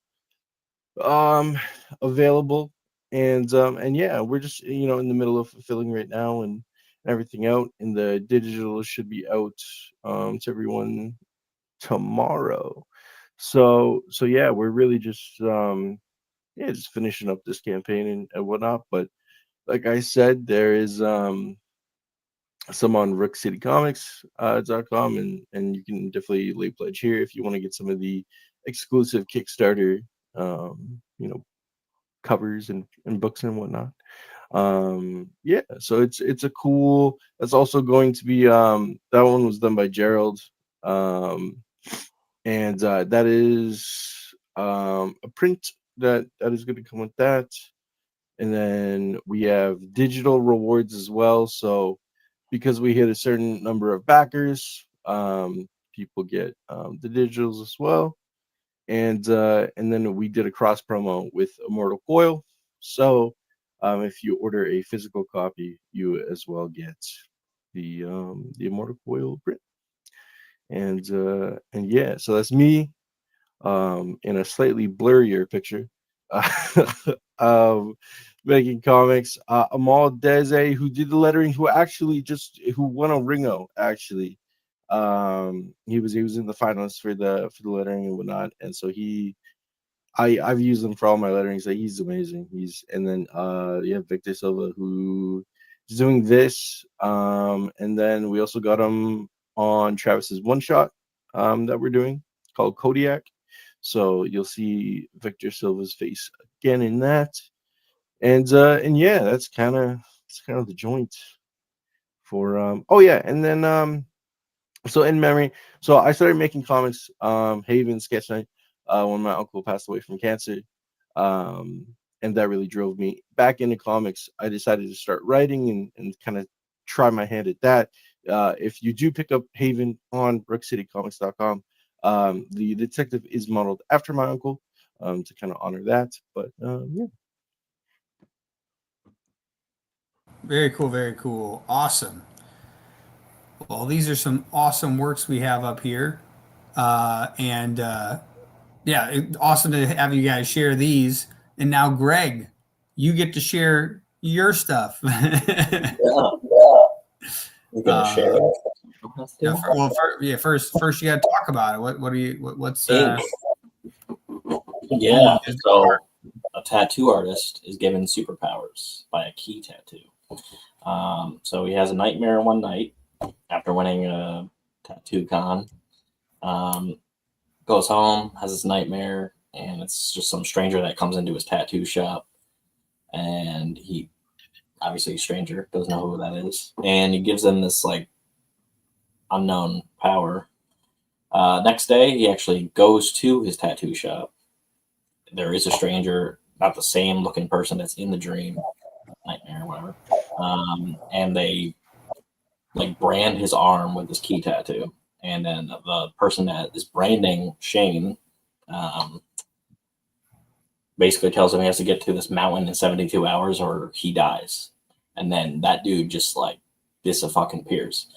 available, and yeah, we're just in the middle of fulfilling right now and everything out, and the digital should be out to everyone tomorrow. So yeah, we're really just yeah, just finishing up this campaign and whatnot. But like I said, there is some on rookcitycomics.com, and you can definitely late pledge here if you want to get some of the exclusive Kickstarter covers and books and whatnot. Yeah, so it's a cool. That's also going to be that one was done by Gerald, and that is a print that is going to come with that. And then we have digital rewards as well. So because we hit a certain number of backers, people get the digitals as well. And then we did a cross promo with Immortal Coil. So if you order a physical copy, you as well get the Immortal Coil print. And yeah, so that's me in a slightly blurrier picture. um, Making comics. Amal Deze, who did the lettering, who won a Ringo actually. He was in the finalists for the lettering and whatnot, and so I've used him for all my lettering. So he's amazing. And then you have Victor Silva, who is doing this, and then we also got him on Travis's one shot that we're doing called Kodiak. So you'll see Victor Silva's face again in that, and yeah, that's kind of the joint for oh yeah, and then so in memory, so I started making comics, Haven Sketch Night, when my uncle passed away from cancer, and that really drove me back into comics. I decided to start writing and kind of try my hand at that. If you do pick up Haven on brookcitycomics.com, the detective is modeled after my uncle, to kind of honor that. But yeah. Very cool, very cool. Awesome. Well, these are some awesome works we have up here. And yeah, awesome to have you guys share these. And now, Greg, you get to share your stuff. Yeah. You're gonna share it. First you got to talk about it. What's yeah. So a tattoo artist is given superpowers by a key tattoo. So he has a nightmare one night after winning a tattoo con. Goes home, has this nightmare, and it's just some stranger that comes into his tattoo shop, and he obviously a stranger, doesn't know who that is, and he gives them this like unknown power. Next day he actually goes to his tattoo shop. There is a stranger, not the same looking person that's in the dream, nightmare or whatever, and they like brand his arm with this key tattoo. And then the person that is branding Shane basically tells him he has to get to this mountain in 72 hours or he dies. And then that dude just like disappears.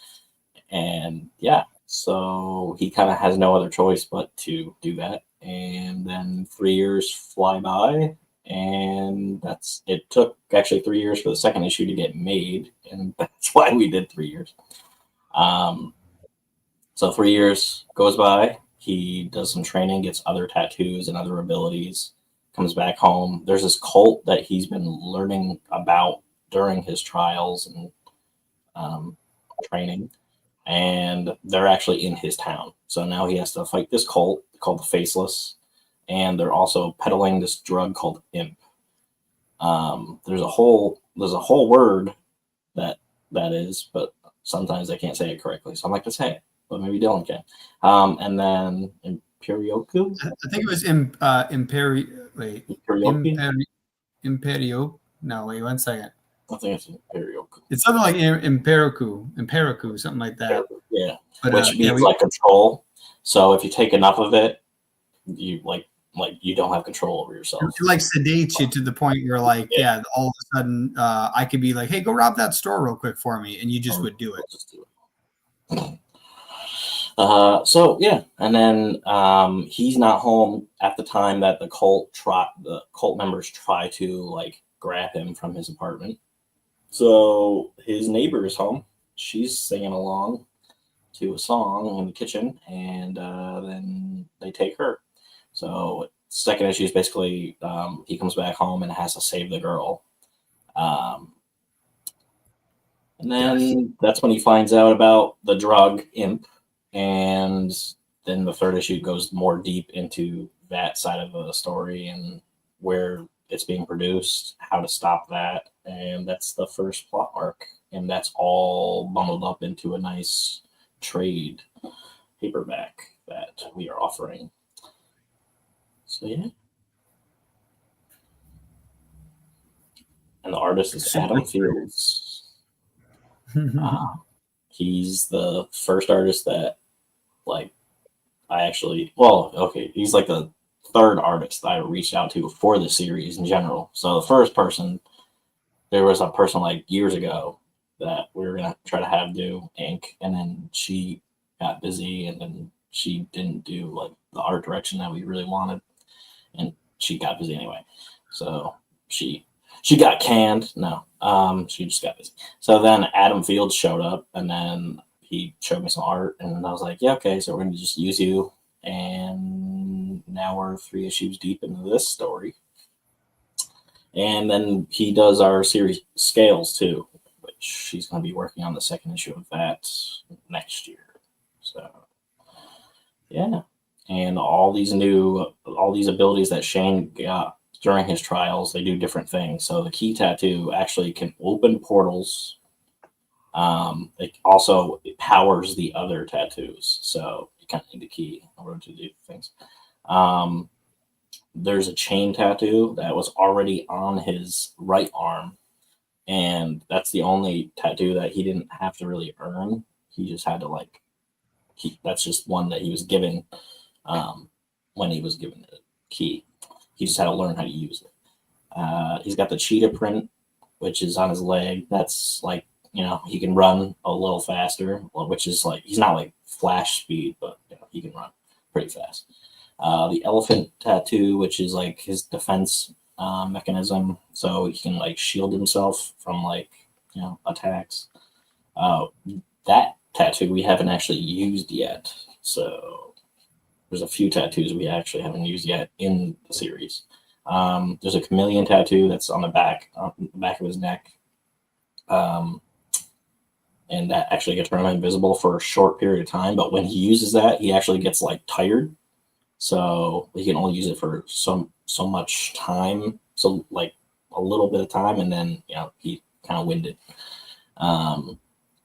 And yeah, so he kind of has no other choice but to do that. And then 3 years fly by, and it took actually 3 years for the second issue to get made, and that's why we did 3 years. So 3 years goes by. He does some training, gets other tattoos and other abilities, comes back home. There's this cult that he's been learning about during his trials and training, and they're actually in his town. So now he has to fight this cult called the Faceless, and they're also peddling this drug called imp. There's a whole word that is, but sometimes I can't say it correctly, so I'm like to say it, but maybe Dylan can. And then Imperioku. I think it was Imperio. No, wait 1 second. I think it's Imperioku. It's something like Imperiku, something like that. Yeah, But, which means like control. So if you take enough of it, you like you don't have control over yourself. It like sedates you to the point where like, yeah, all of a sudden I could be like, hey, go rob that store real quick for me. And you just would do it. So yeah, and then he's not home at the time that the cult members try to like grab him from his apartment. So his neighbor is home. She's singing along to a song in the kitchen, and then they take her. So second issue is basically he comes back home and has to save the girl. And then that's when he finds out about the drug imp. And then the third issue goes more deep into that side of the story and where it's being produced, how to stop that. And that's the first plot arc. And that's all bundled up into a nice trade paperback that we are offering. So, yeah. And the artist is Adam Fields. He's the first artist that, like, he's like the third artist that I reached out to for the series in general. So the first person, there was a person like years ago that we were going to try to have do ink, and then she got busy, and then she didn't do like the art direction that we really wanted, and she got busy anyway. So she got canned. No, she just got busy. So then Adam Fields showed up, and then he showed me some art, and I was like, yeah, okay, so we're going to just use you. And now we're 3 issues deep into this story. And then he does our series Scales too, which he's going to be working on the second issue of that next year. So, yeah. And all these abilities that Shane got during his trials, they do different things. So the key tattoo actually can open portals. It powers the other tattoos. So you kind of need the key in order to do things. There's a chain tattoo that was already on his right arm. And that's the only tattoo that he didn't have to really earn. He just had to that's just one that he was given when he was given the key. He just had to learn how to use it. He's got the cheetah print, which is on his leg. That's like, he can run a little faster, which is like, he's not like flash speed, but he can run pretty fast. The elephant tattoo, which is like his defense mechanism, so he can like shield himself from attacks. That tattoo we haven't actually used yet, so there's a few tattoos we actually haven't used yet in the series. There's a chameleon tattoo that's on the back of his neck, and that actually gets him invisible for a short period of time. But when he uses that, he actually gets like tired, so he can only use it for so much time, so like a little bit of time, and then he kind of winded.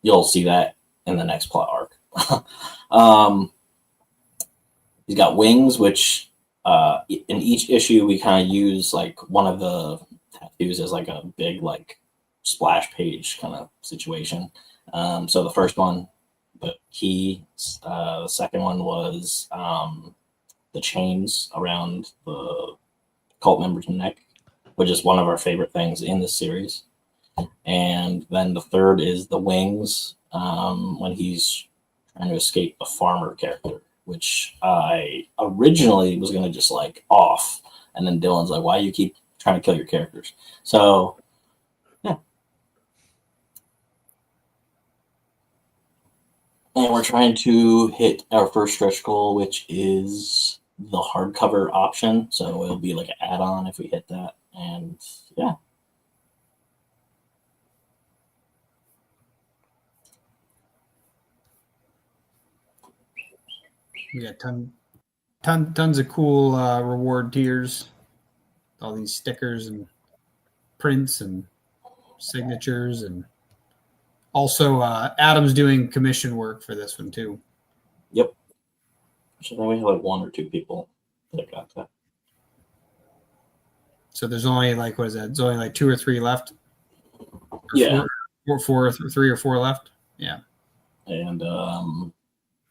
You'll see that in the next plot arc. He's got wings, which in each issue we kind of use like one of the tattoos as like a big like splash page kind of situation. So the first one, the key. The second one was the chains around the cult member's neck, which is one of our favorite things in this series. And then the third is the wings, when he's trying to escape the farmer character, which I originally was going to just like off. And then Dylan's like, why do you keep trying to kill your characters? So, yeah. And we're trying to hit our first stretch goal, which is the hardcover option. So it'll be like an add-on if we hit that. And yeah. We got ton. Tons of cool reward tiers. All these stickers and prints and signatures, and also Adam's doing commission work for this one too. Yep. So then we have like 1 or 2 people that got that. So there's only like, what is that? There's only like 2 or 3 left. Or Yeah. 3 or 4 left. Yeah. And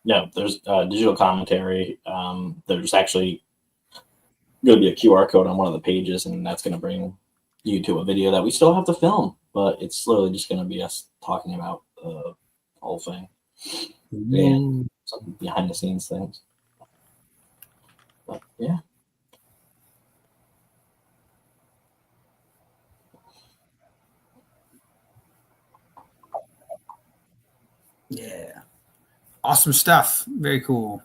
yeah, there's digital commentary. There's actually going to be a QR code on one of the pages, and that's going to bring you to a video that we still have to film, but it's literally just going to be us talking about the whole thing and some behind the scenes things. But yeah. Yeah. Awesome stuff. Very cool.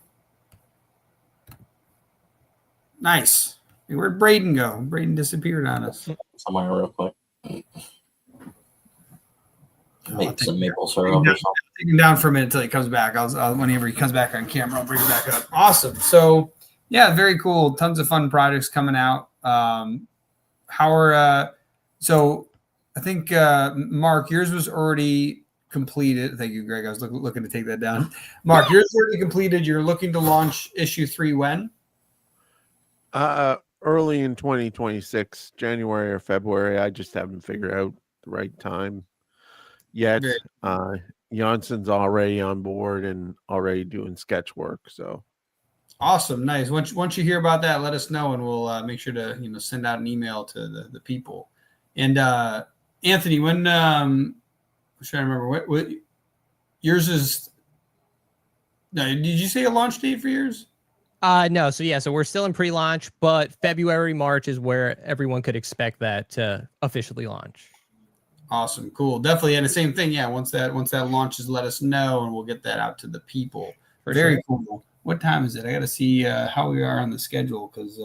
Nice. Hey, where'd Braden go? Braden disappeared on us. Somewhere real quick. Make some maple syrup or something. Take him down for a minute until he comes back. Whenever he comes back on camera, I'll bring him back up. Awesome. So, yeah, very cool. Tons of fun projects coming out. So I think, Mark, yours was already completed. Thank you, Greg. I was looking to take that down. Mark, yours is already completed. You're looking to launch issue 3 when? Early in 2026, January or February. I just haven't figured out the right time yet. Janssen's already on board and already doing sketch work. So awesome, nice. Once you hear about that, let us know, and we'll make sure to send out an email to the people. And Anthony, when I'm trying to remember what yours is. No, did you say a launch date for yours? No. So we're still in pre-launch, but February, March is where everyone could expect that to officially launch. Awesome, cool, definitely. And the same thing, yeah. Once that launches, let us know, and we'll get that out to the people. Very cool. What time is it? I got to see how we are on the schedule, because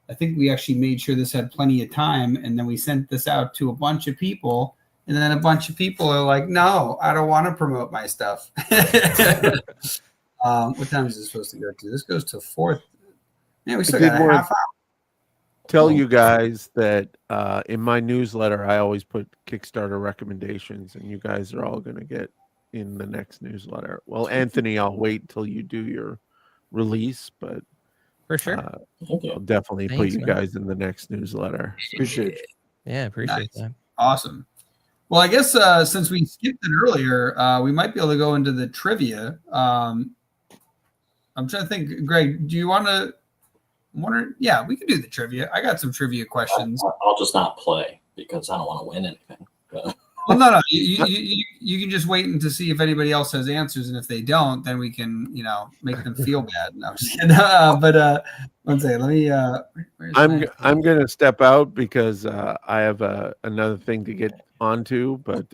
I think we actually made sure this had plenty of time, and then we sent this out to a bunch of people, and then a bunch of people are like, "No, I don't want to promote my stuff." What time is this supposed to go to? This goes to 4th. Yeah, we still got a half hour. Tell you guys that in my newsletter, I always put Kickstarter recommendations, and you guys are all going to get in the next newsletter. Well, Anthony, I'll wait till you do your release, but for sure, I'll definitely put you guys in the next newsletter. So. Appreciate it. Yeah, appreciate that. Awesome. Well, I guess since we skipped it earlier, we might be able to go into the trivia. I'm trying to think, Greg, do you want to? Yeah, we can do the trivia. I got some trivia questions. I'll just not play because I don't want to win anything. Well, no. You can just wait to see if anybody else has answers, and if they don't, then we can, make them feel bad. No, I'm just kidding. But one second, let me. I'm gonna step out because I have another thing to get onto. But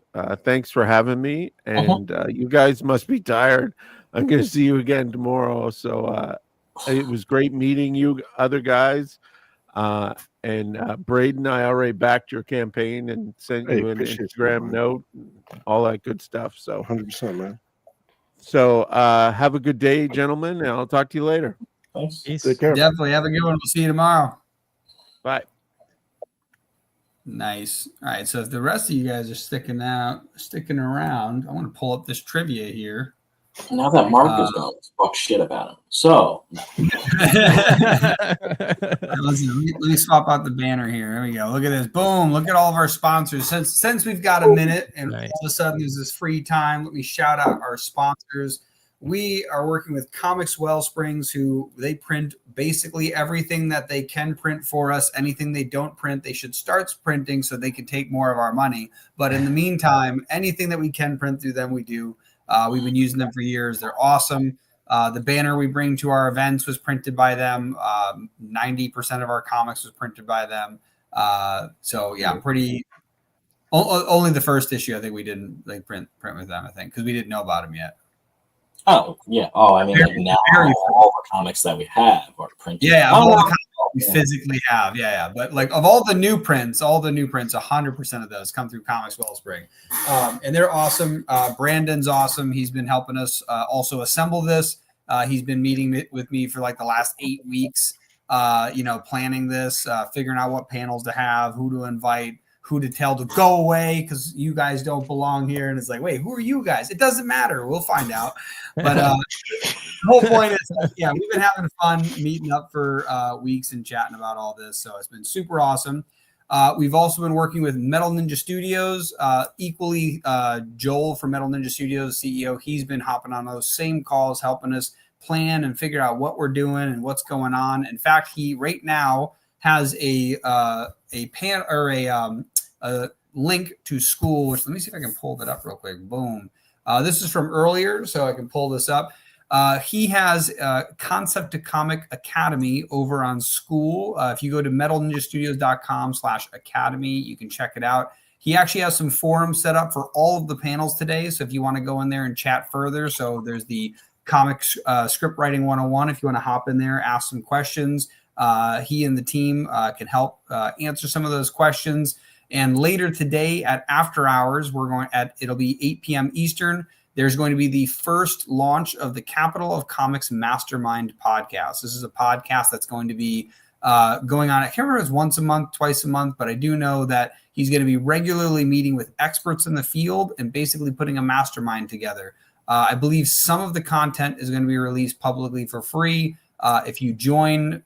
thanks for having me, and you guys must be tired. I'm gonna see you again tomorrow. So it was great meeting you, other guys. And Braden, I already backed your campaign and sent you an Instagram note, all that good stuff. So 100%, man. So have a good day, gentlemen, and I'll talk to you later. Thanks. Take care. Definitely have a good one. We'll see you tomorrow. Bye. Nice. All right. So if the rest of you guys are sticking around, I want to pull up this trivia here. Now that Mark is gone, let's talk shit about him. So, let me swap out the banner here. There we go. Look at this. Boom. Look at all of our sponsors. Since we've got a minute and all of a sudden there's this free time, let me shout out our sponsors. We are working with Comics Wellsprings, who they print basically everything that they can print for us. Anything they don't print, they should start printing so they can take more of our money. But in the meantime, anything that we can print through them, we do. We've been using them for years. They're awesome. The banner we bring to our events was printed by them. 90% of our comics was printed by them. So yeah, I'm pretty. Only the first issue I think we didn't print with them. I think because we didn't know about them yet. Oh yeah. Oh, I mean, now all the comics that we have are printed. Yeah, all the comics we physically have. Yeah. But of all the new prints, 100% of those come through Comics Wellspring, and they're awesome. Brandon's awesome. He's been helping us also assemble this. He's been meeting with me for like the last 8 weeks, planning this, figuring out what panels to have, who to invite, who to tell to go away because you guys don't belong here. And it's like, wait, who are you guys? It doesn't matter. We'll find out. But the whole point is, we've been having fun meeting up for weeks and chatting about all this. So it's been super awesome. We've also been working with Metal Ninja Studios. Equally, Joel from Metal Ninja Studios, CEO, he's been hopping on those same calls, helping us plan and figure out what we're doing and what's going on. In fact, he right now has a link to school, which let me see if I can pull that up real quick. Boom. This is from earlier, so I can pull this up. He has Concept to Comic Academy over on school. If you go to metalninjastudios.com/academy, you can check it out. He actually has some forums set up for all of the panels today. So if you want to go in there and chat further, so there's the Comics Script Writing 101. If you want to hop in there, ask some questions, he and the team can help answer some of those questions. And later today at After Hours, it'll be 8 p.m. Eastern. There's going to be the first launch of the Capital of Comics Mastermind podcast. This is a podcast that's going to be going on. I can't remember if it's once a month, twice a month, but I do know that he's going to be regularly meeting with experts in the field and basically putting a mastermind together. I believe some of the content is going to be released publicly for free. If you join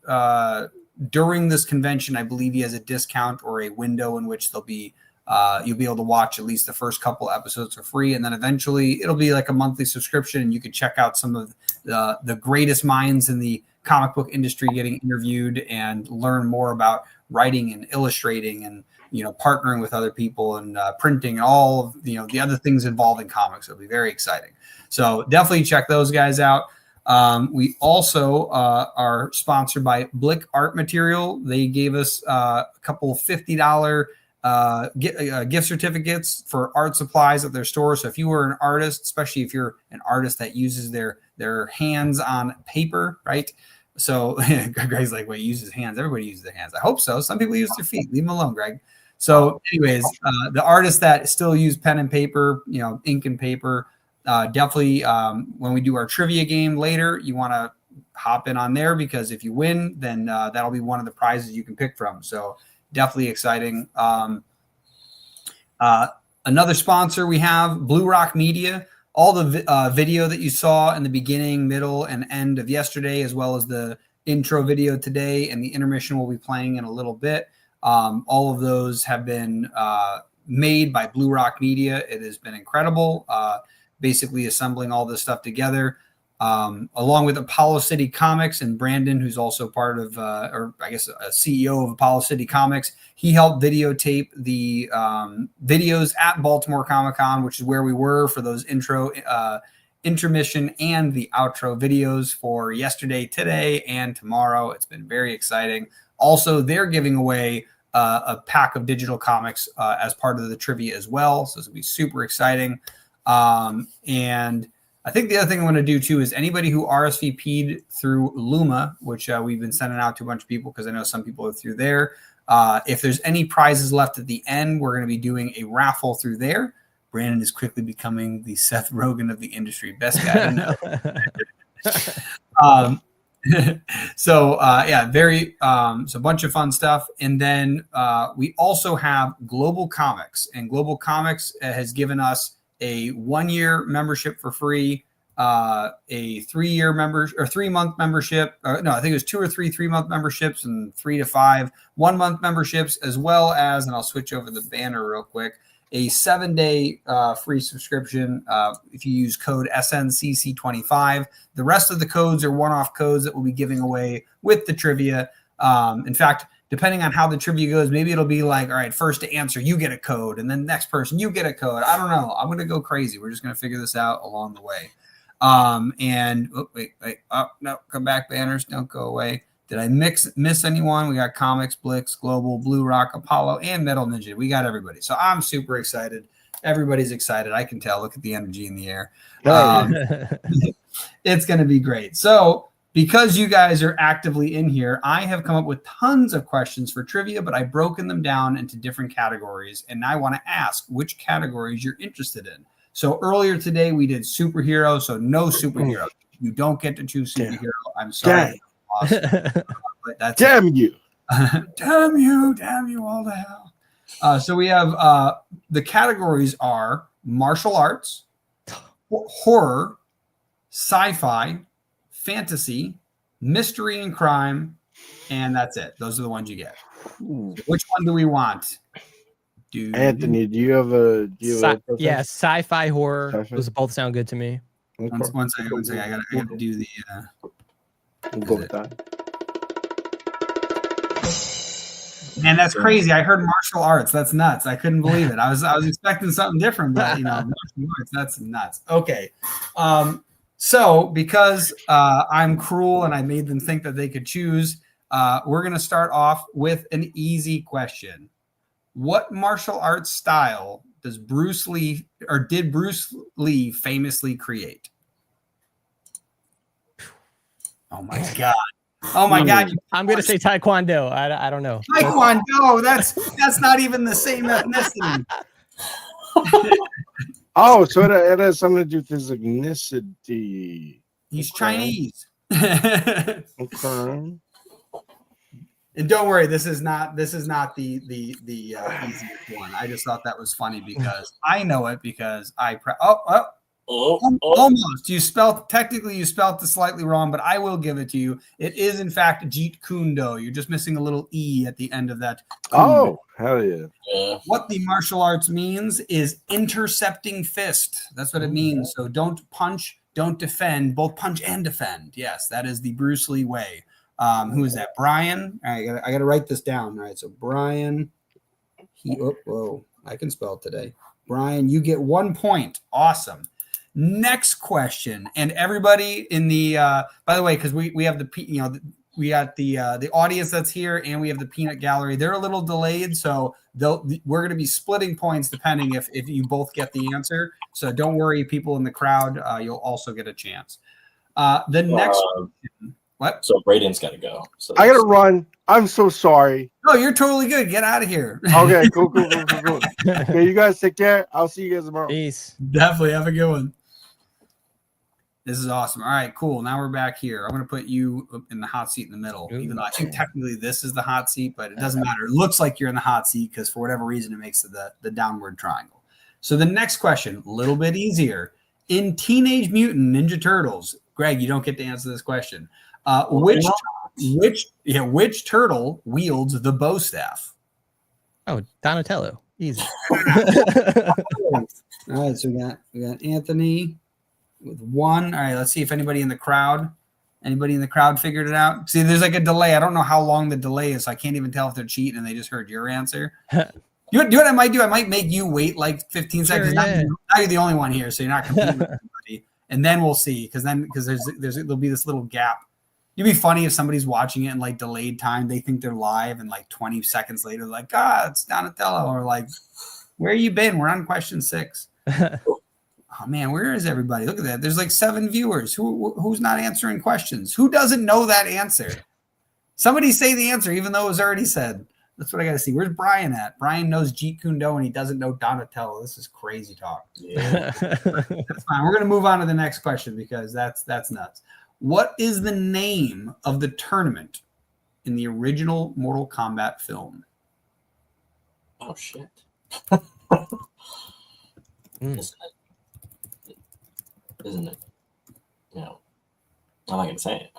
during this convention, I believe he has a discount or a window in which you'll be able to watch at least the first couple episodes for free. And then eventually it'll be like a monthly subscription and you can check out some of the greatest minds in the comic book industry getting interviewed and learn more about writing and illustrating and, partnering with other people and printing and all of, the other things involved in comics. It'll be very exciting. So definitely check those guys out. We also are sponsored by Blick Art Material. They gave us a couple $50 gift certificates for art supplies at their store. So if you were an artist, especially if you're an artist that uses their hands on paper, right? So Greg's like, wait, uses hands. Everybody uses their hands. I hope so. Some people use their feet. Leave them alone, Greg. So anyways, the artists that still use pen and paper, ink and paper, definitely when we do our trivia game later, you want to hop in on there because if you win, then that'll be one of the prizes you can pick from. So definitely exciting. Another sponsor we have, Blue Rock Media. All the video that you saw in the beginning, middle, and end of yesterday, as well as the intro video today and the intermission we'll be playing in a little bit. All of those have been made by Blue Rock Media. It has been incredible. Basically assembling all this stuff together, along with Apollo City Comics and Brandon, who's also part of, or I guess a CEO of Apollo City Comics. He helped videotape the videos at Baltimore Comic-Con, which is where we were for those intermission and the outro videos for yesterday, today, and tomorrow. It's been very exciting. Also, they're giving away a pack of digital comics as part of the trivia as well. So this will be super exciting. And I think the other thing I'm going to do too is anybody who RSVP'd through Luma, which we've been sending out to a bunch of people because I know some people are through there. If there's any prizes left at the end, we're going to be doing a raffle through there. Brandon is quickly becoming the Seth Rogen of the industry. Best guy to know. So a bunch of fun stuff. And then we also have Global Comics, and Global Comics has given us a 1-year membership for free, a 3-year 3-month membership. I think it was 2 or 3-month memberships and 3 to 5 1-month memberships, as well as, and I'll switch over the banner real quick, a 7-day free subscription if you use code SNCC25. The rest of the codes are one-off codes that we'll be giving away with the trivia. In fact, depending on how the trivia goes, maybe it'll be like, all right, first to answer, you get a code, and then next person, you get a code. I don't know. I'm going to go crazy. We're just going to figure this out along the way. No, come back, banners. Don't go away. Did I miss anyone? We got Comics, Blix, Global, Blue Rock, Apollo, and Metal Ninja. We got everybody. So I'm super excited. Everybody's excited. I can tell. Look at the energy in the air. It's going to be great. So because you guys are actively in here, I have come up with tons of questions for trivia, but I've broken them down into different categories. And I want to ask which categories you're interested in. So earlier today, we did superhero. So no superhero. You don't get to choose Damn. superhero. I'm sorry. But that's it. Damn you. Damn you all to hell. So we have the categories are martial arts, horror, sci-fi, fantasy, mystery and crime, and that's it. Those are the ones you get. So which one do we want? Anthony, do you have a yeah, sci-fi horror. Sci-fi? Those both sound good to me. One second. I gotta do the We'll go with that. Man, that's crazy. I heard martial arts. That's nuts. I couldn't believe it. I was expecting something different, but martial arts, that's nuts. Okay. So because I'm cruel and I made them think that they could choose, we're gonna start off with an easy question. What martial arts style did Bruce Lee famously create? Oh my God. Oh my God. I'm going to say Taekwondo. I don't know. Taekwondo. That's not even the same ethnicity. Oh, so it has something to do with his ethnicity. He's Chinese. Okay. And don't worry, this is not the easiest one. I just thought that was funny because I know it because almost. You spelled it slightly wrong, but I will give it to you. It is in fact Jeet Kune Do. You're just missing a little E at the end of that. Oh, hell yeah. What the martial arts means is intercepting fist. That's what it means. So don't punch, don't defend, both punch and defend. Yes, that is the Bruce Lee way. Who is that? Brian. All right, I got to write this down. All right, so Brian. I can spell today. Brian, you get 1 point. Awesome. Next question, and everybody in the by the way, because we have we got the audience that's here, and we have the peanut gallery. They're a little delayed, so we're going to be splitting points depending if you both get the answer. So don't worry, people in the crowd, you'll also get a chance. The next question. What? So Braden's got to go. So I got to run. I'm so sorry. No, you're totally good. Get out of here. Okay, cool. Okay, you guys take care. I'll see you guys tomorrow. Peace. Definitely have a good one. This is awesome. All right, cool. Now we're back here. I'm going to put you in the hot seat in the middle, even though I think technically this is the hot seat, but it doesn't matter. It looks like you're in the hot seat because for whatever reason, it makes the downward triangle. So the next question, a little bit easier. In Teenage Mutant Ninja Turtles, Greg, you don't get to answer this question. Which turtle wields the bow staff? Oh, Donatello. Easy. All right, so we got Anthony with 1. All right, let's see if anybody in the crowd figured it out. See, there's like a delay. I don't know how long the delay is, so I can't even tell if they're cheating and they just heard your answer. You know what I might do? I might make you wait like 15 seconds. Yeah. Now you're the only one here, so you're not competing with anybody. And then we'll see, because there'll be this little gap. It'd be funny if somebody's watching it in like delayed time. They think they're live, and like 20 seconds later, like, it's Donatello, or like, where you been? We're on question 6. Oh man, where is everybody? Look at that. There's like 7 viewers. Who's not answering questions? Who doesn't know that answer? Somebody say the answer, even though it was already said. That's what I got to see. Where's Brian at? Brian knows Jeet Kune Do and he doesn't know Donatello. This is crazy talk. Yeah. That's fine. We're going to move on to the next question because that's nuts. What is the name of the tournament in the original Mortal Kombat film? Oh shit. Isn't it? No. I'm not gonna say it.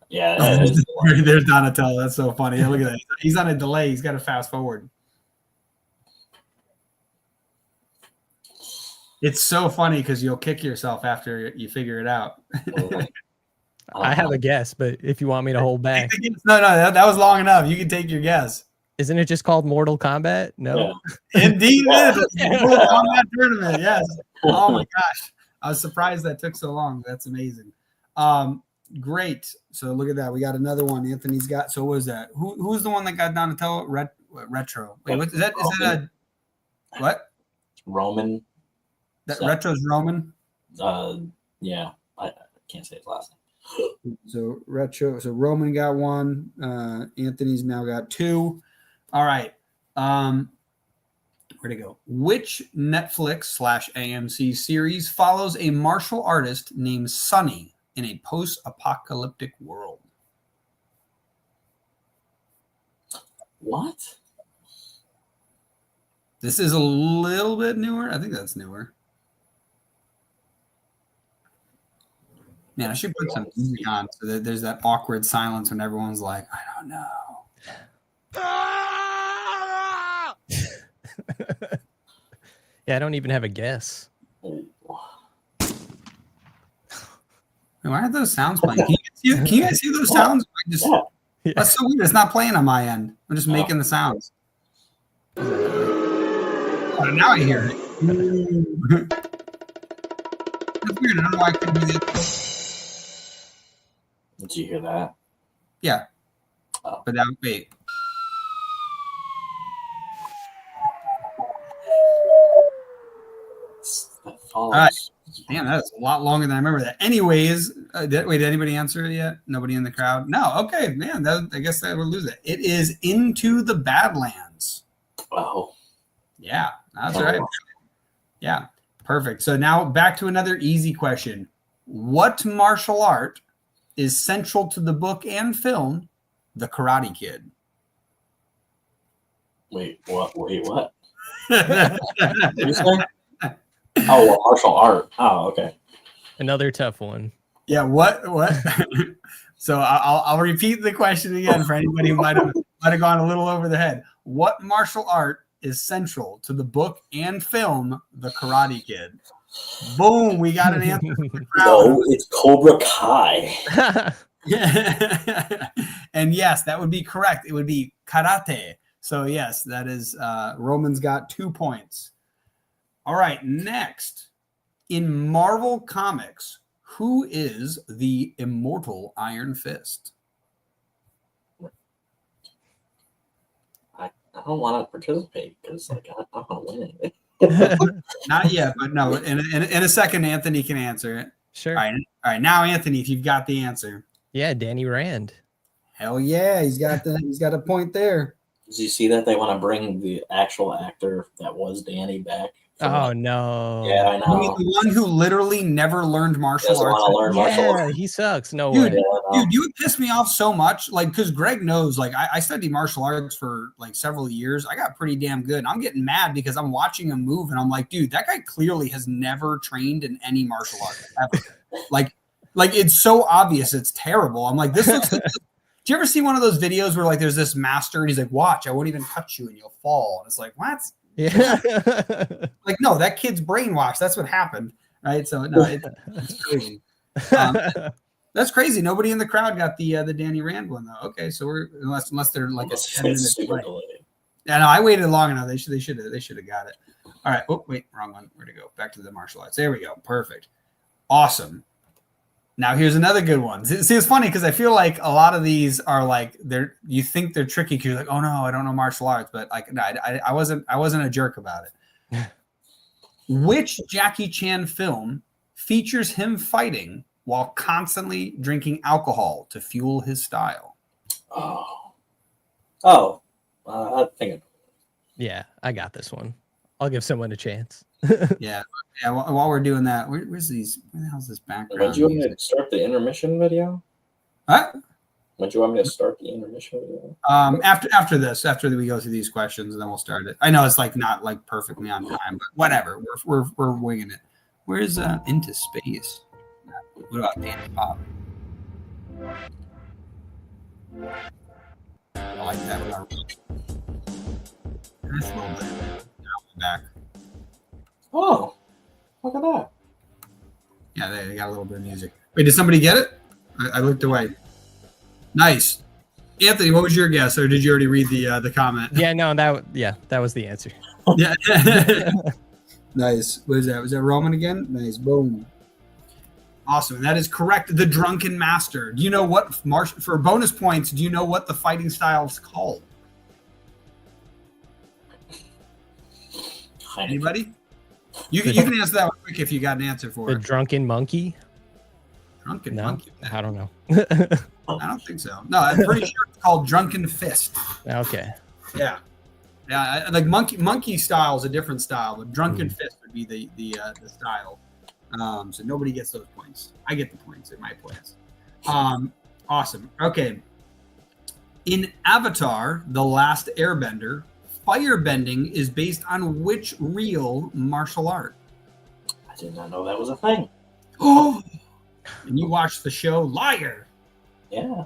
Yeah. There's Donatello. That's so funny. Look at that. He's on a delay. He's got to fast forward. It's so funny because you'll kick yourself after you figure it out. I have a guess, but if you want me to hold back. No, that was long enough. You can take your guess. Isn't it just called Mortal Kombat? No. Yeah. Indeed, it is. Mortal Kombat tournament. Yes. Oh my gosh. I was surprised that took so long. That's amazing. Great. So look at that. We got another one. Anthony's got. So what was that? Who's the one that got Donatello? Retro. Wait, what is that? Is that a what? Roman. That Retro's Roman. Yeah. I can't say his last name. So Retro. So Roman got 1. Anthony's now got 2. All right. Where'd it go? Which Netflix/AMC series follows a martial artist named Sonny in a post-apocalyptic world? What? This is a little bit newer. I think that's newer. Man, I should put some music on so that there's that awkward silence when everyone's like, I don't know. Yeah, I don't even have a guess. Why aren't those sounds playing? Can you guys see those sounds? That's so weird. It's not playing on my end. I'm just making the sounds. Oh, now I hear it. That's weird. I don't know why I couldn't do that. Did you hear that? Yeah. Oh. But that wait. All right. Damn, that's a lot longer than I remember that. Anyways, did anybody answer it yet? Nobody in the crowd? No. Okay, man. I guess that would lose it. It is Into the Badlands. Oh. Yeah, that's right. Yeah, perfect. So now back to another easy question. What martial art is central to the book and film, The Karate Kid? Wait, what? What did you say? Oh, well, martial art. Oh, okay. Another tough one. Yeah, what? So I'll repeat the question again for anybody who might have gone a little over the head. What martial art is central to the book and film, The Karate Kid? Boom, we got an answer. No, it's Cobra Kai. And yes, that would be correct. It would be karate. So yes, that is Roman's got 2 points. All right, next. In Marvel Comics, who is the immortal Iron Fist? I don't want to participate because I don't want to win it. Not yet, but no. In a second, Anthony can answer it. Sure. All right. Now, Anthony, if you've got the answer. Yeah, Danny Rand. Hell yeah, he's got a point there. Did you see that they want to bring the actual actor that was Danny back? Oh no! Yeah, I know. I mean, the one who literally never learned martial arts. Yeah, he sucks. No dude, way. Dude, you would piss me off so much. Like, because Greg knows, like, I studied martial arts for like several years. I got pretty damn good. And I'm getting mad because I'm watching him move, and I'm like, dude, that guy clearly has never trained in any martial art ever. like it's so obvious. It's terrible. I'm like, this looks. Do you ever see one of those videos where like there's this master and he's like, watch, I won't even touch you and you'll fall. And it's like, what? Yeah. Like, no, that kid's brainwashed. That's what happened. Right. So no, it's crazy. That's crazy. Nobody in the crowd got the Danny Rand one though. Okay. So we're unless they're like a 10 minute delay. Yeah, no, I waited long enough. They should have got it. All right. Oh, wait, wrong one. Where'd it go? Back to the martial arts. There we go. Perfect. Awesome. Now here's another good one. See, it's funny because I feel like a lot of these are like you think they're tricky because you're like, oh no, I don't know martial arts, but like no, I wasn't a jerk about it. Which Jackie Chan film features him fighting while constantly drinking alcohol to fuel his style? I think. Yeah, I got this one. I'll give someone a chance. Yeah. While we're doing that, where's these? Where the hell's this background? Would you want me to start the intermission video? What? Would you want me to start the intermission video? After this, after we go through these questions, and then we'll start it. I know it's like not like perfectly on time, but whatever. We're winging it. Where's Into Space? What about Danny Pop? I like that. That's a little bit. Now we're back. Oh, look at that. Yeah, they got a little bit of music. Wait, did somebody get it? I looked away. Nice. Anthony, what was your guess, or did you already read the comment? Yeah, no, that was the answer. Yeah. Nice. What is that? Was that Roman again? Nice. Boom. Awesome. That is correct. The Drunken Master. Do you know what, for bonus points, do you know what the fighting style is called? Anybody? You can answer that one quick if you got an answer for The it. Drunken Monkey? Drunken No, Monkey. I don't know. I don't think so. No, I'm pretty sure it's called Drunken Fist. Okay. Yeah. Yeah, like monkey style is a different style, but drunken fist would be the style. So nobody gets those points. I get the points in my points. Awesome. Okay. In Avatar: The Last Airbender, firebending is based on which real martial art? I did not know that was a thing. Oh, and you watched the show Liar. Yeah.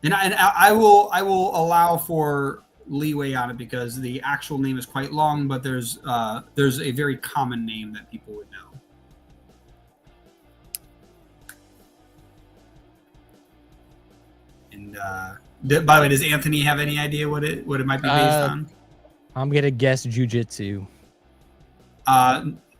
And I will allow for leeway on it because the actual name is quite long, but there's a very common name that people would know. And by the way, does Anthony have any idea what it might be based on? I'm gonna guess jujitsu.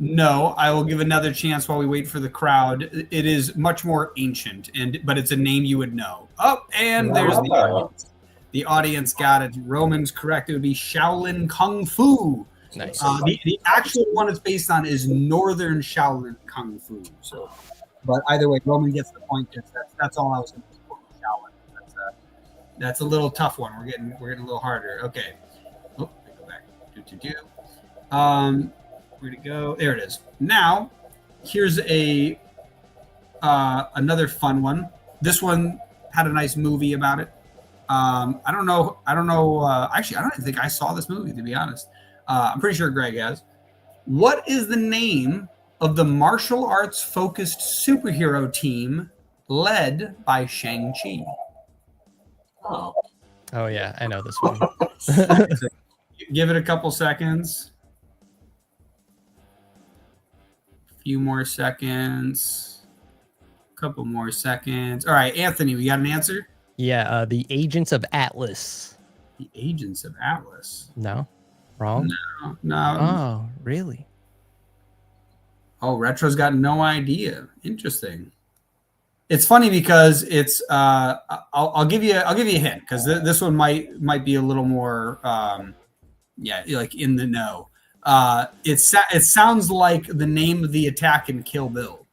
No, I will give another chance while we wait for the crowd. It is much more ancient, but it's a name you would know. Oh, and there's the audience. The audience got it. Roman's correct. It would be Shaolin Kung Fu. Nice. The actual one it's based on is Northern Shaolin Kung Fu. So, but either way, Roman gets the point. That's all I was going to say. Shaolin. That's a little tough one. We're getting a little harder. Okay. Oh, I go back. Where'd it go? There it is. Now, here's another fun one. This one had a nice movie about it. I don't know. Actually, I don't even think I saw this movie, to be honest. I'm pretty sure Greg has. What is the name of the martial arts focused superhero team led by Shang-Chi? Oh. Oh yeah, I know this one. Give it a couple seconds. Few more seconds. Couple more seconds. All right, Anthony, we got an answer? Yeah, the Agents of Atlas. The Agents of Atlas. No, wrong. No. Oh, really? Oh, Retro's got no idea. Interesting. It's funny because it's. I'll give you a hint because this one might be a little more. Like in the know. It sounds like the name of the attack in Kill Bill.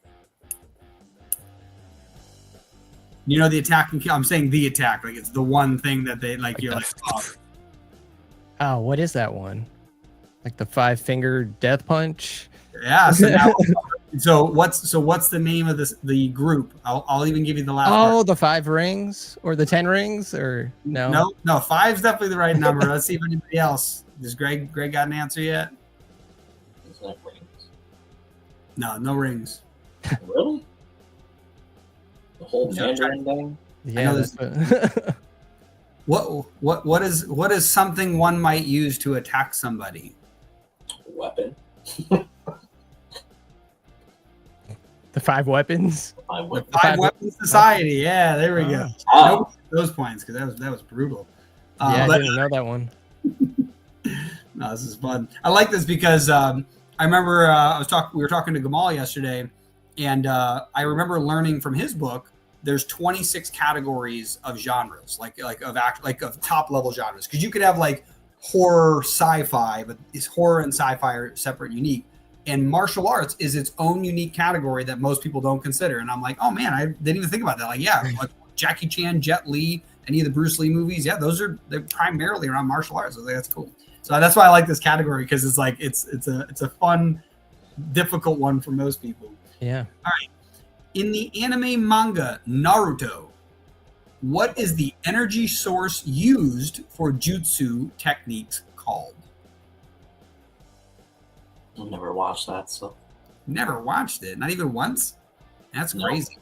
You know the attack in Kill. I'm saying the attack, like it's the one thing that they like. You're like, oh, what is that one? Like the 5-finger death punch? Yeah. So what's the name of the group? I'll even give you the last. Oh, part. the 5 rings or the 10 rings or no? No. 5's definitely the right number. Let's see if anybody else. Does Greg got an answer yet? It's not rings. No rings. Really? The whole Mandarin thing? Yeah. What is something one might use to attack somebody? Weapon. The 5 weapons. The 5 weapons society. Yeah, there we go. Oh. Those points because that was brutal. Yeah, I didn't know that one. No, this is fun. I like this because I remember we were talking to Gamal yesterday, and I remember learning from his book. There's 26 categories of genres, like of top level genres, because you could have like horror, sci-fi, but horror and sci-fi are separate, and unique. And martial arts is its own unique category that most people don't consider. And I'm like, oh man, I didn't even think about that. Like, yeah, like Jackie Chan, Jet Li, any of the Bruce Lee movies, yeah, they're primarily around martial arts. I was like, that's cool. So that's why I like this category because it's like it's a fun, difficult one for most people. Yeah. All right. In the anime manga Naruto, what is the energy source used for jutsu techniques called? I've never watched that, so. Never watched it, not even once. That's crazy.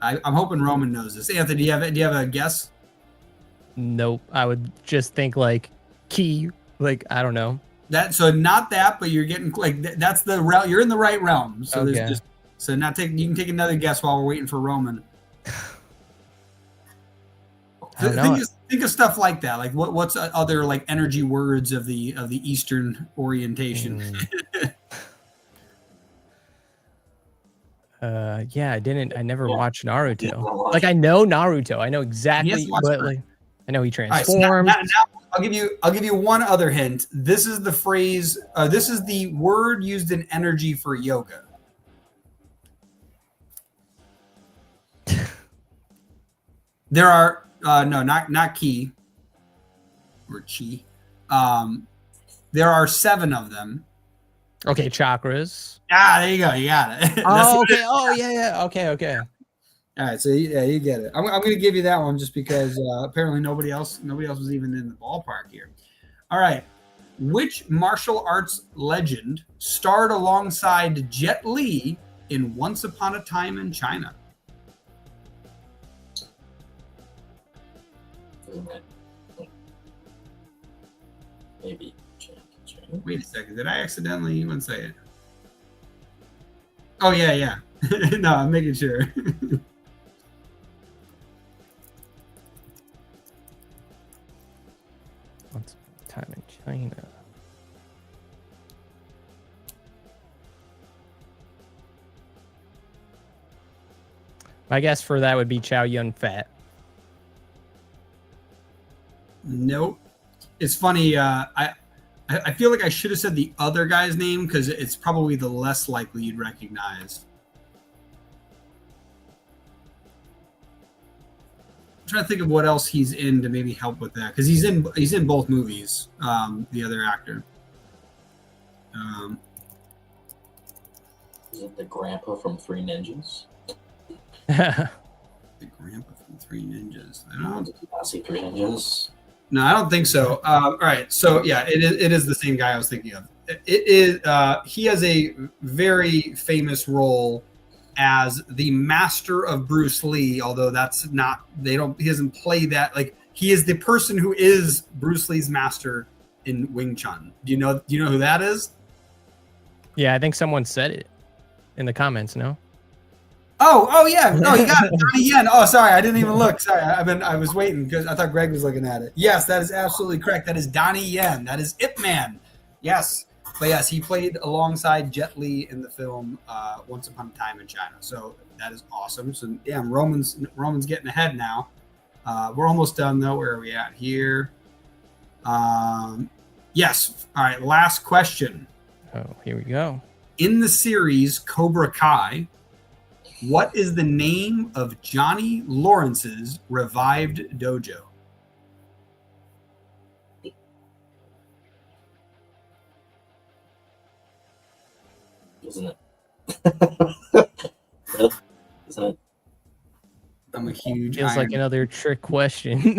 I'm hoping Roman knows this. Anthony, do you have a guess? Nope. I would just think like key, like I don't know. Not that, but you're getting like that's the realm. You're in the right realm. So okay. You can take another guess while we're waiting for Roman. Think of stuff like that. Like what's other like energy words of the Eastern orientation? Yeah, I never watched Naruto. Like I know Naruto. I know exactly what like I know he transforms. Right, so now I'll give you one other hint. This is the phrase. This is the word used in energy for yoga. There are No, not Ki or Chi. There are 7 of them. Okay, chakras. Ah, there you go. You got it. Oh, okay. Oh, yeah. Okay. All right, so yeah, you get it. I'm going to give you that one just because apparently nobody else was even in the ballpark here. All right, which martial arts legend starred alongside Jet Li in Once Upon a Time in China? Maybe. Wait a second. Did I accidentally even say it? Oh, yeah. No, I'm making sure. Once Upon a Time in China. My guess for that would be Chow Yun Fat. Nope. It's funny. I feel like I should have said the other guy's name because it's probably the less likely you'd recognize. I'm trying to think of what else he's in to maybe help with that because he's in both movies. The other actor. Is it the grandpa from Three Ninjas? The grandpa from Three Ninjas. I don't know. Did you not see Three Ninjas? No, I don't think so. All right, so yeah, it is the same guy I was thinking of. It is. He has a very famous role as the master of Bruce Lee, although that's not. He doesn't play that. Like he is the person who is Bruce Lee's master in Wing Chun. Do you know who that is? Yeah, I think someone said it in the comments. No. Oh yeah. No, you got it. Donnie Yen. Oh, sorry, I didn't even look. Sorry, I was waiting because I thought Greg was looking at it. Yes, that is absolutely correct. That is Donnie Yen. That is Ip Man. Yes. But yes, he played alongside Jet Li in the film Once Upon a Time in China. So that is awesome. So damn, Roman's getting ahead now. We're almost done though. Where are we at here? Yes. All right. Last question. Oh, here we go. In the series Cobra Kai, what is the name of Johnny Lawrence's revived dojo? Isn't it? Isn't it? I'm a huge. Feels like another trick question.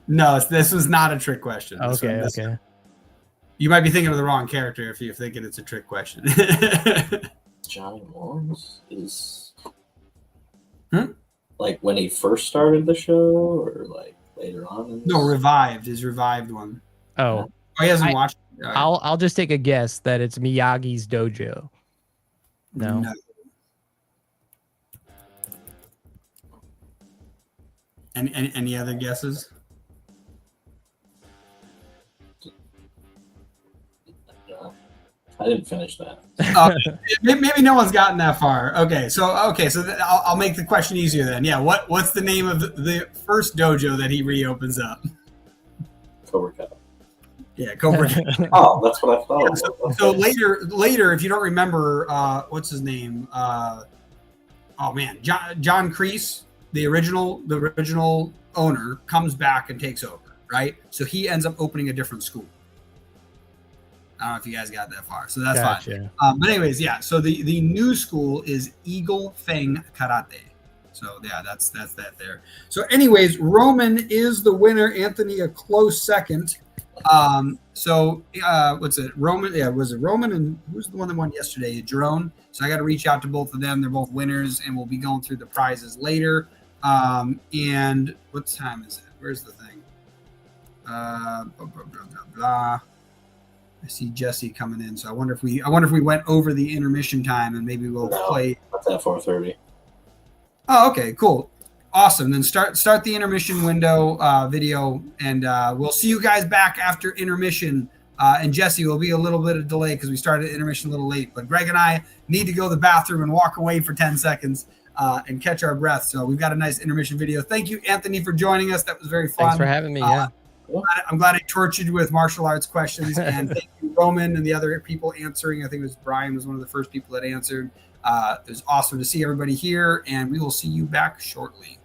No, this was not a trick question. Okay. You might be thinking of the wrong character if you're thinking it's a trick question. Johnny Lawrence is like when he first started the show, or like later on. No, revived. His revived one. Oh, he hasn't watched. I'll just take a guess that it's Miyagi's dojo. No. And any other guesses? I didn't finish that. Maybe no one's gotten that far. Okay, so I'll make the question easier then. Yeah, what's the name of the first dojo that he reopens up? Cobra Kai. Yeah, Cobra Kai. Oh, that's what I thought. Yeah, so later, if you don't remember, what's his name? John Kreese, the original owner, comes back and takes over. Right, so he ends up opening a different school. I don't know if you guys got that far, so that's fine. But anyways, yeah. So the new school is Eagle Fang Karate. So yeah, that's that there. So anyways, Roman is the winner. Anthony a close second. What's it? Roman? Yeah, was it Roman and who's the one that won yesterday? Jerome. So I got to reach out to both of them. They're both winners, and we'll be going through the prizes later. And what time is it? Where's the thing? Blah, blah, blah, blah, blah. I see Jesse coming in, so I wonder if we went over the intermission time and maybe we'll play. That's at 4:30. Oh, okay, cool, awesome. Then start the intermission window video, and we'll see you guys back after intermission. And Jesse will be a little bit of delay because we started intermission a little late. But Greg and I need to go to the bathroom and walk away for 10 seconds and catch our breath. So we've got a nice intermission video. Thank you, Anthony, for joining us. That was very fun. Thanks for having me. Yeah. I'm glad I tortured you with martial arts questions, and thank you, Roman, and the other people answering. I think it was Brian was one of the first people that answered. It was awesome to see everybody here, and we will see you back shortly.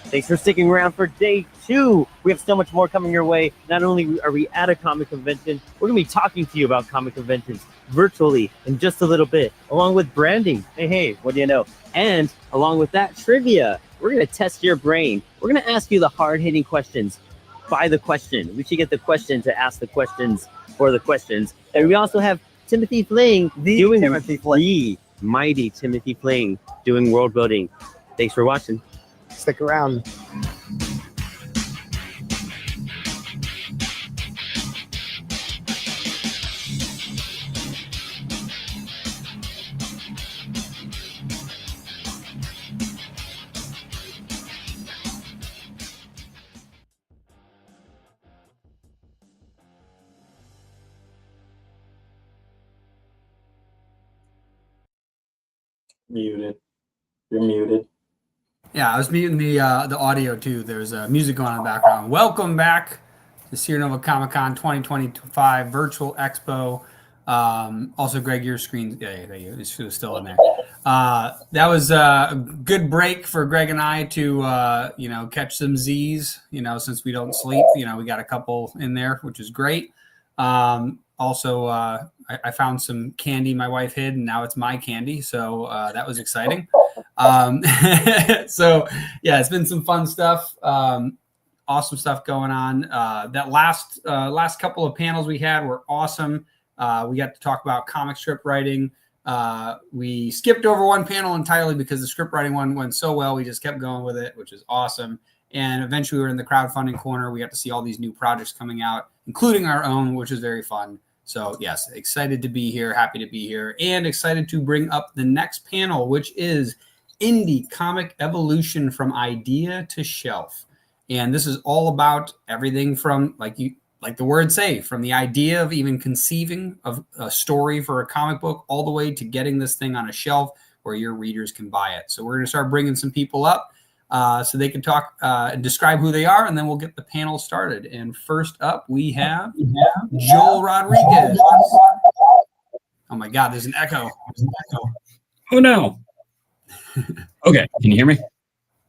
Thanks for sticking around for day 2. We have so much more coming your way. Not only are we at a comic convention, we're going to be talking to you about comic conventions virtually in just a little bit, along with branding. Hey, what do you know? And along with that, trivia. We're going to test your brain. We're going to ask you the hard-hitting questions by the question. We should get the question to ask the questions for the questions. And we also have Timothy Fling the mighty Timothy Fling doing world building. Thanks for watching. Stick around. Muted. You're muted. Yeah, I was muting the audio too. There's music going on in the background. Welcome back to Sierra Nova Comic Con 2025 Virtual Expo. Also, Greg, your screen, yeah, it was still in there. That was a good break for Greg and I to catch some Z's. Since we don't sleep, we got a couple in there, which is great. Also, I found some candy my wife hid, and now it's my candy. So that was exciting. So, yeah, it's been some fun stuff. Awesome stuff going on. That last couple of panels we had were awesome. We got to talk about comic strip writing. We skipped over one panel entirely because the script writing one went so well. We just kept going with it, which is awesome. And eventually we were in the crowdfunding corner. We got to see all these new projects coming out, including our own, which is very fun. So yes, excited to be here, happy to be here, and excited to bring up the next panel, which is Indie Comic Evolution from Idea to Shelf. And this is all about everything from, like the words say, from the idea of even conceiving of a story for a comic book all the way to getting this thing on a shelf where your readers can buy it. So we're going to start bringing some people up so they can talk and describe who they are, and then we'll get the panel started. And first up, we have Joel Rodriguez. Oh my God, there's an echo. Oh no. Okay, can you hear me?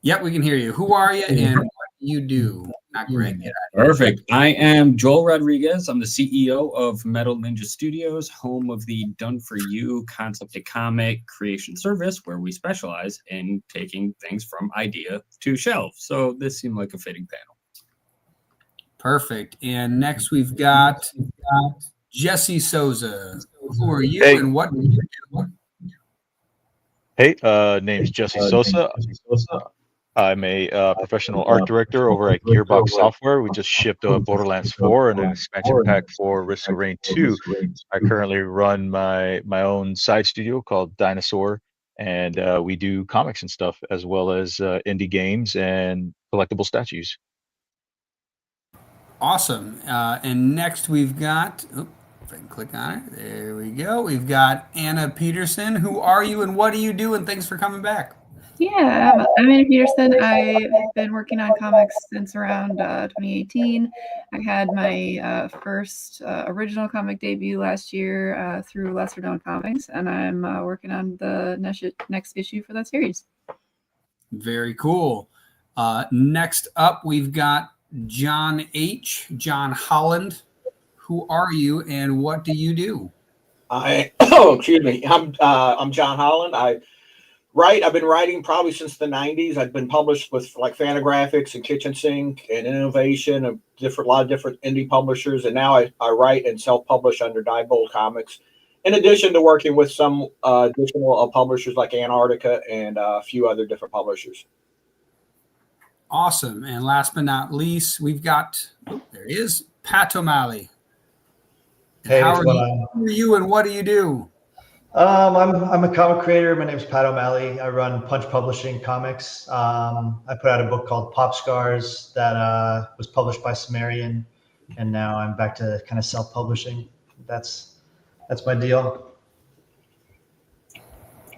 Yep, we can hear you. Who are you and what do you do? Not Greg. Perfect. I am Joel Rodriguez. I'm the CEO of Metal Ninja Studios, home of the Done For You concept to comic creation service, where we specialize in taking things from idea to shelf. So this seemed like a fitting panel. Perfect. And next we've got Jesse Souza. Who are you and what do you do? Hey, name's Jesse Sosa. I'm a professional art director over at Gearbox Software. We just shipped Borderlands 4 and an expansion pack for Risk of Rain 2. I currently run my own side studio called Dinosaur, and we do comics and stuff, as well as indie games and collectible statues. Awesome. And next we've got, if I can click on it, there we go. We've got Anna Peterson. Who are you and what do you do? And thanks for coming back. Yeah, I'm Anna Peterson. I have been working on comics since around 2018. I had my first original comic debut last year through Lesser Known Comics, and I'm working on the next issue for that series. Very cool. Next up, we've got John John Holland. Who are you and what do you do? Excuse me. I'm John Holland. I've been writing probably since the 90s. I've been published with like Fantagraphics and Kitchen Sink and Innovation and a lot of different indie publishers. And now I write and self-publish under Diebold Comics, in addition to working with some additional publishers like Antarctica and a few other different publishers. Awesome. And last but not least, we've got, there he is, Pat O'Malley. Hey, Who are you and what do you do? I'm a comic creator. My name is Pat O'Malley. I run Punch Publishing Comics. I put out a book called Pop Scars that was published by Sumerian, and now I'm back to kind of self-publishing. That's my deal.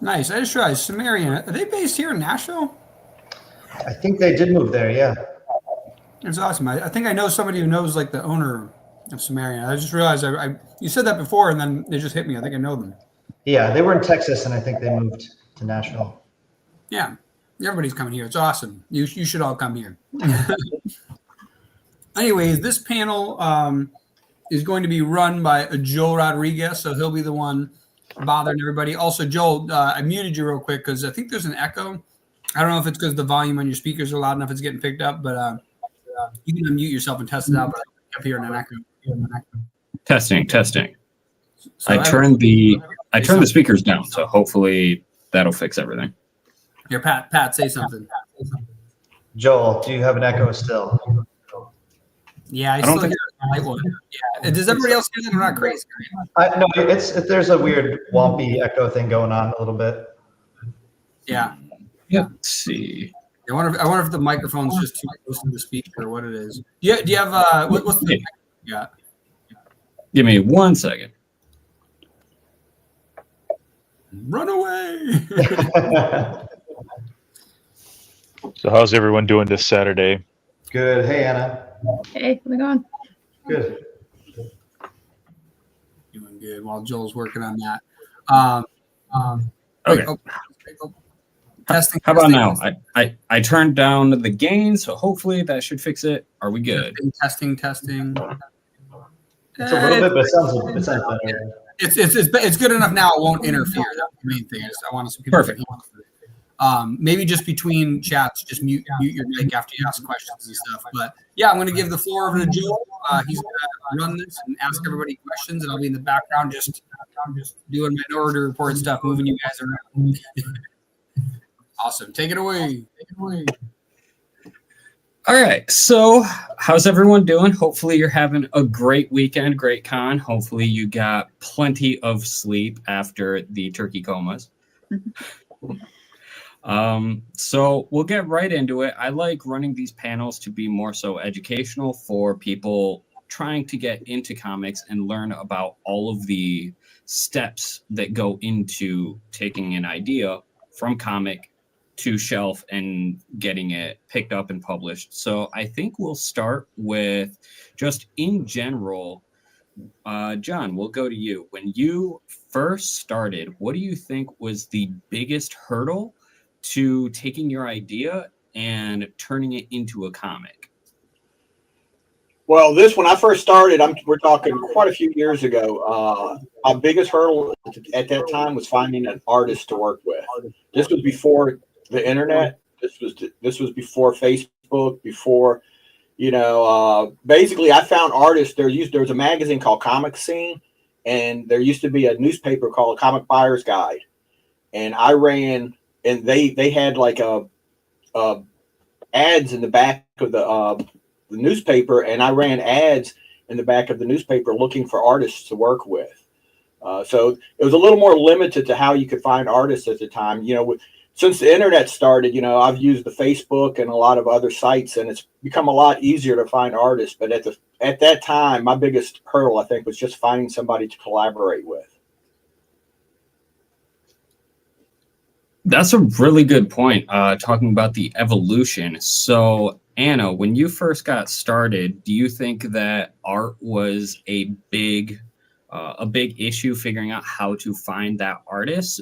Nice. I just realized Sumerian. Are they based here in Nashville? I think they did move there. Yeah. It's awesome. I think I know somebody who knows like the owner of Sumerian. I just realized you said that before, and then they just hit me. I think I know them. Yeah, they were in Texas, and I think they moved to Nashville. Yeah, everybody's coming here. It's awesome. You should all come here. Anyways, this panel is going to be run by Joel Rodriguez, so he'll be the one bothering everybody. Also, Joel, I muted you real quick because I think there's an echo. I don't know if it's because the volume on your speakers are loud enough it's getting picked up, but you can unmute yourself and test it out. But I kept hearing an echo. Testing. So I turned the speakers down, so hopefully that'll fix everything. Here, Pat, say something. Joel, do you have an echo still? Yeah, I still hear a light one. Yeah. Does everybody else hear that? I'm not crazy. No, there's a weird wompy echo thing going on a little bit. Yeah. Let's see. I wonder if the microphone's just too close to the speaker or what it is. Do you have what's the yeah? Give me 1 second. Run away. So how's everyone doing this Saturday? Good. Hey, Anna. Hey, how's it going? Good. Doing good while Joel's working on that. Okay. Testing. How about now? I turned down the gain, so hopefully that should fix it. Are we good? Testing. It's a little bit, but it sounds better. It's good enough now. It won't interfere. That's the main thing. I want some people. Perfect. Maybe just between chats, just mute your mic after you ask questions and stuff. But yeah, I'm going to give the floor over to Joel. He's going to run this and ask everybody questions, and I'll be in the background just doing my order report stuff, moving you guys around. Awesome. Take it away. All right. So how's everyone doing? Hopefully you're having a great weekend, great con. Hopefully you got plenty of sleep after the turkey comas. So we'll get right into it. I like running these panels to be more so educational for people trying to get into comics and learn about all of the steps that go into taking an idea from comic to shelf and getting it picked up and published. So I think we'll start with just in general. John, we'll go to you. When you first started, what do you think was the biggest hurdle to taking your idea and turning it into a comic? Well, when I first started, we're talking quite a few years ago. My biggest hurdle at that time was finding an artist to work with. This was before the internet. This was before Facebook. Before, basically, I found artists. There was a magazine called Comic Scene, and there used to be a newspaper called Comic Buyer's Guide, and I ran. And they had like ads in the back of the newspaper, and I ran ads in the back of the newspaper looking for artists to work with. So it was a little more limited to how you could find artists at the time. since the internet started, I've used the Facebook and a lot of other sites, and it's become a lot easier to find artists. But at that time, my biggest hurdle, I think, was just finding somebody to collaborate with. That's a really good point, talking about the evolution. So, Anna, when you first got started, do you think that art was a big issue figuring out how to find that artist?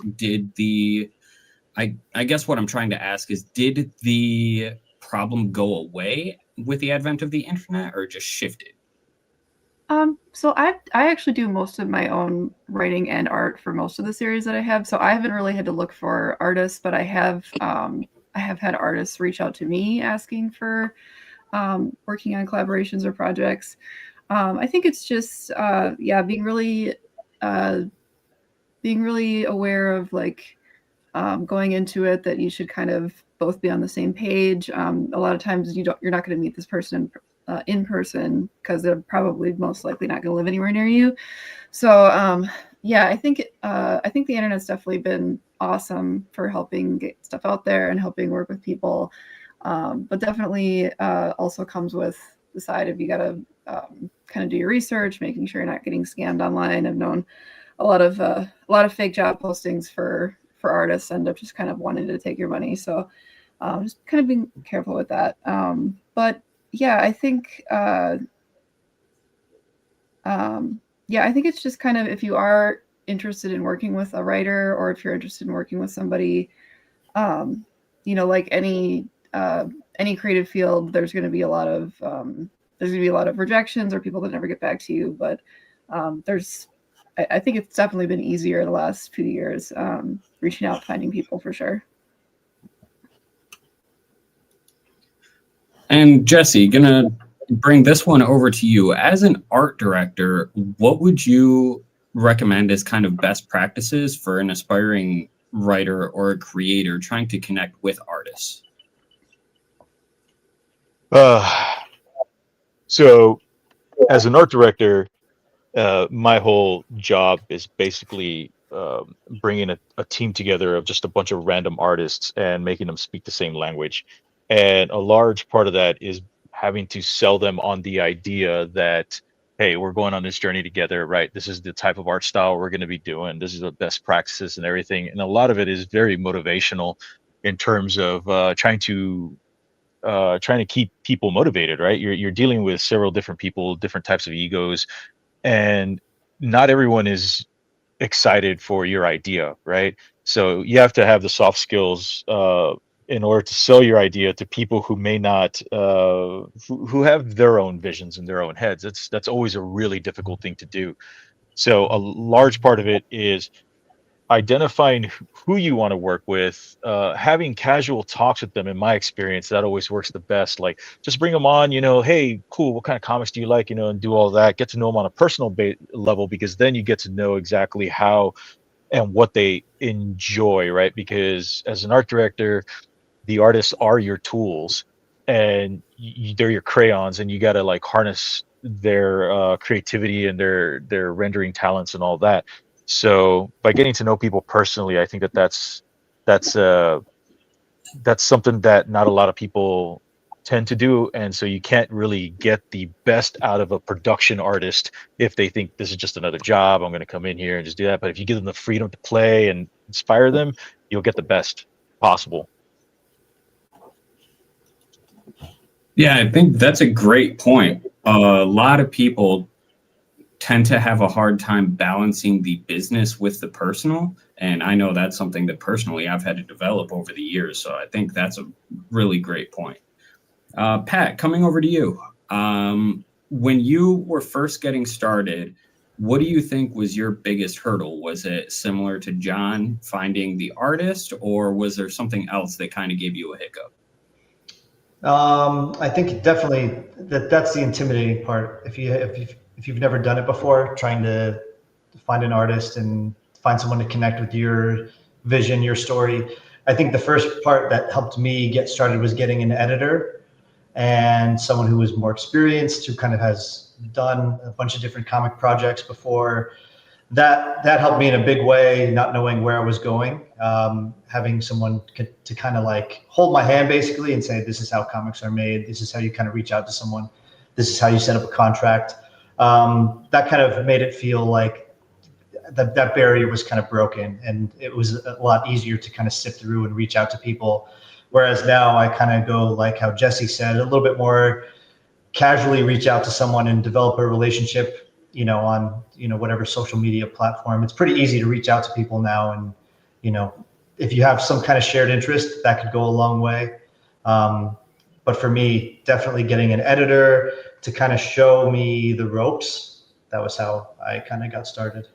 I guess what I'm trying to ask is, did the problem go away with the advent of the internet, or just shifted? So I actually do most of my own writing and art for most of the series that I have. So I haven't really had to look for artists, but I have had artists reach out to me asking for working on collaborations or projects. I think it's just being really aware of like going into it, that you should kind of both be on the same page. A lot of times you're not going to meet this person in person because they're probably most likely not going to live anywhere near you. So I think the internet's definitely been awesome for helping get stuff out there and helping work with people, but definitely also comes with the side of you got to kind of do your research, making sure you're not getting scammed online. I've known a lot of fake job postings for artists end up just kind of wanting to take your money. So just kind of being careful with that. But yeah, I think I think it's just kind of, if you are interested in working with a writer, or if you're interested in working with somebody, like any creative field, there's going to be a lot of rejections or people that never get back to you. But I think it's definitely been easier the last few years, reaching out, finding people for sure. And Jesse, gonna bring this one over to you. As an art director, what would you recommend as kind of best practices for an aspiring writer or a creator trying to connect with artists? So as an art director, my whole job is basically bringing a team together of just a bunch of random artists and making them speak the same language. And a large part of that is having to sell them on the idea that, hey, we're going on this journey together, right? This is the type of art style we're going to be doing. This is the best practices and everything. And a lot of it is very motivational in terms of trying to keep people motivated, right? You're dealing with several different people, different types of egos, and not everyone is excited for your idea, right? So you have to have the soft skills in order to sell your idea to people who may not, who have their own visions in their own heads. That's always a really difficult thing to do. So a large part of it is identifying who you want to work with, having casual talks with them. In my experience, that always works the best. Like, just bring them on, hey, cool, what kind of comics do you like, and do all that. Get to know them on a personal level, because then you get to know exactly how and what they enjoy, right? Because as an art director, the artists are your tools, and they're your crayons, and you got to like harness their creativity and their rendering talents and all that. So by getting to know people personally, I think that's something that not a lot of people tend to do. And so you can't really get the best out of a production artist if they think this is just another job. I'm going to come in here and just do that. But if you give them the freedom to play and inspire them, you'll get the best possible. Yeah, I think that's a great point. A lot of people tend to have a hard time balancing the business with the personal. And I know that's something that personally I've had to develop over the years. So I think that's a really great point. Pat, coming over to you. When you were first getting started, what do you think was your biggest hurdle? Was it similar to John, finding the artist, or was there something else that kind of gave you a hiccup? I think definitely that's the intimidating part. If you've never done it before, trying to find an artist and find someone to connect with your vision, your story. I think the first part that helped me get started was getting an editor and someone who was more experienced, who kind of has done a bunch of different comic projects before. that helped me in a big way, not knowing where I was going. Having someone to kind of like hold my hand basically and say, this is how comics are made. This is how you kind of reach out to someone. This is how you set up a contract. That kind of made it feel like that barrier was kind of broken, and it was a lot easier to kind of sift through and reach out to people. Whereas now I kind of go like how Jesse said, a little bit more casually reach out to someone and develop a relationship, on, whatever social media platform. It's pretty easy to reach out to people now. And, if you have some kind of shared interest, that could go a long way. But for me, definitely getting an editor to kind of show me the ropes. That was how I kind of got started.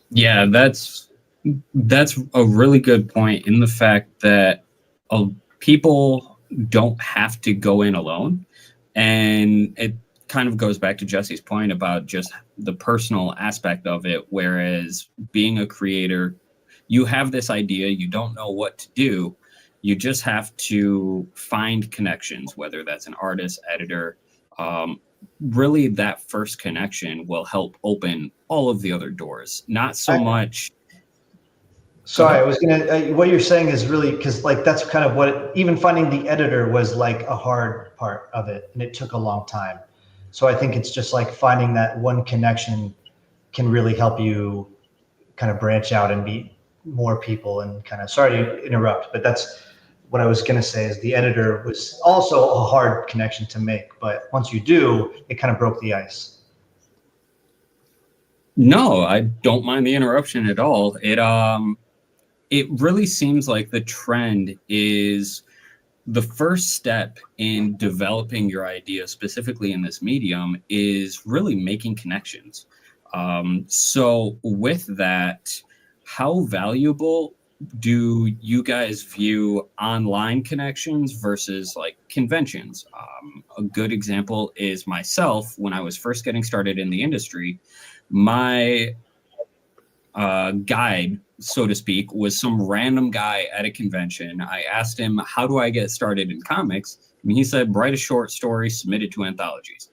Yeah, that's a really good point, in the fact that people don't have to go in alone. And it kind of goes back to Jesse's point about just the personal aspect of it. Whereas being a creator, you have this idea, you don't know what to do. You just have to find connections, whether that's an artist, editor. Really, that first connection will help open all of the other doors. Not so much. Sorry, I was gonna. What you're saying is really, because like that's kind of even finding the editor was like a hard part of it, and it took a long time. So I think it's just like finding that one connection can really help you kind of branch out and meet more people. And kind of, sorry to interrupt, but that's what I was gonna say. Is the editor was also a hard connection to make, but once you do, it kind of broke the ice. No, I don't mind the interruption at all. It really seems like the trend is the first step in developing your idea, specifically in this medium, is really making connections. So with that, how valuable do you guys view online connections versus like conventions? A good example is myself. When I was first getting started in the industry, my guide, so to speak, was some random guy at a convention. I asked him, how do I get started in comics? And he said, write a short story, submit it to anthologies.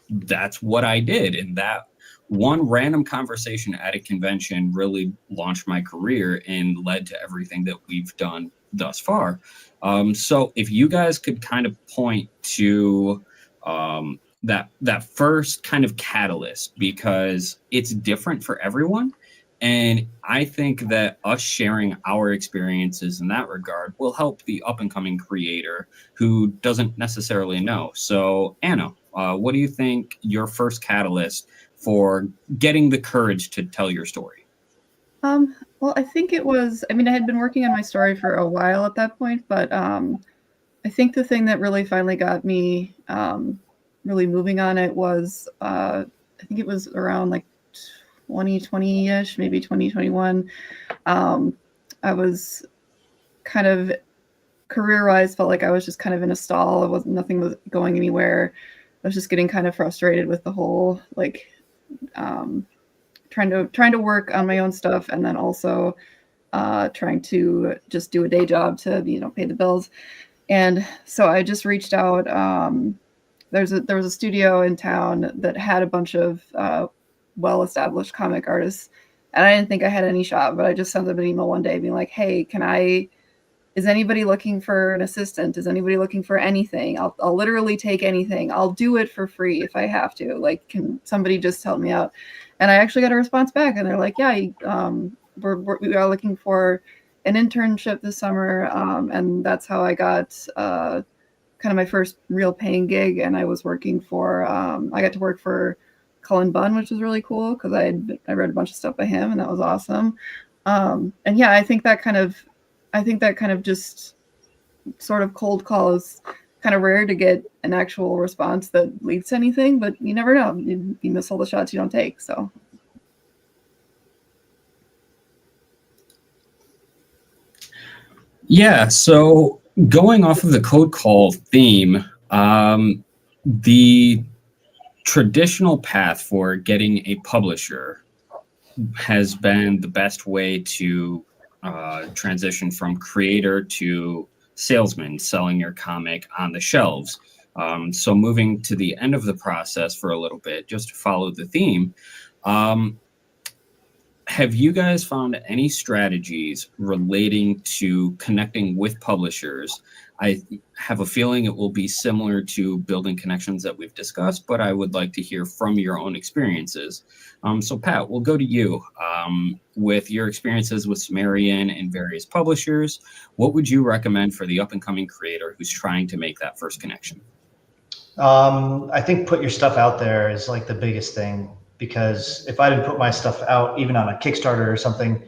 That's what I did. And that one random conversation at a convention really launched my career and led to everything that we've done thus far. So if you guys could kind of point to that first kind of catalyst, because it's different for everyone. And I think that us sharing our experiences in that regard will help the up-and-coming creator who doesn't necessarily know. So, Anna, what do you think your first catalyst for getting the courage to tell your story? Well, I think it was, I had been working on my story for a while at that point, but I think the thing that really finally got me really moving on it was, I think it was around like 2020-ish, maybe 2021. I was kind of career-wise felt like I was just kind of in a stall. Nothing was going anywhere. I was just getting kind of frustrated with the whole like trying to work on my own stuff, and then also trying to just do a day job to pay the bills. And so I just reached out. There was a studio in town that had a bunch of well-established comic artists, and I didn't think I had any shot, but I just sent them an email one day being like, hey, is anybody looking for an assistant? Is anybody looking for anything? I'll literally take anything. I'll do it for free if I have to. Like, can somebody just help me out? And I actually got a response back, and they're like, yeah, we are looking for an internship this summer. And that's how I got kind of my first real paying gig. And I was working for, I got to work for Cullen Bunn, which was really cool because I read a bunch of stuff by him, and that was awesome. And yeah, I think that kind of just sort of cold call is kind of rare to get an actual response that leads to anything, but you never know. You miss all the shots you don't take. So. Yeah. So going off of the code call theme, the traditional path for getting a publisher has been the best way to transition from creator to salesman, selling your comic on the shelves. So moving to the end of the process for a little bit, just to follow the theme, have you guys found any strategies relating to connecting with publishers? I have a feeling it will be similar to building connections that we've discussed, but I would like to hear from your own experiences. So Pat, we'll go to you. With your experiences with Sumerian and various publishers, what would you recommend for the up-and-coming creator who's trying to make that first connection? I think put your stuff out there is like the biggest thing, because if I didn't put my stuff out, even on a Kickstarter or something,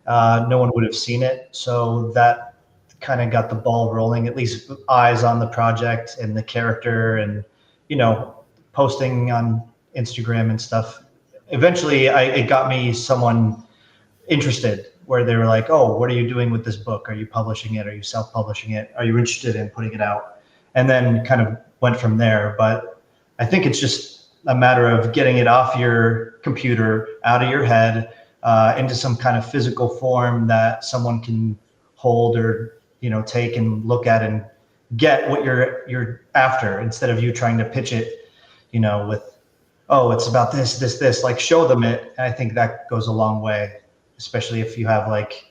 no one would have seen it. So that kind of got the ball rolling, at least eyes on the project and the character, and, you know, posting on Instagram and stuff. Eventually it got me someone interested, where they were like, oh, what are you doing with this book? Are you publishing it? Are you self-publishing it? Are you interested in putting it out? And then kind of went from there. But I think it's just a matter of getting it off your computer, out of your head, into some kind of physical form that someone can hold, or, you know, take and look at and get what you're after, instead of you trying to pitch it, you know, with, oh, it's about this, like, show them it. And I think that goes a long way, especially if you have like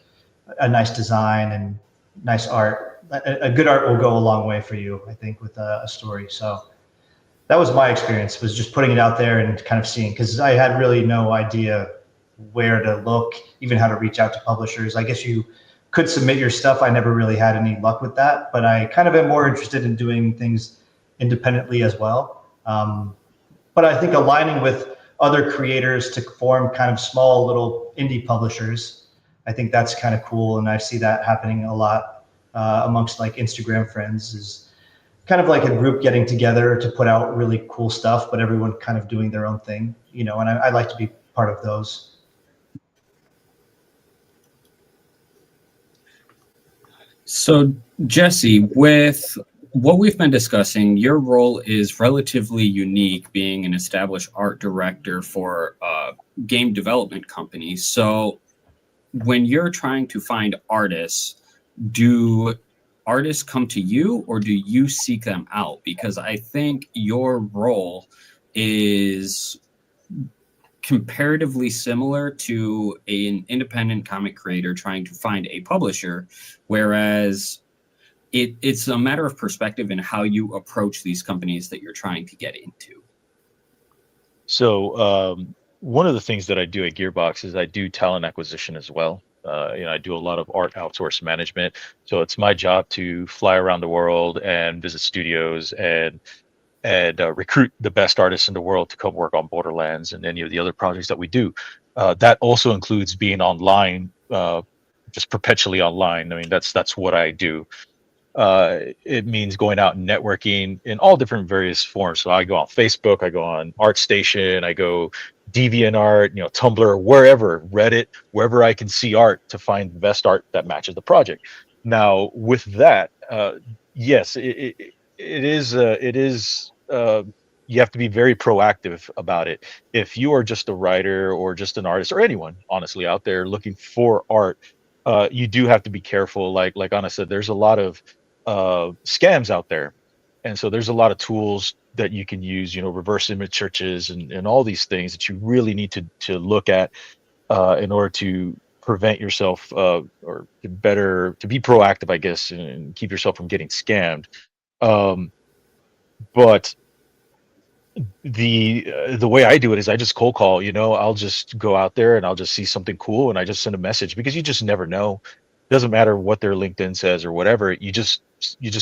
a nice design and nice art. A good art will go a long way for you, I think, with a story. So that was my experience, was just putting it out there and kind of seeing, because I had really no idea where to look, even how to reach out to publishers. I guess you could submit your stuff. I never really had any luck with that, but I kind of am more interested in doing things independently as well. But I think aligning with other creators to form kind of small little indie publishers, I think that's kind of cool. And I see that happening a lot amongst like Instagram friends, is kind of like a group getting together to put out really cool stuff, but everyone kind of doing their own thing, you know, and I like to be part of those. So Jesse, with what we've been discussing, your role is relatively unique, being an established art director for a game development company. So when you're trying to find artists, do artists come to you, or do you seek them out? Because I think your role is comparatively similar to an independent comic creator trying to find a publisher, whereas it's a matter of perspective in how you approach these companies that you're trying to get into. So one of the things that I do at Gearbox is I do talent acquisition as well. You know, I do a lot of art outsource management. So it's my job to fly around the world and visit studios and recruit the best artists in the world to come work on Borderlands and any of the other projects that we do. That also includes being online, just perpetually online. I mean, that's what I do. It means going out and networking in all different various forms. So I go on Facebook, I go on ArtStation, I go DeviantArt, you know, Tumblr, wherever, Reddit, wherever I can see art to find the best art that matches the project. Now, with that, yes, it is. You have to be very proactive about it. If you are just a writer or just an artist, or anyone, honestly, out there looking for art, you do have to be careful. Like Anna said, there's a lot of scams out there, and so there's a lot of tools that you can use, you know, reverse image searches and all these things that you really need to look at in order to prevent yourself or to be proactive, I guess, and keep yourself from getting scammed. But the way I do it is I just cold call. You know, I'll just go out there and I'll just see something cool and I just send a message, because you just never know. Doesn't matter what their LinkedIn says or whatever. You just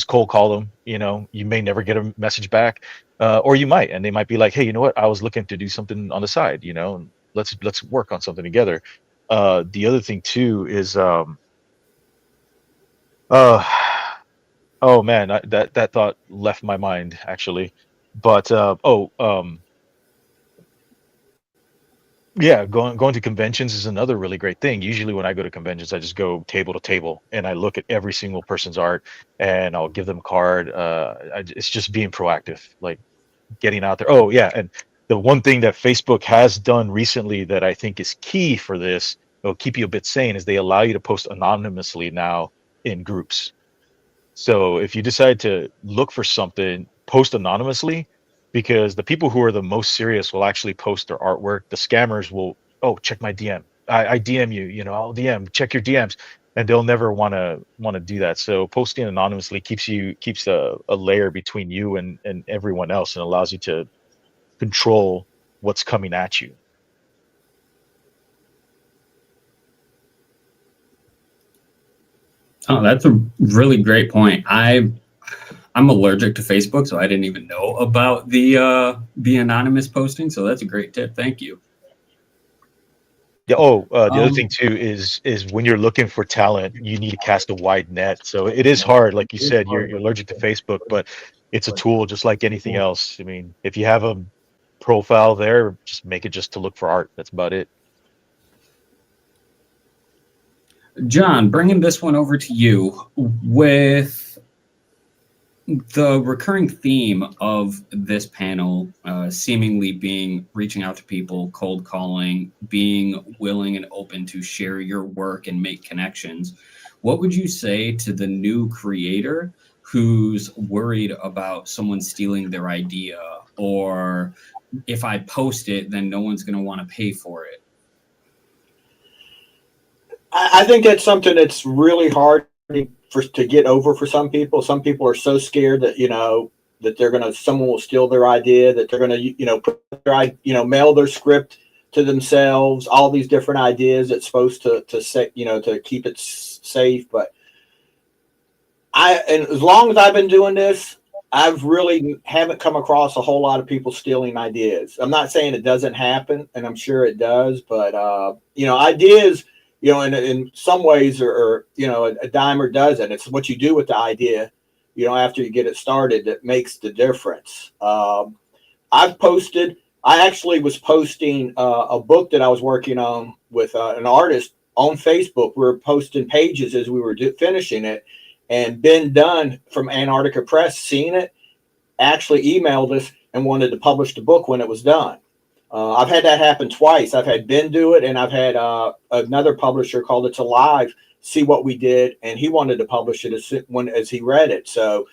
cold call them. You know, you may never get a message back, or you might, and they might be like, hey, you know what? I was looking to do something on the side. You know, and let's work on something together. The other thing too is oh man, that thought left my mind actually. But yeah, going to conventions is another really great thing. Usually when I go to conventions, I just go table to table and I look at every single person's art and I'll give them a card. It's just being proactive, like getting out there. Oh yeah, and the one thing that Facebook has done recently that I think is key for this, it'll keep you a bit sane, is they allow you to post anonymously now in groups. So if you decide to look for something, post anonymously, because the people who are the most serious will actually post their artwork. The scammers will, oh, check my DM. I DM you, you know, I'll DM, check your DMs. And they'll never want to do that. So posting anonymously keeps a layer between you and everyone else, and allows you to control what's coming at you. Oh, that's a really great point. I'm allergic to Facebook, so I didn't even know about the anonymous posting. So that's a great tip. Thank you. Yeah. Oh, the other thing too is when you're looking for talent, you need to cast a wide net. So it is hard, like you said, you're allergic to Facebook, but it's a tool just like anything else. I mean, if you have a profile there, just make it just to look for art. That's about it. John, bringing this one over to you, with the recurring theme of this panel seemingly being reaching out to people, cold calling, being willing and open to share your work and make connections. What would you say to the new creator who's worried about someone stealing their idea, or if I post it, then no one's going to want to pay for it? I think that's something that's really hard to get over for some people. Some people are so scared that, you know, that someone will steal their idea, that they're gonna, you know, put their, you know, mail their script to themselves, all these different ideas that's supposed to say, you know, to keep it safe. But and as long as I've been doing this, I've really haven't come across a whole lot of people stealing ideas. I'm not saying it doesn't happen, and I'm sure it does, but you know, ideas, you know, in some ways are, you know, a dime a dozen. It's what you do with the idea, you know, after you get it started that makes the difference. I actually was posting a book that I was working on with an artist on Facebook. We were posting pages as we were finishing it, and Ben Dunn from Antarctica Press, seen it, actually emailed us and wanted to publish the book when it was done. I've had that happen twice. I've had Ben do it, and I've had another publisher called It's Alive see what we did, and he wanted to publish it as he read it. So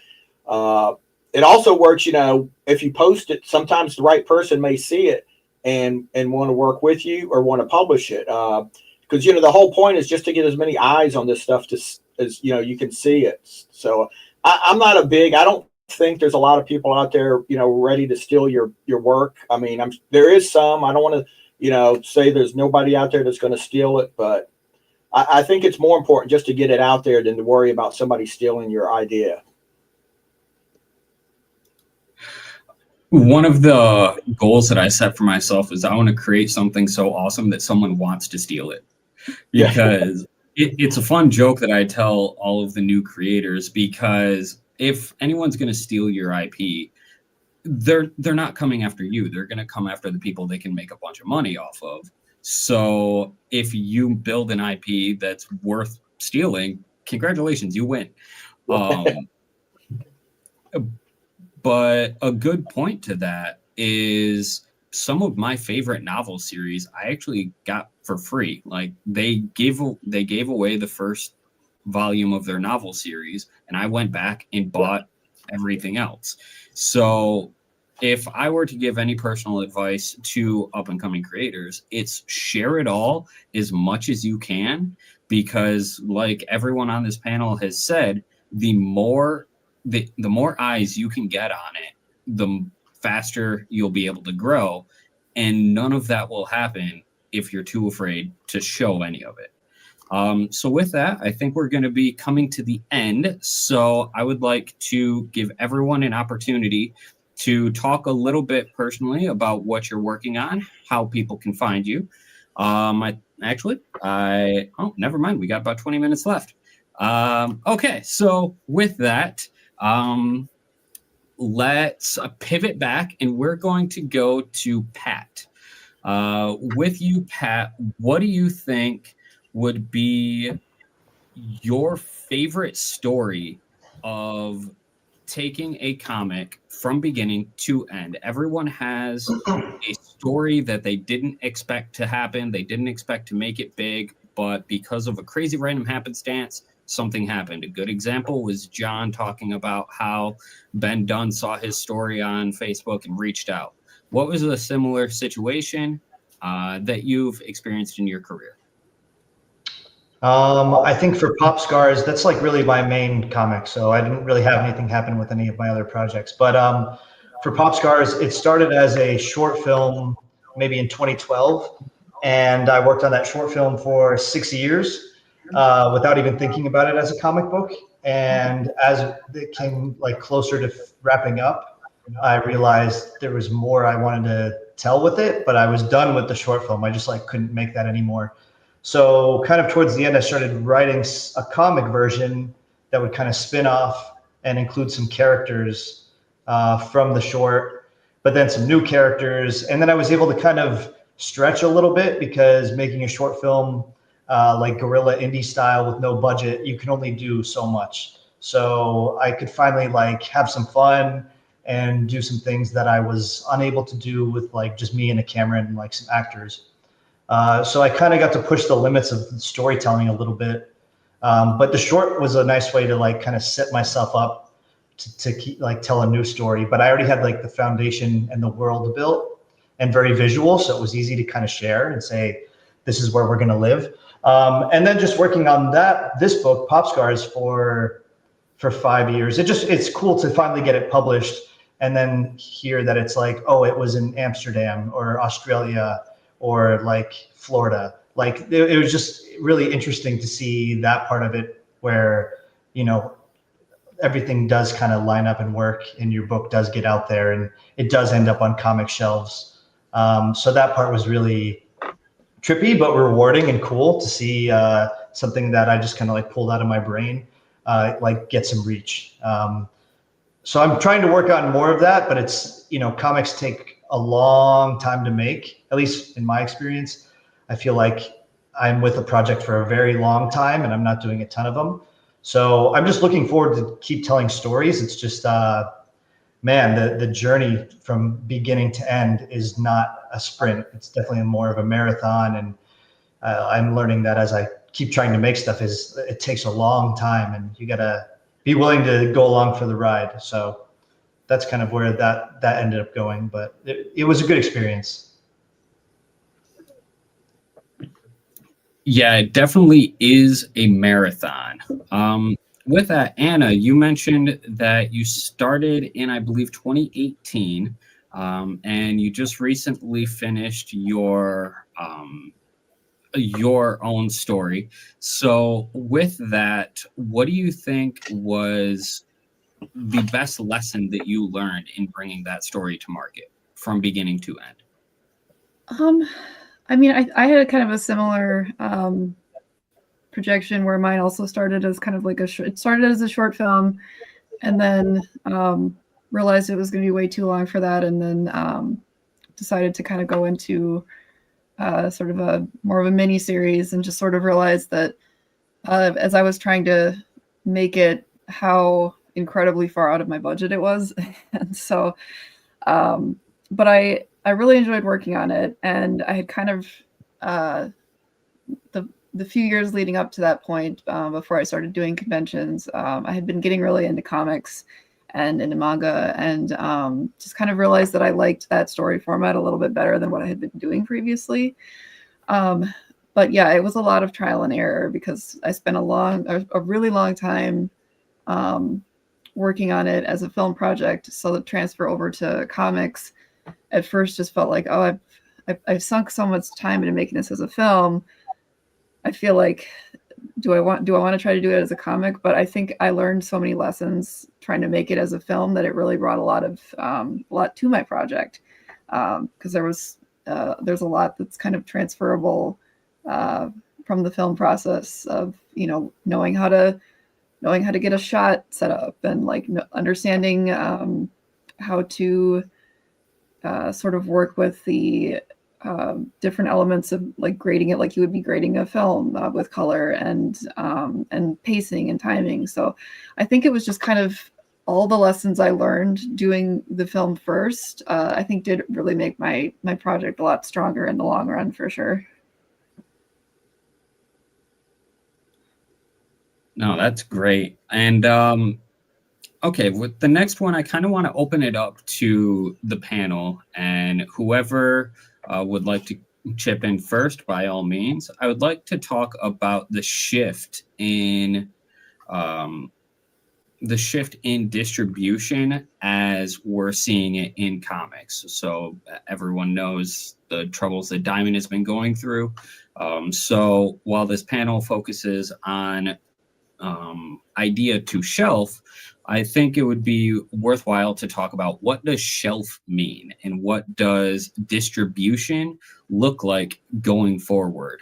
it also works, you know, if you post it, sometimes the right person may see it and want to work with you or want to publish it. Because, you know, the whole point is just to get as many eyes on this stuff as you know, you can see it. So I don't think there's a lot of people out there, you know, ready to steal your work. I mean, there is some. I don't want to, you know, say there's nobody out there that's going to steal it, but I think it's more important just to get it out there than to worry about somebody stealing your idea. One of the goals that I set for myself is I want to create something so awesome that someone wants to steal it, because it's a fun joke that I tell all of the new creators, because if anyone's going to steal your IP, they're not coming after you. They're going to come after the people they can make a bunch of money off of. So if you build an IP that's worth stealing, congratulations, you win. But a good point to that is some of my favorite novel series I actually got for free. Like they gave away the first volume of their novel series, and I went back and bought everything else. So if I were to give any personal advice to up and coming creators, it's share it all as much as you can, because like everyone on this panel has said, the more eyes you can get on it, the faster you'll be able to grow. And none of that will happen if you're too afraid to show any of it. So with that, I think we're going to be coming to the end. So I would like to give everyone an opportunity to talk a little bit personally about what you're working on, how people can find you. Never mind. We got about 20 minutes left. Okay. So with that, let's pivot back, and we're going to go to Pat. With you, Pat, what do you think would be your favorite story of taking a comic from beginning to end? Everyone has a story that they didn't expect to happen. They didn't expect to make it big, but because of a crazy random happenstance, something happened. A good example was John talking about how Ben Dunn saw his story on Facebook and reached out. What was a similar situation that you've experienced in your career? I think for Pop Scars, that's like really my main comic. So I didn't really have anything happen with any of my other projects. But for Pop Scars, it started as a short film, maybe in 2012. And I worked on that short film for 6 years without even thinking about it as a comic book. And as it came like closer to wrapping up, I realized there was more I wanted to tell with it, but I was done with the short film. I just like couldn't make that anymore. So kind of towards the end, I started writing a comic version that would kind of spin off and include some characters from the short, but then some new characters. And then I was able to kind of stretch a little bit because making a short film like guerrilla indie style with no budget, you can only do so much. So I could finally like have some fun and do some things that I was unable to do with like just me and a camera and like some actors. So I kind of got to push the limits of storytelling a little bit. But the short was a nice way to like kind of set myself up to keep, like tell a new story. But I already had like the foundation and the world built and very visual. So it was easy to kind of share and say, this is where we're going to live. And then just working on this book, Pop Scars, for 5 years. It's cool to finally get it published and then hear that it's like, oh, it was in Amsterdam or Australia or like Florida. Like it was just really interesting to see that part of it where, you know, everything does kind of line up and work and your book does get out there and it does end up on comic shelves. So that part was really trippy, but rewarding and cool to see something that I just kind of like pulled out of my brain, like get some reach. So I'm trying to work on more of that, but it's, you know, comics take a long time to make, at least in my experience. I feel like I'm with a project for a very long time and I'm not doing a ton of them. So I'm just looking forward to keep telling stories. It's just, man, the journey from beginning to end is not a sprint. It's definitely more of a marathon. And I'm learning that as I keep trying to make stuff, it takes a long time and you gotta be willing to go along for the ride. So that's kind of where that ended up going, but it was a good experience. Yeah, it definitely is a marathon. With that, Anna, you mentioned that you started in, I believe, 2018, and you just recently finished your own story. So with that, what do you think was the best lesson that you learned in bringing that story to market from beginning to end? I mean, I had a kind of a similar projection where mine also started as kind of like it started as a short film and then realized it was going to be way too long for that. And then decided to kind of go into sort of a more of a mini series and just sort of realized that as I was trying to make it, how incredibly far out of my budget it was. And so, but I really enjoyed working on it. And I had kind of, the few years leading up to that point, before I started doing conventions, I had been getting really into comics and into manga and just kind of realized that I liked that story format a little bit better than what I had been doing previously. But yeah, it was a lot of trial and error because I spent a really long time working on it as a film project. So the transfer over to comics at first just felt like, oh, I've sunk so much time into making this as a film. I feel like, do I want to try to do it as a comic? But I think I learned so many lessons trying to make it as a film that it really brought a lot to my project. Because there's a lot that's kind of transferable from the film process of, you know, knowing how to get a shot set up and like understanding how to sort of work with the different elements of like grading it like you would be grading a film with color and pacing and timing. So I think it was just kind of all the lessons I learned doing the film first, I think did really make my project a lot stronger in the long run for sure. No, that's great. And okay, with the next one, I kind of want to open it up to the panel, and whoever would like to chip in first, by all means. I would like to talk about the shift in distribution as we're seeing it in comics. So everyone knows the troubles that Diamond has been going through. So while this panel focuses on idea to shelf, I think it would be worthwhile to talk about what does shelf mean and what does distribution look like going forward.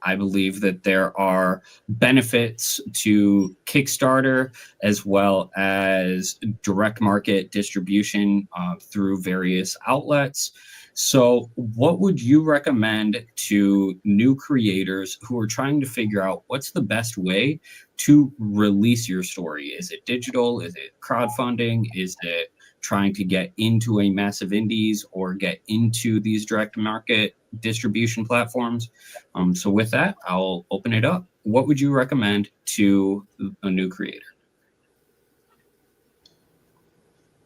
I believe that there are benefits to Kickstarter as well as direct market distribution through various outlets. So what would you recommend to new creators who are trying to figure out what's the best way to release your story? Is it digital? Is it crowdfunding? Is it trying to get into a massive indies or get into these direct market distribution platforms? So with that, I'll open it up. What would you recommend to a new creator?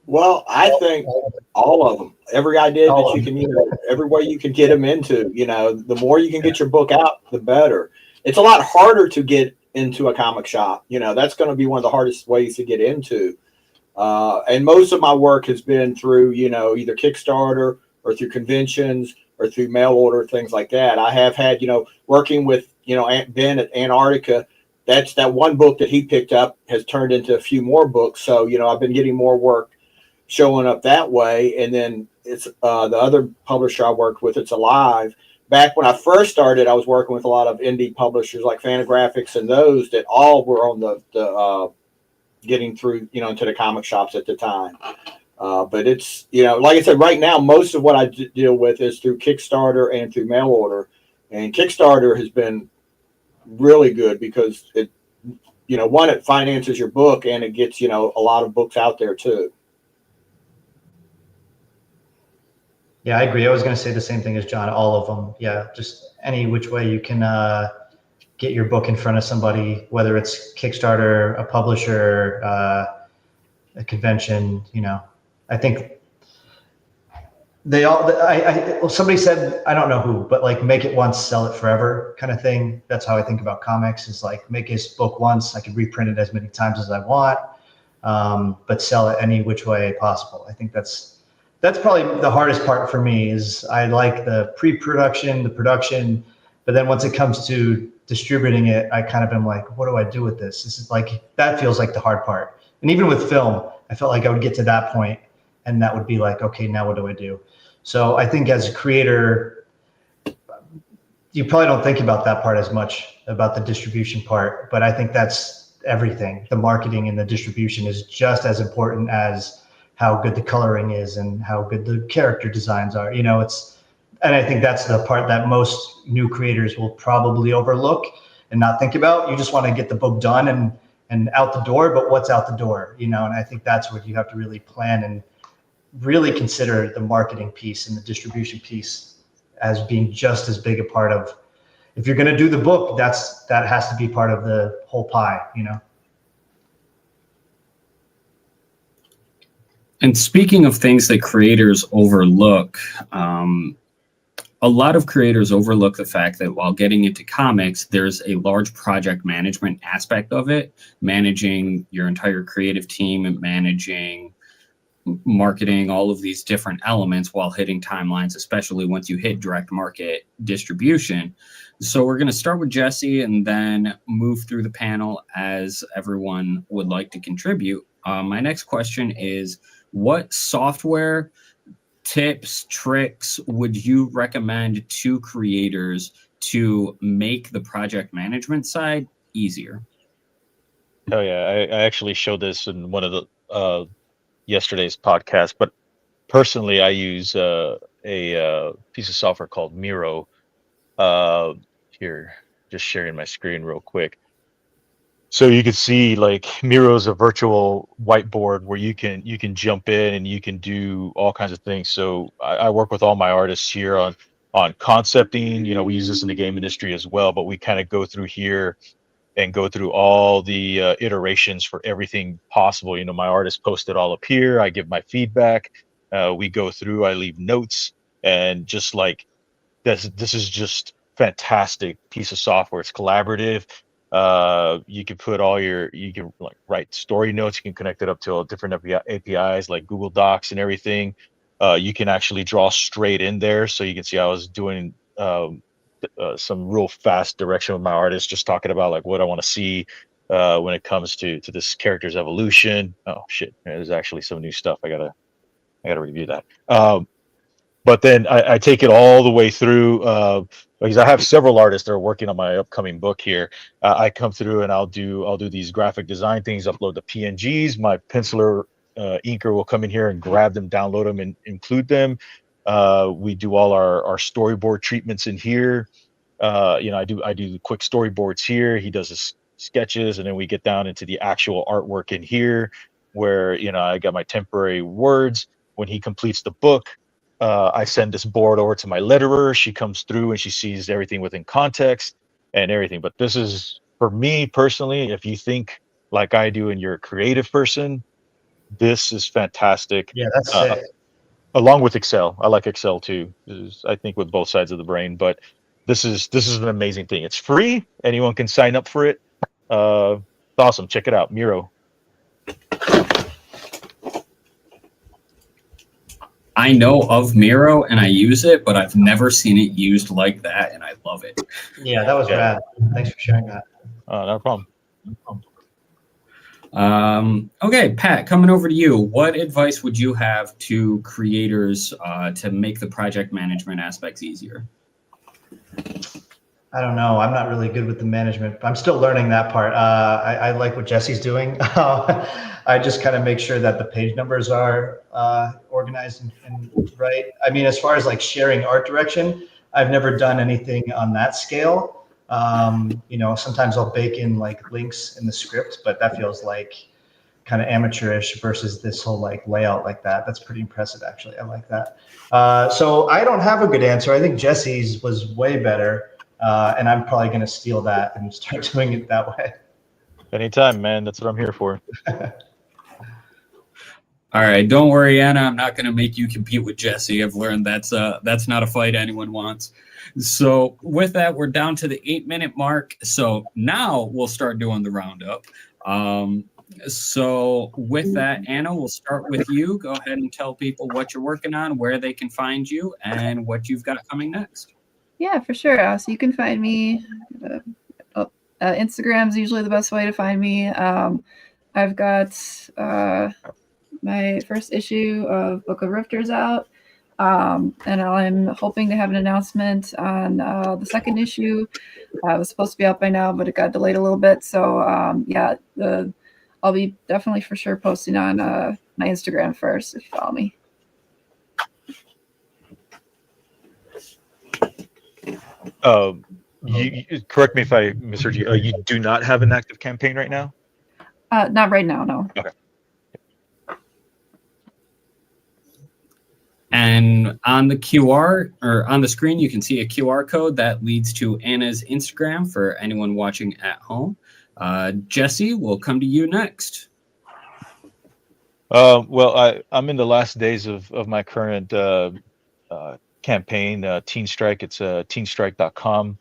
Well, I think all of them, every idea that you can, every way you can get them into, the more you can get your book out, the better. It's a lot harder to get into a comic shop. That's going to be one of the hardest ways to get into. And most of my work has been through, either Kickstarter or through conventions or through mail order, things like that. I have had, working with, Ben at Antarctica, that one book that he picked up has turned into a few more books. So, I've been getting more work showing up that way. And then it's the other publisher I worked with, it's Alive. Back when I first started, I was working with a lot of indie publishers like Fantagraphics and those that all were on the getting through, into the comic shops at the time. But it's, like I said, right now, most of what I deal with is through Kickstarter and through mail order. And Kickstarter has been really good because it, one, it finances your book and it gets, a lot of books out there too. Yeah, I agree. I was going to say the same thing as John, all of them. Yeah, just any which way you can get your book in front of somebody, whether it's Kickstarter, a publisher, a convention, I think they all, well, somebody said, I don't know who, but like make it once, sell it forever kind of thing. That's how I think about comics, is like make this book once, I can reprint it as many times as I want, but sell it any which way possible. I think that's probably the hardest part for me. Is I like the pre-production, the production, but then once it comes to distributing it, I kind of am like, what do I do with this? This is like, that feels like the hard part. And even with film, I felt like I would get to that point and that would be like, okay, now what do I do? So I think as a creator, you probably don't think about that part as much, about the distribution part, but I think that's everything. The marketing and the distribution is just as important as how good the coloring is and how good the character designs are. And I think that's the part that most new creators will probably overlook and not think about. You just want to get the book done and out the door, but what's out the door, and I think that's what you have to really plan and really consider the marketing piece and the distribution piece as being just as big a part of, if you're going to do the book, that has to be part of the whole pie, And speaking of things that creators overlook, a lot of creators overlook the fact that while getting into comics, there's a large project management aspect of it, managing your entire creative team and managing marketing, all of these different elements while hitting timelines, especially once you hit direct market distribution. So we're going to start with Jesse and then move through the panel as everyone would like to contribute. My next question is, what software tips, tricks would you recommend to creators to make the project management side easier? Oh yeah, I actually showed this in one of the yesterday's podcast, but personally I use a piece of software called Miro. Here, just sharing my screen real quick. So you can see like Miro is a virtual whiteboard where you can jump in and you can do all kinds of things. So I work with all my artists here on concepting. We use this in the game industry as well, but we kind of go through here and go through all the iterations for everything possible. You know, my artist post it all up here. I give my feedback. We go through. I leave notes, and just like this is just fantastic piece of software. It's collaborative. You can put you can like write story notes. You can connect it up to all different APIs like Google Docs and everything. You can actually draw straight in there, so you can see I was doing some real fast direction with my artist, just talking about like what I want to see when it comes to this character's evolution. Oh shit, there's actually some new stuff. I gotta review that. But then I take it all the way through because I have several artists that are working on my upcoming book here. I come through and I'll do these graphic design things, upload the PNGs. My penciler inker will come in here and grab them, download them, and include them. We do all our storyboard treatments in here. You know, I do quick storyboards here. He does his sketches, and then we get down into the actual artwork in here, where you know I got my temporary words. When he completes the book, I send this board over to my letterer. She comes through and she sees everything within context and everything. But this is, for me personally, if you think like I do and you're a creative person, this is fantastic. Yeah, that's sick. Along with Excel. I like Excel too. I think with both sides of the brain, but this is an amazing thing. It's free. Anyone can sign up for it. It's awesome. Check it out. Miro. I know of Miro and I use it, but I've never seen it used like that, and I love it. Yeah, that was rad. Thanks for sharing that. No problem. Okay, Pat, coming over to you. What advice would you have to creators to make the project management aspects easier? I don't know. I'm not really good with the management. I'm still learning that part. I like what Jesse's doing. I just kind of make sure that the page numbers are organized and right. I mean, as far as like sharing art direction, I've never done anything on that scale. You know, sometimes I'll bake in like links in the script, but that feels like kind of amateurish versus this whole like layout like that. That's pretty impressive, actually. I like that. So I don't have a good answer. I think Jesse's was way better. And I'm probably going to steal that and start doing it that way. Anytime, man. That's what I'm here for. All right, don't worry, Anna. I'm not going to make you compete with Jesse. I've learned that's not a fight anyone wants. So with that, we're down to the 8-minute mark. So now we'll start doing the roundup. So with that, Anna, we'll start with you. Go ahead and tell people what you're working on, where they can find you, and what you've got coming next. Yeah, for sure. So you can find me. Instagram's usually the best way to find me. I've got my first issue of Book of Rifters out, and I'm hoping to have an announcement on the second issue. It was supposed to be out by now, but it got delayed a little bit. So yeah, I'll be definitely for sure posting on my Instagram first if you follow me. You correct me if I misheard you. You do not have an active campaign right now? Not right now, no. Okay. And on the QR or on the screen, you can see a QR code that leads to Anna's Instagram for anyone watching at home. Jesse, we'll come to you next. Well, I'm in the last days of my current campaign, Teen Strike. It's teenstrike.com.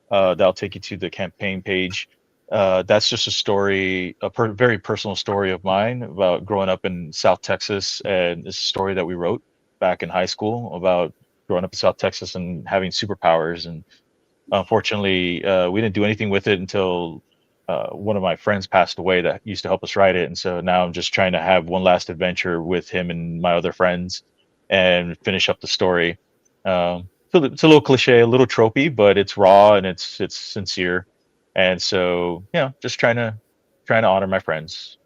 That'll take you to the campaign page. That's just a story, very personal story of mine about growing up in South Texas, and it's a story that we wrote back in high school about growing up in South Texas and having superpowers. And unfortunately, we didn't do anything with it until one of my friends passed away that used to help us write it. And so now I'm just trying to have one last adventure with him and my other friends and finish up the story. So it's a little cliche, a little tropey, but it's raw and it's sincere. And so, just trying to honor my friends.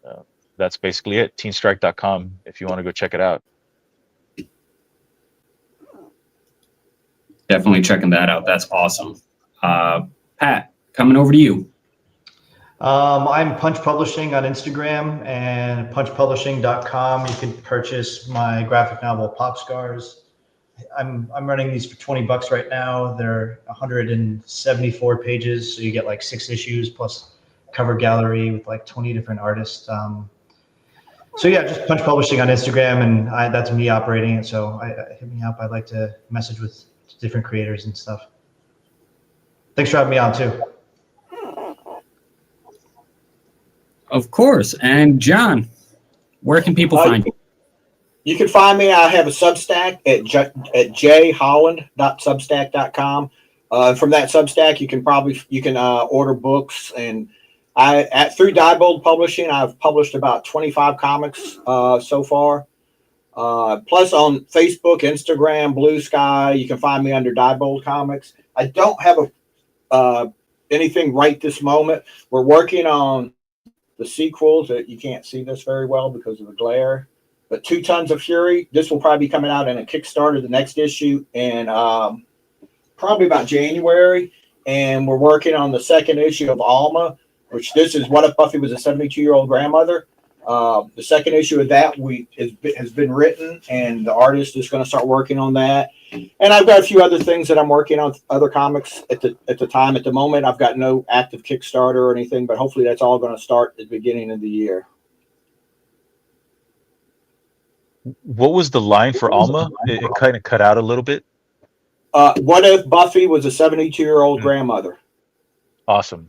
That's basically it. Teenstrike.com if you want to go check it out. Definitely checking that out. That's awesome. Pat, coming over to you. I'm Punch Publishing on Instagram and punchpublishing.com. You can purchase my graphic novel Pop Scars. I'm running these for $20 right now. They're 174 pages, so you get like 6 issues plus cover gallery with like 20 different artists. So yeah, just Punch Publishing on Instagram, and that's me operating it. So hit me up. I'd like to message with different creators and stuff. Thanks for having me on too. Of course. And John, where can people find you? You can find me. I have a Substack at jholland.substack.com. From that Substack, you can order books, and through Diebold Publishing, I've published about 25 comics so far. Plus on Facebook, Instagram, Blue Sky, you can find me under Diebold Comics. I don't have anything right this moment. We're working on the sequels. That you can't see this very well because of the glare. But 2 Tons of Fury, this will probably be coming out in a Kickstarter, the next issue, and probably about January. And we're working on the 2nd issue of Alma, which this is What If Buffy Was a 72-Year-Old Grandmother. The 2nd issue of that has been written, and the artist is going to start working on that. And I've got a few other things that I'm working on, other comics at the time. At the moment, I've got no active Kickstarter or anything, but hopefully that's all going to start at the beginning of the year. What was the line for Alma? It kind of cut out a little bit. What if Buffy was a 72-year-old grandmother? Awesome.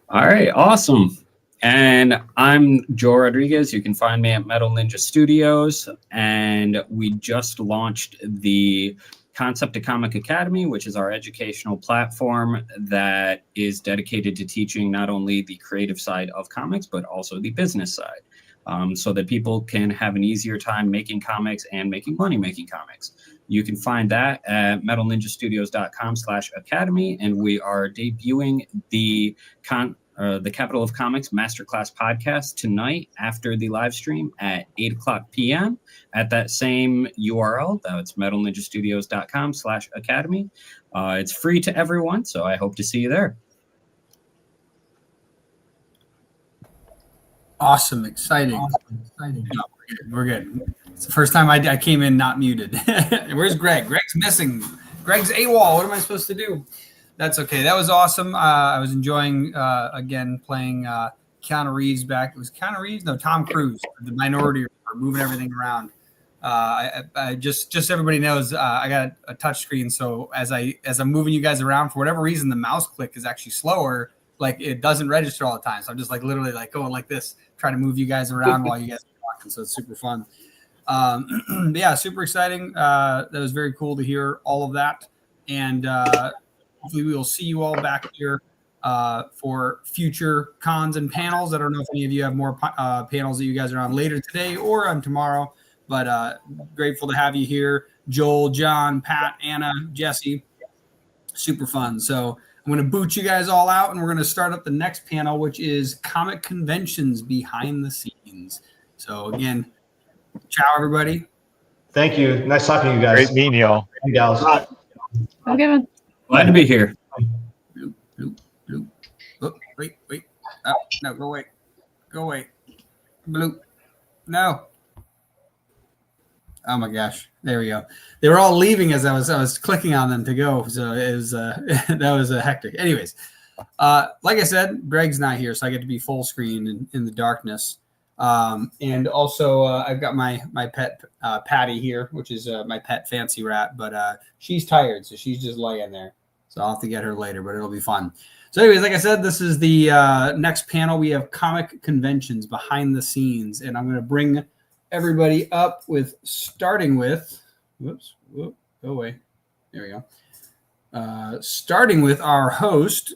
All right, awesome. And I'm Joe Rodriguez. You can find me at Metal Ninja Studios. And we just launched the Concept to Comic Academy, which is our educational platform that is dedicated to teaching not only the creative side of comics, but also the business side, so that people can have an easier time making comics and making money making comics. You can find that at metalninjastudios.com/academy, and we are debuting the Capital of Comics Masterclass podcast tonight after the live stream at 8:00 p.m. at that same URL. That's metalninjastudios.com/academy. It's free to everyone, so I hope to see you there. Awesome. Exciting. No, we're good. It's the first time I came in not muted. Where's Greg? Greg's missing. Greg's AWOL. What am I supposed to do? That's okay. That was awesome. I was enjoying, again, playing Keanu Reeves back. It was Keanu Reeves? No, Tom Cruise, the Minority Report, moving everything around. I just everybody knows I got a touch screen, so as I'm moving you guys around, for whatever reason, the mouse click is actually slower. Like it doesn't register all the time. So I'm just like literally like going like this, trying to move you guys around while you guys are talking. So it's super fun. But yeah, super exciting. That was very cool to hear all of that. And hopefully we will see you all back here for future cons and panels. I don't know if any of you have more panels that you guys are on later today or on tomorrow, but grateful to have you here. Joel, John, Pat, Anna, Jesse. Super fun. So I'm going to boot you guys all out, and we're going to start up the next panel, which is comic conventions behind the scenes. So again, ciao, everybody. Thank you. Nice talking to you guys. Great meeting y'all. And gals. Okay. Glad to be here. Oh, wait. Oh, no, go away. Bloop. No. Oh my gosh. There we go. They were all leaving as I was clicking on them to go. So it was that was a hectic. Anyways, like I said, Greg's not here, so I get to be full screen in the darkness. And also I've got my pet Patty here, which is my pet Fancy Rat, but she's tired, so she's just laying there. So I'll have to get her later, but it'll be fun. So anyways, like I said, this is the next panel. We have comic conventions behind the scenes, and I'm going to bring everybody up with starting with go away. There we go. Starting with our host,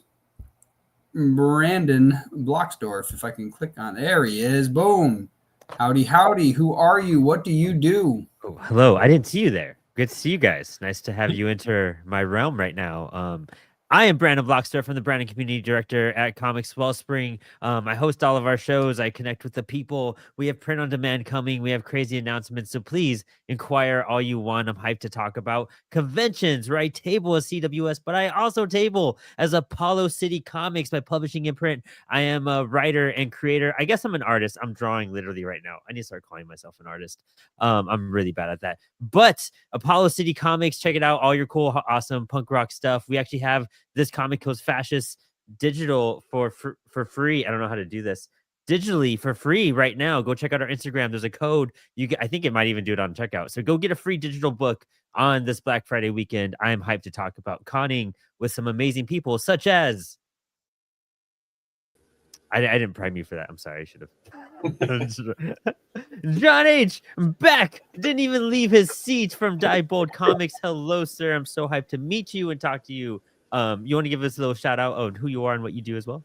Brandon Blocksdorf. If I can click on, there he is. Boom. Howdy. Who are you? What do you do? Oh, hello. I didn't see you there. Good to see you guys. Nice to have you enter my realm right now. I am Brandon Blocksdorf. I'm the brand and community director at Comics Wellspring. I host all of our shows. I connect with the people. We have print on demand coming. We have crazy announcements. So please inquire all you want. I'm hyped to talk about conventions, right? Table as CWS, but I also table as Apollo City Comics, my publishing imprint. I am a writer and creator. I guess I'm an artist. I'm drawing literally right now. I need to start calling myself an artist. I'm really bad at that. But Apollo City Comics, check it out. All your cool, awesome punk rock stuff. We actually have This Comic Kills Fascists digital for free. I don't know how to do this. Digitally for free right now. Go check out our Instagram. There's a code. I think it might even do it on checkout. So go get a free digital book on this Black Friday weekend. I am hyped to talk about conning with some amazing people, such as I didn't prime you for that. I'm sorry. I should have. John H. back. Didn't even leave his seat from Diebold Comics. Hello, sir. I'm so hyped to meet you and talk to you. You want to give us a little shout out on who you are and what you do as well?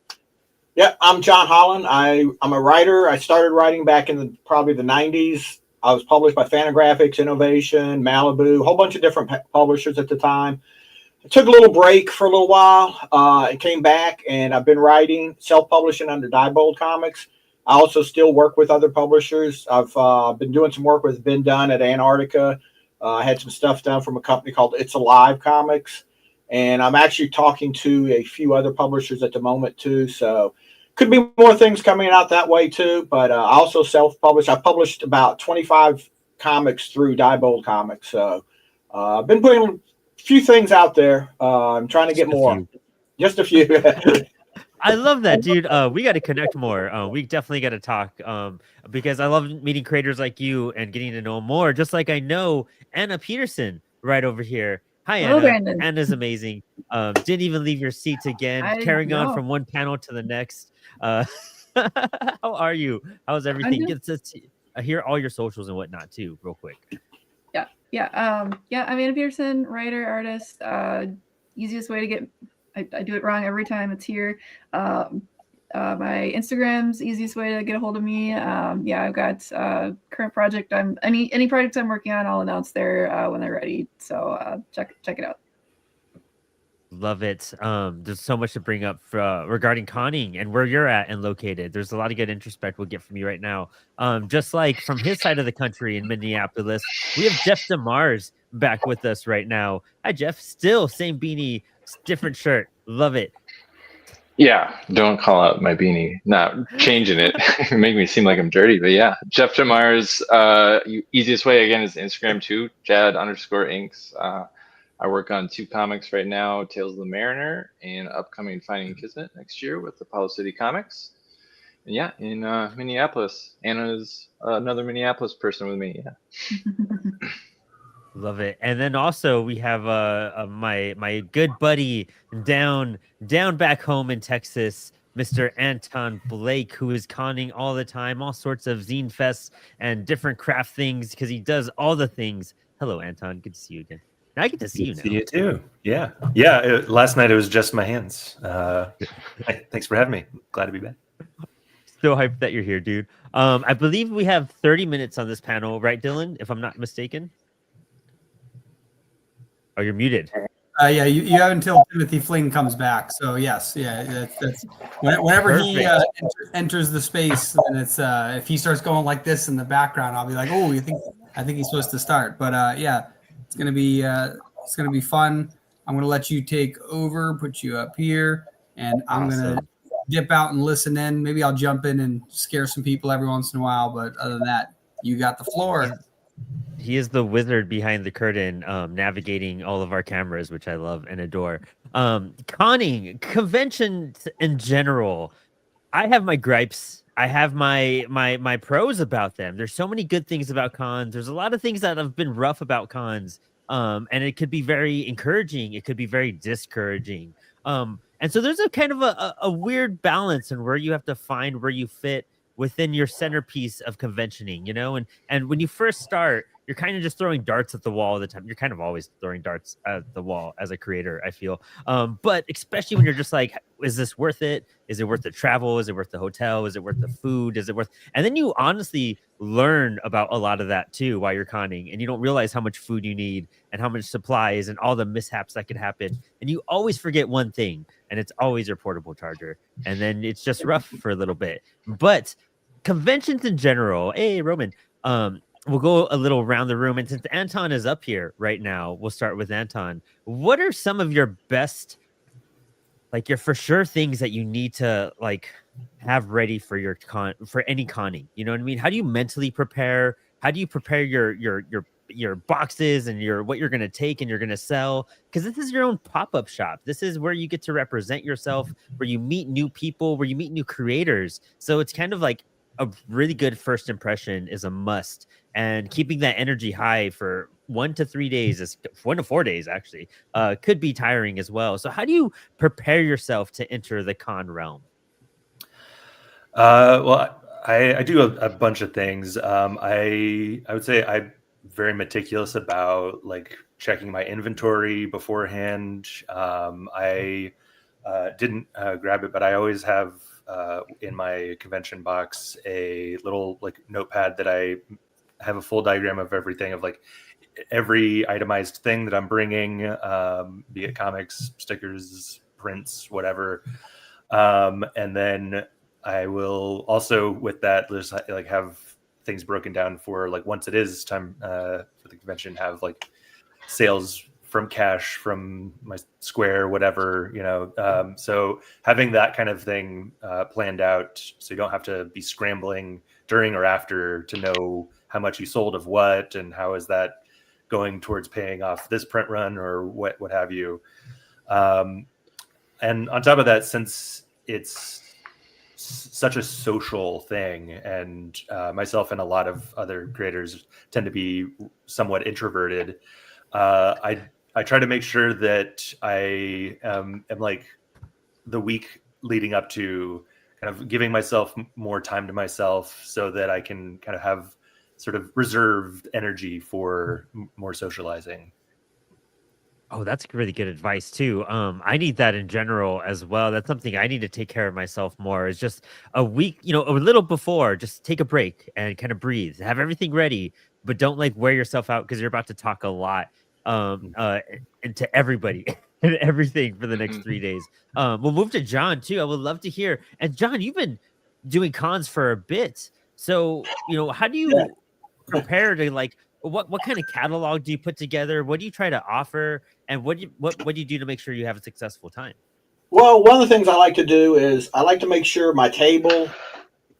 Yeah, I'm John Holland. I'm a writer. I started writing back in probably the 90s. I was published by Fantagraphics, Innovation, Malibu, a whole bunch of different publishers at the time. I took a little break for a little while and came back, and I've been writing, self-publishing under Diebold Comics. I also still work with other publishers. I've been doing some work with Ben Dunn at Antarctica. I had some stuff done from a company called It's Alive Comics. And I'm actually talking to a few other publishers at the moment, too. So could be more things coming out that way, too. But I also self-publish. I published about 25 comics through Diebold Comics. So I've been putting a few things out there. I'm trying to get more. Just a few. I love that, dude. We got to connect more. We definitely got to talk because I love meeting creators like you and getting to know more. Just like I know Anna Peterson right over here. Hi, Hello, Anna. Brandon. Anna's amazing. Didn't even leave your seats again. Carrying on from one panel to the next. How are you? How's everything? I hear all your socials and whatnot too, real quick. Yeah. I'm Anna Peterson, writer, artist. Easiest way to get. I do it wrong every time. It's here. My Instagram's easiest way to get a hold of me. I've got current project. Any projects I'm working on, I'll announce there when they're ready. So check it out. Love it. There's so much to bring up regarding conning and where you're at and located. There's a lot of good introspect we'll get from you right now. Just like from his side of the country in Minneapolis, we have Jeff DeMars back with us right now. Hi, Jeff. Still same beanie, different shirt. Love it. Yeah, don't call out my beanie. Not changing it. Make me seem like I'm dirty, but yeah. Jeff DeMars, easiest way again is Instagram too, Jad_Inks. I work on 2 comics right now, Tales of the Mariner and upcoming Finding Kismet next year with Apollo City Comics. And yeah, in Minneapolis. Anna's another Minneapolis person with me, yeah. Love it. And then also we have my good buddy down back home in Texas, Mr. Anton Blake, who is conning all the time, all sorts of zine fests and different craft things because he does all the things. Hello, Anton. Good to see you again. Now I get to see you now. See you too. Yeah. Last night it was just my hands. Thanks for having me. Glad to be back. So hyped that you're here, dude. I believe we have 30 minutes on this panel, right, Dylan? If I'm not mistaken. Oh, you're muted. You have until Timothy Fling comes back. So yes, that's whenever he enters the space, then it's if he starts going like this in the background, I'll be like, oh, I think he's supposed to start. But it's gonna be fun. I'm gonna let you take over, put you up here, and I'm gonna dip out and listen in. Maybe I'll jump in and scare some people every once in a while. But other than that, you got the floor. He is the wizard behind the curtain, navigating all of our cameras, which I love and adore. Conning, conventions in general, I have my gripes. I have my pros about them. There's so many good things about cons. There's a lot of things that have been rough about cons, and it could be very encouraging. It could be very discouraging. And so there's a kind of a weird balance in where you have to find where you fit within your centerpiece of conventioning, and when you first start, you're kind of just throwing darts at the wall all the time. You're kind of always throwing darts at the wall as a creator, I feel. But especially when you're just like, is this worth it? Is it worth the travel? Is it worth the hotel? Is it worth the food? Is it worth? And then you honestly learn about a lot of that too while you're conning, and you don't realize how much food you need and how much supplies and all the mishaps that could happen. And you always forget one thing, and it's always your portable charger. And then it's just rough for a little bit. But conventions in general, hey Roman, we'll go a little around the room. And since Anton is up here right now, we'll start with Anton. What are some of your best, like your for sure things that you need to like have ready for your for any conning? You know what I mean? How do you mentally prepare? How do you prepare your your boxes and what you're going to take and you're going to sell, because this is your own pop-up shop. This is where you get to represent yourself, where you meet new people, where you meet new creators. So it's kind of like a really good first impression is a must, and keeping that energy high for 1 to 3 days, is 1 to 4 days actually, could be tiring as well. So how do you prepare yourself to enter the con realm? Well, I do a bunch of things. I would say I'm very meticulous about like checking my inventory beforehand. I didn't grab it, but I always have in my convention box a little like notepad that I have a full diagram of everything, of like every itemized thing that I'm bringing, be it comics, stickers, prints, whatever. And then I will also, with that, just like have things broken down for like once it is time for the convention, have like sales from cash from my Square, whatever, you know. So having that kind of thing planned out, so you don't have to be scrambling during or after to know how much you sold of what and how is that going towards paying off this print run or what have you. And on top of that, since it's such a social thing, and myself and a lot of other creators tend to be somewhat introverted, I try to make sure that I am like the week leading up to kind of giving myself more time to myself so that I can kind of have sort of reserved energy for more socializing. Oh, that's really good advice too. I need that in general as well. That's something I need to take care of myself more. Is just a week, a little before, just take a break and kind of breathe, have everything ready, but don't like wear yourself out because you're about to talk a lot into everybody and everything for the next 3 days. We'll move to John too. I would love to hear. And John, you've been doing cons for a bit, so how do you prepare to like? What kind of catalog do you put together? What do you try to offer? And what do you do to make sure you have a successful time? Well, one of the things I like to do is I like to make sure my table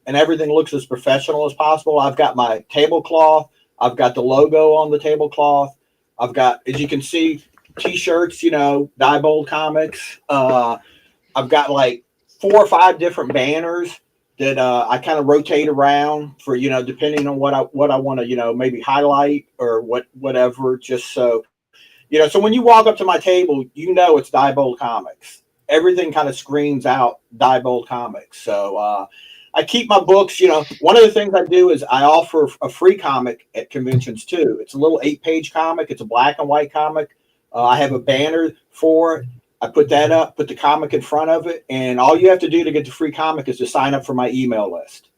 and everything looks as professional as possible. I've got my tablecloth. I've got the logo on the tablecloth. I've got, as you can see, T-shirts, Diebold Comics. I've got like 4 or 5 different banners that I kind of rotate around for, depending on what I want to, maybe highlight or whatever, just so, so when you walk up to my table, it's Diebold Comics. Everything kind of screams out Diebold Comics. So I keep my books, one of the things I do is I offer a free comic at conventions too. It's a little 8-page comic. It's a black and white comic. I have a banner for it. I put that up, put the comic in front of it, and all you have to do to get the free comic is to sign up for my email list.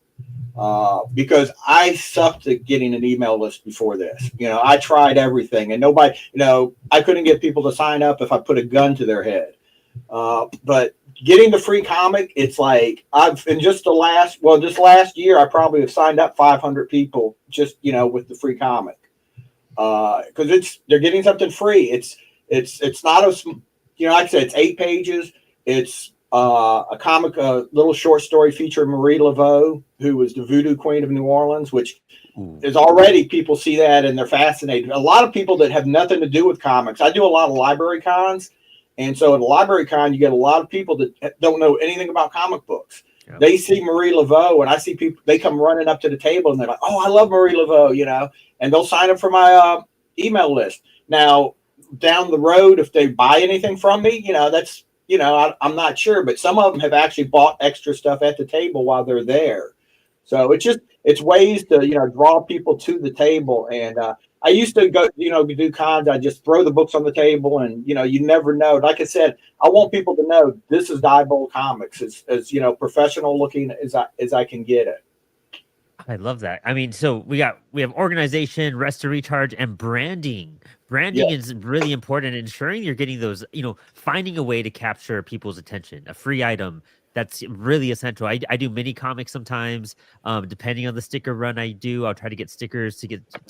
Because I sucked at getting an email list before this. I tried everything, and nobody, I couldn't get people to sign up if I put a gun to their head. But getting the free comic, it's like this last year, I probably have signed up 500 people just, with the free comic. Because they're getting something free. It's not like I said, it's 8 pages. It's a comic, a little short story featuring Marie Laveau, who was the Voodoo Queen of New Orleans, which is already, people see that and they're fascinated. A lot of people that have nothing to do with comics. I do a lot of library cons. And so at a library con, you get a lot of people that don't know anything about comic books. Yep. They see Marie Laveau, and I see people, they come running up to the table and they're like, oh, I love Marie Laveau, and they'll sign up for my email list. Now, down the road, if they buy anything from me, that's, I'm not sure, but some of them have actually bought extra stuff at the table while they're there. So it's ways to, draw people to the table. And I used to go, do cons. I just throw the books on the table and, you never know. Like I said, I want people to know this is Diebold Comics as professional looking as I can get it. I love that. I mean, so we have organization, rest to recharge, and branding. Branding is really important. Ensuring you're getting those, finding a way to capture people's attention. A free item, that's really essential. I do mini comics sometimes. Depending on the sticker run I do, I'll try to get stickers to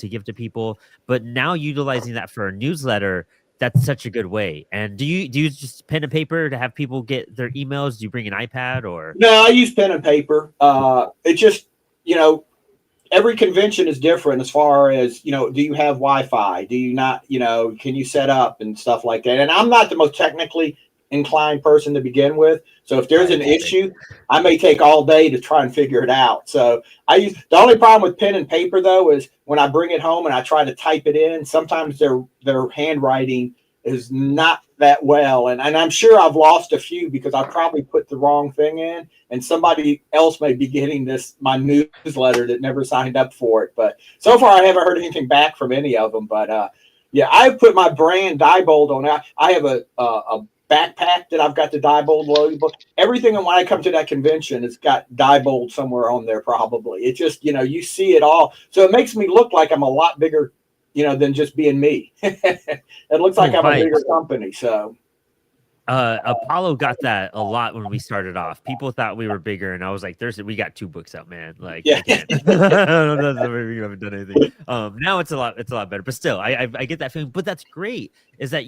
give to people. But now utilizing that for a newsletter, that's such a good way. And do you just pen and paper to have people get their emails? Do you bring an iPad or? No, I use pen and paper. It just, every convention is different as far as, do you have Wi-Fi? Do you not, can you set up and stuff like that? And I'm not the most technically inclined person to begin with. So if there's an issue, I may take all day to try and figure it out. So the only problem with pen and paper though, is when I bring it home and I try to type it in, sometimes their handwriting is not that well. And I'm sure I've lost a few because I probably put the wrong thing in, and somebody else may be getting my newsletter that never signed up for it. But so far I haven't heard anything back from any of them. But yeah, I put my brand Diebold on it. I have a backpack that I've got the Diebold logo. Everything, and when I come to that convention, it's got Diebold somewhere on there probably. It just, you see it all. So it makes me look like I'm a lot bigger, than just being me. It looks like I'm a bigger company. So Apollo got that a lot when we started off. People thought we were bigger, and I was like, we got 2 books out, man. Like, yeah. I don't know if we haven't done anything. Now it's a lot better, but still, I get that feeling. But that's great, is that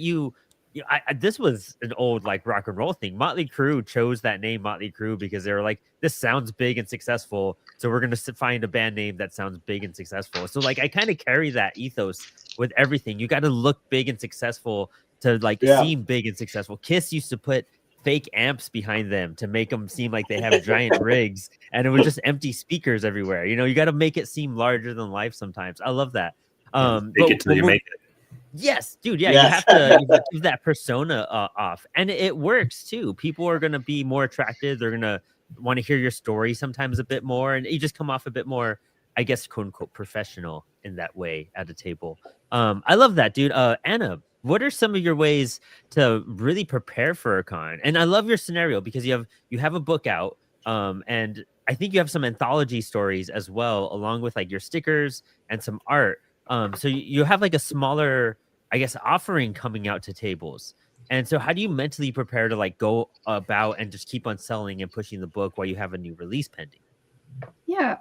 this was an old like rock and roll thing. Motley Crue chose that name Motley Crue because they were like, this sounds big and successful, so we're gonna find a band name that sounds big and successful. So like I kind of carry that ethos with everything. You got to look big and successful to seem big and successful. Kiss used to put fake amps behind them to make them seem like they have giant rigs, and it was just empty speakers everywhere. You got to make it seem larger than life sometimes. I love that. Make it till you make it. Yes, dude. Yeah, Yes. you have to give that persona off, and it works too. People are gonna be more attracted. They're gonna want to hear your story sometimes a bit more, and you just come off a bit more, I guess, quote unquote, professional in that way at a table. I love that, dude. Anna, what are some of your ways to really prepare for a con? And I love your scenario because you have a book out, and I think you have some anthology stories as well, along with like your stickers and some art. So you have like a smaller, I guess, offering coming out to tables. And so how do you mentally prepare to like go about and just keep on selling and pushing the book while you have a new release pending? Yeah,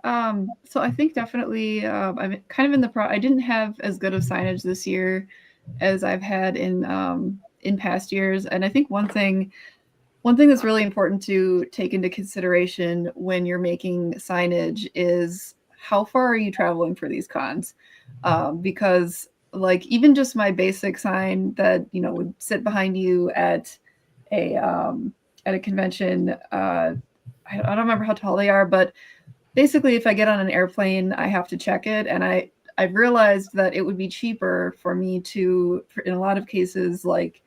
so I think definitely I'm kind of in the I didn't have as good of signage this year as I've had in past years. And I think one thing that's really important to take into consideration when you're making signage is how far are you traveling for these cons? Because like even just my basic sign that would sit behind you at a convention, I don't remember how tall they are, but basically if I get on an airplane, I have to check it, and I've realized that it would be cheaper for me to, in a lot of cases, like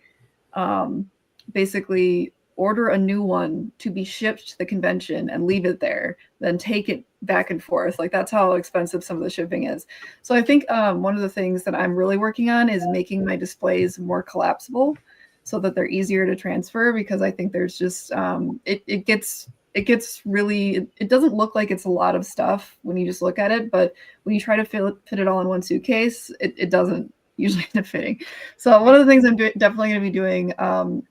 basically order a new one to be shipped to the convention and leave it there, then take it back and forth. Like that's how expensive some of the shipping is. So I think one of the things that I'm really working on is making my displays more collapsible so that they're easier to transfer, because I think there's just it gets really, it doesn't look like it's a lot of stuff when you just look at it, but when you try to fit it all in one suitcase, it doesn't usually end up fitting. So one of the things I'm definitely going to be doing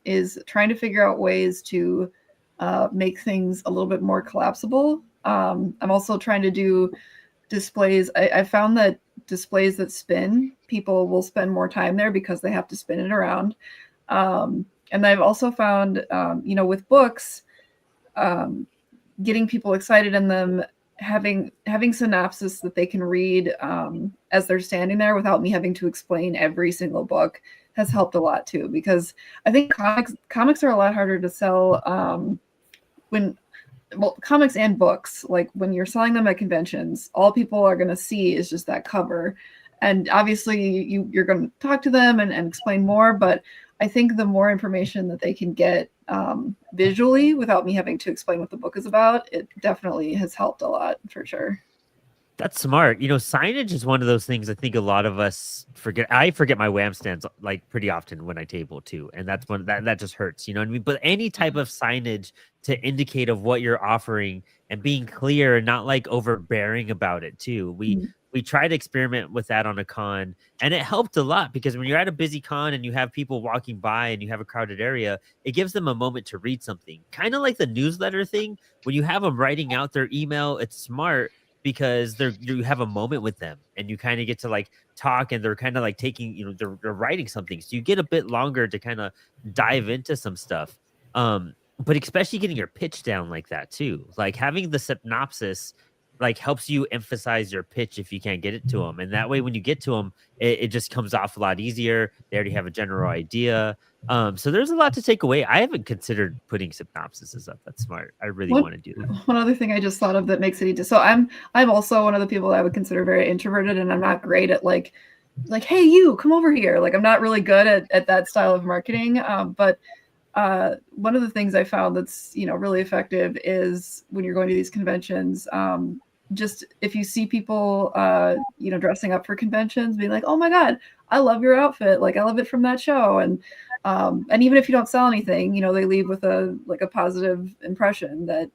is trying to figure out ways to make things a little bit more collapsible. I'm also trying to do displays. I found that displays that spin, people will spend more time there because they have to spin it around. And I've also found, with books, getting people excited in them, having synopsis that they can read as they're standing there without me having to explain every single book has helped a lot too, because I think comics are a lot harder to sell comics and books, like when you're selling them at conventions, all people are going to see is just that cover, and obviously you're going to talk to them and explain more, but I think the more information that they can get visually without me having to explain what the book is about, it definitely has helped a lot for sure. That's smart. Signage is one of those things I think a lot of us forget. I forget my wham stands like pretty often when I table too. And that's one that just hurts, you know what I mean? But any type of signage to indicate of what you're offering and being clear and not like overbearing about it too. We tried to experiment with that on a con, and it helped a lot, because when you're at a busy con and you have people walking by and you have a crowded area, it gives them a moment to read something. Kind of like the newsletter thing. When you have them writing out their email, it's smart because you have a moment with them and you kind of get to like talk, and they're kind of like taking, they're writing something. So you get a bit longer to kind of dive into some stuff. But especially getting your pitch down like that too, like having the synopsis like helps you emphasize your pitch if you can't get it to them. And that way, when you get to them, it just comes off a lot easier. They already have a general idea. So there's a lot to take away. I haven't considered putting synopsises up. That's smart. I really want to do that. One other thing I just thought of that makes it easy. So I'm also one of the people that I would consider very introverted, and I'm not great at like, hey, you come over here. Like, I'm not really good at that style of marketing. But one of the things I found that's, really effective is when you're going to these conventions, just if you see people, dressing up for conventions, being like, oh my God, I love your outfit. Like, I love it from that show. And even if you don't sell anything, they leave with a positive impression that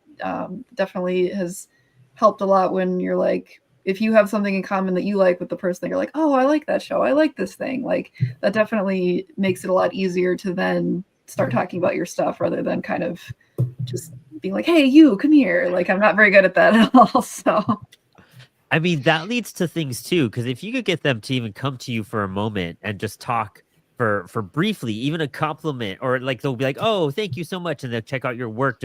definitely has helped a lot when you're like, if you have something in common that you like with the person that you're like, oh, I like that show. I like this thing. Like, that definitely makes it a lot easier to then start talking about your stuff rather than kind of just being like, hey, you come here. Like, I'm not very good at that at all. So, I mean, that leads to things too, because if you could get them to even come to you for a moment and just talk for briefly, even a compliment, or like they'll be like, oh, thank you so much, and they'll check out your work,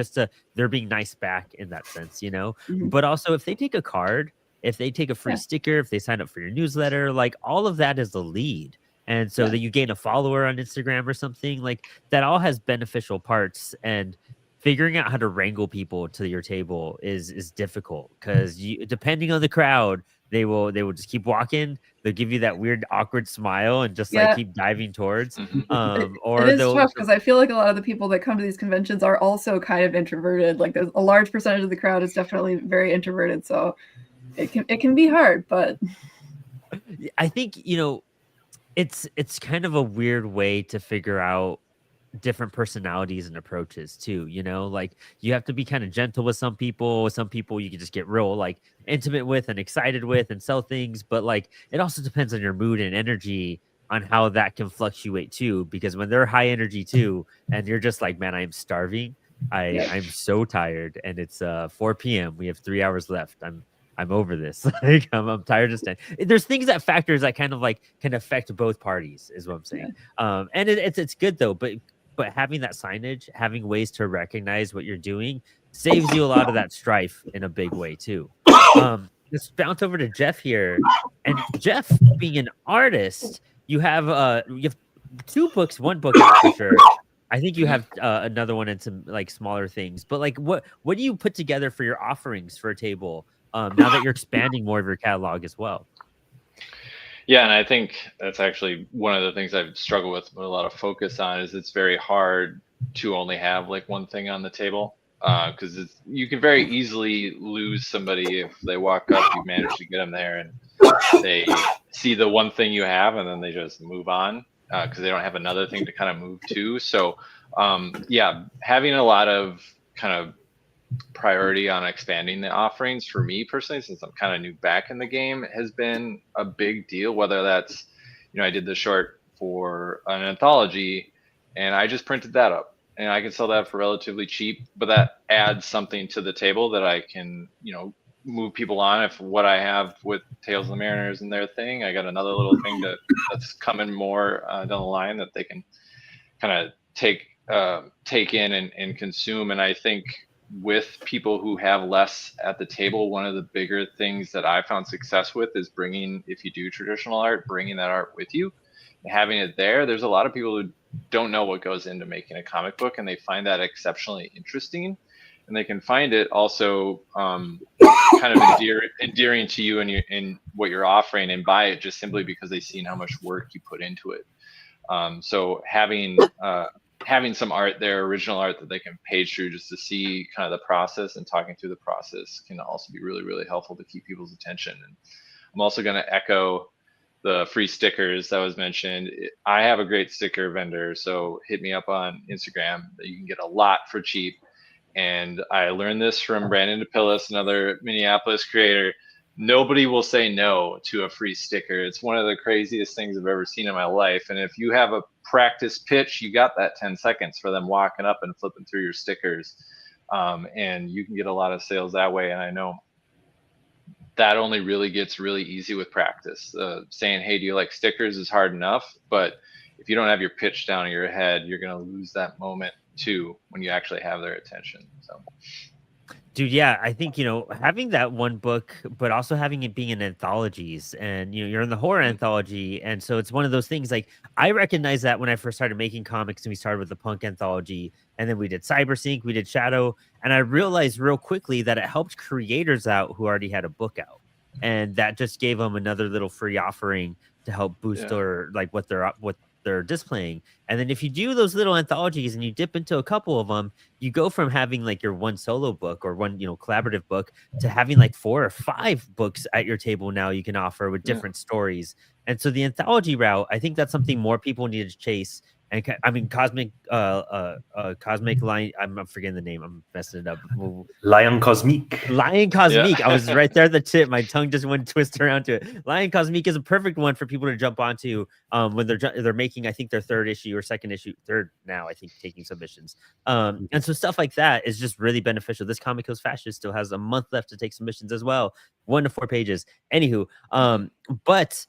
they're being nice back in that sense, But also, if they take a card, if they take a free sticker, if they sign up for your newsletter, like all of that is a lead. And so that you gain a follower on Instagram or something, like that all has beneficial parts. And figuring out how to wrangle people to your table is difficult, because depending on the crowd, they will just keep walking. They'll give you that weird awkward smile and just like keep diving towards. Or it is tough because I feel like a lot of the people that come to these conventions are also kind of introverted. Like, there's a large percentage of the crowd is definitely very introverted. So it can be hard, but I think, it's kind of a weird way to figure out different personalities and approaches too, like you have to be kind of gentle with some people you can just get real like intimate with and excited with and sell things, but like it also depends on your mood and energy on how that can fluctuate too, because when they're high energy too and you're just like, man, I'm starving, I'm so tired, and it's 4 p.m. we have 3 hours left, I'm over this. Like, I'm tired of staying. There's things that factors that kind of like can affect both parties, is what I'm saying. And it's good though, but having that signage, having ways to recognize what you're doing, saves you a lot of that strife in a big way too. Let's bounce over to Jeff here. And Jeff, being an artist, you have 2 books, 1 book out for sure. I think you have another one and some like smaller things. But like, what do you put together for your offerings for a table now that you're expanding more of your catalog as well? Yeah, and I think that's actually one of the things I've struggled with a lot of focus on, is it's very hard to only have like one thing on the table, because you can very easily lose somebody if they walk up, you manage to get them there, and they see the one thing you have, and then they just move on because they don't have another thing to kind of move to. So yeah, having a lot of kind of priority on expanding the offerings for me personally, since I'm kind of new back in the game, has been a big deal. Whether that's, I did the short for an anthology and I just printed that up and I can sell that for relatively cheap, but that adds something to the table that I can, move people on. If what I have with Tales of the Mariners and their thing, I got another little thing that's coming more down the line that they can kind of take in and consume. And I think with people who have less at the table, one of the bigger things that I found success with is bringing, if you do traditional art, bringing that art with you and having it there. There's a lot of people who don't know what goes into making a comic book, and they find that exceptionally interesting, and they can find it also kind of endearing to you and what you're offering, and buy it just simply because they've seen how much work you put into it. So having some art there, original art that they can page through just to see kind of the process, and talking through the process can also be really, really helpful to keep people's attention. And I'm also going to echo the free stickers that was mentioned. I have a great sticker vendor, so hit me up on Instagram. You can get a lot for cheap. And I learned this from Brandon DePillis, another Minneapolis creator. Nobody will say no to a free sticker. It's one of the craziest things I've ever seen in my life. And if you have a practice pitch, you got that 10 seconds for them walking up and flipping through your stickers. And you can get a lot of sales that way. And I know that only really gets really easy with practice. Saying, hey, do you like stickers is hard enough. But if you don't have your pitch down in your head, you're going to lose that moment too when you actually have their attention. So Dude, yeah, I think, having that one book, but also having it being in anthologies, and, you're in the horror anthology. And so it's one of those things, like, I recognize that when I first started making comics, and we started with the punk anthology, and then we did Cybersync, we did Shadow. And I realized real quickly that it helped creators out who already had a book out. And that just gave them another little free offering to help boost Yeah. or like what they're displaying. And then if you do those little anthologies and you dip into a couple of them, you go from having like your one solo book or one, collaborative book to having like 4 or 5 books at your table now you can offer with Yeah. different stories. And so the anthology route, I think that's something more people need to chase. And I mean, Cosmic Lion, I'm forgetting the name. I'm messing it up. Lion Cosmique. Lion Cosmique. Yeah. I was right there at the tip. My tongue just went twist around to it. Lion Cosmique is a perfect one for people to jump onto when they're making, I think, their third now, I think, taking submissions. And so stuff like that is just really beneficial. This Comic Goes Fascist still has a month left to take submissions as well. 1 to 4 pages. Anywho, but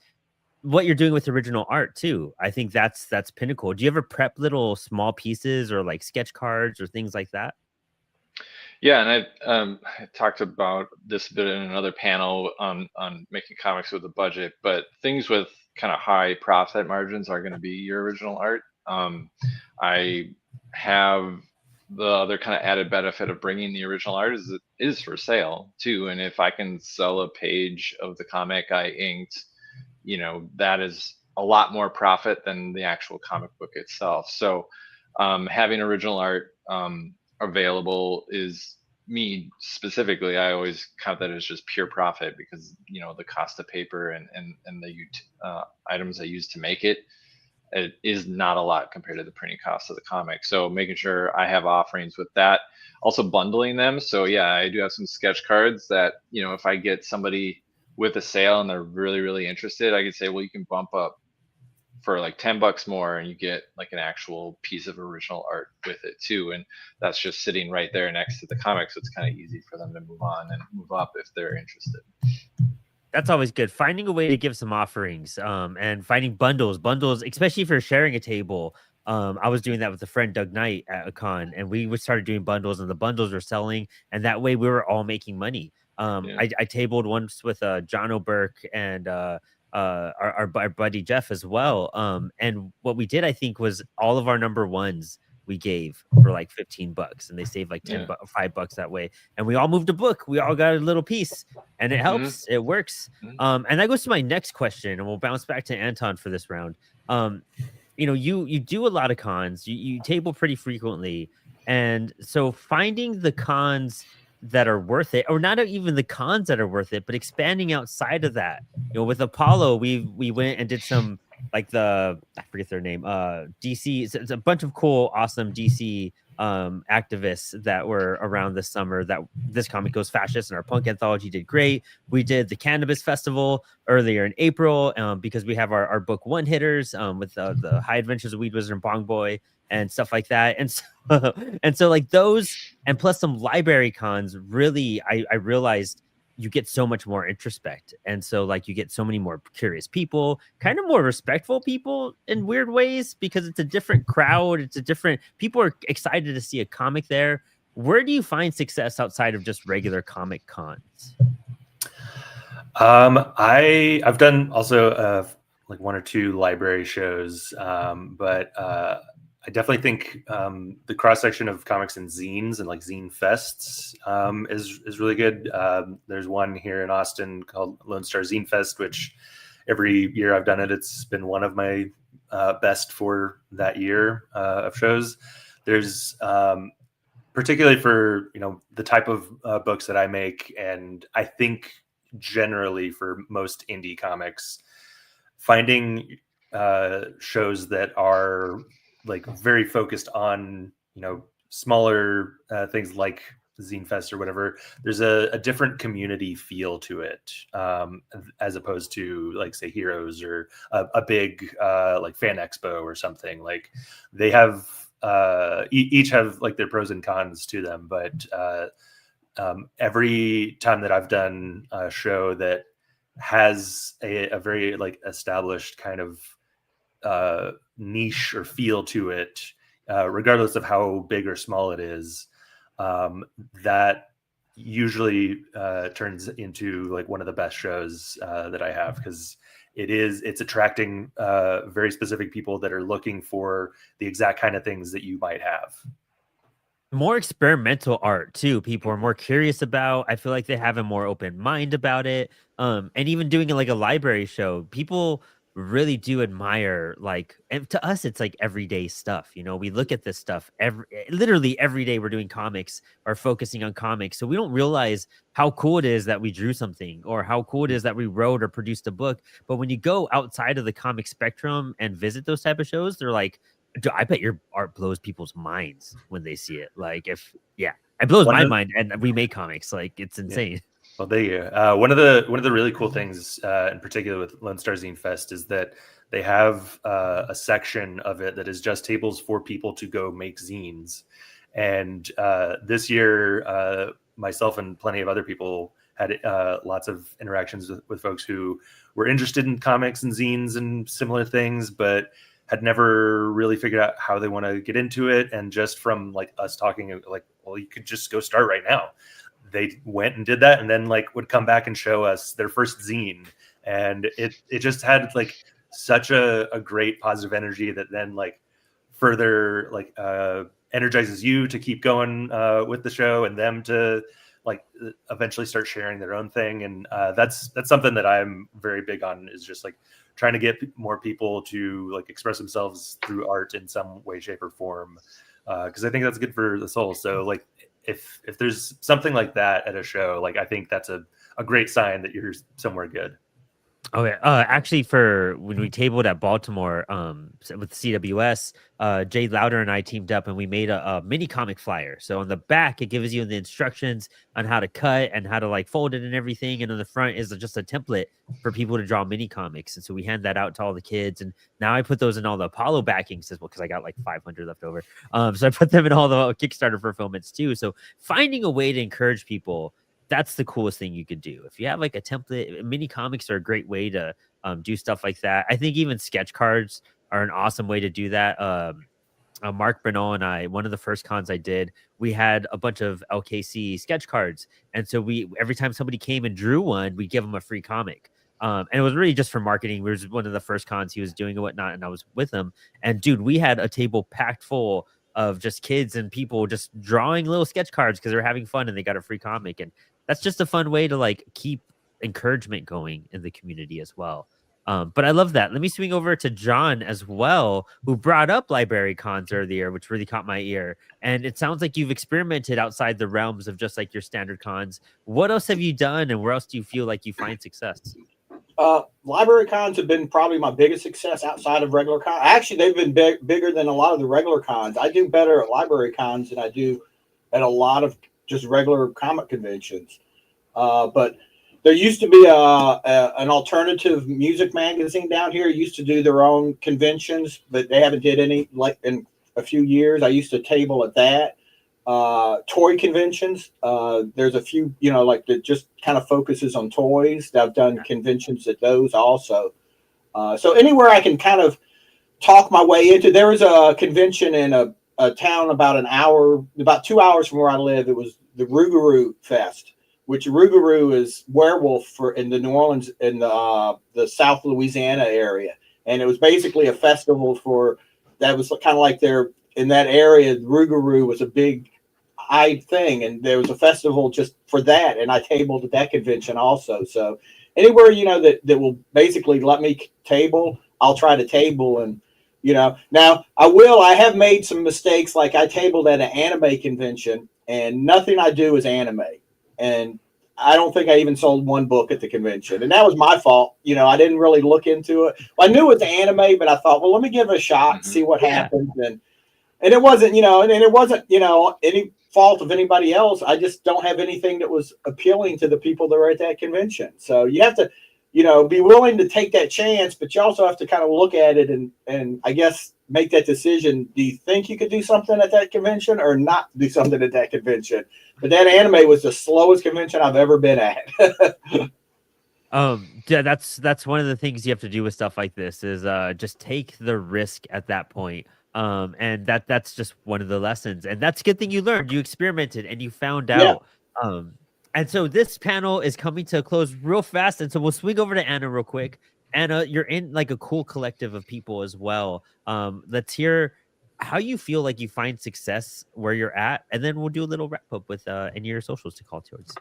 what you're doing with original art too, I think that's pinnacle. Do you ever prep little small pieces or like sketch cards or things like that? Yeah, and I talked about this a bit in another panel on making comics with a budget, but things with kind of high profit margins are going to be your original art. I have the other kind of added benefit of bringing the original art is it is for sale too, and if I can sell a page of the comic I inked, that is a lot more profit than the actual comic book itself. So having original art available is, me specifically, I always count that as just pure profit because the cost of paper and the items I use to make it is not a lot compared to the printing cost of the comic. So making sure I have offerings with that, also bundling them. So yeah, I do have some sketch cards that if I get somebody with a sale and they're really, really interested, I could say, well, you can bump up for like $10 more and you get like an actual piece of original art with it too. And that's just sitting right there next to the comic. So it's kind of easy for them to move on and move up if they're interested. That's always good. Finding a way to give some offerings, and finding bundles, especially if you're sharing a table. I was doing that with a friend, Doug Knight, at a con, and we started doing bundles, and the bundles were selling, and that way we were all making money. I tabled once with John O'Burke and our buddy Jeff as well. And what we did, I think, was all of our number ones we gave for like $15, and they saved like $5 that way. And we all moved a book. We all got a little piece, and it helps. It works. And that goes to my next question, and we'll bounce back to Anton for this round. You do a lot of cons. You table pretty frequently, and so finding the cons that are worth it, or not even the cons that are worth it, but expanding outside of that. With Apollo, we went and did some, like, I forget their name, DC. It's a bunch of cool, awesome DC activists that were around this summer. That This Comic Goes Fascist and our punk anthology did great. We did the Cannabis Festival earlier in April because we have our book one hitters with the High Adventures of Weed Wizard and Bong Boy and stuff like that. And so like those, and plus some library cons, really, I realized you get so much more introspect. And so like you get so many more curious people, kind of more respectful people in weird ways, because it's a different crowd. People are excited to see a comic there. Where do you find success outside of just regular comic cons? I've done also like 1 or 2 library shows, but I definitely think the cross section of comics and zines and like zine fests is really good. There's one here in Austin called Lone Star Zine Fest, which every year I've done it, it's been one of my best for that year of shows. There's particularly for the type of books that I make, and I think generally for most indie comics, finding shows that are like very focused on smaller things like Zine Fest or whatever. There's a different community feel to it, as opposed to like say Heroes or a big like Fan Expo or something. Like they have each have like their pros and cons to them, but every time that I've done a show that has a very like established kind of niche or feel to it, regardless of how big or small it is, that usually turns into like one of the best shows that I have, because it's attracting very specific people that are looking for the exact kind of things that you might have. More experimental art too. People are more curious about. I feel like they have a more open mind about it. And even doing it like a library show, people really do admire, like, and to us it's like everyday stuff. We look at this stuff literally every day. We're doing comics or focusing on comics, so we don't realize how cool it is that we drew something, or how cool it is that we wrote or produced a book. But when you go outside of the comic spectrum and visit those type of shows, they're like, I bet your art blows people's minds when they see it. Like, it blows my mind, and we make comics. Like, it's insane. Well, there you go. One of the really cool things, in particular with Lone Star Zine Fest, is that they have a section of it that is just tables for people to go make zines. And this year, myself and plenty of other people had lots of interactions with folks who were interested in comics and zines and similar things, but had never really figured out how they want to get into it. And just from like us talking, like, well, you could just go start right now. They went and did that, and then like would come back and show us their first zine. And it just had like such a great positive energy that then like further like energizes you to keep going with the show, and them to like eventually start sharing their own thing. And that's something that I'm very big on, is just like trying to get more people to like express themselves through art in some way, shape, or form, because I think that's good for the soul. So like if there's something like that at a show, like I think that's a great sign that you're somewhere good. Oh yeah. Actually, for when we tabled at Baltimore, with CWS, Jay Louder and I teamed up, and we made a mini comic flyer. So on the back, it gives you the instructions on how to cut and how to like fold it and everything. And on the front is just a template for people to draw mini comics. And so we hand that out to all the kids. And now I put those in all the Apollo backings as well, because I got like 500 left over. So I put them in all the Kickstarter fulfillments too. So finding a way to encourage people, that's the coolest thing you could do. If you have like a template, mini comics are a great way to do stuff like that. I think even sketch cards are an awesome way to do that. Mark Bernal and I, one of the first cons I did, we had a bunch of LKC sketch cards. And so every time somebody came and drew one, we'd give them a free comic. And it was really just for marketing. We were one of the first cons he was doing and whatnot, and I was with him. And dude, we had a table packed full of just kids and people just drawing little sketch cards because they're having fun and they got a free comic. And that's just a fun way to like keep encouragement going in the community as well. But I love that. Let me swing over to John as well, who brought up library cons earlier, which really caught my ear. And it sounds like you've experimented outside the realms of just like your standard cons. What else have you done, and where else do you feel like you find success? Library cons have been probably my biggest success outside of regular cons. Actually, they've been bigger than a lot of the regular cons. I do better at library cons than I do at a lot of just regular comic conventions. But there used to be an alternative music magazine down here. It used to do their own conventions, but they haven't did any like in a few years. I used to table at that. Toy conventions. There's a few, like that just kind of focuses on toys. I've done conventions at those also. So anywhere I can kind of talk my way into. There was a convention in a town about 2 hours from where I live. It was the Rougarou Fest, which Rougarou is werewolf in the New Orleans, in the South Louisiana area. And it was basically a festival that was kind of like in that area. Rougarou was a big thing, and there was a festival just for that, and I tabled at that convention also. So anywhere that will basically let me table, I'll try to table. And now I have made some mistakes, like I tabled at an anime convention, and nothing I do is anime, and I don't think I even sold one book at the convention, and that was my fault. I didn't really look into it. Well, I knew it was anime, but I thought, well, let me give it a shot and see what happens. And it wasn't, any fault of anybody else. I just don't have anything that was appealing to the people that were at that convention. So you have to, be willing to take that chance, but you also have to kind of look at it and I guess make that decision. Do you think you could do something at that convention or not do something at that convention? But that anime was the slowest convention I've ever been at. Yeah, that's one of the things you have to do with stuff like this is just take the risk at that point. And that's just one of the lessons, and that's a good thing you learned. You experimented and you found out. And so this panel is coming to a close real fast. And so we'll swing over to Anna real quick. Anna, you're in like a cool collective of people as well. Let's hear how you feel like you find success where you're at. And then we'll do a little wrap up with any of your socials to call towards.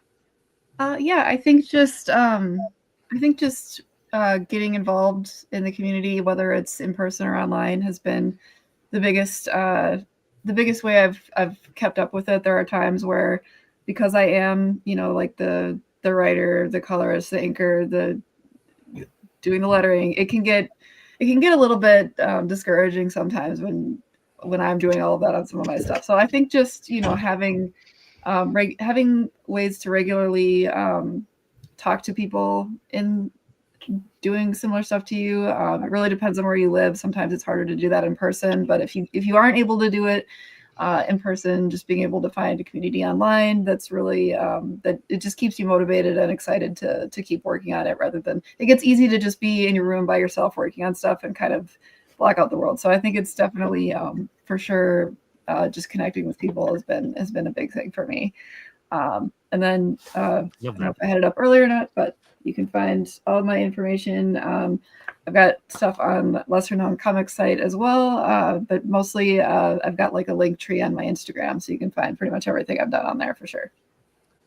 Yeah, I think just getting involved in the community, whether it's in person or online, has been the biggest way I've kept up with it. There are times where, because I am, like the writer, the colorist, the inker, the doing the lettering, it can get a little bit discouraging sometimes when I'm doing all of that on some of my stuff. So I think just having ways to regularly talk to people in doing similar stuff to you. It really depends on where you live. Sometimes it's harder to do that in person, but if you aren't able to do it in person, just being able to find a community online, that's really that it just keeps you motivated and excited to keep working on it, rather than it gets easy to just be in your room by yourself working on stuff and kind of block out the world. So I think it's definitely for sure just connecting with people has been a big thing for me. And then I don't know if I had it up earlier or not, but you can find all of my information. I've got stuff on lesser known comics site as well, but mostly I've got like a link tree on my Instagram, so you can find pretty much everything I've done on there for sure.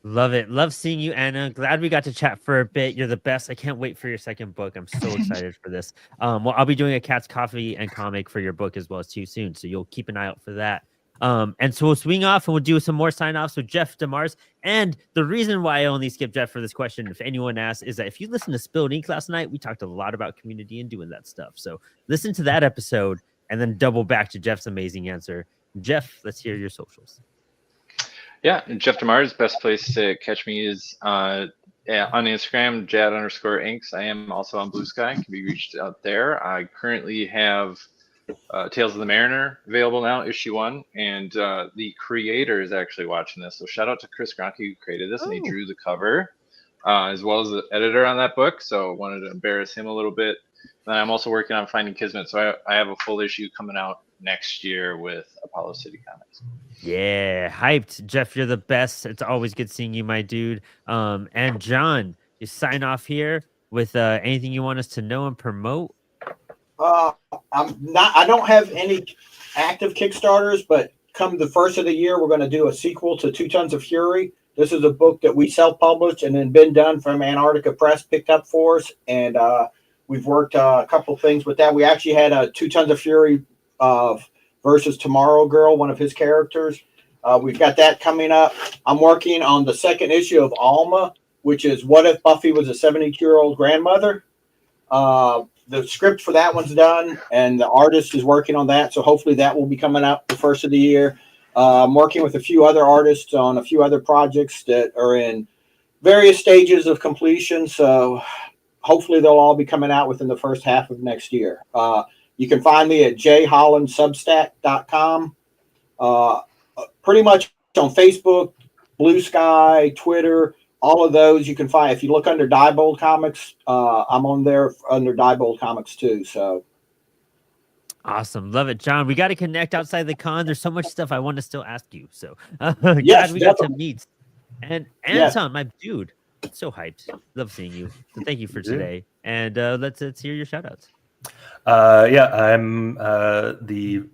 Love it. Love seeing you, Anna. Glad we got to chat for a bit. You're the best. I can't wait for your second book. I'm so excited for this. Well, I'll be doing a Cat's Coffee and comic for your book as well as too soon, so you'll keep an eye out for that. And so we'll swing off and we'll do some more sign-offs with Jeff DeMars. And the reason why I only skipped Jeff for this question, if anyone asks, is that if you listen to Spilled Ink last night, we talked a lot about community and doing that stuff. So listen to that episode and then double back to Jeff's amazing answer. Jeff, let's hear your socials. Yeah, Jeff DeMars, best place to catch me is on Instagram, Jad_Inks. I am also on Blue Sky, can be reached out there. I currently have Tales of the Mariner available now, issue 1, and the creator is actually watching this. So shout out to Chris Gronke, who created this, and he drew the cover, as well as the editor on that book. So wanted to embarrass him a little bit. And I'm also working on Finding Kismet, so I have a full issue coming out next year with Apollo City Comics. Yeah, hyped. Jeff, you're the best. It's always good seeing you, my dude. And John, you sign off here with anything you want us to know and promote. I don't have any active Kickstarters, but come the first of the year, we're going to do a sequel to 2 Tons of Fury. This is a book that we self-published and then Ben Dunn from Antarctica Press picked up for us, and we've worked a couple things with that. We actually had a 2 Tons of Fury versus Tomorrow Girl, one of his characters. We've got that coming up. I'm working on the second issue of Alma, which is What If Buffy Was a 72-year-old grandmother? The script for that one's done, and the artist is working on that. So hopefully that will be coming out the first of the year. I'm working with a few other artists on a few other projects that are in various stages of completion. So hopefully they'll all be coming out within the first half of next year. You can find me at jhollandsubstack.com. Pretty much on Facebook, Blue Sky, Twitter, all of those you can find. If you look under Diebold Comics, I'm on there under Diebold Comics too. So awesome. Love it, John. We got to connect outside the con. There's so much stuff I want to still ask you. So yes, glad we got to meet. And Anton, my dude, so hyped. Love seeing you. So thank you for today. And let's hear your shout outs. Yeah, I'm the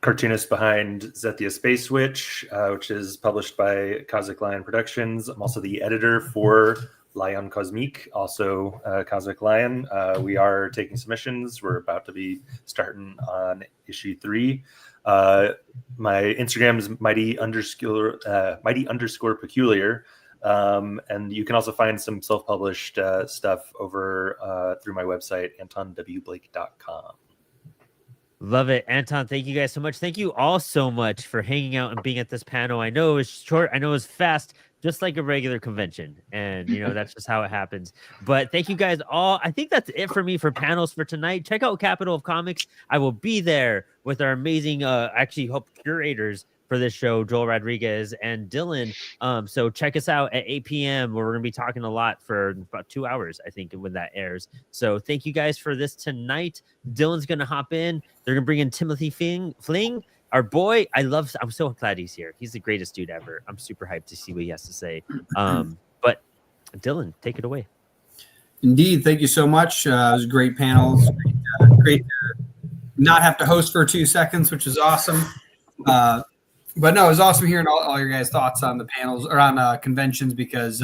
cartoonist behind Zethia Space Witch, which is published by Kazakh Lion Productions. I'm also the editor for Lion Cosmique, also Kazakh Lion. We are taking submissions. We're about to be starting on issue 3. My Instagram is mighty_peculiar. And you can also find some self-published stuff over through my website, AntonWBlake.com. Love it. Anton, thank you guys so much. Thank you all so much for hanging out and being at this panel. I know it was short. I know it was fast, just like a regular convention. And, that's just how it happens. But thank you guys all. I think that's it for me for panels for tonight. Check out Capital of Comics. I will be there with our amazing, curators for this show, Joel Rodriguez and Dylan. So check us out at 8 p.m. where we're going to be talking a lot for about 2 hours, I think, when that airs. So thank you guys for this tonight. Dylan's going to hop in. They're going to bring in Timothy Fling, our boy. I'm so glad he's here. He's the greatest dude ever. I'm super hyped to see what he has to say. Dylan, take it away. Indeed. Thank you so much. It was a great panel. Great to not have to host for 2 seconds, which is awesome. But no, it was awesome hearing all your guys' thoughts on the panels or on conventions, because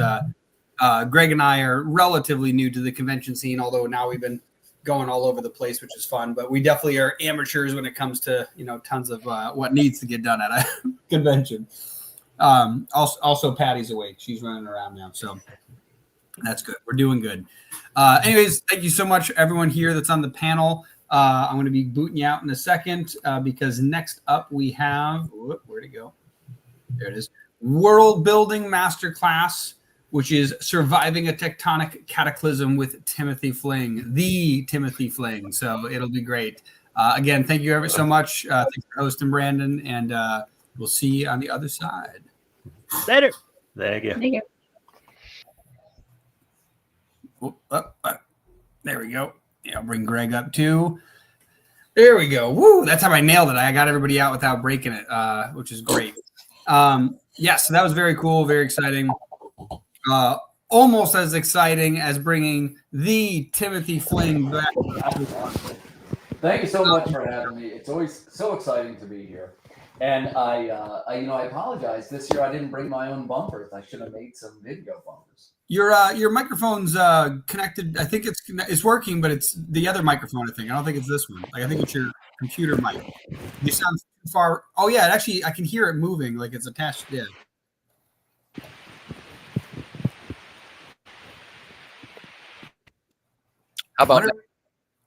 Greg and I are relatively new to the convention scene, although now we've been going all over the place, which is fun. But we definitely are amateurs when it comes to, tons of what needs to get done at a convention. Also, Patty's awake. She's running around now, so that's good. We're doing good. Anyways, thank you so much, everyone here that's on the panel. I'm going to be booting you out in a second because next up we have, where'd it go? There it is. World Building Masterclass, which is Surviving a Tectonic Cataclysm with Timothy Fling, the Timothy Fling. So it'll be great. Again, thank you ever so much. Thanks for hosting, Brandon, and we'll see you on the other side. Later. Thank you. Thank you. There we go. Yeah, I'll bring Greg up too. There we go. Woo! That's how I nailed it. I got everybody out without breaking it, which is great. Yeah, so that was very cool, very exciting. Almost as exciting as bringing the Timothy Fling back. Thank you so much for having me. It's always so exciting to be here. And I apologize. This year I didn't bring my own bumpers. I should have made some video bumpers. Your microphone's connected. I think it's working, but it's the other microphone. I don't think it's this one. I think it's your computer mic. You sound too far. Oh yeah, actually I can hear it moving, like it's attached. Yeah. How about that?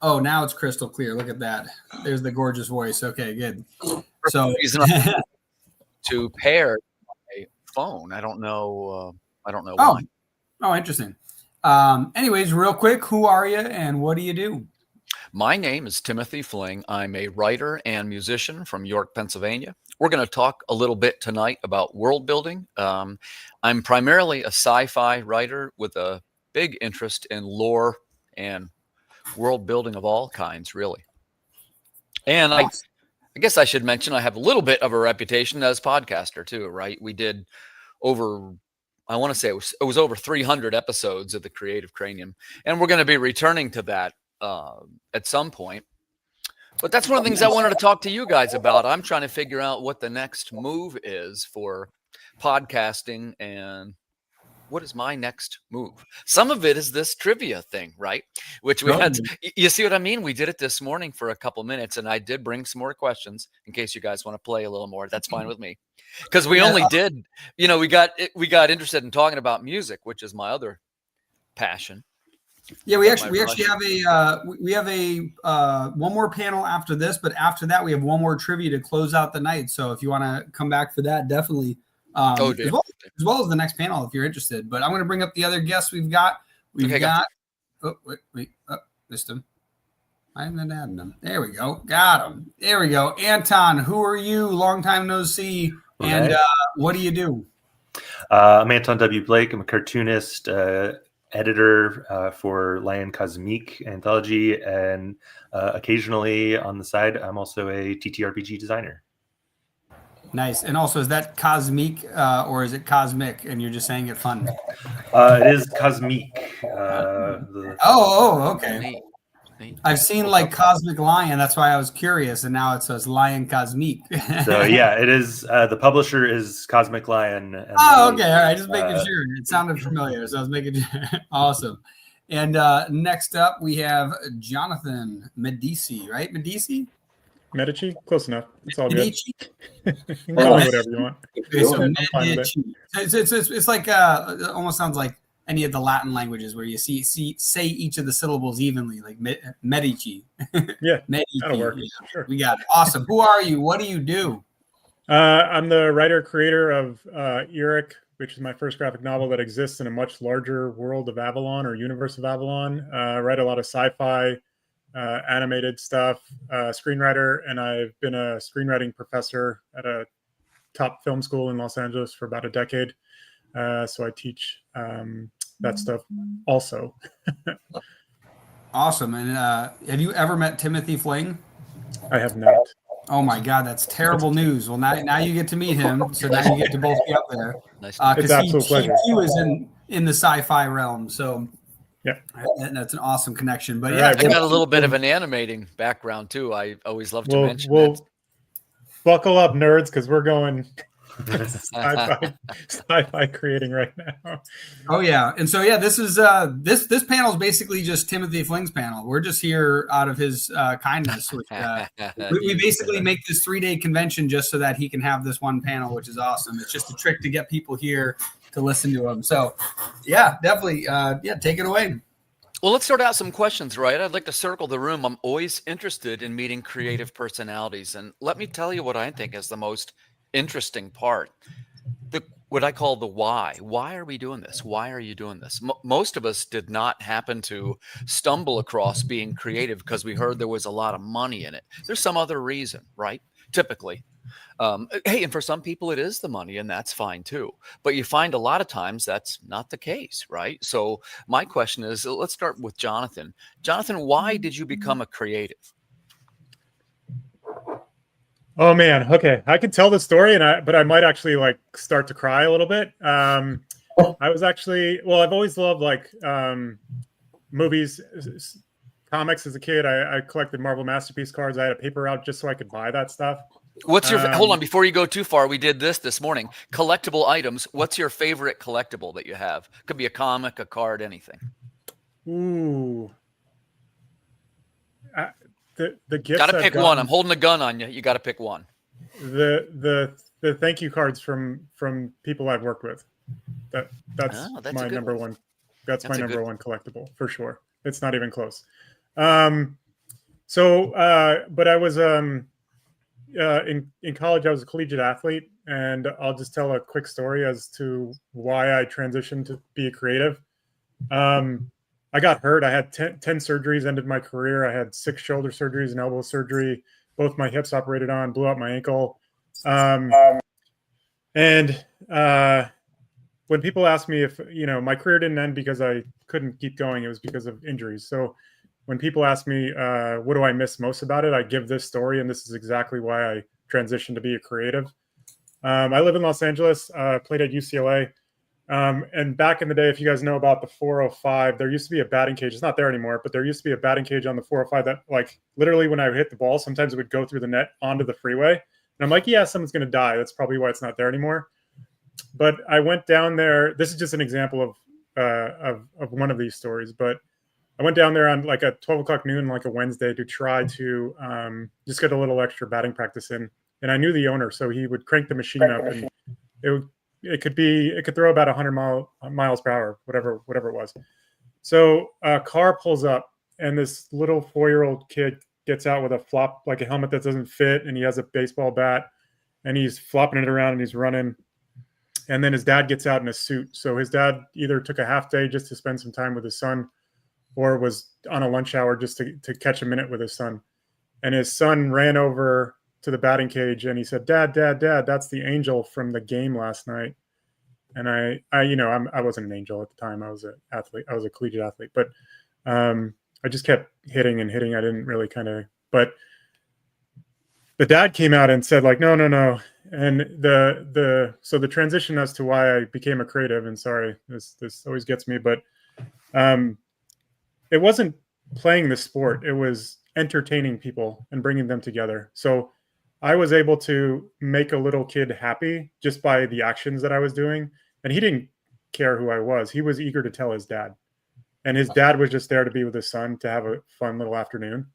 Oh, now it's crystal clear. Look at that. There's the gorgeous voice. Okay, good. So to pair my phone. I don't know why. Oh, interesting. Anyways, real quick, who are you and what do you do? My name is Timothy Fling. I'm a writer and musician from York, Pennsylvania. We're going to talk a little bit tonight about world building. I'm primarily a sci-fi writer with a big interest in lore and world building of all kinds, really. And I guess I should mention I have a little bit of a reputation as a podcaster too, right? We did over, I want to say it was over 300 episodes of the Creative Cranium, and we're going to be returning to that at some point. But that's one of the things I wanted to talk to you guys about. I'm trying to figure out what the next move is for podcasting and what is my next move? Some of it is this trivia thing, right? Which we had. You see what I mean? We did it this morning for a couple minutes, and I did bring some more questions in case you guys want to play a little more. That's fine with me, because we only did. We got interested in talking about music, which is my other passion. Yeah, we actually have a one more panel after this, but after that we have one more trivia to close out the night. So if you want to come back for that, definitely. As well as the next panel if you're interested. But I'm going to bring up the other guests we've got. Missed him. I'm not adding them. There we go. Got him. There we go. Anton, who are you? Long time no see. And what do you do? I'm Anton W. Blake. I'm a cartoonist, editor for Lion Cosmique anthology, and occasionally on the side, I'm also a TTRPG designer. Nice. And also, is that cosmic or is it cosmic? And you're just saying it fun? It is Cosmique. Okay. I've seen like Cosmic Lion. That's why I was curious. And now it says Lion Cosmique. So yeah, it is. The publisher is Cosmic Lion. And okay. All right. Just making sure. It sounded familiar. So I was making sure. Awesome. And next up, we have Jonathan Medici, right? Medici? Medici? Close enough. It's all Medici? good. You can call me whatever you want. Okay, so Medici. It's like it almost sounds like any of the Latin languages where you say each of the syllables evenly, like Medici. Yeah, Medici. That'll work. Yeah, sure. We got it. Awesome. Who are you? What do you do? I'm the writer-creator of Uric, which is my first graphic novel that exists in a much larger world of Avalon or universe of Avalon. I write a lot of sci-fi, animated stuff, screenwriter, and I've been a screenwriting professor at a top film school in Los Angeles for about a decade. So I teach that stuff also. Awesome. And have you ever met Timothy Fling? I have not. Oh my God, that's terrible news. Well, now you get to meet him, so now you get to both be up there. It's absolute pleasure. in the sci-fi realm. So yeah, that's an awesome connection. But All yeah, right, I got a little bit of an animating background too. I always love to mention that. Buckle up, nerds, because we're going sci-fi creating right now. Oh yeah, and so yeah, this is this panel is basically just Timothy Fling's panel. We're just here out of his kindness. We basically make this 3-day convention just so that he can have this one panel, which is awesome. It's just a trick to get people here to listen to him. So yeah, definitely, take it away. Well, let's start out some questions, right? I'd like to circle the room. I'm always interested in meeting creative personalities. And let me tell you what I think is the most interesting part. What I call the why. Why are we doing this? Why are you doing this? Most of us did not happen to stumble across being creative because we heard there was a lot of money in it. There's some other reason, right? Typically. Hey, and for some people it is the money, and that's fine too. But you find a lot of times that's not the case, right? So my question is, let's start with Jonathan. Jonathan, why did you become a creative? Oh man, okay. I could tell the story, but I might actually like start to cry a little bit. I was actually, I've always loved like movies, comics as a kid. I collected Marvel Masterpiece cards. I had a paper route just so I could buy that stuff. What's your hold on before you go too far? We did this morning. Collectible items. What's your favorite collectible that you have? Could be a comic, a card, anything. Ooh. The gifts. Got to pick one. I'm holding a gun on you. You got to pick one. The thank you cards from people I've worked with. That's my number one. That's my number one collectible for sure. It's not even close. But I was in college. I was a collegiate athlete, and I'll just tell a quick story as to why I transitioned to be a creative. I got hurt. I had 10 surgeries, ended my career. I had 6 shoulder surgeries, an elbow surgery, both my hips operated on, blew out my ankle. When people ask me if, my career didn't end because I couldn't keep going, it was because of injuries. So when people ask me, what do I miss most about it? I give this story, and this is exactly why I transitioned to be a creative. I live in Los Angeles, played at UCLA. And back in the day, if you guys know about the 405, there used to be a batting cage. It's not there anymore, but there used to be a batting cage on the 405 that, like, literally when I would hit the ball, sometimes it would go through the net onto the freeway. And I'm like, yeah, someone's going to die. That's probably why it's not there anymore. But I went down there. This is just an example of one of these stories. But I went down there on like a 12 o'clock noon, like a Wednesday, to try to just get a little extra batting practice in. And I knew the owner, so he would crank the machine up, and it could throw about 100 miles per hour, whatever it was. So a car pulls up, and this little 4-year-old kid gets out with a helmet that doesn't fit, and he has a baseball bat, and he's flopping it around, and he's running. And then his dad gets out in a suit. So his dad either took a half day just to spend some time with his son, or was on a lunch hour just to catch a minute with his son. And his son ran over to the batting cage, and he said, Dad, that's the angel from the game last night. And I wasn't an angel at the time. I was an athlete. I was a collegiate athlete, but I just kept hitting and hitting. I didn't really but the dad came out and said, like, no. And so the transition as to why I became a creative, and sorry, this always gets me, but it wasn't playing the sport. It was entertaining people and bringing them together. So I was able to make a little kid happy just by the actions that I was doing. And he didn't care who I was. He was eager to tell his dad. And his dad was just there to be with his son, to have a fun little afternoon.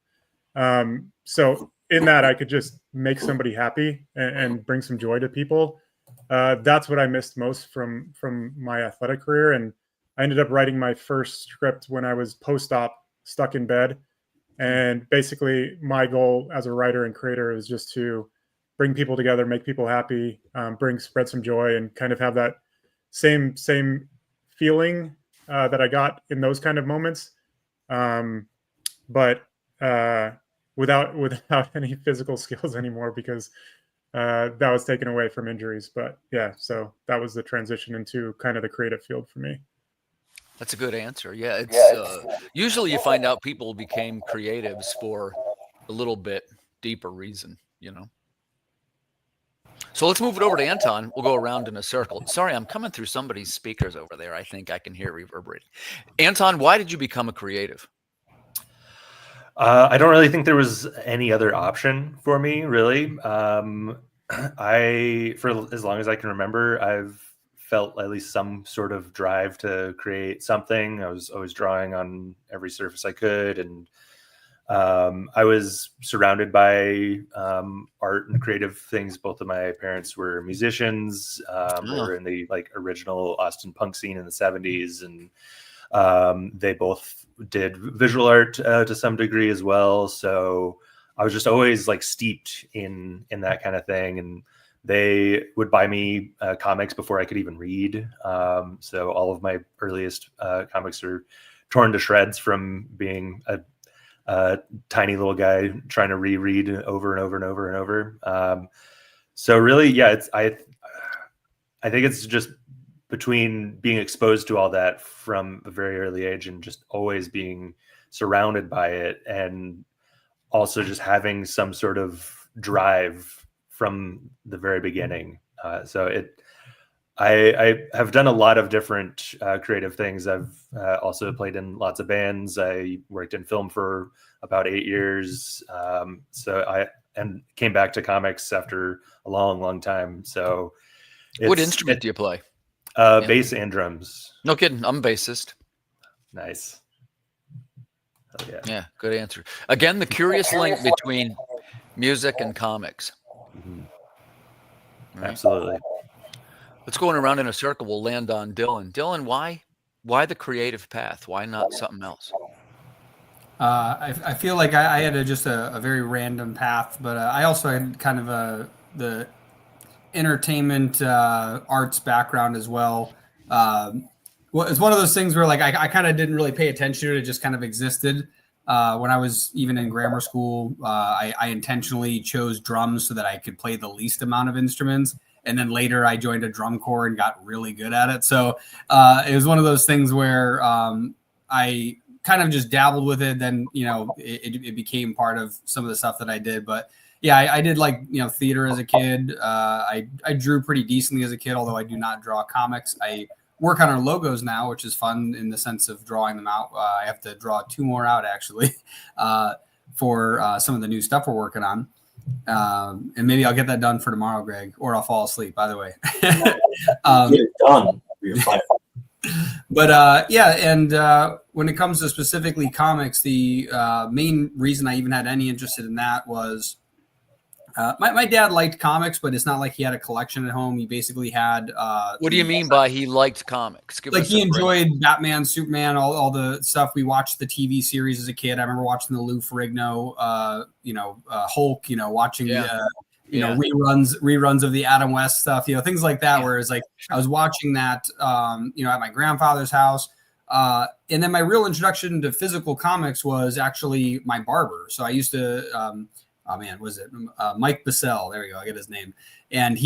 So in that, I could just make somebody happy and bring some joy to people. That's what I missed most from my athletic career. And I ended up writing my first script when I was post-op, stuck in bed. And basically my goal as a writer and creator is just to bring people together, make people happy, spread some joy, and kind of have that same feeling that I got in those kind of moments. But without any physical skills anymore, because that was taken away from injuries. But yeah, so that was the transition into kind of the creative field for me. That's a good answer. Yeah, it's usually you find out people became creatives for a little bit deeper reason, So let's move it over to Anton. We'll go around in a circle. Sorry, I'm coming through somebody's speakers over there. I think I can hear reverberating. Anton, why did you become a creative? I don't really think there was any other option for me, really. For as long as I can remember, I've felt at least some sort of drive to create something. I was always drawing on every surface I could, and I was surrounded by art and creative things. Both of my parents were musicians. They were in the original Austin punk scene in the 70s, and they both did visual art to some degree as well. So I was just always steeped in that kind of thing, and they would buy me comics before I could even read. So all of my earliest comics are torn to shreds from being a tiny little guy trying to reread over and over and over and over. So really, yeah, I think it's just between being exposed to all that from a very early age and just always being surrounded by it, and also just having some sort of drive from the very beginning. I have done a lot of different creative things. I've also played in lots of bands. I worked in film for about 8 years. And came back to comics after a long, long time. So what instrument do you play? Bass and drums. No kidding. I'm a bassist. Nice. Yeah. Yeah, good answer. Again, the curious link between music and comics. Mm-hmm. Right? Absolutely. Let's go around in a circle. We'll land on Dylan. Dylan, why the creative path? Why not something else? I feel like I had just a very random path, but I also had kind of the entertainment arts background as well. Well, it's one of those things where I kind of didn't really pay attention to it. It just kind of existed. When I was even in grammar school, I intentionally chose drums so that I could play the least amount of instruments. And then later I joined a drum corps and got really good at it. So it was one of those things where I kind of just dabbled with it. Then, it became part of some of the stuff that I did. But yeah, I did theater as a kid. I drew pretty decently as a kid, although I do not draw comics. I work on our logos now, which is fun in the sense of drawing them out. I have to draw 2 more out actually for some of the new stuff we're working on. And maybe I'll get that done for tomorrow, Greg, or I'll fall asleep, by the way. Get it done. But yeah, and when it comes to specifically comics, the main reason I even had any interest in that was my dad liked comics, but it's not like he had a collection at home. He basically had. What do you mean by he liked comics? He enjoyed Batman, Superman, all the stuff. We watched the TV series as a kid. I remember watching the Lou Ferrigno, Hulk. Watching reruns of the Adam West stuff. Things like that. Whereas I was watching that, at my grandfather's house. And then my real introduction to physical comics was actually my barber. So I used to. Mike Bissell? There we go. I get his name. And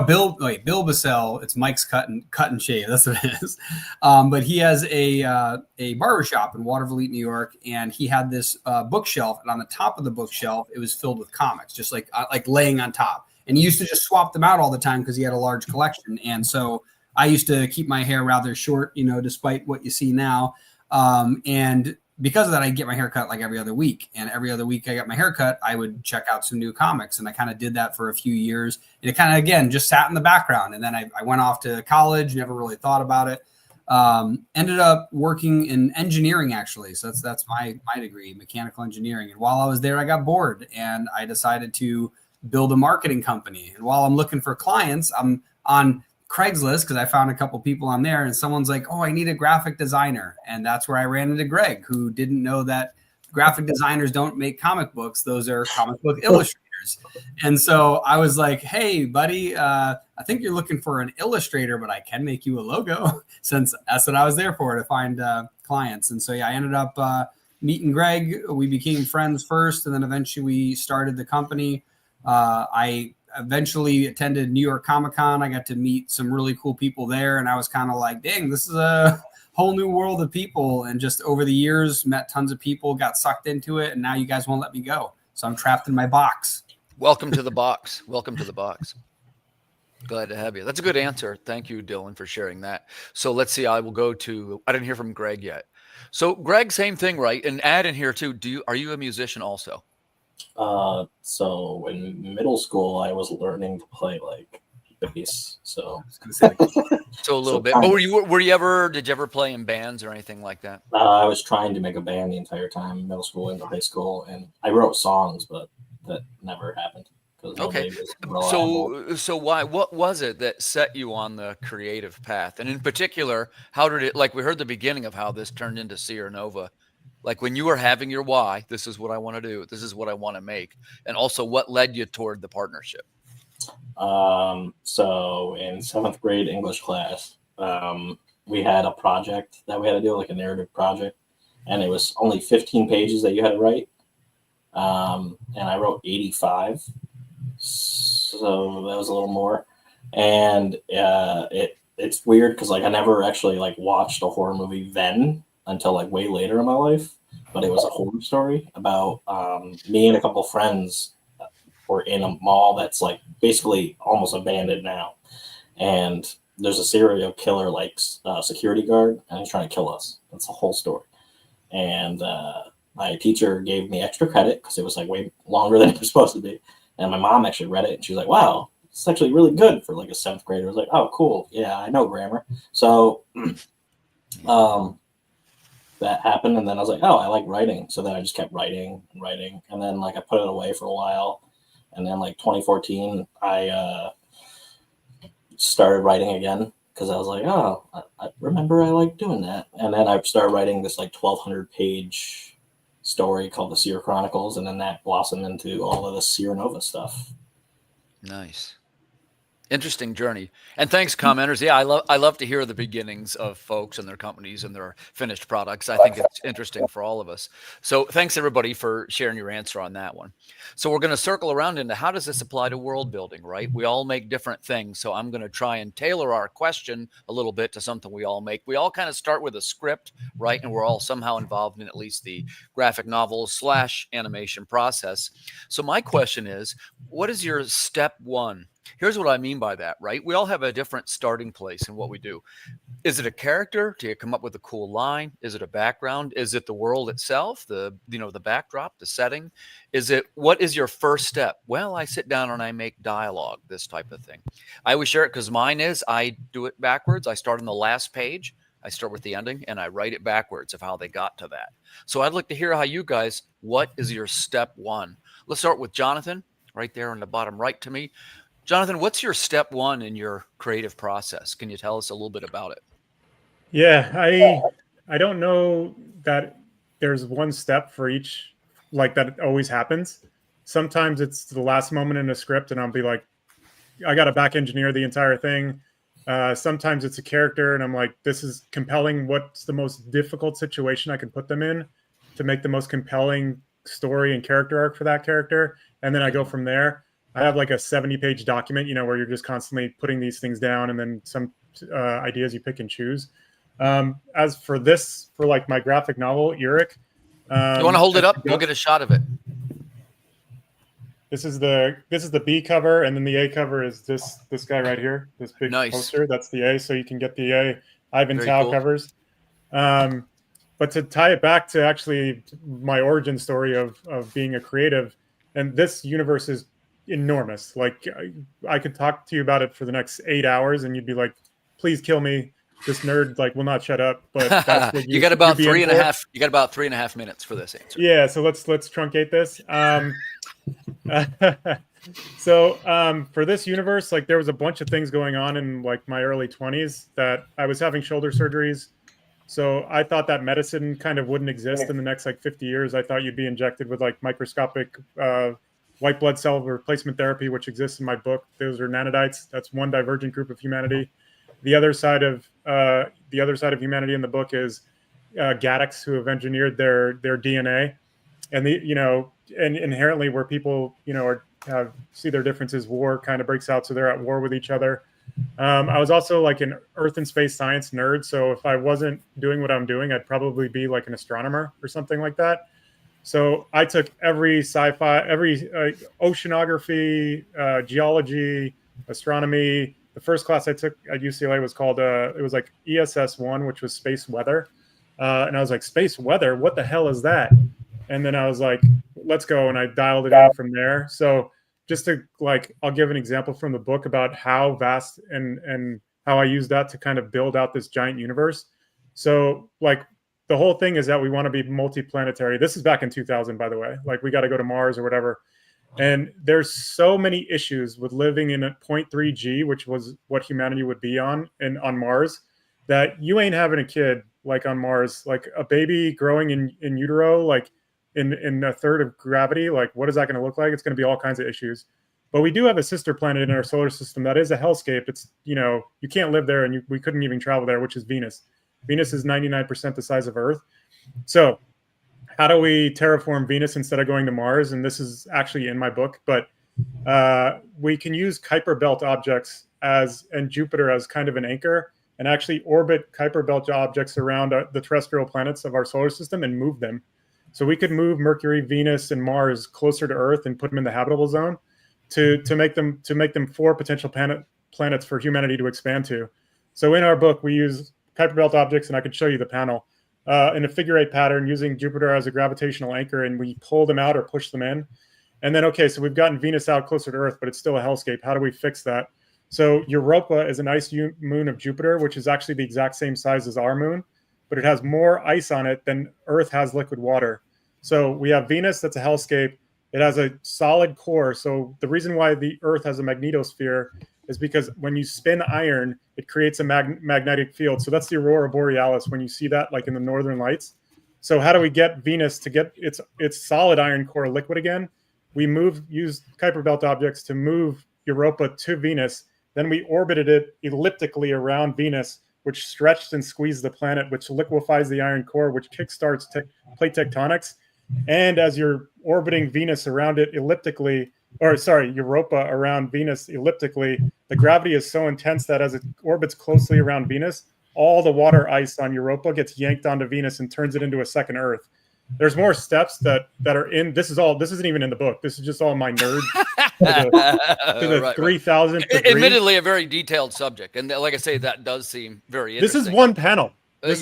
Bill Bissell. It's Mike's cut and shave. That's what it is. But he has a barbershop in Watervliet, New York, and he had this bookshelf, and on the top of the bookshelf, it was filled with comics, just like laying on top. And he used to just swap them out all the time because he had a large collection. And so I used to keep my hair rather short, despite what you see now. And because of that, I get my hair cut every other week. And every other week I got my hair cut, I would check out some new comics. And I kind of did that for a few years. And it kind of, again, just sat in the background. And then I went off to college, never really thought about it. Ended up working in engineering, actually. So that's my degree, mechanical engineering. And while I was there, I got bored. And I decided to build a marketing company. And while I'm looking for clients, I'm on Craigslist because I found a couple people on there, and someone's like, "Oh, I need a graphic designer," and that's where I ran into Greg, who didn't know that graphic designers don't make comic books; those are comic book illustrators. And so I was like, "Hey, buddy, I think you're looking for an illustrator, but I can make you a logo." Since that's what I was there for, to find clients. And so yeah, I ended up meeting Greg. We became friends first, and then eventually we started the company. I eventually attended New York Comic-Con. I got to meet some really cool people there, and I was kind of like, dang, this is a whole new world of people. And just over the years, met tons of people, got sucked into it, and now you guys won't let me go. So I'm trapped in my box. Welcome to the box. Welcome to the box. Glad to have you. That's a good answer. Thank you, Dylan, for sharing that. So let's see. I will go to. I didn't hear from Greg yet. So Greg, same thing, right? And add in here too. Are you a musician also? So in middle school, I was learning to play like bass. So So a little bit. But did you ever play in bands or anything like that? I was trying to make a band the entire time, middle school into high school, and I wrote songs, but that never happened because Okay. nobody was reliable. So why? What was it that set you on the creative path? And in particular, how did it? Like we heard the beginning of how this turned into Sierra Nova. Like when you were having your why, this is what I want to do. This is what I want to make. And also, what led you toward the partnership? So in 7th grade English class, we had a project that we had to do, like a narrative project, and it was only 15 pages that you had to write. And I wrote 85, so that was a little more. And it's weird because like I never actually like watched a horror movie then until like way later in my life, but it was a horror story about me and a couple friends were in a mall that's like basically almost abandoned now, and there's a serial killer like security guard, and he's trying to kill us. That's the whole story. And my teacher gave me extra credit because it was like way longer than it was supposed to be. And my mom actually read it, and she was like, "Wow, it's actually really good for like a 7th grader." I was like, "Oh, cool. Yeah, I know grammar." So that happened, and then I was like, "Oh, I like writing." So then I just kept writing and writing, and then like I put it away for a while, and then like 2014, I started writing again because I was like, "Oh, I remember I like doing that." And then I started writing this like 1,200 page story called the Sierra Chronicles, and then that blossomed into all of the Sierra Nova stuff. Nice. Interesting journey. And thanks, commenters. Yeah, I love to hear the beginnings of folks and their companies and their finished products. I think it's interesting for all of us. So thanks everybody for sharing your answer on that one. So we're going to circle around into how does this apply to world building, right? We all make different things. So I'm going to try and tailor our question a little bit to something we all make. We all kind of start with a script, right? And we're all somehow involved in at least the graphic novel / animation process. So my question is, what is your step one? Here's what I mean by that, right? We all have a different starting place in what we do. Is it a character? Do you come up with a cool line? Is it a background? Is it the world itself? The backdrop, the setting? What is your first step? Well, I sit down and I make dialogue, this type of thing. I always share it because mine is I do it backwards. I start on the last page. I start with the ending and I write it backwards of how they got to that. So I'd like to hear how you guys, what is your step one? Let's start with Jonathan, right there on the bottom right to me. Jonathan, what's your step one in your creative process? Can you tell us a little bit about it? Yeah, I don't know that there's one step for each, like that always happens. Sometimes it's the last moment in a script and I'll be like, I got to back engineer the entire thing. Sometimes it's a character and I'm like, this is compelling. What's the most difficult situation I can put them in to make the most compelling story and character arc for that character? And then I go from there. I have like a 70-page document, where you're just constantly putting these things down and then some ideas you pick and choose. As for this, for like my graphic novel, Uric. You want to hold it up? We'll get a shot of it. This is the B cover, and then the A cover is this guy right here, this big poster. That's the A, so you can get the A Ivan Tao covers. But to tie it back to actually my origin story of being a creative, and this universe is enormous. Like I could talk to you about it for the next 8 hours and you'd be like, please kill me. This nerd will not shut up. But that's what you got about 3.5. You got about 3.5 minutes for this answer. Yeah. So let's truncate this. So for this universe, like there was a bunch of things going on in like my early 20s that I was having shoulder surgeries. So I thought that medicine kind of wouldn't exist in the next like 50 years. I thought you'd be injected with like microscopic white blood cell replacement therapy, which exists in my book. Those are nanodytes. That's one divergent group of humanity. The other side of humanity in the book is Gaddics, who have engineered their DNA, and and inherently where people see their differences, war kind of breaks out, so they're at war with each other. I was also like an Earth and space science nerd, so if I wasn't doing what I'm doing, I'd probably be like an astronomer or something like that. So I took every sci-fi, every oceanography, geology, astronomy. The first class I took at UCLA was called it was like ESS 1, which was space weather, and I was like, space weather, what the hell is that? And then I was like, let's go, and I dialed it in from there. So just to like, I'll give an example from the book about how vast and how I use that to kind of build out this giant universe. So like the whole thing is that we want to be multiplanetary. This is back in 2000, by the way. Like we got to go to Mars or whatever. And there's so many issues with living in a 0.3 G, which was what humanity would be on Mars, that you ain't having a kid like on Mars, like a baby growing in utero, like in a third of gravity. Like what is that going to look like? It's going to be all kinds of issues. But we do have a sister planet in our solar system that is a hellscape. It's, you know, you can't live there, and we couldn't even travel there, which is Venus. Venus is 99% the size of Earth. So how do we terraform Venus instead of going to Mars? And this is actually in my book, but we can use Kuiper belt objects and Jupiter as kind of an anchor, and actually orbit Kuiper belt objects around the terrestrial planets of our solar system and move them. So we could move Mercury, Venus, and Mars closer to Earth and put them in the habitable zone to make them 4 potential planets for humanity to expand to. So in our book, we use Kuiper belt objects, and I could show you the panel, in a figure 8 pattern using Jupiter as a gravitational anchor, and we pull them out or push them in. And then, okay, so we've gotten Venus out closer to Earth, but it's still a hellscape. How do we fix that? So Europa is an ice moon of Jupiter, which is actually the exact same size as our moon, but it has more ice on it than Earth has liquid water. So we have Venus, that's a hellscape. It has a solid core. So the reason why the Earth has a magnetosphere is because when you spin iron, it creates a magnetic field. So that's the aurora borealis when you see that, like in the northern lights. So how do we get Venus to get its solid iron core liquid again? We use Kuiper belt objects to move Europa to Venus. Then we orbited it elliptically around Venus, which stretched and squeezed the planet, which liquefies the iron core, which kickstarts plate tectonics. And as you're orbiting Venus around it elliptically, Europa around Venus elliptically, the gravity is so intense that as it orbits closely around Venus, all the water ice on Europa gets yanked onto Venus and turns it into a second Earth. There's more steps that are in. This isn't even in the book. This is just all my nerd to the 3,000th degree. Admittedly, a very detailed subject, and like I say, that does seem very interesting. This is one panel. We'll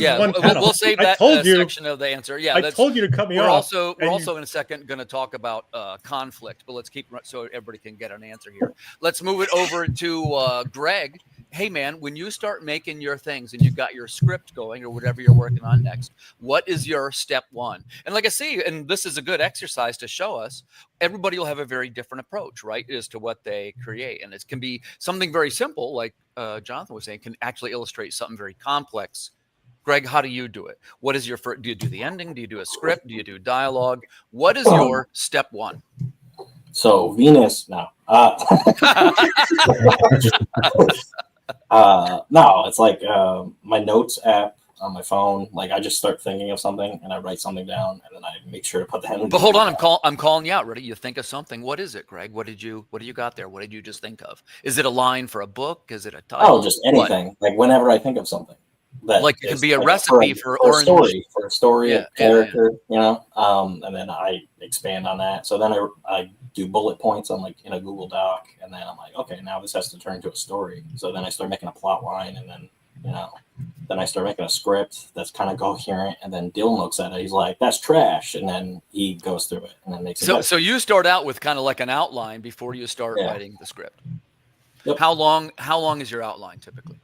save that section of the answer. Yeah, I told you to cut me off. We're also in a second going to talk about conflict, but let's keep so everybody can get an answer here. Let's move it over to Greg. Hey man, when you start making your things and you've got your script going or whatever you're working on next, what is your step one? And like I see, and this is a good exercise to show us, everybody will have a very different approach, right, as to what they create. And it can be something very simple, like Jonathan was saying, can actually illustrate something very complex. Greg, how do you do it? What is your first? Do you do the ending? Do you do a script? Do you do dialogue? What is your step one? So Venus, no. No, it's like my notes app on my phone. Like I just start thinking of something and I write something down, and then I make sure to put the heading. But hold on, I'm calling you out. Ready? You think of something. What is it, Greg? What do you got there? What did you just think of? Is it a line for a book? Is it a title? Oh, just anything. Like whenever I think of something. Like it could be a recipe for orange. For a story, a character, you know, and then I expand on that. So then I do bullet points on like in a Google Doc, and then I'm like, okay, now this has to turn into a story. So then I start making a plot line, and then then I start making a script that's kind of coherent. And then Dylan looks at it, he's like, "That's trash," and then he goes through it and then makes it. So you start out with kind of like an outline before you start writing the script. Yep. How long is your outline typically?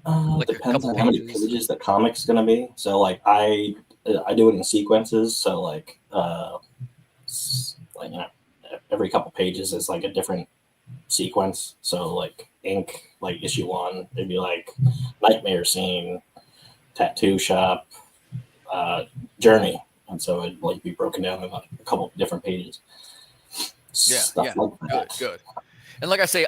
Like depends on how many pages the comic's gonna be. So like I do it in sequences. So like every couple pages is like a different sequence. So like ink, like issue 1, it'd be like nightmare scene, tattoo shop, journey, and so it'd like be broken down in like a couple different pages. Good. And like I say,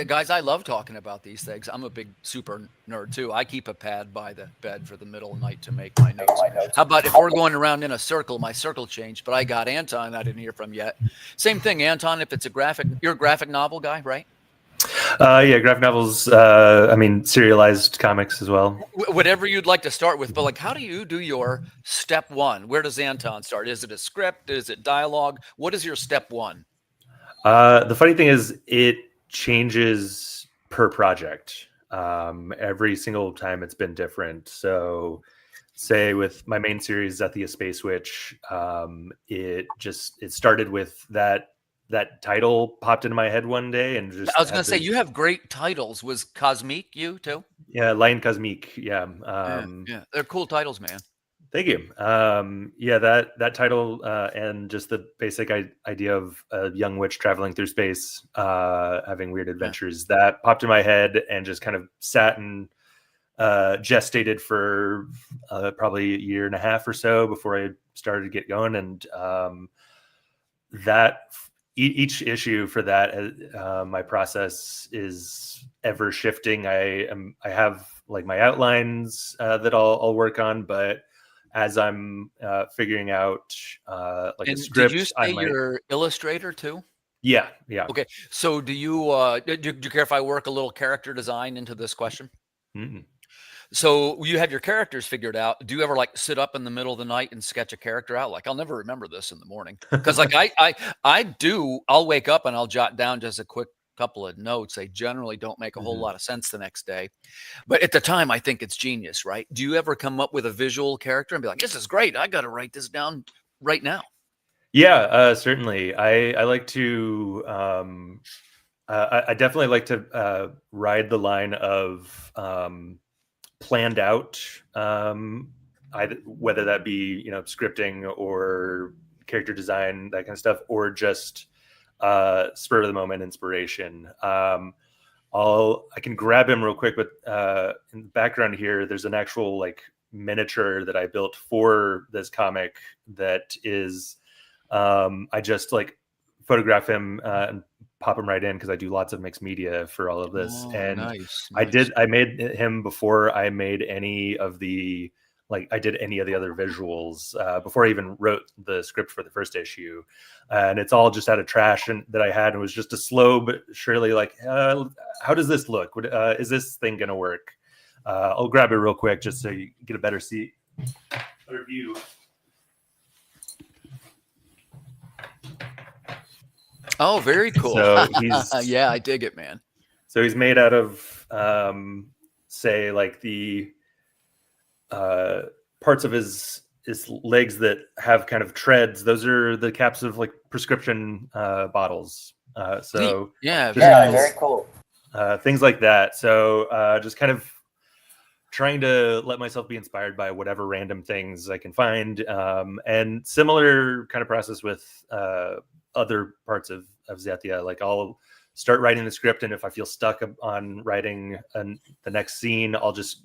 guys, I love talking about these things. I'm a big super nerd too. I keep a pad by the bed for the middle of the night to make my notes. How about if we're going around in a circle, my circle changed, but I got Anton I didn't hear from yet. Same thing, Anton, if it's you're a graphic novel guy, right? Yeah, graphic novels, serialized comics as well. Whatever you'd like to start with, but like, how do you do your step one? Where does Anton start? Is it a script? Is it dialogue? What is your step one? The funny thing is, it changes per project. Every single time it's been different. So say with my main series, Zethia Space Witch, it started with that title popped into my head one day, and just I was going to say, you have great titles. Was Cosmique you too? Yeah, Lion Cosmique. Yeah. Yeah, they're cool titles, man. Thank you. Yeah, that title and just the basic idea of a young witch traveling through space, having weird adventures, that popped in my head and just kind of sat and gestated for probably a year and a half or so before I started to get going. And that each issue for that, my process is ever shifting. I have like my outlines that I'll work on, but as I'm figuring out like a script. Did you say you're illustrator too? Yeah. Okay. So do you care if I work a little character design into this question? Mm-mm. So you have your characters figured out. Do you ever like sit up in the middle of the night and sketch a character out? Like, I'll never remember this in the morning. Because like I'll wake up and I'll jot down just a quick couple of notes. They generally don't make a whole lot of sense the next day. But at the time, I think it's genius, right? Do you ever come up with a visual character and be like, this is great, I got to write this down right now? Yeah, certainly. I like to, I definitely like to ride the line of planned out, whether that be, scripting or character design, that kind of stuff, or just spur of the moment inspiration. I can grab him real quick, but in the background here, there's an actual like miniature that I built for this comic that is, I just like photograph him and pop him right in because I do lots of mixed media for all of this. And nice. I made him before I made any of the other visuals, before I even wrote the script for the first issue. And it's all just out of trash that I had. And it was just a slow but surely like, how does this look? Is this thing going to work? I'll grab it real quick just so you get a better view. Oh, very cool. So he's yeah, I dig it, man. So he's made out of, say, like the parts of his legs that have kind of treads. Those are the caps of like prescription bottles. So yeah, very cool. Things like that. So just kind of trying to let myself be inspired by whatever random things I can find. And similar kind of process with other parts of Zethia. Like I'll start writing the script, and if I feel stuck on writing the next scene, I'll just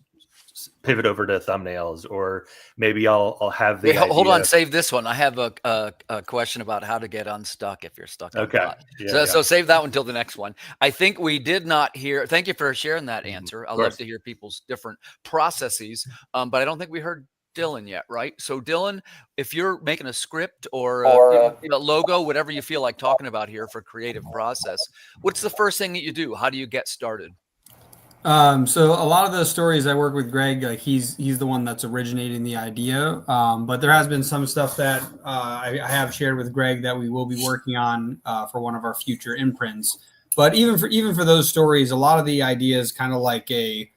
pivot over to thumbnails, or maybe I'll have the idea. Hold on, save this one. I have a question about how to get unstuck if you're stuck on Okay. plot. Yeah, So save that one till the next one. I think we did not hear. Thank you for sharing that answer. I love to hear people's different processes, but I don't think we heard Dylan yet, right? So Dylan, if you're making a script or a logo, whatever you feel like talking about here for creative process, what's the first thing that you do? How do you get started? So a lot of the stories I work with Greg, like he's the one that's originating the idea. But there has been some stuff that I have shared with Greg that we will be working on for one of our future imprints. But even for those stories, a lot of the ideas kind of like an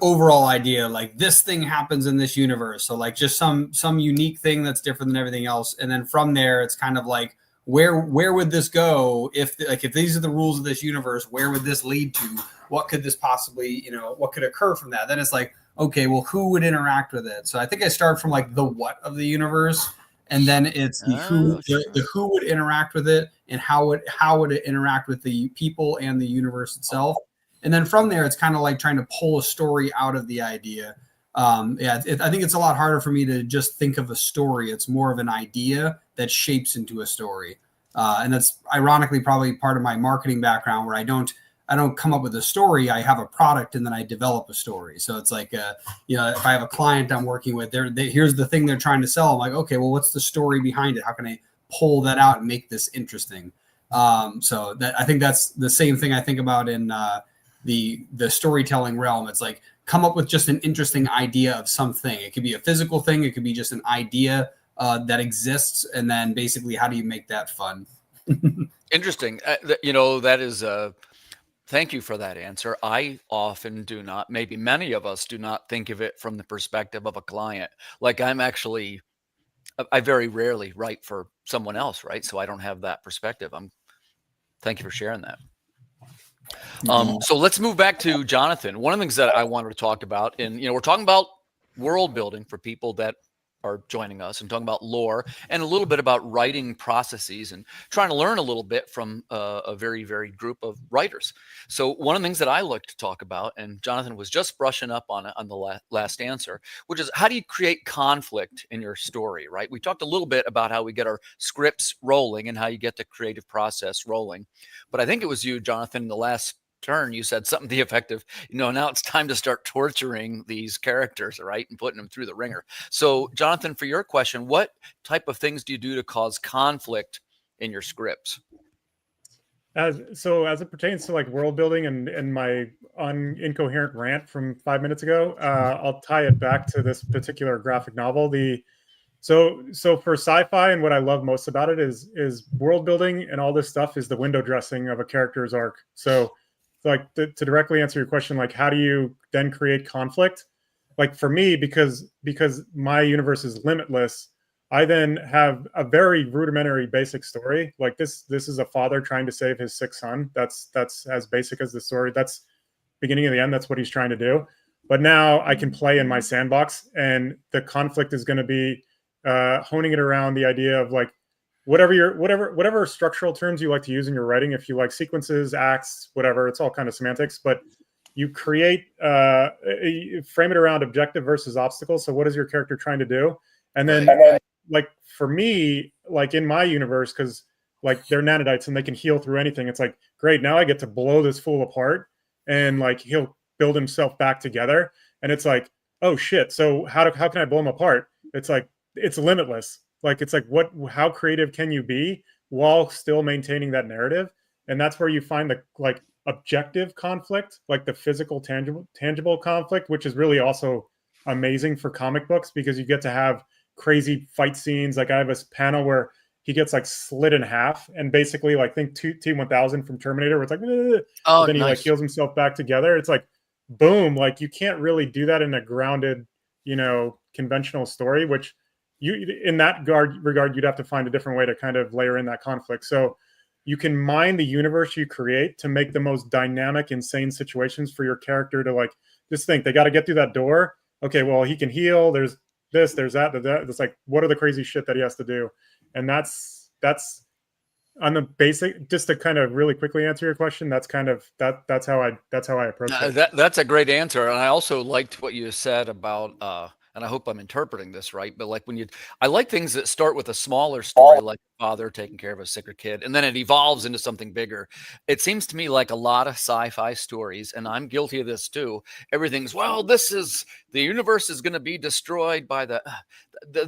overall idea, like this thing happens in this universe. So like just some unique thing that's different than everything else. And then from there, it's kind of like, where would this go if these are the rules of this universe, where would this lead to? What could this possibly, what could occur from that? Then it's like, okay, well, who would interact with it? So I think I start from like the what of the universe, and then it's the who would interact with it, and how would it interact with the people and the universe itself. And then from there, it's kind of like trying to pull a story out of the idea. I think it's a lot harder for me to just think of a story. It's more of an idea that shapes into a story. And that's ironically probably part of my marketing background, where I don't come up with a story. I have a product and then I develop a story. So it's like, if I have a client I'm working with, here's the thing they're trying to sell. I'm like, okay, well, what's the story behind it? How can I pull that out and make this interesting? So I think that's the same thing I think about in the storytelling realm. It's like, come up with just an interesting idea of something. It could be a physical thing. It could be just an idea that exists. And then basically, how do you make that fun? Interesting. That is. Thank you for that answer. I often do not. Maybe many of us do not think of it from the perspective of a client. Like I very rarely write for someone else, right? So I don't have that perspective. Thank you for sharing that. So let's move back to Jonathan. One of the things that I wanted to talk about, and we're talking about world building for people that are joining us, and talking about lore and a little bit about writing processes, and trying to learn a little bit from a very varied group of writers. So one of the things that I like to talk about, and Jonathan was just brushing up on it on the last answer, which is how do you create conflict in your story, right? We talked a little bit about how we get our scripts rolling and how you get the creative process rolling. But I think it was you, Jonathan, in the last turn, you said something to the effect of, now it's time to start torturing these characters, right? And putting them through the ringer. So Jonathan, for your question, what type of things do you do to cause conflict in your scripts? As it pertains to like world building and my incoherent rant from 5 minutes ago, I'll tie it back to this particular graphic novel. So for sci-fi, and what I love most about it is world building, and all this stuff is the window dressing of a character's arc. So like to directly answer your question, like how do you then create conflict? Like for me, because my universe is limitless, I then have a very rudimentary basic story. Like this is a father trying to save his sick son. That's as basic as the story. That's beginning and the end. That's what he's trying to do. But now I can play in my sandbox, and the conflict is going to be honing it around the idea of like whatever structural terms you like to use in your writing. If you like sequences, acts, whatever, it's all kind of semantics. But you create, you frame it around objective versus obstacle. So what is your character trying to do? And then, like for me, like in my universe, because like they're nanodites and they can heal through anything. It's like, great, now I get to blow this fool apart, and like he'll build himself back together. And it's like, oh shit. So how can I blow him apart? It's like, it's limitless. Like, it's like, how creative can you be while still maintaining that narrative? And that's where you find the like objective conflict, like the physical, tangible conflict, which is really also amazing for comic books, because you get to have crazy fight scenes. Like I have this panel where he gets like slit in half, and basically like think T-1000 from Terminator, where it's like, then he like heals himself back together. It's like, boom, like you can't really do that in a grounded, conventional story, which in that regard, you'd have to find a different way to kind of layer in that conflict. So you can mine the universe you create to make the most dynamic, insane situations for your character to like, just think they got to get through that door. Okay, well, he can heal. There's this, there's that. It's like, what are the crazy shit that he has to do? And that's on the basic, just to kind of really quickly answer your question. That's kind of, that's how I approach it. That's a great answer. And I also liked what you said about, and I hope I'm interpreting this right, but like I like things that start with a smaller story, like a father taking care of a sicker kid, and then it evolves into something bigger. It seems to me like a lot of sci-fi stories, and I'm guilty of this too. Everything's, well, the universe is going to be destroyed by the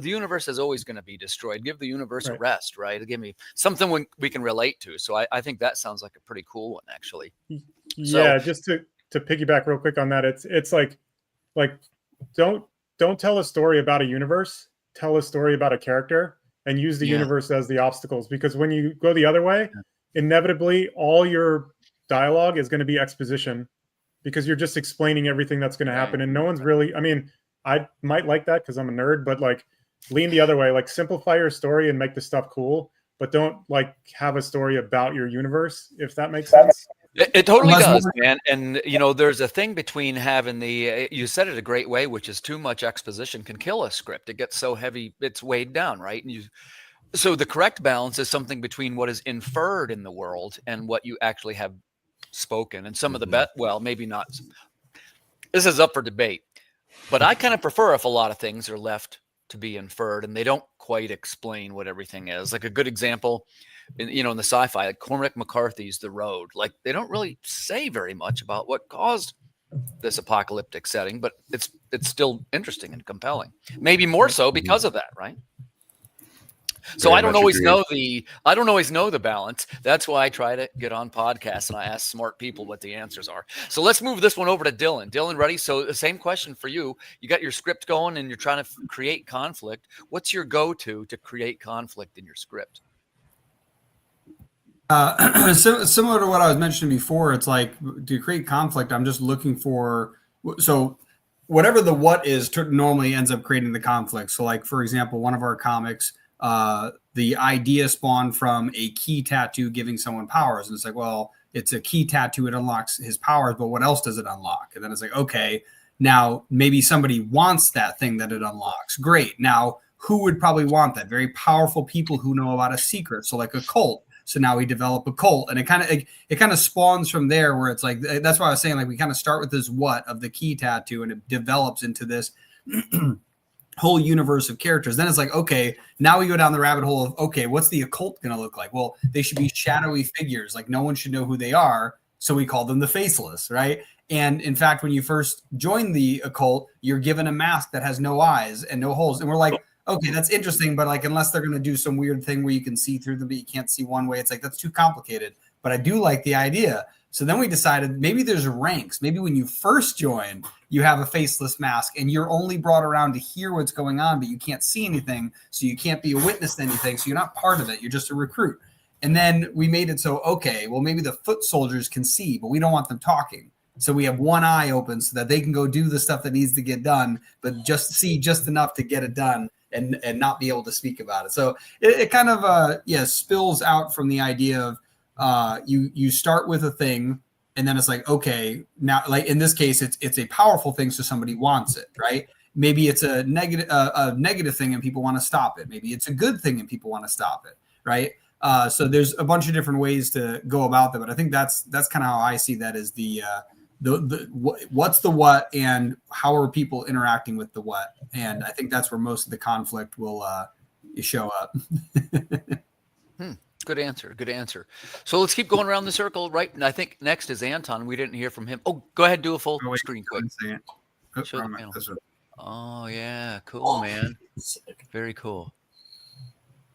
universe is always going to be destroyed. Give the universe a rest, right? Give me something we can relate to. So I think that sounds like a pretty cool one, actually. Yeah, just to piggyback real quick on that, it's like don't tell a story about a universe, tell a story about a character, and use the universe as the obstacles. Because when you go the other way, inevitably all your dialogue is going to be exposition, because you're just explaining everything that's going to happen. And no one's really, I mean, I might like that because I'm a nerd, but like lean the other way, like simplify your story and make the stuff cool, but don't like have a story about your universe, if that makes sense. It totally does, man. And, there's a thing between having you said it a great way, which is too much exposition can kill a script. It gets so heavy, it's weighed down, right? So the correct balance is something between what is inferred in the world and what you actually have spoken. And some of the well, maybe not. This is up for debate, but I kind of prefer if a lot of things are left to be inferred and they don't quite explain what everything is. Like a good example, in the sci-fi, like Cormac McCarthy's The Road, like they don't really say very much about what caused this apocalyptic setting, but it's still interesting and compelling. Maybe more so because of that, right? So I don't always know the balance. That's why I try to get on podcasts and I ask smart people what the answers are. So let's move this one over to Dylan. Dylan, ready? So the same question for you. You got your script going and you're trying to create conflict. What's your go-to to create conflict in your script? Similar to what I was mentioning before, it's like to create conflict, I'm just looking for, so whatever the what is normally ends up creating the conflict. So like, for example, one of our comics, the idea spawned from a key tattoo giving someone powers. And it's like, well, it's a key tattoo. It unlocks his powers, but what else does it unlock? And then it's like, okay, now maybe somebody wants that thing that it unlocks. Great. Now, who would probably want that? Very powerful people who know about a secret. So like a cult. So now we develop a cult, and it kind of spawns from there, where it's like, that's why I was saying, like, we kind of start with this what of the key tattoo, and it develops into this whole universe of characters. Then it's like, okay, now we go down the rabbit hole of, okay, what's the occult going to look like? Well, they should be shadowy figures. Like, no one should know who they are. So we call them the faceless, right? And in fact, when you first join the occult, you're given a mask that has no eyes and no holes. And we're like, okay, that's interesting, but like, unless they're going to do some weird thing where you can see through them, but you can't see one way, it's like, that's too complicated. But I do like the idea. So then we decided maybe there's ranks. Maybe when you first join, you have a faceless mask and you're only brought around to hear what's going on, but you can't see anything. So you can't be a witness to anything. So you're not part of it. You're just a recruit. And then we made it so, okay, well, maybe the foot soldiers can see, but we don't want them talking. So we have one eye open so that they can go do the stuff that needs to get done, but just see just enough to get it done and not be able to speak about it. So it kind of, spills out from the idea of you start with a thing, and then it's like, okay, now, like in this case, it's a powerful thing, so somebody wants it, right? Maybe it's a negative thing and people want to stop it. Maybe it's a good thing and people want to stop it, right? So there's a bunch of different ways to go about that, but I think that's kind of how I see that as the what's the what and how are people interacting with the what, and I think that's where most of the conflict will show up. Good answer. So let's keep going around the circle, right? And I think next is Anton. We didn't hear from him. Oh, go ahead, do a full screen quick. Show the panel. Oh yeah, cool, man. Very cool.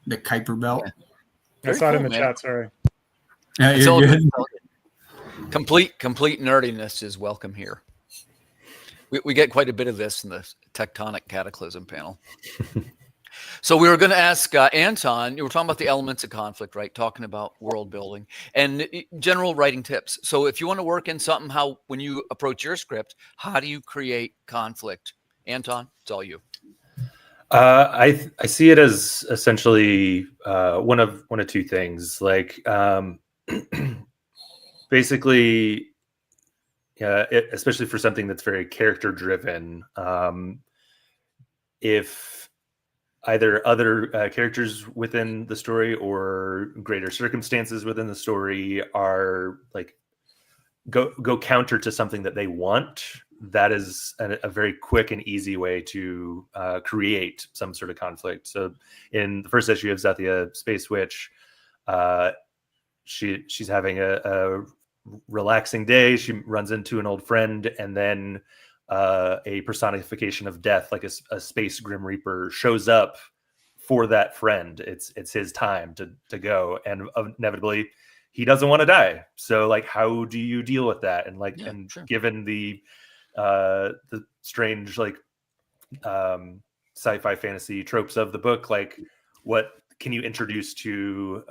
The Kuiper belt. I saw it in the chat. Sorry. Yeah, you're good. Complete nerdiness is welcome here. We get quite a bit of this in the tectonic cataclysm panel. So we were going to ask Anton, you were talking about the elements of conflict, right? Talking about world building and general writing tips. So if you want to work in something, when you approach your script, how do you create conflict? Anton, it's all you. I see it as essentially one of two things. Like basically, especially for something that's very character driven, if either other characters within the story or greater circumstances within the story are like go counter to something that they want, that is a very quick and easy way to create some sort of conflict. So in the first issue of Zethia, Space Witch, she's having a relaxing day. She runs into an old friend, and then a personification of death, like a space Grim Reaper, shows up for that friend. It's his time to go, and inevitably he doesn't want to die. So like, how do you deal with that? And like, given the strange like sci-fi fantasy tropes of the book, like what can you introduce to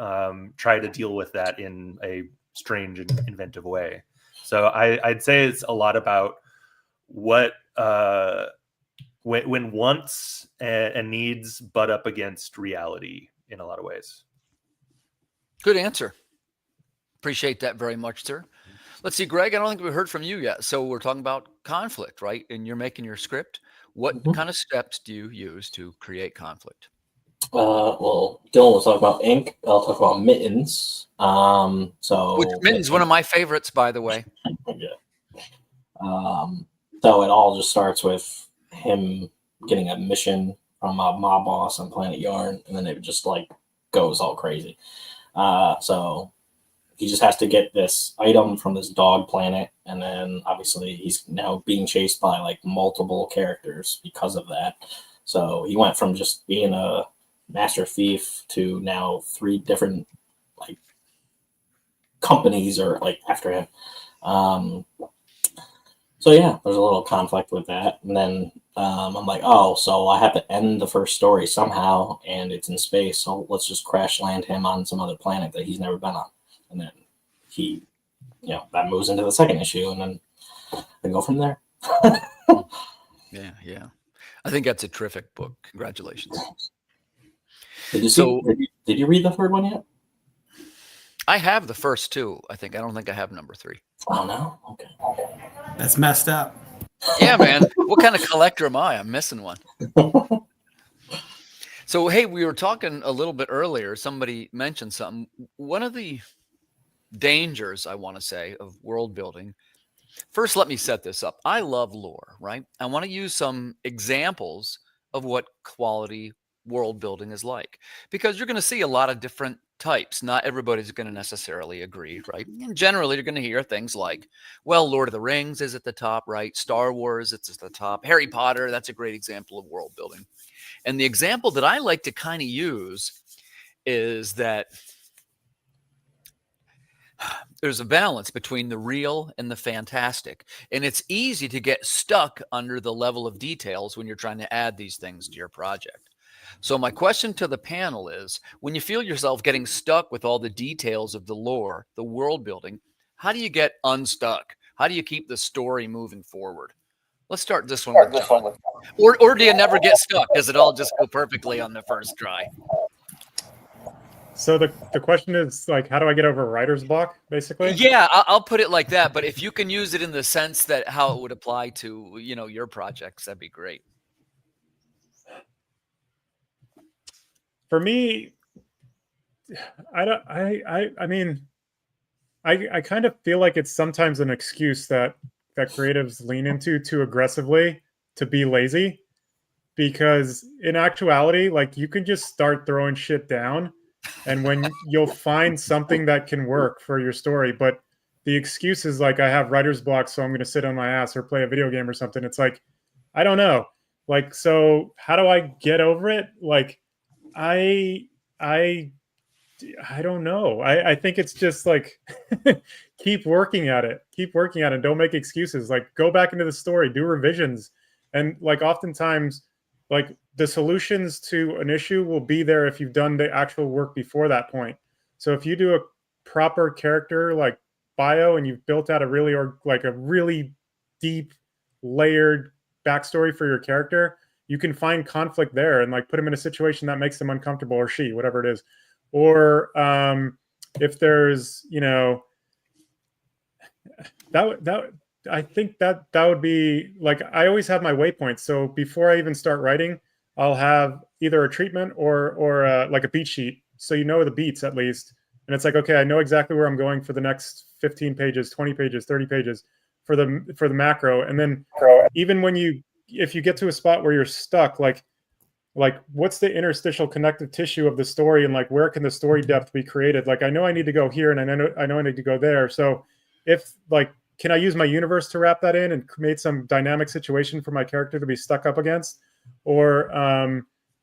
try to deal with that in a strange and inventive way? So I'd say it's a lot about what when wants and needs butt up against reality in a lot of ways. Good answer. Appreciate that very much, sir. Let's see, Greg, I don't think we heard from you yet. So we're talking about conflict, right? And you're making your script. What kind of steps do you use to create conflict? Well, Dylan was talking about ink. I'll talk about mittens. Which mittens, one of my favorites, by the way. So it all just starts with him getting a mission from a mob boss on Planet Yarn, and then it just like goes all crazy. So he just has to get this item from this dog planet, and then obviously he's now being chased by like multiple characters because of that. So he went from just being a master thief to now 3 different like companies are like after him. So yeah, there's a little conflict with that. And then I'm like, oh, so I have to end the first story somehow, and it's in space. So let's just crash land him on some other planet that he's never been on. and then he, that moves into the second issue, and then I go from there. Yeah. I think that's a terrific book. Congratulations. Did you read the third one yet? I have the first two. I don't think I have number 3. Oh no. Okay. That's messed up. Yeah, man. What kind of collector am I? I'm missing one. So, hey, we were talking a little bit earlier. Somebody mentioned something. One of the dangers, I want to say, of world building. First, let me set this up. I love lore, right? I want to use some examples of what quality world building is like, because you're going to see a lot of different types. Not everybody's going to necessarily agree, right? And generally, you're going to hear things like, well, Lord of the Rings is at the top, right? Star Wars, it's at the top. Harry Potter, that's a great example of world building. And the example that I like to kind of use is that there's a balance between the real and the fantastic. And it's easy to get stuck under the level of details when you're trying to add these things to your project. So my question to the panel is, when you feel yourself getting stuck with all the details of the lore, the world building, how do you get unstuck? How do you keep the story moving forward? Let's start this one with John. Or do you never get stuck? Does it all just go perfectly on the first try? So the question is, like, how do I get over writer's block, basically? Yeah, I'll put it like that. But if you can use it in the sense that how it would apply to, your projects, that'd be great. For me, I mean, I kind of feel like it's sometimes an excuse that creatives lean into too aggressively to be lazy, because in actuality, like, you can just start throwing shit down, and when you'll find something that can work for your story. But the excuse is like, I have writer's block, so I'm going to sit on my ass or play a video game or something. It's like, I don't know. Like, so how do I get over it? Like, I don't know. I think it's just like, keep working at it. Keep working at it. Don't make excuses. Like, go back into the story, do revisions. And like, oftentimes, like, the solutions to an issue will be there if you've done the actual work before that point. So if you do a proper character like bio and you've built out a really deep layered backstory for your character, you can find conflict there and like put them in a situation that makes them uncomfortable, or she, whatever it is. Or if there's, I think that would be like, I always have my waypoints. So before I even start writing, I'll have either a treatment or like a beat sheet. So the beats at least. And it's like, okay, I know exactly where I'm going for the next 15 pages, 20 pages, 30 pages for the macro. And then even if you get to a spot where you're stuck, like what's the interstitial connective tissue of the story, and like, where can the story depth be created? Like, I know I need to go here, and I know I need to go there. So if like, can I use my universe to wrap that in and create some dynamic situation for my character to be stuck up against? Or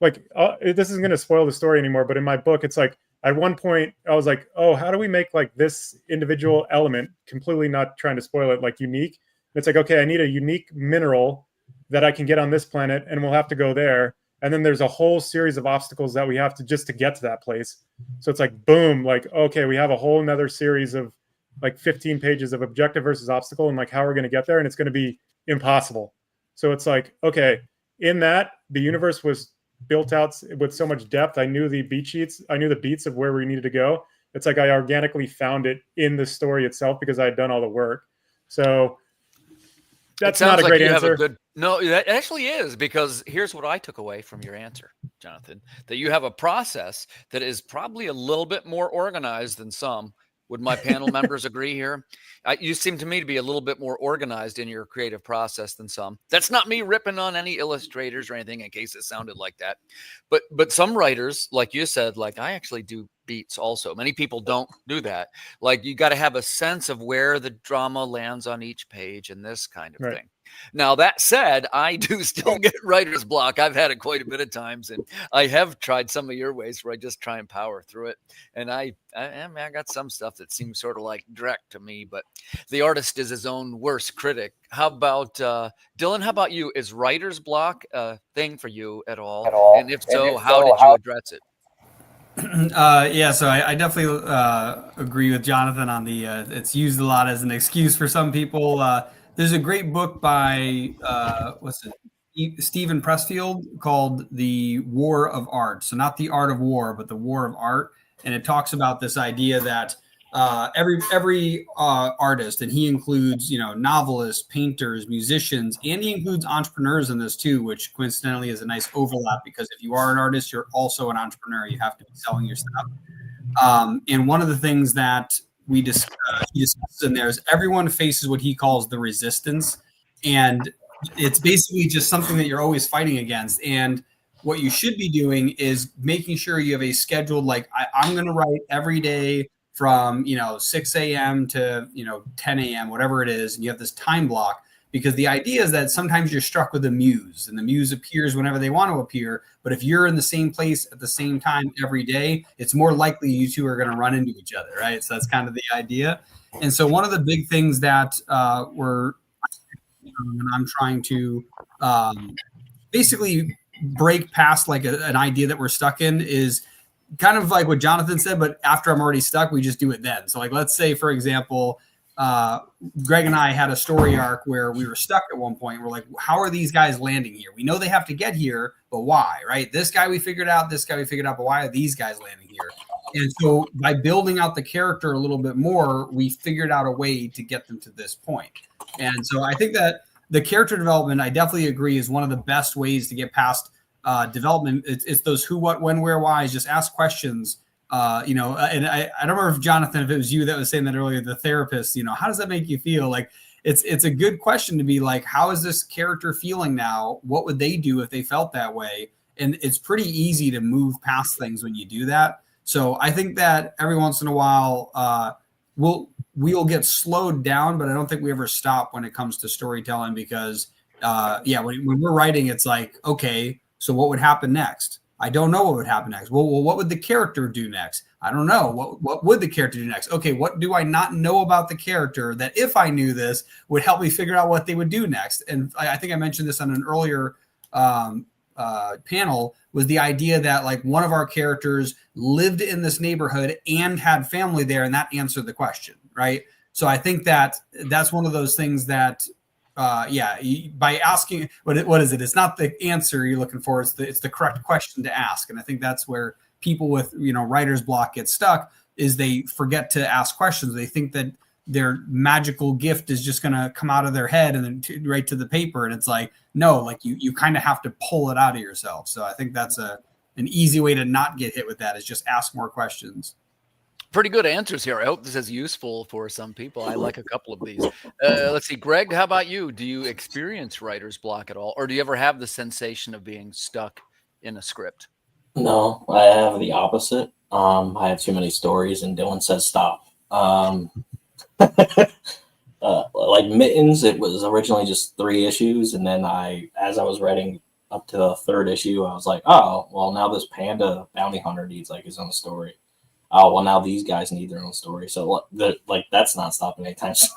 this isn't going to spoil the story anymore, but in my book, it's like, at one point I was like, oh, how do we make like this individual element, completely not trying to spoil it, like unique? And it's like, okay, I need a unique mineral that I can get on this planet, and we'll have to go there. And then there's a whole series of obstacles that we have to just to get to that place. So it's like, boom, like, okay, we have a whole nother series of like 15 pages of objective versus obstacle, and like how we're going to get there. And it's going to be impossible. So it's like, okay, in that, the universe was built out with so much depth. I knew the beat sheets. I knew the beats of where we needed to go. It's like I organically found it in the story itself because I had done all the work. So that's not a great answer. No, that actually is, because here's what I took away from your answer, Jonathan, that you have a process that is probably a little bit more organized than some. Would my panel members agree here? You seem to me to be a little bit more organized in your creative process than some. That's not me ripping on any illustrators or anything, in case it sounded like that. But some writers, like you said, like, I actually do beats also. Many people don't do that. Like, you got to have a sense of where the drama lands on each page and this kind of thing. Now, that said, I do still get writer's block. I've had it quite a bit of times, and I have tried some of your ways where I just try and power through it. And I got some stuff that seems sort of like direct to me, but the artist is his own worst critic. How about Dylan? How about you? Is writer's block a thing for you at all? And if so, how did you address it? Yeah, so I definitely agree with Jonathan on the it's used a lot as an excuse for some people. There's a great book by what's it, Stephen Pressfield called The War of Art. So not the art of war, but the war of art, and it talks about this idea that every artist, and he includes novelists, painters, musicians, and he includes entrepreneurs in this too, which coincidentally is a nice overlap because if you are an artist, you're also an entrepreneur. You have to be selling your stuff. And one of the things that he discusses in there is everyone faces what he calls the resistance, and it's basically just something that you're always fighting against. And what you should be doing is making sure you have a scheduled, like I'm going to write every day from 6 a.m. to 10 a.m., whatever it is, and you have this time block, because the idea is that sometimes you're struck with a muse, and the muse appears whenever they want to appear. But if you're in the same place at the same time every day, it's more likely you two are going to run into each other, right? So that's kind of the idea. And so one of the big things that and I'm trying to basically break past like an idea that we're stuck in is kind of like what Jonathan said, but after I'm already stuck, we just do it then. So like, let's say, for example, Greg and I had a story arc where we were stuck at one point. We're like, how are these guys landing here? We know they have to get here, but why, right? This guy we figured out, but why are these guys landing here? And so by building out the character a little bit more, we figured out a way to get them to this point. And so I think that the character development, I definitely agree, is one of the best ways to get past development. It's those who, what, when, where, why. Just ask questions. And I don't remember if Jonathan, if it was you that was saying that earlier, the therapist, how does that make you feel? Like it's a good question to be like, how is this character feeling now? What would they do if they felt that way? And it's pretty easy to move past things when you do that. So I think that every once in a while, we'll get slowed down, but I don't think we ever stop when it comes to storytelling because, when we're writing, it's like, okay, so what would happen next? I don't know what would happen next. Well, what would the character do next? I don't know. What would the character do next? Okay, what do I not know about the character that if I knew this would help me figure out what they would do next? And I think I mentioned this on an earlier panel, was the idea that like one of our characters lived in this neighborhood and had family there, and that answered the question, right? So I think that that's one of those things that by asking what is it? It's not the answer you're looking for. It's the correct question to ask. And I think that's where people with writer's block get stuck, is they forget to ask questions. They think that their magical gift is just going to come out of their head and then right to the paper. And it's like, no, like you kind of have to pull it out of yourself. So I think that's an easy way to not get hit with that, is just ask more questions. Pretty good answers here. I hope this is useful for some people. I like a couple of these. Let's see, Greg, how about you? Do you experience writer's block at all? Or do you ever have the sensation of being stuck in a script? No, I have the opposite. I have too many stories and Dylan says stop. Like Mittens, it was originally just 3 issues. And then as I was writing up to the 3rd issue, I was like, oh, well, now this panda bounty hunter needs like his own story. Oh, well, now these guys need their own story. So that's not stopping anytime soon.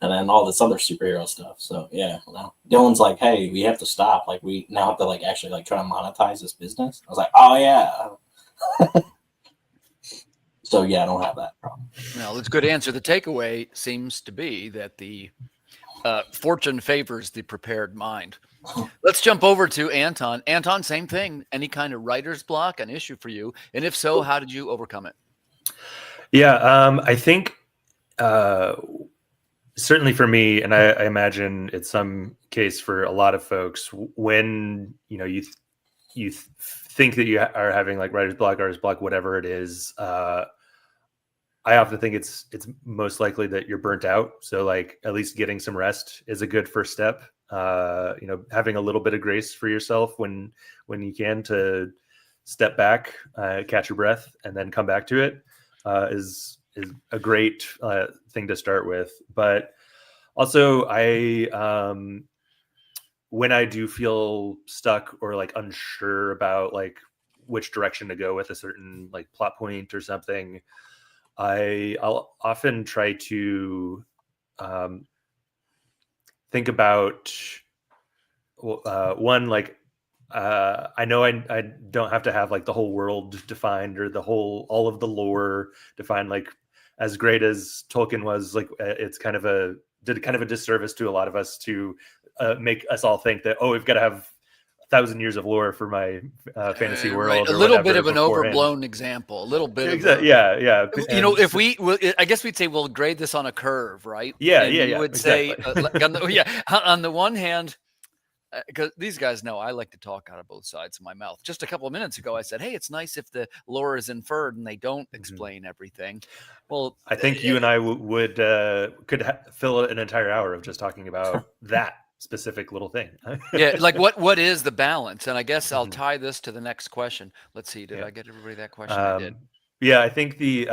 And then all this other superhero stuff. So yeah, now Dylan's like, hey, we have to stop. Like we now have to like actually like try to monetize this business. I was like, oh yeah. So yeah, I don't have that problem. No, that's a good answer. The takeaway seems to be that the fortune favors the prepared mind. Let's jump over to Anton. Anton, same thing. Any kind of writer's block, an issue for you? And if so, how did you overcome it? Yeah, I think certainly for me, and I imagine it's some case for a lot of folks, when you think that you are having like writer's block, whatever it is, I often think it's most likely that you're burnt out. So like at least getting some rest is a good first step. Having a little bit of grace for yourself when you can, to step back, catch your breath, and then come back to it is a great thing to start with. But also when I do feel stuck or like unsure about like which direction to go with a certain like plot point or something, I'll often try to think about one, like I know I don't have to have like the whole world defined or all of the lore defined. Like as great as Tolkien was, like it's did kind of a disservice to a lot of us to make us all think that, oh, we've got to have 1,000 years of lore for my fantasy world. Right. A or little whatever bit of an beforehand. overblown example. A little bit of yeah. You know, if I guess we'd say we'll grade this on a curve, right? Yeah, and you would exactly. say, on the one hand, because these guys know I like to talk out of both sides of my mouth. Just a couple of minutes ago, I said, "Hey, it's nice if the lore is inferred and they don't explain everything." Well, I think you and I could fill an entire hour of just talking about that specific little thing. Yeah, like what is the balance? And I guess I'll tie this to the next question. Let's see, did I get everybody that question? I did. Yeah, I think the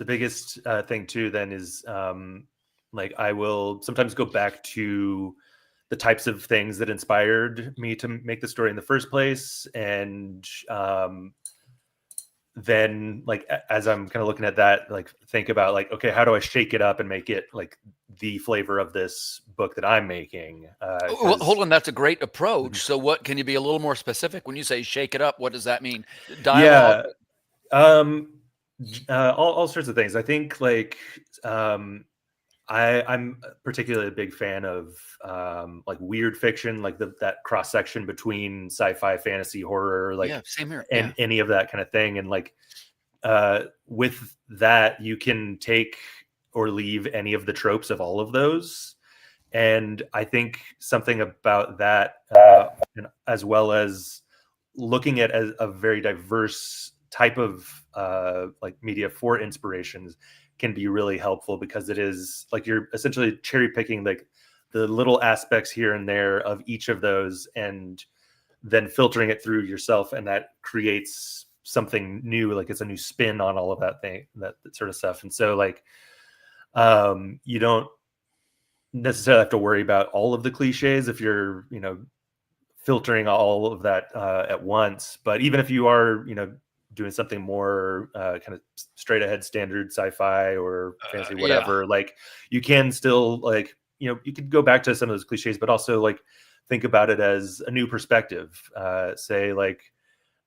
biggest thing too then is like I will sometimes go back to the types of things that inspired me to make the story in the first place, and then like as I'm kind of looking at that, like think about like, okay, how do I shake it up and make it like the flavor of this book that I'm making? Well, hold on, that's a great approach. So what can you be a little more specific when you say shake it up? What does that mean? Dialogue? All sorts of things. I think like I'm particularly a big fan of like weird fiction, like that cross section between sci-fi, fantasy, horror, like same here. And any of that kind of thing. And like with that, you can take or leave any of the tropes of all of those. And I think something about that, as well as looking at a very diverse type of like media for inspirations, can be really helpful, because it is like you're essentially cherry picking like the little aspects here and there of each of those and then filtering it through yourself, and that creates something new. Like it's a new spin on all of that sort of stuff. And so like you don't necessarily have to worry about all of the cliches if you're filtering all of that at once. But even if you are doing something more kind of straight ahead standard sci-fi or fantasy, whatever, like you can still like, you could go back to some of those cliches, but also like think about it as a new perspective. Say like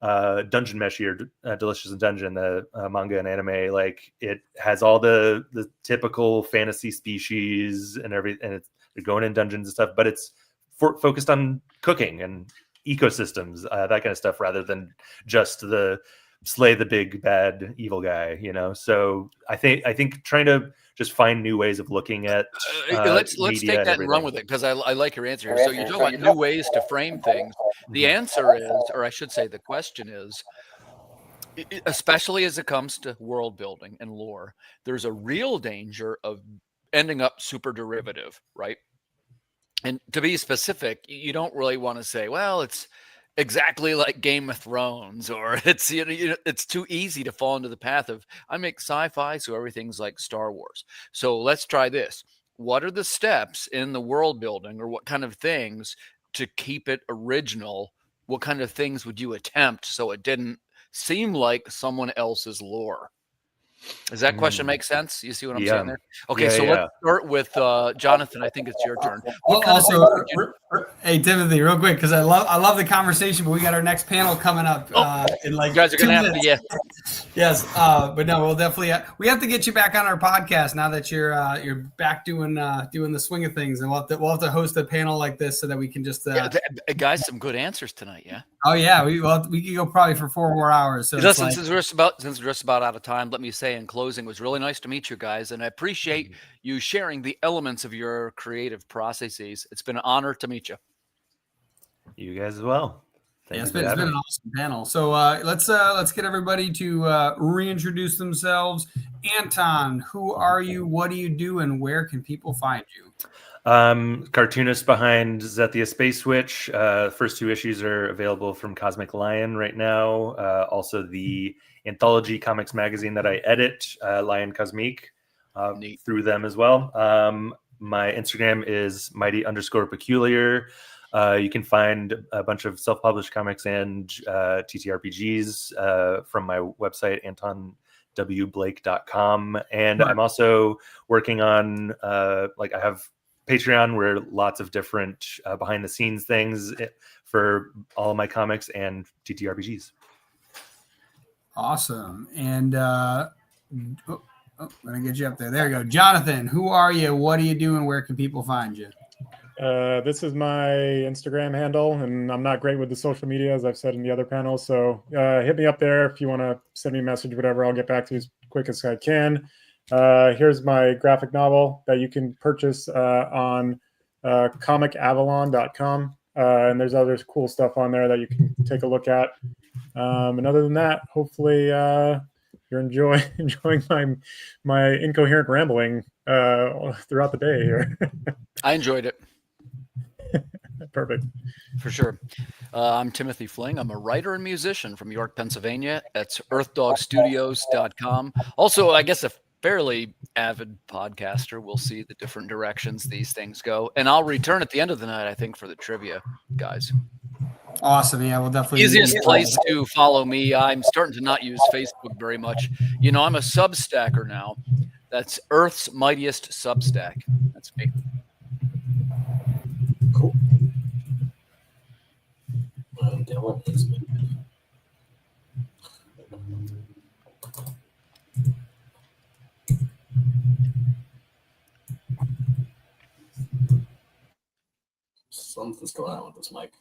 Dungeon Mesh here, Delicious in Dungeon, the manga and anime, like it has all the typical fantasy species and everything, and they're going in dungeons and stuff, but it's focused on cooking and ecosystems, that kind of stuff, rather than just the slay the big bad evil guy, So I think trying to just find new ways of looking at let's take that and run with it, because I like your answer here. So you talk about new ways to frame things. The answer is, or I should say the question is, especially as it comes to world building and lore, there's a real danger of ending up super derivative, right? And to be specific, you don't really want to say, well, it's exactly like Game of Thrones, or it's it's too easy to fall into the path of I make sci-fi, so everything's like Star Wars. So let's try this. What are the steps in the world building, or what kind of things to keep it original? What kind of things would you attempt so it didn't seem like someone else's lore? Does that question make sense? You see what I'm saying there? Okay, let's start with Jonathan. I think it's your turn. Hey Timothy, real quick, because I love the conversation, but we got our next panel coming up in like you guys are 2 gonna minutes. have to Yes, but no, we'll definitely we have to get you back on our podcast now that you're back doing the swing of things, and we'll have to host a panel like this so that we can just guys, some good answers tonight. Yeah. Oh yeah, we could go probably for 4 more hours. So listen, since we're just about out of time, let me say in closing, it was really nice to meet you guys, and I appreciate you sharing the elements of your creative processes. It's been an honor to meet you. You guys as well. It's been an awesome panel. So let's get everybody to reintroduce themselves. Anton, who are you? What do you do? And where can people find you? Cartoonist behind Zethia Space Switch. First 2 issues are available from Cosmic Lion right now. Also the anthology comics magazine that I edit, Lion Cosmique, through them as well. My Instagram is mighty_peculiar. You can find a bunch of self-published comics and TTRPGs from my website, antonwblake.com. And I'm also working on I have Patreon, where lots of different behind the scenes things for all of my comics and TTRPGs. Awesome. And I'm gonna get you up there. There you go, Jonathan. Who are you? What are you doing? Where can people find you? This is my Instagram handle, and I'm not great with the social media, as I've said in the other panels. So hit me up there if you want to send me a message, whatever. I'll get back to you as quick as I can. Here's my graphic novel that you can purchase on comicavalon.com. And there's other cool stuff on there that you can take a look at. And other than that, hopefully you're enjoying my incoherent rambling throughout the day here. I enjoyed it. Perfect. For sure. I'm Timothy Fling. I'm a writer and musician from York, Pennsylvania. That's earthdogstudios.com. Also, I guess a fairly avid podcaster. We'll see the different directions these things go. And I'll return at the end of the night, I think, for the trivia, guys. Awesome. Yeah, we'll definitely. Easiest place to follow me. I'm starting to not use Facebook very much. You know, I'm a Substacker now. That's Earth's Mightiest Substack. That's me. Cool. Dylan is something's going on with this mic.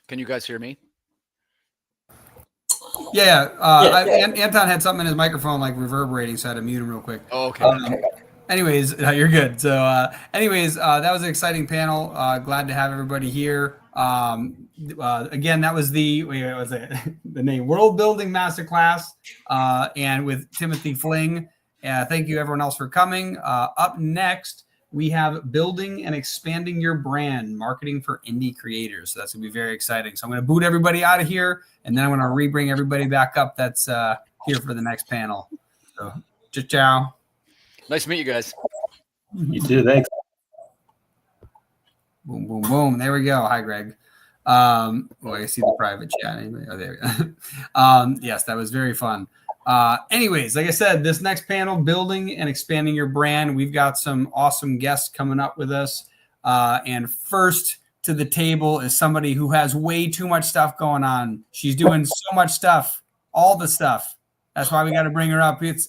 Can you guys hear me? Yeah. Anton had something in his microphone like reverberating, so I had to mute him real quick. Oh, okay. Anyways, you're good. So, that was an exciting panel. Glad to have everybody here. Again, that was the name World Building Masterclass, and with Timothy Fling. Thank you everyone else for coming. Up next, we have Building and Expanding Your Brand, Marketing for Indie Creators. So that's going to be very exciting. So I'm going to boot everybody out of here, and then I'm going to re-bring everybody back up that's here for the next panel. So, ciao. Nice to meet you guys. You too. Thanks. Boom, boom, boom. There we go. Hi, Greg. I see the private chat. Anyway, there we go. Yes, that was very fun. Anyways, like I said, this next panel, Building and Expanding Your Brand, we've got some awesome guests coming up with us. And first to the table is somebody who has way too much stuff going on. She's doing so much stuff, all the stuff. That's why we got to bring her up. Wait,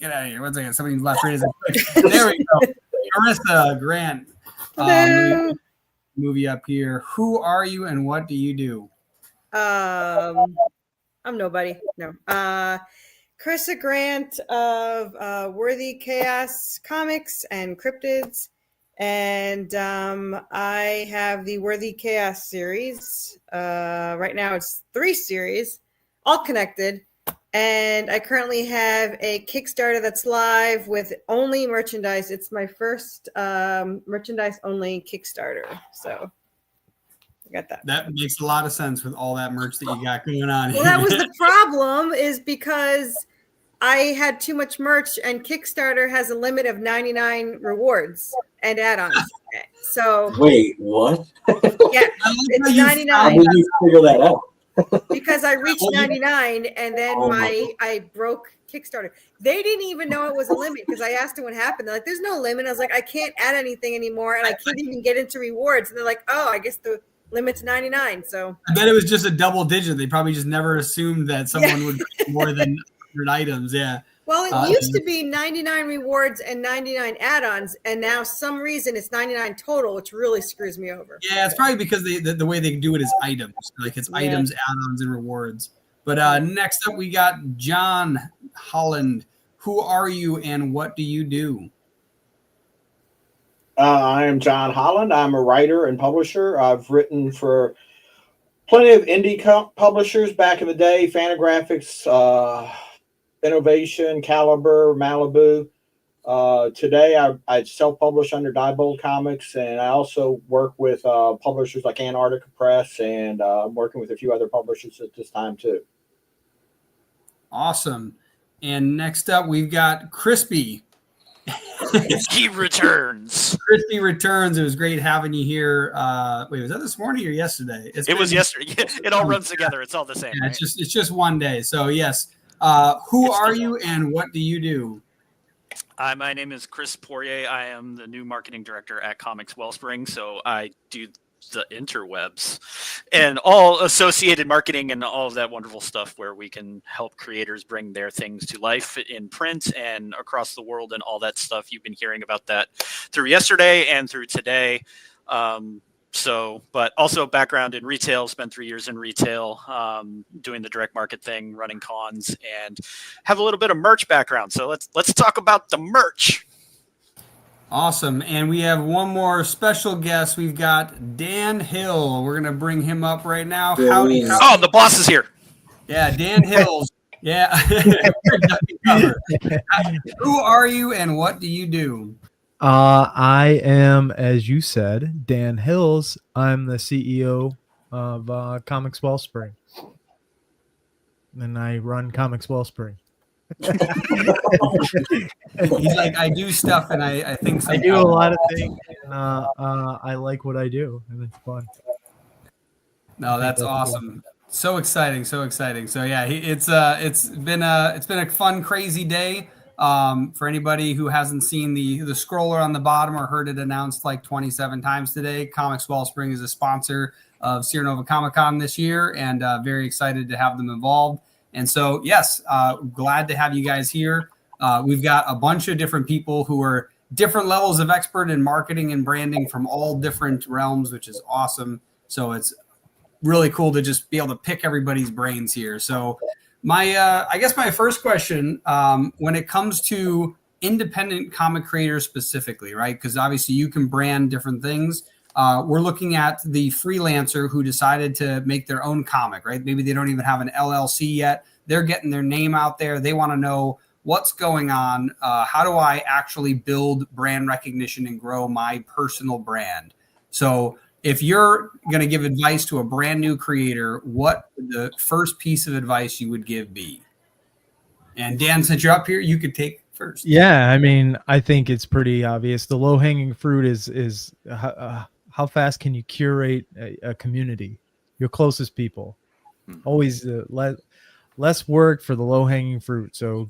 get out of here. 1 second. Somebody left right as there we go. Marissa Grant. Movie up here. Who are you and what do you do? I'm nobody. No. Carissa Grant of Worthy Chaos Comics and Cryptids. And I have the Worthy Chaos series. Right now it's 3 series, all connected. And I currently have a Kickstarter that's live with only merchandise. It's my first merchandise only Kickstarter. So I got that. That makes a lot of sense with all that merch that you got going on. Well, that was the problem, is because I had too much merch, and Kickstarter has a limit of 99 rewards and add-ons. So wait, what? Yeah, it's 99. How did you figure that out? Because I reached 99 and then I broke Kickstarter. They didn't even know it was a limit because I asked them what happened. They're like, there's no limit. I was like, I can't add anything anymore and I can't even get into rewards. And they're like, oh, I guess the limit's 99. So I bet it was just a double digit. They probably just never assumed that someone would get more than 100 items. Yeah. Well, it used to be 99 rewards and 99 add-ons, and now some reason it's 99 total, which really screws me over. Yeah, it's probably because the way they do it is items. Like it's items, add-ons, and rewards. But next up, we got John Holland. Who are you and what do you do? I am John Holland. I'm a writer and publisher. I've written for plenty of indie publishers back in the day, Fantagraphics, Innovation, Caliber, Malibu. Today, I self-publish under Diebold Comics, and I also work with publishers like Antarctica Press, and I'm working with a few other publishers at this time, too. Awesome. And next up, we've got Crispy. He returns. Crispy returns. It was great having you here. Wait, was that this morning or yesterday? It was yesterday. It all runs together. It's all the same. Yeah, right? it's just one day. So, yes. Who are you and what do you do? My name is Chris Poirier. I am the new marketing director at Comics Wellspring. So I do the interwebs and all associated marketing and all of that wonderful stuff where we can help creators bring their things to life in print and across the world and all that stuff. You've been hearing about that through yesterday and through today. But also background in retail, spent 3 years in retail, doing the direct market thing, running cons, and have a little bit of merch background. So let's talk about the merch. Awesome. And we have one more special guest. We've got Dan Hill. We're going to bring him up right now. Howdy. Oh, the boss is here. Yeah, Dan Hills. Yeah. Who are you and what do you do? I am, as you said, Dan Hills. I'm the CEO of Comics Wellspring. And I run Comics Wellspring. He's like, I do stuff and I think I do a lot of things, and I like what I do, and it's fun. No, that's awesome. So exciting, so exciting. So yeah, it's been a fun, crazy day. For anybody who hasn't seen the scroller on the bottom or heard it announced like 27 times today, Comics Wellspring is a sponsor of Sierra Nova Comic Con this year, and very excited to have them involved. And so, yes, glad to have you guys here. We've got a bunch of different people who are different levels of expert in marketing and branding from all different realms, which is awesome. So it's really cool to just be able to pick everybody's brains here. So I guess my first question, when it comes to independent comic creators specifically, right? Because obviously you can brand different things. We're looking at the freelancer who decided to make their own comic, right? Maybe they don't even have an LLC yet. They're getting their name out there. They want to know what's going on. How do I actually build brand recognition and grow my personal brand? So if you're going to give advice to a brand new creator, what would the first piece of advice you would give be? And Dan, since you're up here, you could take first. Yeah, I mean, I think it's pretty obvious. The low-hanging fruit is how fast can you curate a community, your closest people. Always less work for the low-hanging fruit. So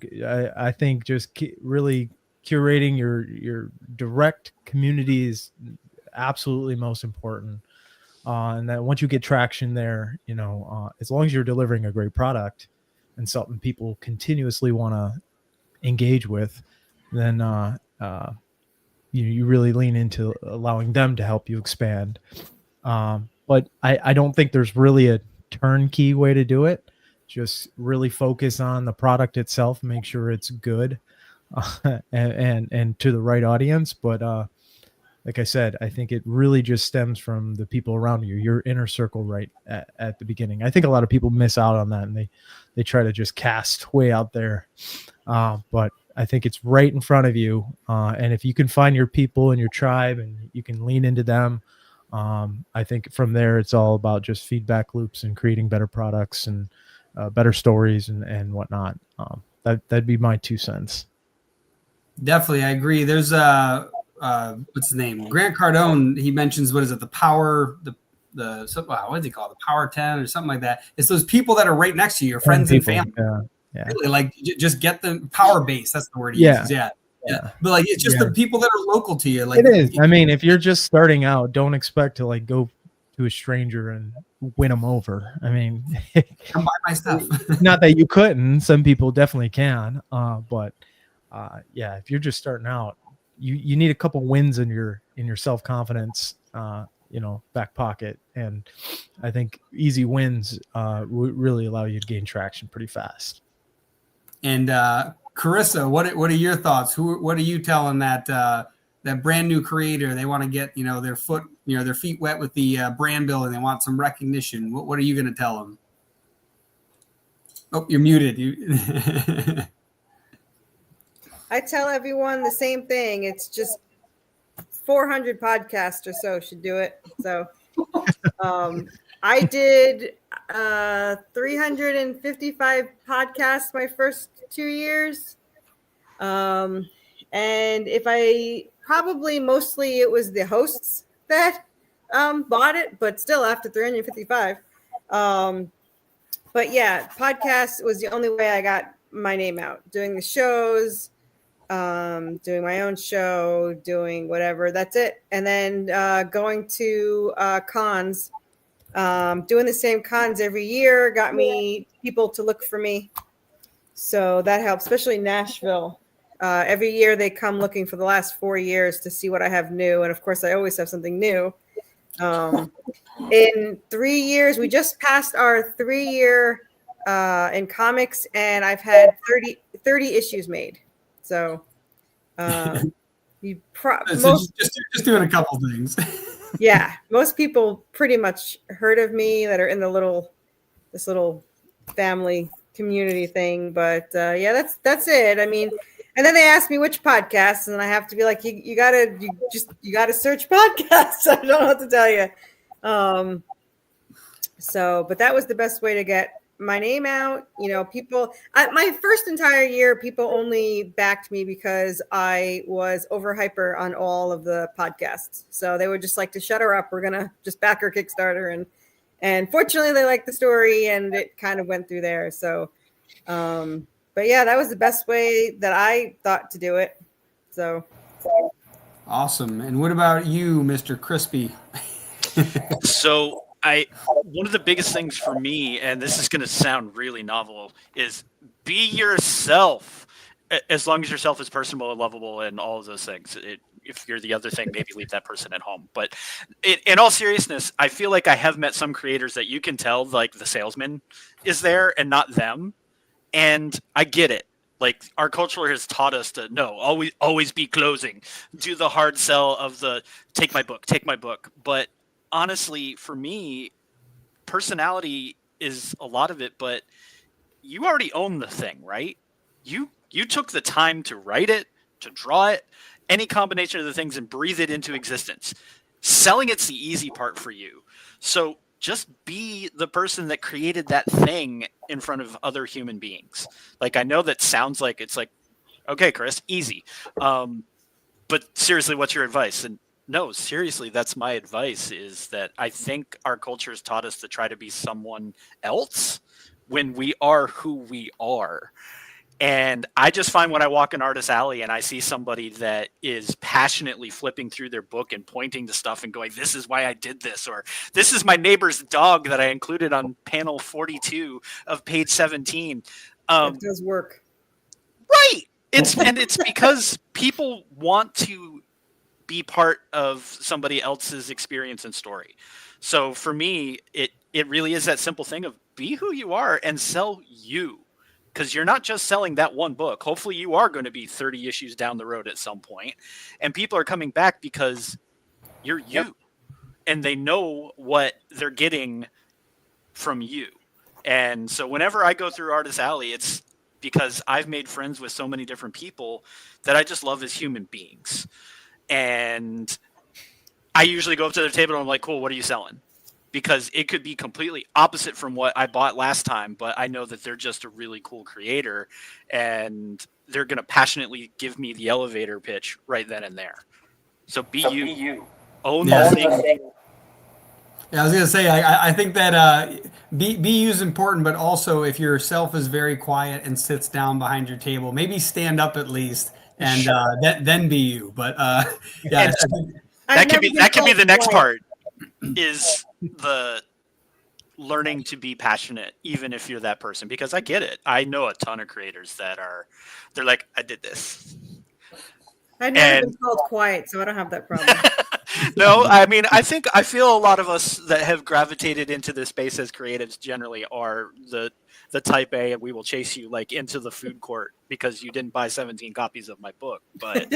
I think just really curating your direct community is absolutely most important. And that once you get traction there, as long as you're delivering a great product and something people continuously want to engage with, then you really lean into allowing them to help you expand. But I don't think there's really a turnkey way to do it. Just really focus on the product itself, make sure it's good and to the right audience. But like I said, I think it really just stems from the people around you, your inner circle right at the beginning. I think a lot of people miss out on that, and they try to just cast way out there. But I think it's right in front of you. And if you can find your people and your tribe and you can lean into them, I think from there, it's all about just feedback loops and creating better products and better stories and whatnot. That'd be my 2 cents. Definitely. I agree. There's what's his name? Grant Cardone. He mentions, what is it? The power, what do they call it? The Power 10 or something like that. It's those people that are right next to you, your friends and family. Yeah. Really, like just get the power base. That's the word he uses. Yeah. But like, it's just the people that are local to you. Like it is. I mean, if you're just starting out, don't expect to like go to a stranger and win them over. I mean, come buy my stuff. Not that you couldn't. Some people definitely can. But if you're just starting out, you need a couple wins in your self-confidence, back pocket. And I think easy wins would really allow you to gain traction pretty fast. And Carissa, what are your thoughts? What are you telling that brand new creator? They want to get their feet wet with the brand building. They want some recognition. What are you going to tell them? Oh, you're muted. I tell everyone the same thing. It's just 400 podcasts or so should do it. So I did 355 podcasts my first 2 years. And mostly it was the hosts that bought it, but still after 355. But yeah, podcast was the only way I got my name out, doing the shows, doing my own show, doing whatever. That's it. And then going to cons, doing the same cons every year got me people to look for me. So that helps, especially Nashville. Every year they come looking for the last 4 years to see what I have new. And of course, I always have something new. In 3 years, we just passed our 3-year in comics, and I've had 30 issues made. So just doing a couple things. Yeah, most people pretty much heard of me that are in this little family community thing. But yeah, that's it. I mean, and then they ask me which podcasts, and I have to be like, you gotta search podcasts. I don't know what to tell you. But that was the best way to get my name out. You know, my first entire year, people only backed me because I was over hyper on all of the podcasts. So they would just like to shut her up. We're going to just back her Kickstarter. And fortunately they liked the story and it kind of went through there. So, but yeah, that was the best way that I thought to do it. So. Awesome. And what about you, Mr. Crispy? So one of the biggest things for me, and this is going to sound really novel, is be yourself. As long as yourself is personable and lovable and all of those things. If you're the other thing, maybe leave that person at home. But in all seriousness, I feel like I have met some creators that you can tell like the salesman is there and not them. And I get it. Like our culture has taught us to always be closing, do the hard sell of the take my book. But honestly, for me, personality is a lot of it, but you already own the thing, right? You took the time to write it, to draw it, any combination of the things, and breathe it into existence. Selling it's the easy part for you. So just be the person that created that thing in front of other human beings. Like, I know that sounds like it's like, okay, Chris, easy. But seriously, what's your advice? And no, seriously, that's my advice, is that I think our culture has taught us to try to be someone else when we are who we are. And I just find when I walk in Artist Alley and I see somebody that is passionately flipping through their book and pointing to stuff and going, this is why I did this, or this is my neighbor's dog that I included on panel 42 of page 17. It does work. Right. It's because people want to be part of somebody else's experience and story. So for me, it really is that simple thing of be who you are and sell you. Because you're not just selling that one book. Hopefully you are going to be 30 issues down the road at some point. And people are coming back because you're you. Yep. And they know what they're getting from you. And so whenever I go through Artist Alley, it's because I've made friends with so many different people that I just love as human beings. And I usually go up to their table and I'm like, cool, what are you selling? Because it could be completely opposite from what I bought last time, but I know that they're just a really cool creator and they're going to passionately give me the elevator pitch right then and there. So be you. Own the thing. Yeah, I was going to say, I think that be you is important, but also if yourself is very quiet and sits down behind your table, maybe stand up at least and then be you. But yeah, that could be the next part, is the learning to be passionate, even if you're that person, because I get it. I know a ton of creators they're like, I did this. I've never been called quiet, so I don't have that problem. No, I mean, I feel a lot of us that have gravitated into this space as creatives generally are the type A, and we will chase you like into the food court because you didn't buy 17 copies of my book. But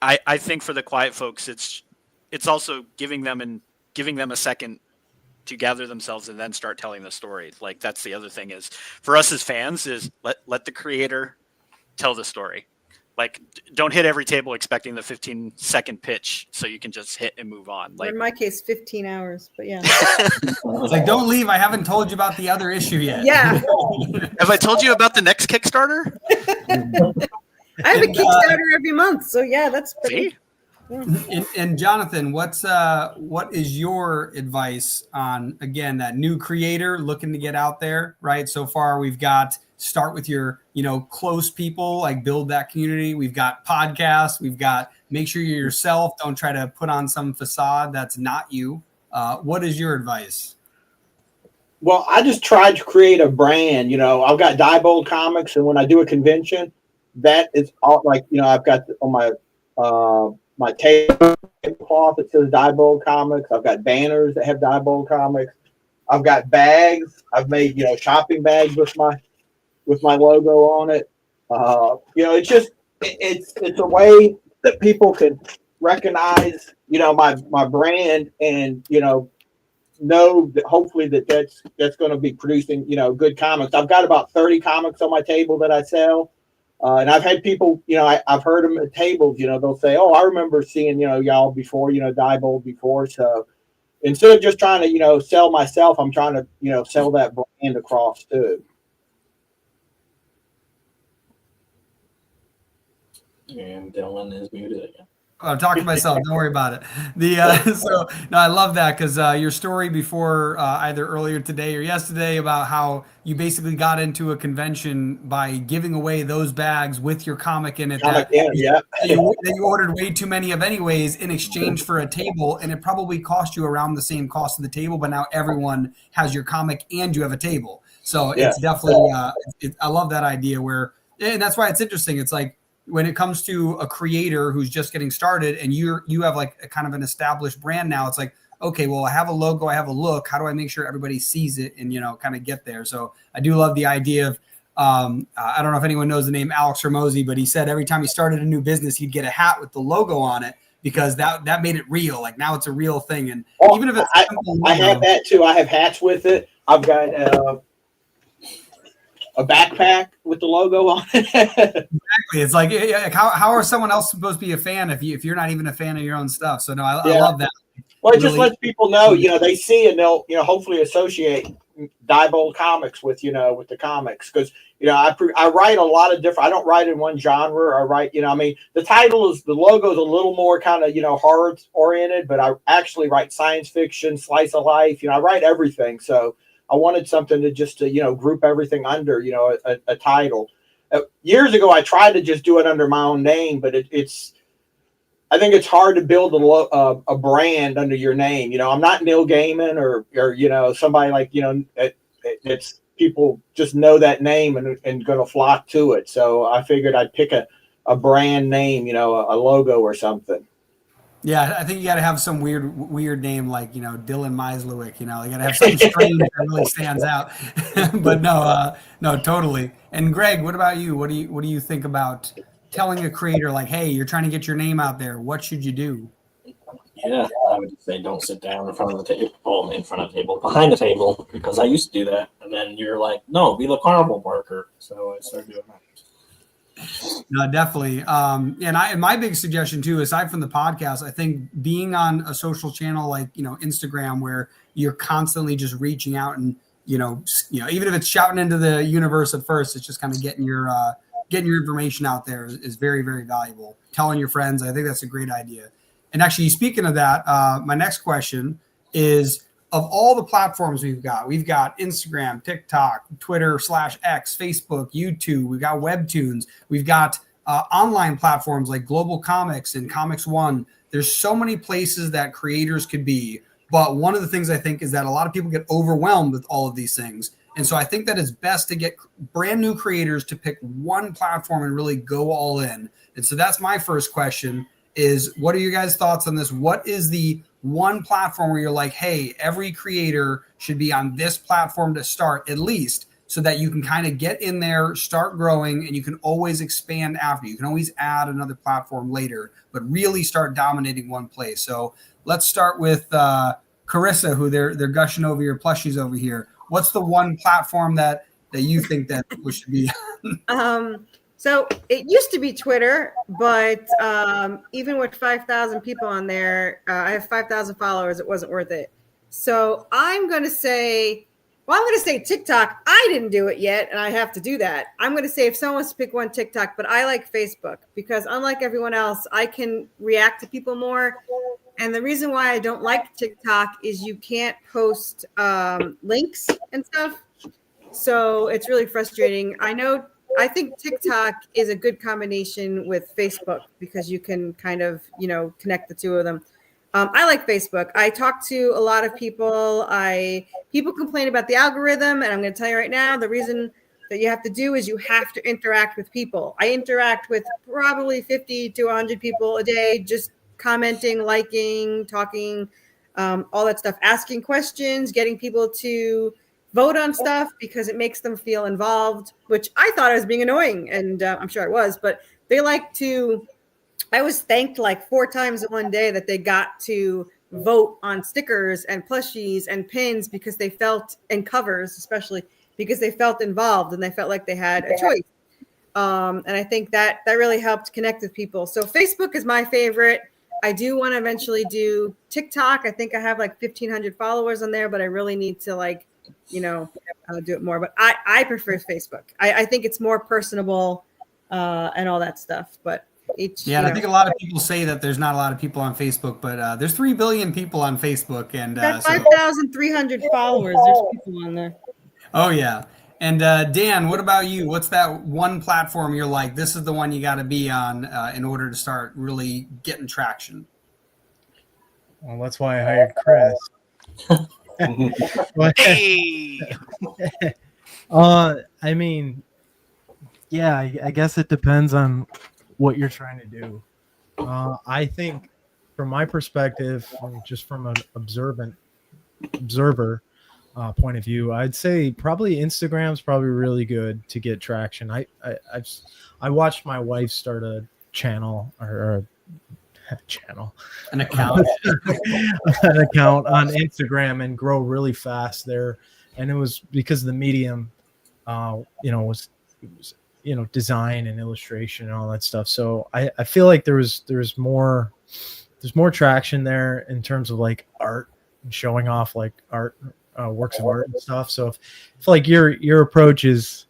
I think for the quiet folks, it's also giving them a second to gather themselves and then start telling the story. Like, that's the other thing, is for us as fans, is let the creator tell the story. Like, don't hit every table expecting the 15-second pitch so you can just hit and move on. Like, in my case, 15 hours, but yeah. It's like, don't leave. I haven't told you about the other issue yet. Yeah. Have I told you about the next Kickstarter? I have a Kickstarter every month, so yeah, that's pretty. See? And Jonathan, what is your advice on, again, that new creator looking to get out there, right? So far we've got start with your, close people, like build that community. We've got podcasts. We've got make sure you're yourself. Don't try to put on some facade that's not you. What is your advice? Well, I just tried to create a brand. I've got Diebold Comics, and when I do a convention, that is all like, I've got on my tablecloth that says Diebold Comics. I've got banners that have Diebold Comics. I've got bags. I've made shopping bags with my logo on it. It's just it's a way that people can recognize my brand, and know that hopefully that's going to be producing good comics. I've got about 30 comics on my table that I sell. And I've had people, I've heard them at tables, they'll say, "Oh, I remember seeing, y'all before, Diebold before." So instead of just trying to, sell myself, I'm trying to, sell that brand across too. And Dylan is muted again. I'm talking to myself. Don't worry about it. So no, I love that because your story before either earlier today or yesterday about how you basically got into a convention by giving away those bags with your comic in it that you ordered way too many of anyways in exchange for a table, and it probably cost you around the same cost of the table, but now everyone has your comic and you have a table. So it's definitely I love that idea and that's why it's interesting. It's like, when it comes to a creator who's just getting started and you have like a kind of an established brand now, it's like, okay, well, I have a logo, I have a look. How do I make sure everybody sees it and, kind of get there? So I do love the idea of, I don't know if anyone knows the name Alex Hormozy, but he said every time he started a new business, he'd get a hat with the logo on it because that made it real. Like now it's a real thing. And even if it's I have that too. I have hats with it. I've got a backpack with the logo on it. Exactly. It's like how are someone else supposed to be a fan if you're not even a fan of your own stuff? So no, I love that. Well, it just lets people know, they see and they'll, hopefully associate Diebold Comics with, with the comics. Because, I write a lot of different, I don't write in one genre. I write, the logo is a little more kind of, horror oriented, but I actually write science fiction, slice of life. I write everything. So I wanted something to group everything under, a title. Years ago, I tried to just do it under my own name, but I think it's hard to build a brand under your name. I'm not Neil Gaiman or somebody like, it's people just know that name and going to flock to it. So I figured I'd pick a brand name, a logo or something. Yeah, I think you got to have some weird name like, Dylan Meislewick, you got to have something strange that really stands out. But no, totally. And Greg, what about you? What do you think about telling a creator like, hey, you're trying to get your name out there? What should you do? Yeah, I would say don't sit down in front of the table, behind the table, because I used to do that. And then you're like, no, be the carnival barker. So I started doing that. No, definitely. And my big suggestion too, aside from the podcast, I think being on a social channel like, Instagram, where you're constantly just reaching out and, even if it's shouting into the universe at first, it's just kind of getting your information out there is very, very valuable. Telling your friends, I think that's a great idea. And actually, speaking of that, my next question is, of all the platforms we've got Instagram, TikTok, Twitter /X, Facebook, YouTube, we've got Webtoons, we've got online platforms like Global Comics and Comics One. There's so many places that creators could be. But one of the things I think is that a lot of people get overwhelmed with all of these things. And so I think that it's best to get brand new creators to pick one platform and really go all in. And so that's my first question is, what are your guys' thoughts on this? What is the one platform where you're like, hey, every creator should be on this platform to start at least, so that you can kind of get in there, start growing, and you can always expand after. You can always add another platform later, but really start dominating one place. So let's start with Carissa, who they're gushing over your plushies over here. What's the one platform that you think that we should be on? So it used to be Twitter, but even with 5,000 people on there, I have 5,000 followers. It wasn't worth it. So I'm going to say Well, I'm going to say TikTok. I didn't do it yet, and I have to do that. I'm going to say if someone wants to pick one, TikTok, but I like Facebook because unlike everyone else, I can react to people more. And the reason why I don't like TikTok is you can't post links and stuff. So it's really frustrating. I think TikTok is a good combination with Facebook because you can kind of, connect the two of them. I like Facebook. I talk to a lot of people. People complain about the algorithm, and I'm going to tell you right now, the reason that you have to do is you have to interact with people. I interact with probably 50 to 100 people a day, just commenting, liking, talking, all that stuff, asking questions, getting people to vote on stuff because it makes them feel involved, which I thought I was being annoying, and I'm sure I was, but they like to. I was thanked like 4 times in one day that they got to vote on stickers and plushies and pins because they felt, and covers especially, because they felt involved and they felt like they had a choice. And I think that really helped connect with people. So Facebook is my favorite. I do want to eventually do TikTok. I think I have like 1,500 followers on there, but I really need to do it more. But I prefer Facebook. I think it's more personable and all that stuff. But I think a lot of people say that there's not a lot of people on Facebook, but there's 3 billion people on Facebook, and 5,300 followers. There's people on there. Oh yeah. And Dan, what about you? What's that one platform you're like, this is the one you got to be on in order to start really getting traction? Well, that's why I hired Chris. Hey. I mean, yeah, I guess it depends on what you're trying to do. I think from my perspective, just from an observer point of view, I'd say probably Instagram's probably really good to get traction. I watched my wife start a channel an account on Instagram and grow really fast there, and it was because the medium was design and illustration and all that stuff. So I feel like there's more traction there in terms of like art and showing off like art, works of art and stuff. So if like your approach is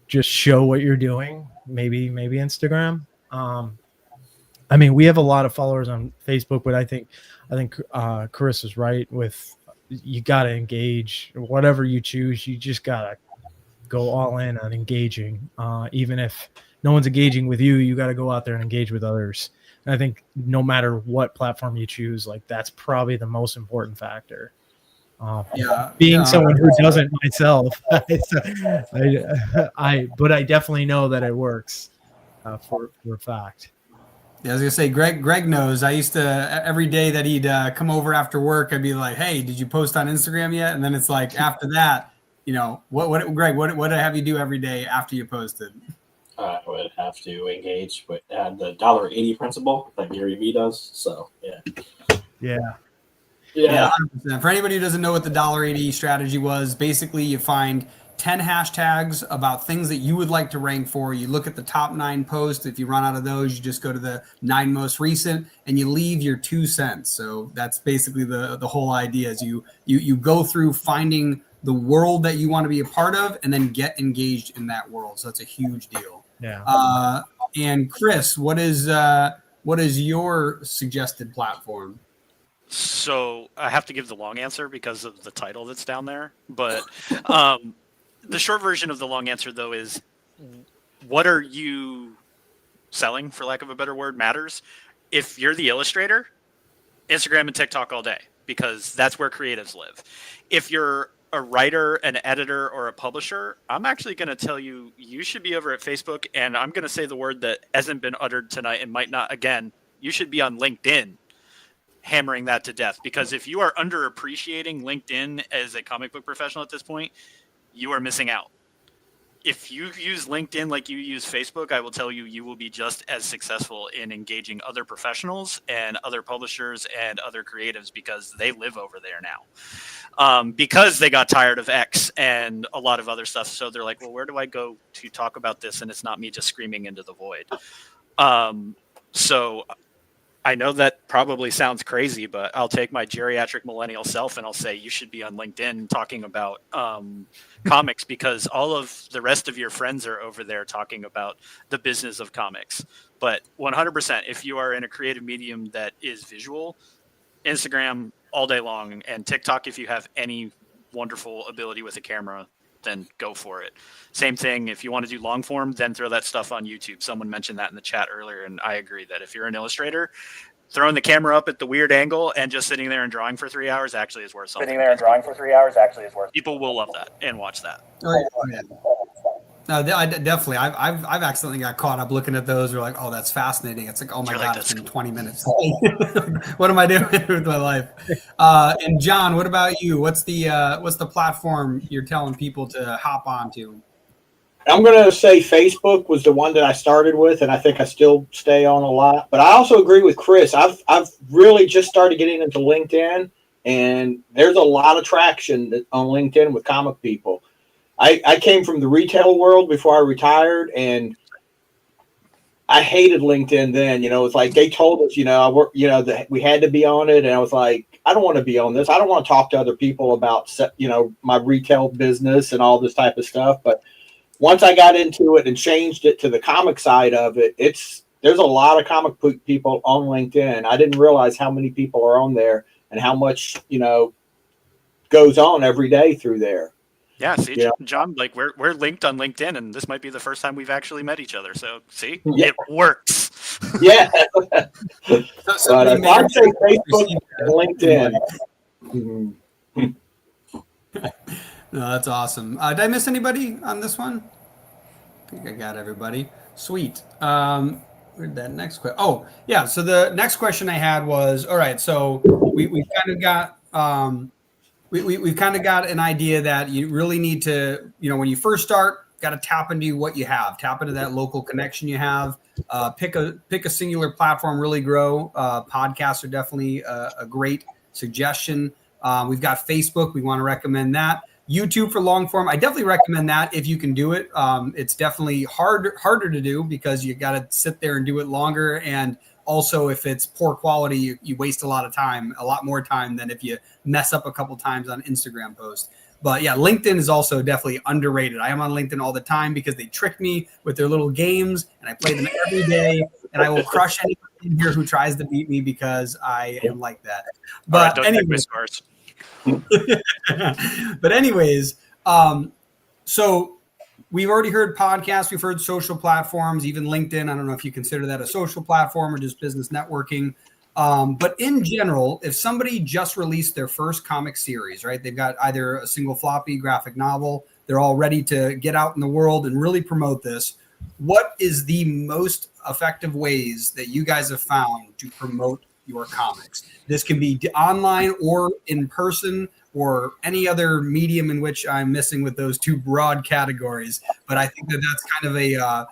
just show what you're doing, maybe Instagram. I mean, we have a lot of followers on Facebook, but I think Carissa's right with, you got to engage. Whatever you choose, you just got to go all in on engaging. Even if no one's engaging with you, you got to go out there and engage with others. And I think no matter what platform you choose, like that's probably the most important factor. Being someone who doesn't myself, but I definitely know that it works for a fact. Yeah, I was gonna say, Greg knows. I used to, every day that he'd come over after work, I'd be like, "Hey, did you post on Instagram yet?" And then it's like after that, what Greg, what did I have you do every day after you posted? I would have to engage with the $1.80 principle that Gary Vee does. So Yeah. 100%. For anybody who doesn't know what the $1.80 strategy was, basically you find 10 hashtags about things that you would like to rank for. You look at the top 9 posts. If you run out of those, you just go to the 9 most recent and you leave your 2 cents. So that's basically the whole idea is you go through finding the world that you want to be a part of and then get engaged in that world. So that's a huge deal. Yeah. And Chris, what is your suggested platform? So I have to give the long answer because of the title that's down there. But the short version of the long answer, though, is what are you selling, for lack of a better word, matters. If you're the illustrator, Instagram and TikTok all day, because that's where creatives live. If you're a writer, an editor, or a publisher, I'm actually going to tell you should be over at Facebook, and I'm going to say the word that hasn't been uttered tonight and might not again. You should be on LinkedIn, hammering that to death, because if you are underappreciating LinkedIn as a comic book professional at this point, you are missing out. If you use LinkedIn like you use Facebook, I will tell you will be just as successful in engaging other professionals and other publishers and other creatives, because they live over there now. Because they got tired of X and a lot of other stuff. So they're like, well, where do I go to talk about this? And it's not me just screaming into the void. So I know that probably sounds crazy, but I'll take my geriatric millennial self and I'll say you should be on LinkedIn talking about comics, because all of the rest of your friends are over there talking about the business of comics. But 100%, if you are in a creative medium that is visual, Instagram all day long, and TikTok if you have any wonderful ability with a camera, then go for it. Same thing, if you want to do long form, then throw that stuff on YouTube. Someone mentioned that in the chat earlier, and I agree that if you're an illustrator, throwing the camera up at the weird angle and just sitting there and drawing for 3 hours actually is worth something. People will love that and watch that. Oh, yeah. No, I definitely. I've accidentally got caught up looking at those. We're like, oh, that's fascinating. It's like, oh my god, it's been 20 minutes. What am I doing with my life? And John, what about you? What's the platform you're telling people to hop onto? I'm going to say Facebook was the one that I started with, and I think I still stay on a lot. But I also agree with Chris. I've really just started getting into LinkedIn, and there's a lot of traction on LinkedIn with comic people. I came from the retail world before I retired, and I hated LinkedIn then. It's like they told us, that we had to be on it, and I was like, I don't want to be on this. I don't want to talk to other people about, my retail business and all this type of stuff. But once I got into it and changed it to the comic side of it, there's a lot of comic people on LinkedIn. I didn't realize how many people are on there and how much, goes on every day through there. Yeah, see, John, like we're linked on LinkedIn, and this might be the first time we've actually met each other. So, see, it works. Yeah. But I'd say Facebook and LinkedIn. No, that's awesome. Did I miss anybody on this one? I think I got everybody. Sweet. Where'd that next question? Oh, yeah. So the next question I had was, all right, so we've kind of got we've kind of got an idea that you really need to, when you first start, got to tap into what you have, tap into that local connection you have, pick a singular platform, really grow. Podcasts are definitely a great suggestion. We've got Facebook. We want to recommend that. YouTube for long form. I definitely recommend that if you can do it. It's definitely harder to do because you got to sit there and do it longer. And also, if it's poor quality, you waste a lot of time, a lot more time than if you mess up a couple times on Instagram posts. But yeah, LinkedIn is also definitely underrated. I am on LinkedIn all the time because they trick me with their little games, and I play them every day. And I will crush anyone in here who tries to beat me because I am like that. But anyways, so we've already heard podcasts, we've heard social platforms, even LinkedIn. I don't know if you consider that a social platform or just business networking. But in general, if somebody just released their first comic series, right? They've got either a single floppy graphic novel, they're all ready to get out in the world and really promote this. What is the most effective ways that you guys have found to promote your comics? This can be online or in person or any other medium in which I'm missing with those two broad categories. But I think that's kind of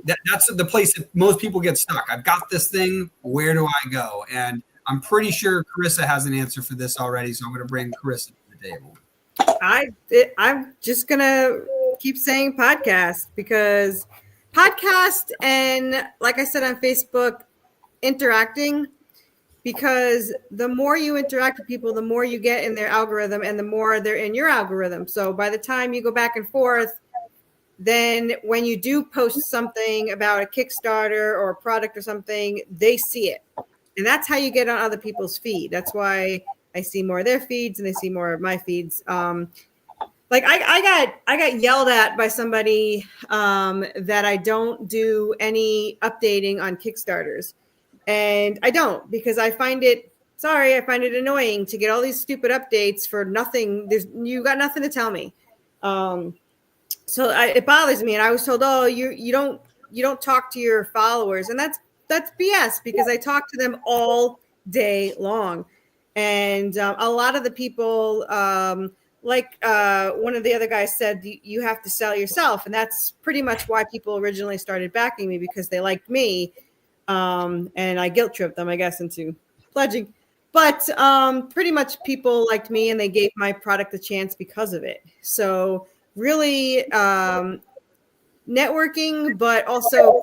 that's the place that most people get stuck. I've got this thing. Where do I go? And I'm pretty sure Carissa has an answer for this already. So I'm going to bring Carissa to the table. I'm just going to keep saying podcast, because podcast and, like I said on Facebook, interacting, because the more you interact with people, the more you get in their algorithm and the more they're in your algorithm. So by the time you go back and forth, then when you do post something about a Kickstarter or a product or something, they see it. And that's how you get on other people's feed. That's why I see more of their feeds and they see more of my feeds. Like I got yelled at by somebody that I don't do any updating on Kickstarters. And I don't, because I find it annoying to get all these stupid updates for nothing. You got nothing to tell me. So it bothers me. And I was told, oh, you don't talk to your followers. And that's BS, because I talk to them all day long. And a lot of the people, like one of the other guys said, you have to sell yourself. And that's pretty much why people originally started backing me, because they liked me. And I guilt tripped them, I guess, into pledging. But pretty much people liked me and they gave my product a chance because of it. So really networking, but also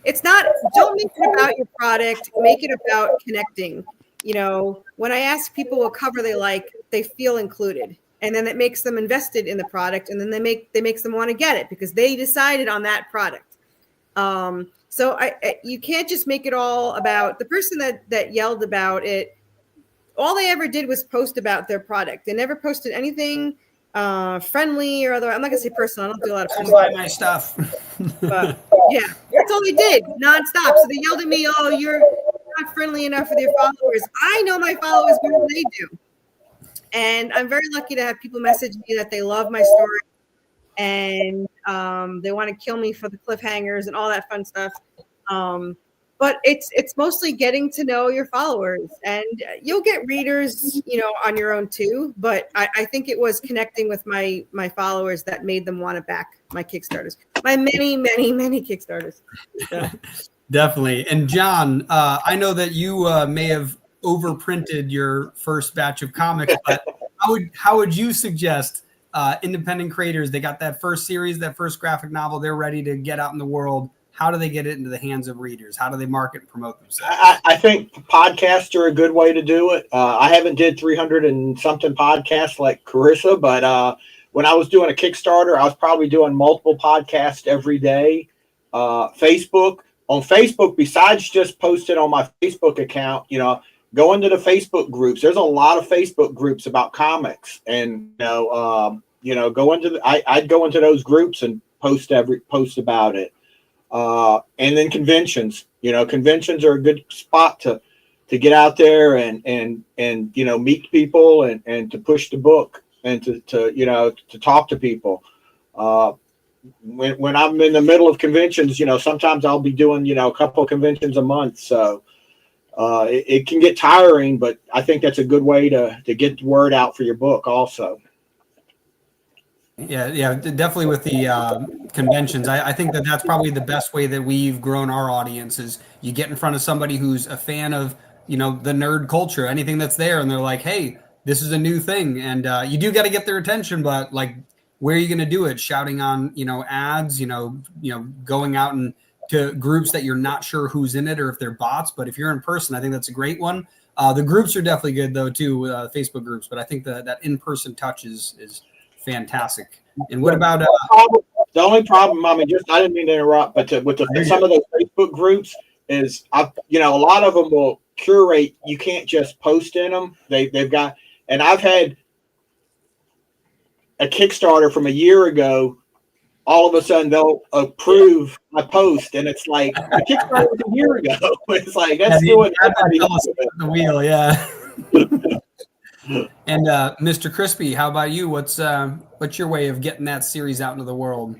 it's not, don't make it about your product, make it about connecting. You know, when I ask people what cover they like, they feel included. And then it makes them invested in the product, and then they makes them want to get it because they decided on that product. So you can't just make it all about the person that yelled about it. All they ever did was post about their product. They never posted anything friendly or other. I'm not gonna say personal. I don't do a lot of Buy my stuff. but yeah, that's all they did nonstop. So they yelled at me, "Oh, you're not friendly enough with your followers." I know my followers more than they do. And I'm very lucky to have people message me that they love my story and they want to kill me for the cliffhangers and all that fun stuff. But it's mostly getting to know your followers, and you'll get readers, you know, on your own too. But I think it was connecting with my followers that made them want to back my Kickstarters, my many Kickstarters. So. Definitely. And John, I know that you may have overprinted your first batch of comics, but how would you suggest independent creators, they got that first series, that first graphic novel, they're ready to get out in the world. How do they get it into the hands of readers? How do they market and promote themselves? I think podcasts are a good way to do it. I haven't did 300 and something podcasts like Carissa, but when I was doing a Kickstarter, I was probably doing multiple podcasts every day. Facebook, besides just posting on my Facebook account, you know, go into the Facebook groups. There's a lot of Facebook groups about comics, and go into I'd go into those groups and post about it. And then conventions. You know, conventions are a good spot to get out there and you know, meet people and to push the book and to talk to people. When I'm in the middle of conventions, you know, sometimes I'll be doing, you know, a couple of conventions a month. So it can get tiring, but I think that's a good way to get the word out for your book also. Yeah, definitely with the conventions. I think that that's probably the best way that we've grown our audience is you get in front of somebody who's a fan of, you know, the nerd culture, anything that's there, and they're like, hey, this is a new thing. And you do got to get their attention, but like, where are you going to do it? Shouting on, you know, ads, you know, going out and to groups that you're not sure who's in it or if they're bots. But if you're in person, I think that's a great one. The groups are definitely good though too, Facebook groups. But I think that in-person touch is fantastic. And what about the only problem? I mean, I didn't mean to interrupt, but some of those Facebook groups is, you know, a lot of them will curate. You can't just post in them. They've got, and I've had a Kickstarter from a year ago. All of a sudden, they'll approve my post, and it's like the Kickstarter was a year ago. It's like that's doing the wheel, yeah. And Mr. Crispy, how about you? What's your way of getting that series out into the world?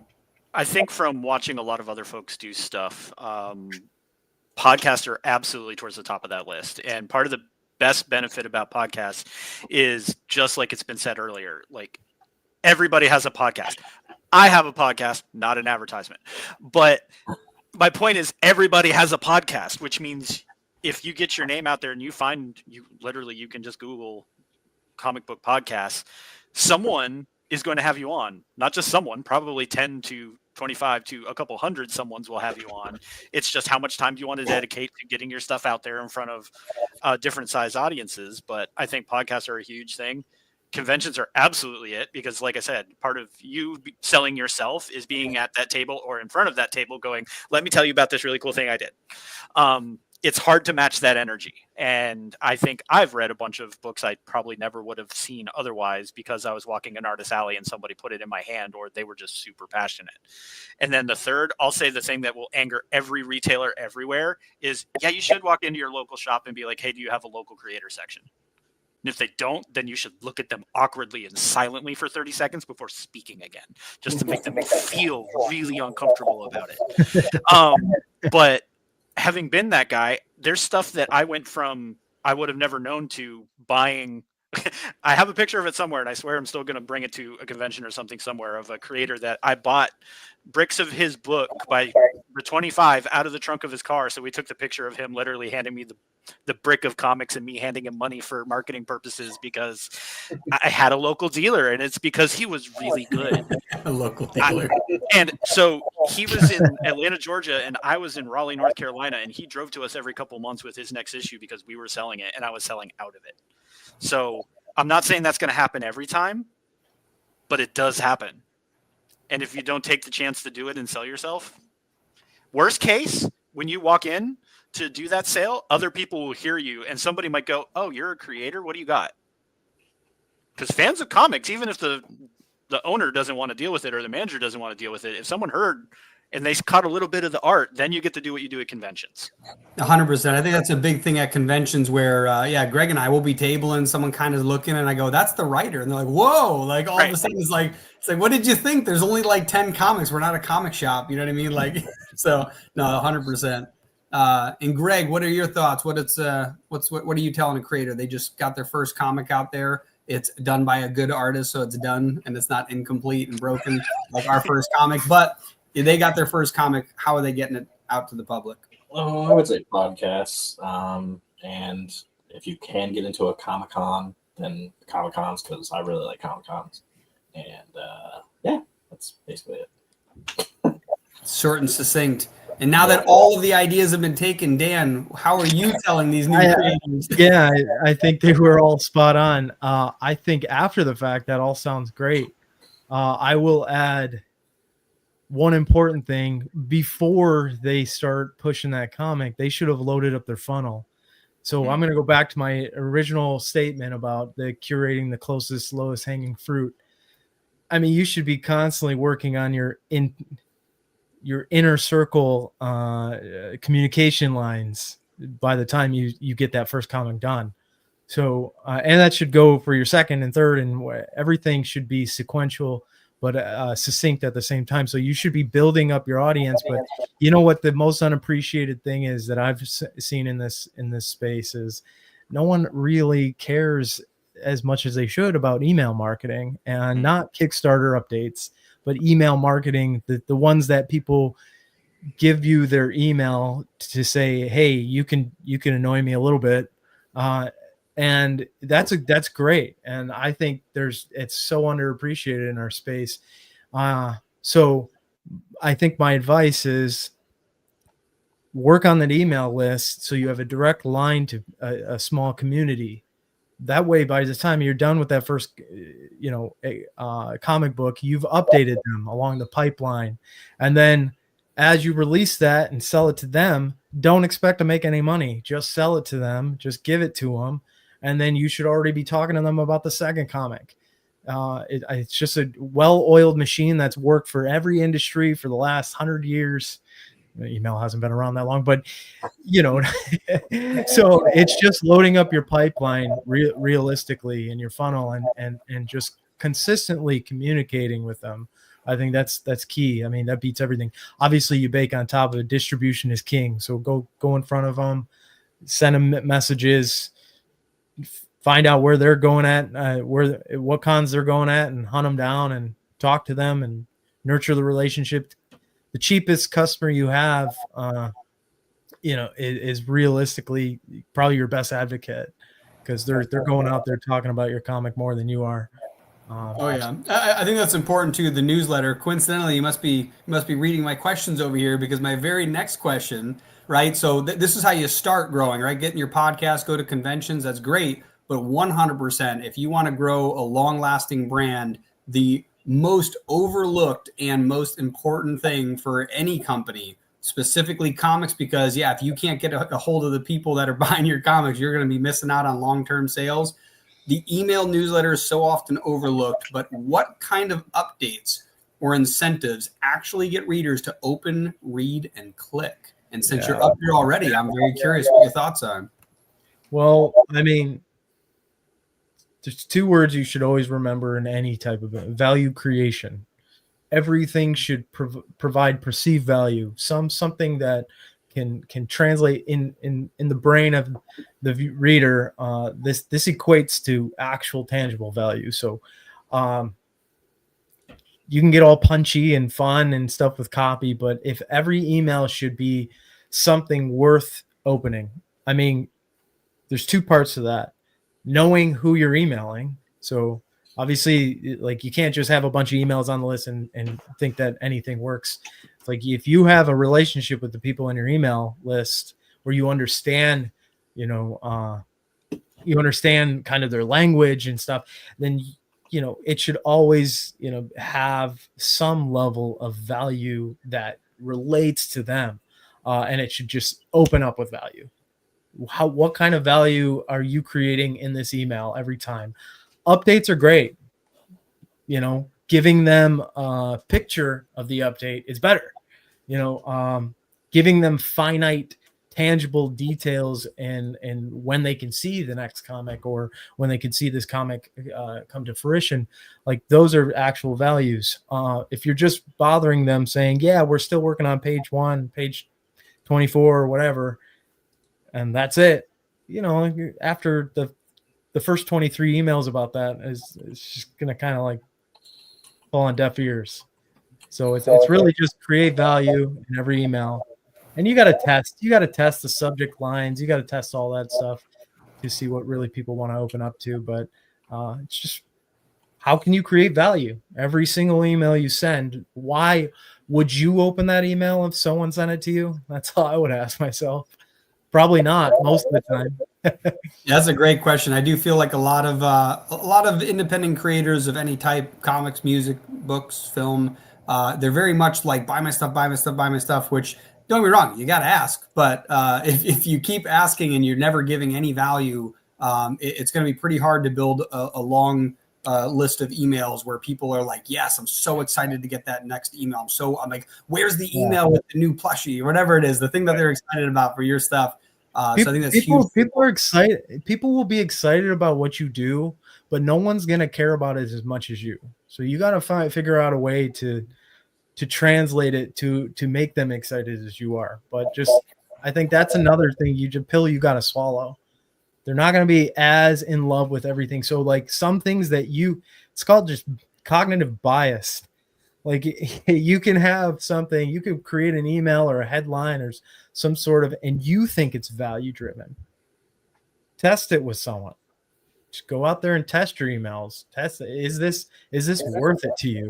I think from watching a lot of other folks do stuff, podcasts are absolutely towards the top of that list. And part of the best benefit about podcasts is just like it's been said earlier, like everybody has a podcast. I have a podcast, not an advertisement. But my point is everybody has a podcast, which means if you get your name out there and you can just Google comic book podcasts, someone is going to have you on. Not just someone, probably 10 to 25 to a couple hundred someones will have you on. It's just how much time do you want to dedicate to getting your stuff out there in front of different size audiences. But I think podcasts are a huge thing. Conventions are absolutely it, because like I said, part of you selling yourself is being at that table or in front of that table going, let me tell you about this really cool thing I did. It's hard to match that energy. And I think I've read a bunch of books I probably never would have seen otherwise because I was walking an artist alley and somebody put it in my hand, or they were just super passionate. And then the third, I'll say the thing that will anger every retailer everywhere is, yeah, you should walk into your local shop and be like, hey, do you have a local creator section? And if they don't, then you should look at them awkwardly and silently for 30 seconds before speaking again, just to make them feel really uncomfortable about it. But having been that guy, there's stuff that I went from I would have never known to buying I have a picture of it somewhere, and I swear I'm still going to bring it to a convention or something somewhere, of a creator that I bought bricks of his book by the 25 out of the trunk of his car. So we took the picture of him literally handing me the brick of comics and me handing him money for marketing purposes, because I had a local dealer, and it's because he was really good. A local dealer. And so he was in Atlanta, Georgia, and I was in Raleigh, North Carolina, and he drove to us every couple months with his next issue because we were selling it and I was selling out of it. So I'm not saying that's going to happen every time, but it does happen. And if you don't take the chance to do it and sell yourself, worst case, when you walk in to do that sale, other people will hear you and somebody might go, "Oh, you're a creator? What do you got?" Because fans of comics, even if the owner doesn't want to deal with it or the manager doesn't want to deal with it, if someone heard and they caught a little bit of the art, then you get to do what you do at conventions. 100%. I think that's a big thing at conventions where, Greg and I will be tabling, someone kind of looking, and I go, "That's the writer," and they're like, "Whoa!" Like all of a sudden, it's like, what did you think? There's only like 10 comics. We're not a comic shop. You know what I mean? Like, so no, 100%. And Greg, what are your thoughts? What are you telling a creator? They just got their first comic out there. It's done by a good artist, so it's done and it's not incomplete and broken like our first comic. But if they got their first comic, how are they getting it out to the public? Oh, I would say podcasts. And if you can get into a Comic-Con, then Comic-Cons, because I really like Comic-Cons. And that's basically it. Short and succinct. And now that all of the ideas have been taken, Dan, how are you telling these new creators? Yeah, I think they were all spot on. I think after the fact, that all sounds great. I will add one important thing. Before they start pushing that comic, they should have loaded up their funnel. So I'm going to go back to my original statement about the curating the closest, lowest hanging fruit. I mean, you should be constantly working on your inner circle communication lines by the time you get that first comic done. So and that should go for your second and third, and everything should be sequential but succinct at the same time. So you should be building up your audience. But you know what the most unappreciated thing is that I've seen in this space is no one really cares as much as they should about email marketing, and not Kickstarter updates, but email marketing, the ones that people give you their email to say, "Hey, you can annoy me a little bit," and that's great. And I think it's so underappreciated in our space. So I think my advice is work on that email list so you have a direct line to a small community. That way, by the time you're done with that first, comic book, you've updated them along the pipeline. And then as you release that and sell it to them, don't expect to make any money. Just sell it to them. Just give it to them. And then you should already be talking to them about the second comic. It's just a well-oiled machine that's worked for every industry for the last 100 years. Email hasn't been around that long, but so it's just loading up your pipeline realistically in your funnel and just consistently communicating with them. I think that's key. I mean, that beats everything. Obviously, you bake on top of it. Distribution is king. So go in front of them, send them messages, find out where they're going at, what cons they're going at, and hunt them down and talk to them and nurture the relationship. The cheapest customer you have, is realistically probably your best advocate, because they're going out there talking about your comic more than you are. I think that's important too. The newsletter. Coincidentally, you must be reading my questions over here, because my very next question, right? So this is how you start growing, right? Getting your podcast, go to conventions. That's great, but 100%, if you want to grow a long-lasting brand, the most overlooked and most important thing for any company, specifically comics, because if you can't get a hold of the people that are buying your comics, you're going to be missing out on long-term sales. The email newsletter is so often overlooked, but what kind of updates or incentives actually get readers to open, read, and click? And since you're up here already, I'm very curious what your thoughts are. Well, I mean, there's two words you should always remember in any type of value creation. Everything should provide perceived value, something that can translate in the brain of the reader, this equates to actual tangible value. So you can get all punchy and fun and stuff with copy, but if every email should be something worth opening, I mean, there's two parts to that. Knowing who you're emailing. So obviously, like, you can't just have a bunch of emails on the list and think that anything works. It's like, if you have a relationship with the people in your email list where you understand, you understand kind of their language and stuff, then it should always, have some level of value that relates to them. And it should just open up with value. What kind of value are you creating in this email every time? Updates are great. Giving them a picture of the update is better. Giving them finite, tangible details and when they can see the next comic, or when they can see this comic come to fruition, like, those are actual values. If you're just bothering them saying, yeah, we're still working on page 1, page 24 or whatever, and that's it, after the first 23 emails about that is just gonna kind of like fall on deaf ears. So it's really just create value in every email. And you got to test the subject lines. You got to test all that stuff to see what really people want to open up to. But it's just, how can you create value? Every single email you send, why would you open that email if someone sent it to you? That's all I would ask myself. Probably not most of the time. Yeah, that's a great question. I do feel like a lot of independent creators of any type, comics, music, books, film, they're very much like, buy my stuff, buy my stuff, buy my stuff, which, don't get me wrong, you got to ask. But if you keep asking and you're never giving any value, it's going to be pretty hard to build a long list of emails where people are like, yes, I'm so excited to get that next email. I'm like, where's the email with the new plushie or whatever it is, the thing that they're excited about for your stuff. So I think that's huge. People are excited. People will be excited about what you do, but no one's going to care about it as much as you. So you got to figure out a way to translate it to make them excited as you are. But I think that's another thing, you got to swallow. They're not going to be as in love with everything. So like, some things that it's called just cognitive bias. Like, you can have something, you could create an email or a headline or some sort of, and you think it's value driven. Test it with someone. Just go out there and test your emails. Test it. Is this worth it to you?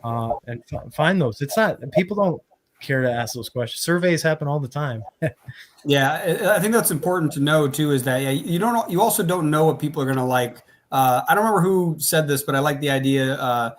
And find those. It's not, people don't care to ask those questions. Surveys happen all the time. Yeah, I think that's important to know too, is that you also don't know what people are going to like. I don't remember who said this, but I like the idea.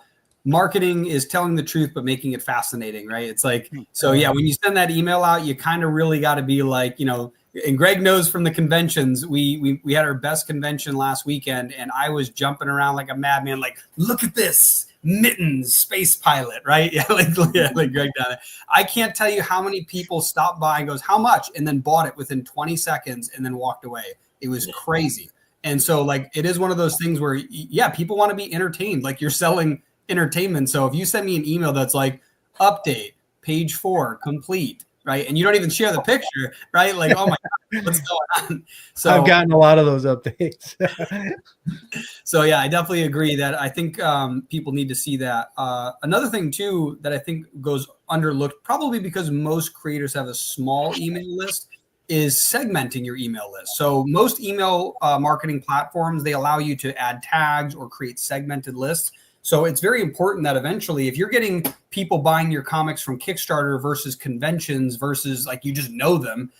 Marketing is telling the truth, but making it fascinating, right? It's like, so yeah, when you send that email out, you kind of really got to be like, and Greg knows from the conventions, we had our best convention last weekend, and I was jumping around like a madman, like, look at this mittens space pilot, right? Yeah, like Greg done it. I can't tell you how many people stopped by and goes, how much? And then bought it within 20 seconds and then walked away. It was crazy. And so like, it is one of those things where, yeah, people want to be entertained. Like, you're selling entertainment. So if you send me an email that's like, update, page 4, complete, right? And you don't even share the picture, right? Like, oh my God, what's going on? So I've gotten a lot of those updates. So yeah, I definitely agree that I think people need to see that. Another thing too that I think goes underlooked, probably because most creators have a small email list, is segmenting your email list. So most email marketing platforms, they allow you to add tags or create segmented lists. So it's very important that eventually, if you're getting people buying your comics from Kickstarter versus conventions versus like you just know them,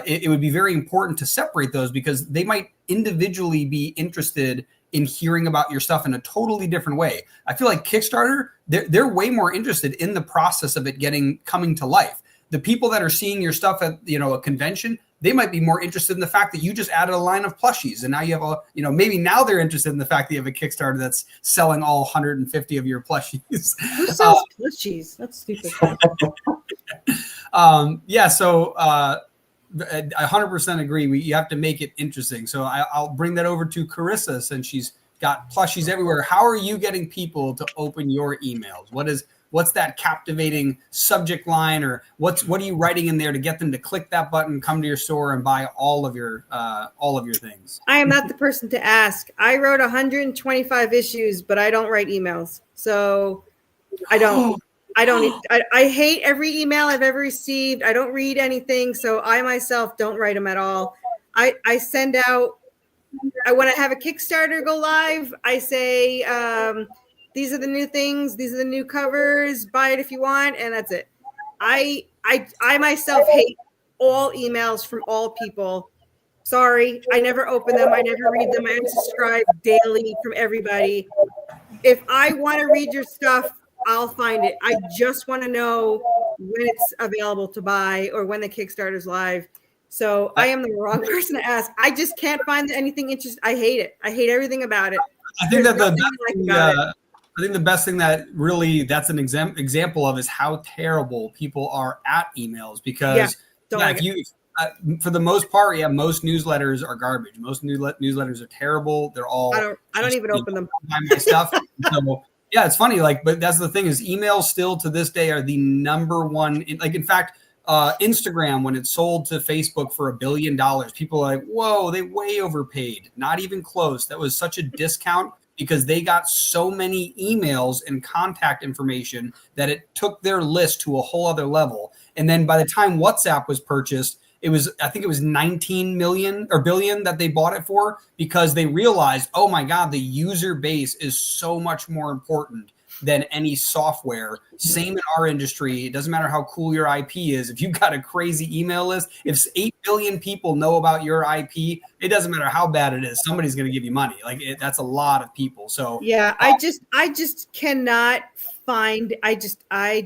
it would be very important to separate those, because they might individually be interested in hearing about your stuff in a totally different way. I feel like Kickstarter, they're way more interested in the process of it coming to life. The people that are seeing your stuff at a convention, they might be more interested in the fact that you just added a line of plushies, and now you have maybe now they're interested in the fact that you have a Kickstarter that's selling all 150 of your plushies. Who sells plushies? That's stupid. Yeah, so I 100% agree. You have to make it interesting. So I'll bring that over to Carissa, since she's got plushies everywhere. How are you getting people to open your emails? What what's that captivating subject line, or what are you writing in there to get them to click that button, come to your store, and buy all of your things? I am not the person to ask. I wrote 125 issues, but I don't write emails, so I don't. I hate every email I've ever received. I don't read anything, so I myself don't write them at all. I send out. When I have a Kickstarter go live, I say, these are the new things, these are the new covers, buy it if you want, and that's it. I myself hate all emails from all people. Sorry, I never open them, I never read them. I unsubscribe daily from everybody. If I want to read your stuff, I'll find it. I just want to know when it's available to buy or when the Kickstarter's live. So I am the wrong person to ask. I just can't find anything interesting. I hate it. I hate everything about it. I think that I think the best thing that really that's an example of is how terrible people are at emails, because for the most part, most newsletters are garbage. Most newsletters are terrible. They're all I don't even open them. My stuff. So yeah, it's funny. But that's the thing is emails still to this day are the number one. In fact, Instagram, when it sold to Facebook for $1 billion, people are like, whoa, they way overpaid. Not even close. That was such a discount because they got so many emails and contact information that it took their list to a whole other level. And then by the time WhatsApp was purchased, I think it was 19 million or billion that they bought it for, because they realized, oh my God, the user base is so much more important than any software. Same in our industry. It doesn't matter how cool your IP is. If you've got a crazy email list, if 8 billion people know about your IP, it doesn't matter how bad it is. Somebody's going to give you money. That's a lot of people. So yeah, I just cannot find. I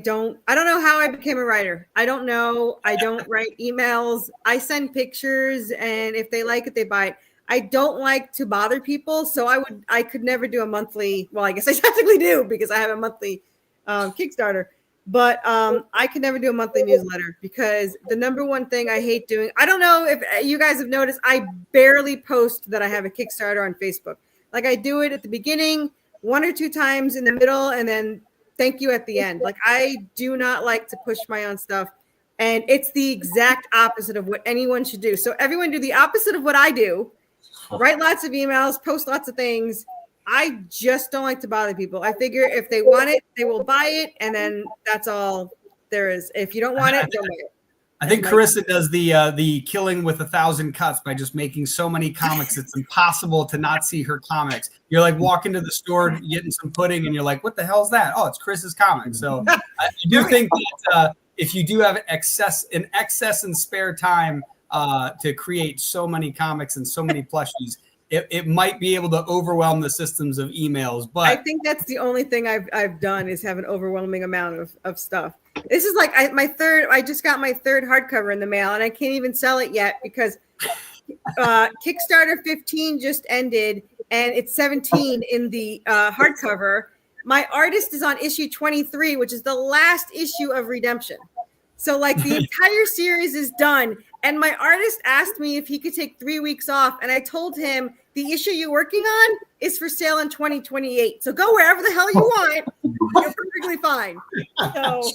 don't know how I became a writer. I don't know. I don't write emails. I send pictures, and if they like it, they buy it. I don't like to bother people, so I could never do a monthly. Well, I guess I technically do because I have a monthly Kickstarter, but I could never do a monthly newsletter because the number one thing I hate doing. I don't know if you guys have noticed. I barely post that I have a Kickstarter on Facebook. Like I do it at the beginning, 1 or 2 times in the middle, and then thank you at the end. Like I do not like to push my own stuff, and it's the exact opposite of what anyone should do. So everyone do the opposite of what I do. Write lots of emails, post lots of things. I just don't like to bother people. I figure if they want it, they will buy it, and then that's all there is. If you don't want it, don't buy it. I think Carissa does the killing with 1,000 cuts by just making so many comics it's impossible to not see her comics. You're like walking to the store getting some pudding, and you're like, "What the hell is that?" Oh, it's Chris's comics. So I do think that if you do have excess and spare time to create so many comics and so many plushies, it might be able to overwhelm the systems of emails. But I think that's the only thing I've done is have an overwhelming amount of stuff. This is like I just got my 3rd hardcover in the mail, and I can't even sell it yet because Kickstarter 15 just ended, and it's 17 in the hardcover. My artist is on issue 23, which is the last issue of Redemption. So like the entire series is done. And my artist asked me if he could take 3 weeks off. And I told him the issue you're working on is for sale in 2028. So go wherever the hell you want. You're perfectly fine. So,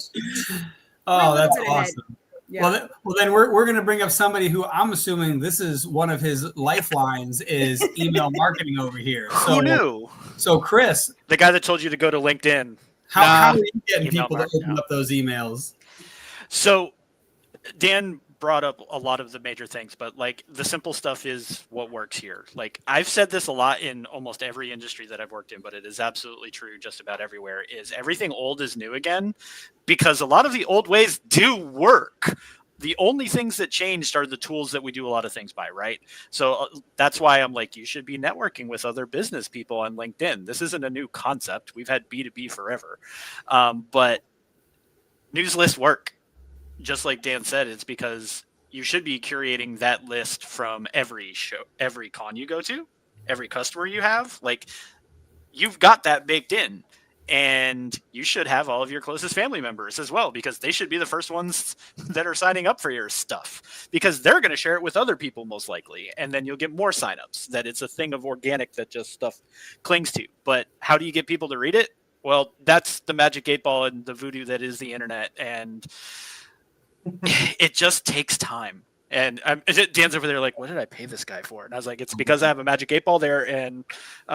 oh, that's awesome. Yeah. Well, then we're going to bring up somebody who I'm assuming this is one of his lifelines is email marketing over here. So, who knew? So Chris, the guy that told you to go to LinkedIn. How are you getting people to open up those emails? So Dan brought up a lot of the major things, but like the simple stuff is what works here. Like I've said this a lot in almost every industry that I've worked in, but it is absolutely true just about everywhere, is everything old is new again, because a lot of the old ways do work. The only things that changed are the tools that we do a lot of things by, right? So that's why I'm like, you should be networking with other business people on LinkedIn. This isn't a new concept. We've had B2B forever. But news lists work. Just like Dan said, it's because you should be curating that list from every show, every con you go to, every customer you have. Like you've got that baked in, and you should have all of your closest family members as well, because they should be the first ones that are signing up for your stuff, because they're going to share it with other people most likely. And then you'll get more signups. That it's a thing of organic that just stuff clings to. But how do you get people to read it? Well, that's the magic 8-ball and the voodoo that is the internet, and it just takes time. And Dan's over there like, what did I pay this guy for? And I was like, it's because I have a magic 8-ball there and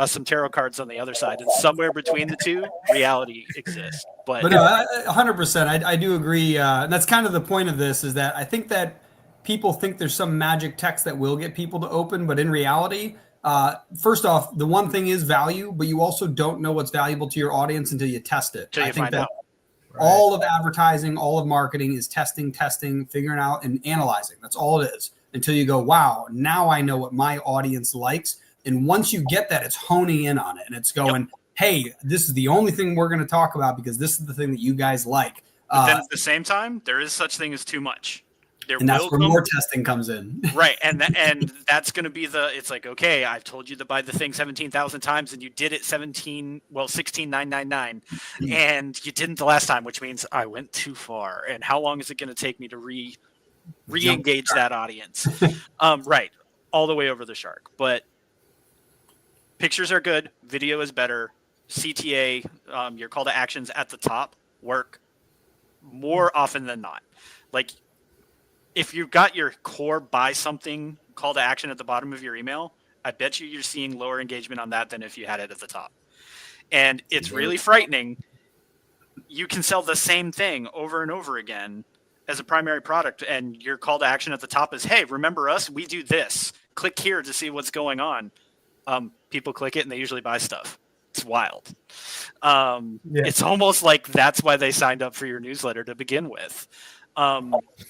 some tarot cards on the other side. And somewhere between the two, reality exists. But 100%, I do agree. And that's kind of the point of this, is that I think that people think there's some magic text that will get people to open, but in reality, first off, the one thing is value, but you also don't know what's valuable to your audience until you test it. Until you I think find that out. all of advertising, all of marketing is testing, figuring out and analyzing. That's all it is, until you go, wow, now I know what my audience likes. And once you get that, it's honing in on it, and it's going, hey, this is the only thing we're going to talk about because this is the thing that you guys like. But then at the same time, there is such thing as too much. And that's where more testing comes in. Right. And that's going to be it's like, okay, I've told you to buy the thing 17,000 times and you did it 16,999 and you didn't the last time, which means I went too far. And how long is it going to take me to re-engage that audience? Right. All the way over the shark. But pictures are good. Video is better. CTA, your call to actions at the top work more often than not. Like, if you've got your core buy something call to action at the bottom of your email, I bet you're seeing lower engagement on that than if you had it at the top. And it's really frightening. You can sell the same thing over and over again as a primary product, and your call to action at the top is, hey, remember us? We do this. Click here to see what's going on. People click it and they usually buy stuff. It's wild. It's almost like that's why they signed up for your newsletter to begin with.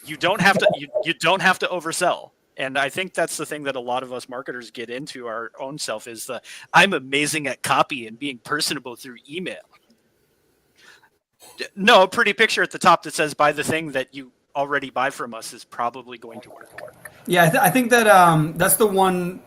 You don't have to you don't have to oversell. And I think that's the thing that a lot of us marketers get into our own self is I'm amazing at copy and being personable through email. No, a pretty picture at the top that says buy the thing that you already buy from us is probably going to work. Yeah, I think that that's the one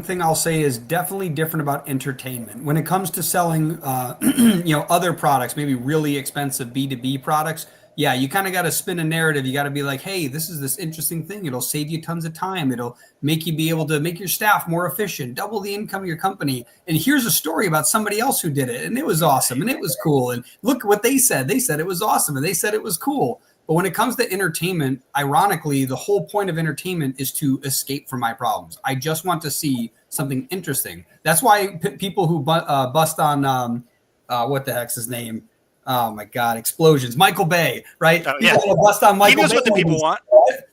thing I'll say is definitely different about entertainment. When it comes to selling other products, maybe really expensive B2B products, yeah, you kind of got to spin a narrative. You got to be like, hey, this is this interesting thing. It'll save you tons of time. It'll make you be able to make your staff more efficient, double the income of your company. And here's a story about somebody else who did it, and it was awesome, and it was cool. And look what they said. They said it was awesome, and they said it was cool. But when it comes to entertainment, ironically, the whole point of entertainment is to escape from my problems. I just want to see something interesting. That's why people who bust on what the heck's his name? Oh my God, explosions. Michael Bay, right? People bust on Michael Bay. He knows what the people want.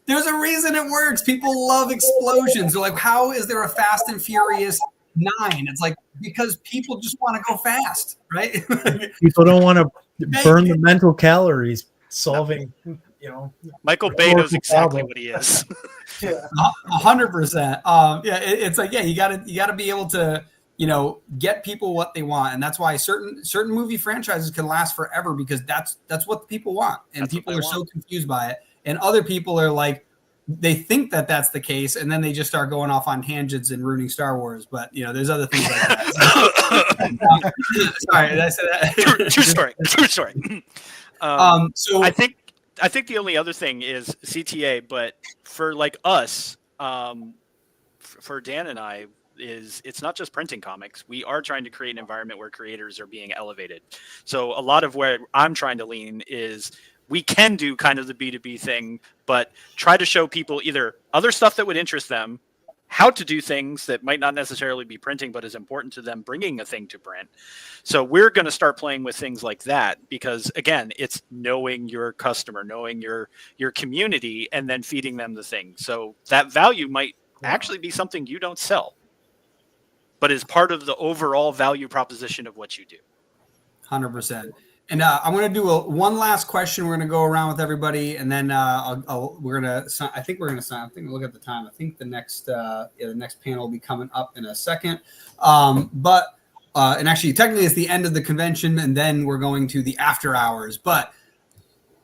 There's a reason it works. People love explosions. They're like, how is there a Fast and Furious 9? It's like, because people just want to go fast, right? People don't want to burn the mental calories solving, Michael Bay knows exactly what he is. 100%. It's like, you gotta be able to, get people what they want. And that's why certain movie franchises can last forever, because that's what the people want. And people are so confused by it. And other people are like, they think that that's the case. And then they just start going off on tangents and ruining Star Wars. But, there's other things like that. Sorry, did I say that? True story. So I think the only other thing is CTA, but for like us, for Dan and I, it's not just printing comics. We are trying to create an environment where creators are being elevated. So a lot of where I'm trying to lean is we can do kind of the B2B thing, but try to show people either other stuff that would interest them, how to do things that might not necessarily be printing, but is important to them bringing a thing to print. So we're going to start playing with things like that, because again, it's knowing your customer, knowing your community, and then feeding them the thing. So that value might actually be something you don't sell, but is part of the overall value proposition of what you do. 100%. And I'm going to do one last question. We're going to go around with everybody, and then we're going to. I think we're going to sign. I think look at the time. I think the next panel will be coming up in a second. And actually, technically, it's the end of the convention, and then we're going to the after hours. But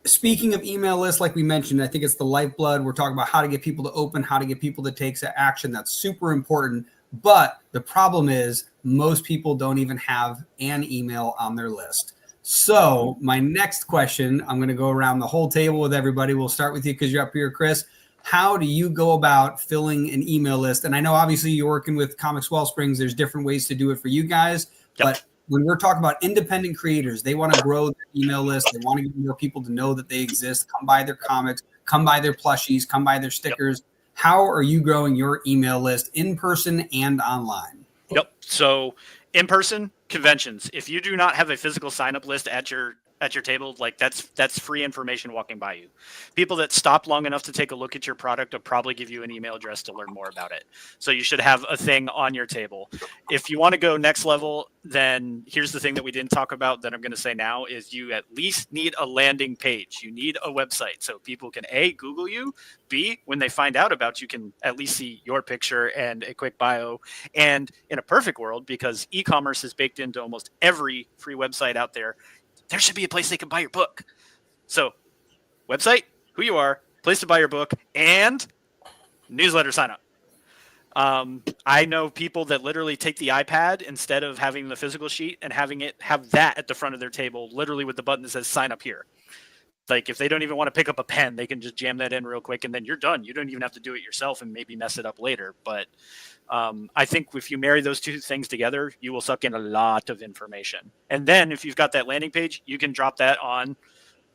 speaking of email lists, like we mentioned, I think it's the lifeblood. We're talking about how to get people to open, how to get people to take action. That's super important. But the problem is most people don't even have an email on their list. So my next question, I'm going to go around the whole table with everybody. We'll start with you because you're up here, Chris. How do you go about filling an email list? And I know obviously you're working with Comics Wellsprings. There's different ways to do it for you guys. But when we're talking about independent creators, they want to grow their email list. They want to get more people to know that they exist, come buy their comics, come buy their plushies, come buy their stickers. How are you growing your email list in person and online? Yep. So in person conventions, if you do not have a physical sign up list at your table, like that's free information walking by you. People that stop long enough to take a look at your product will probably give you an email address to learn more about it. So you should have a thing on your table. If you want to go next level, then here's the thing that we didn't talk about that I'm going to say now is you at least need a landing page. You need a website so people can A, Google you, B, when they find out about you can at least see your picture and a quick bio. And in a perfect world, because e-commerce is baked into almost every free website out there, there should be a place they can buy your book. So website, who you are, place to buy your book, and newsletter sign up. I know people that literally take the iPad instead of having the physical sheet and having it have that at the front of their table, literally with the button that says sign up here. Like if they don't even want to pick up a pen, they can just jam that in real quick and then you're done. You don't even have to do it yourself and maybe mess it up later. But I think if you marry those two things together, you will suck in a lot of information. And then if you've got that landing page, you can drop that on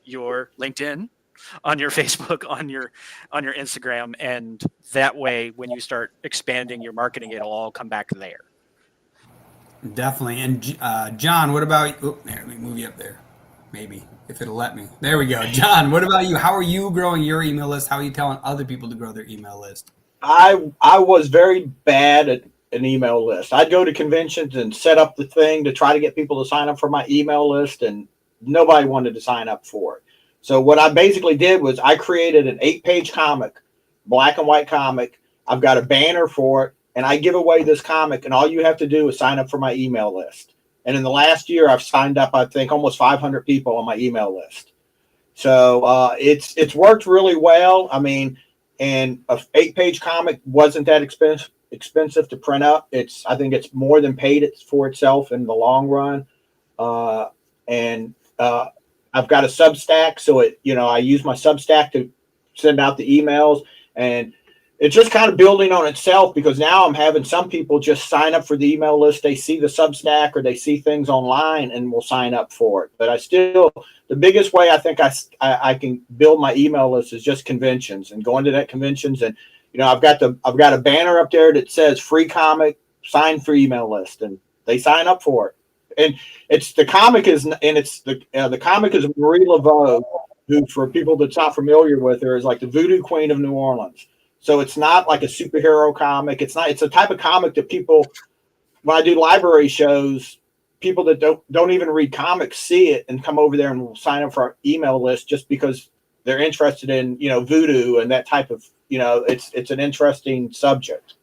your LinkedIn, on your Facebook, on your Instagram. And that way, when you start expanding your marketing, it'll all come back there. Definitely. And John, what about, let me move you up there. Maybe if it'll let me. There we go. John, what about you? How are you growing your email list? How are you telling other people to grow their email list? I was very bad at an email list. I'd go to conventions and set up the thing to try to get people to sign up for my email list, and nobody wanted to sign up for it. So what I basically did was I created an 8-page comic, black and white comic. I've got a banner for it, and I give away this comic, and all you have to do is sign up for my email list. And in the last year, I've signed up, I think, almost 500 people on my email list. So it's worked really well. I mean, and a 8-page comic wasn't that expensive to print up. I think it's more than paid it for itself in the long run. And I've got a Substack, so I use my Substack to send out the emails, and it's just kind of building on itself because now I'm having some people just sign up for the email list. They see the Substack or they see things online and will sign up for it. But the biggest way I think I can build my email list is just conventions and going to that conventions. And, I've got a banner up there that says free comic, sign for email list, and they sign up for it. And the comic is Marie Laveau, who, for people that's not familiar with her, is like the voodoo queen of New Orleans. So it's not like a superhero comic. It's a type of comic that people, when I do library shows, people that don't even read comics see it and come over there and will sign up for our email list just because they're interested in, voodoo and that type of, it's an interesting subject.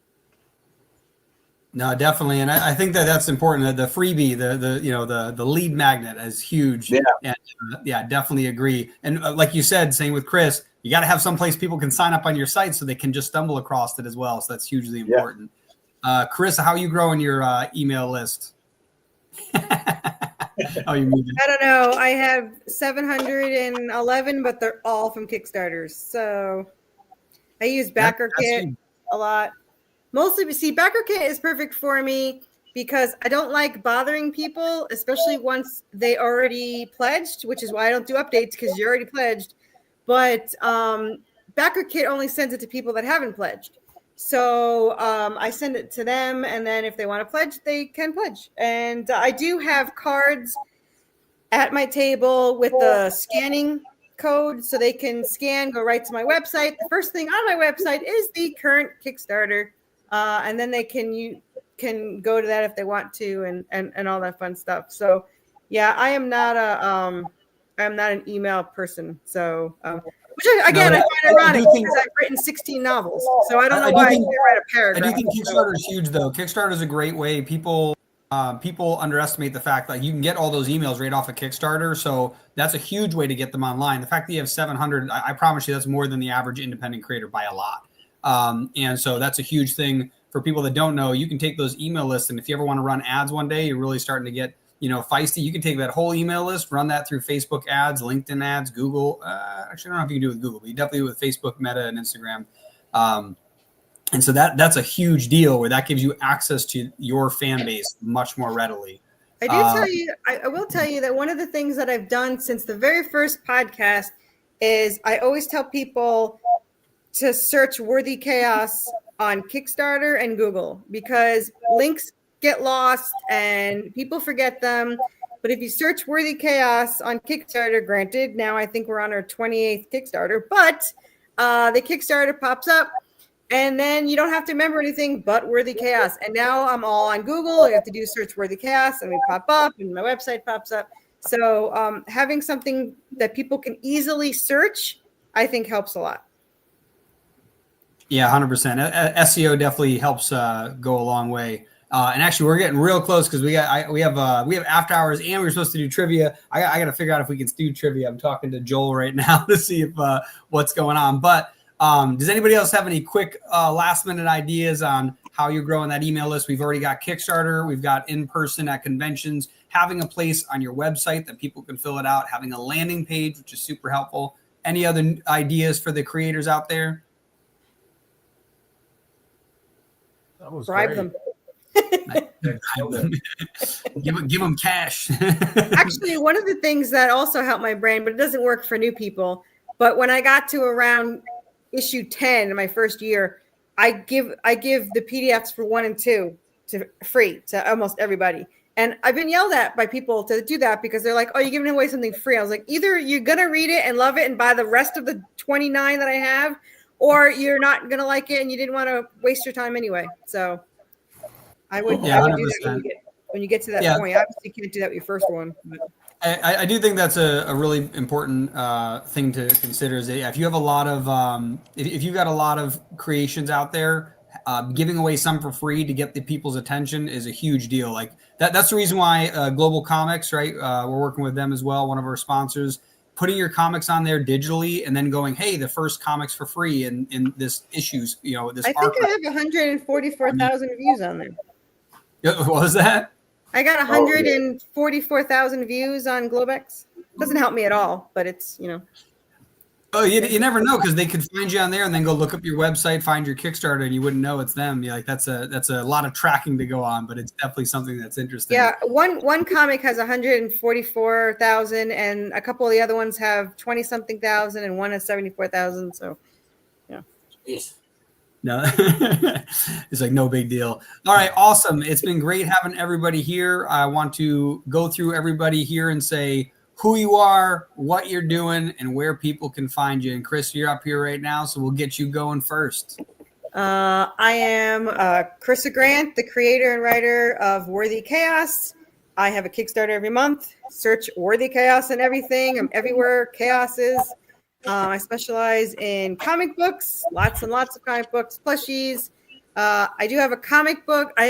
No, definitely. And I think that's important. The freebie, the lead magnet is huge. Yeah. And definitely agree. And like you said, same with Chris, you got to have some place people can sign up on your site so they can just stumble across it as well. So that's hugely important. Yeah. Chris, how are you growing your email list? I don't know. I have 711, but they're all from Kickstarters. So I use BackerKit a lot. Mostly, BackerKit is perfect for me because I don't like bothering people, especially once they already pledged, which is why I don't do updates because you're already pledged. But BackerKit only sends it to people that haven't pledged. So I send it to them, and then if they want to pledge, they can pledge. And I do have cards at my table with the scanning code, so they can scan, go right to my website. The first thing on my website is the current Kickstarter, and then they can go to that if they want to, and all that fun stuff. So yeah, I am not an email person. So. Which I find ironic because I've written 16 novels, so I don't know why I can't write a paragraph. I do think Kickstarter is huge, though. Kickstarter is a great way. People underestimate the fact that you can get all those emails right off of Kickstarter, so that's a huge way to get them online. The fact that you have 700, I promise you, that's more than the average independent creator by a lot. And so that's a huge thing for people that don't know. You can take those email lists, and if you ever want to run ads one day, you're really starting to get feisty. You can take that whole email list, run that through Facebook ads, LinkedIn ads, Google. Actually, I don't know if you can do it with Google, but you definitely do it with Facebook, Meta, and Instagram. And so that's a huge deal where that gives you access to your fan base much more readily. I do tell you, I will tell you that one of the things that I've done since the very first podcast is I always tell people to search Worthy Chaos on Kickstarter and Google, because links get lost and people forget them. But if you search Worthy Chaos on Kickstarter, granted, now I think we're on our 28th Kickstarter, but the Kickstarter pops up. And then you don't have to remember anything but Worthy Chaos. And now I'm all on Google. You have to do search Worthy Chaos, and we pop up, and my website pops up. So having something that people can easily search, I think helps a lot. Yeah, 100%. SEO definitely helps go a long way. And actually, we're getting real close because we have after hours, and we're supposed to do trivia. I got to figure out if we can do trivia. I'm talking to Joel right now to see if what's going on, but. Does anybody else have any quick last minute ideas on how you're growing that email list? We've already got Kickstarter. We've got in-person at conventions, having a place on your website that people can fill it out, having a landing page, which is super helpful. Any other ideas for the creators out there? That was bribe them. give them cash. Actually, one of the things that also helped my brain, but it doesn't work for new people. But when I got to around issue 10 in my first year, I give the PDFs for 1 and 2 to free to almost everybody. And I've been yelled at by people to do that because they're like, oh, you're giving away something free. I was like, either you're going to read it and love it and buy the rest of the 29 that I have, or you're not going to like it and you didn't want to waste your time anyway. So I would do that when you get to that point. Obviously, you can't do that with your first one. But. I do think that's a really important thing to consider. Is that if you have a lot of if you've got a lot of creations out there, giving away some for free to get the people's attention is a huge deal. Like that's the reason why Global Comics, right? We're working with them as well, one of our sponsors. Putting your comics on there digitally and then going, hey, the first comics for free in this issues, this. I think I have 144,000 views on there. What was that? I got 144,000 views on Globex. Doesn't help me at all, but it's, Oh, you never know, because they could find you on there and then go look up your website, find your Kickstarter, and you wouldn't know it's them. You're like, that's a lot of tracking to go on, but it's definitely something that's interesting. Yeah, one comic has 144,000, and a couple of the other ones have 20-something thousand, and one has 74,000. So, yeah. Yes. No, it's like no big deal. All right, awesome. It's been great having everybody here. I want to go through everybody here and say who you are, what you're doing, and where people can find you. And Chris, you're up here right now, so we'll get you going first. I am Carissa Grant, the creator and writer of Worthy Chaos. I have a Kickstarter every month. Search Worthy Chaos and everything. I'm everywhere chaos is. I specialize in comic books, lots and lots of comic books, plushies. I do have a comic book. I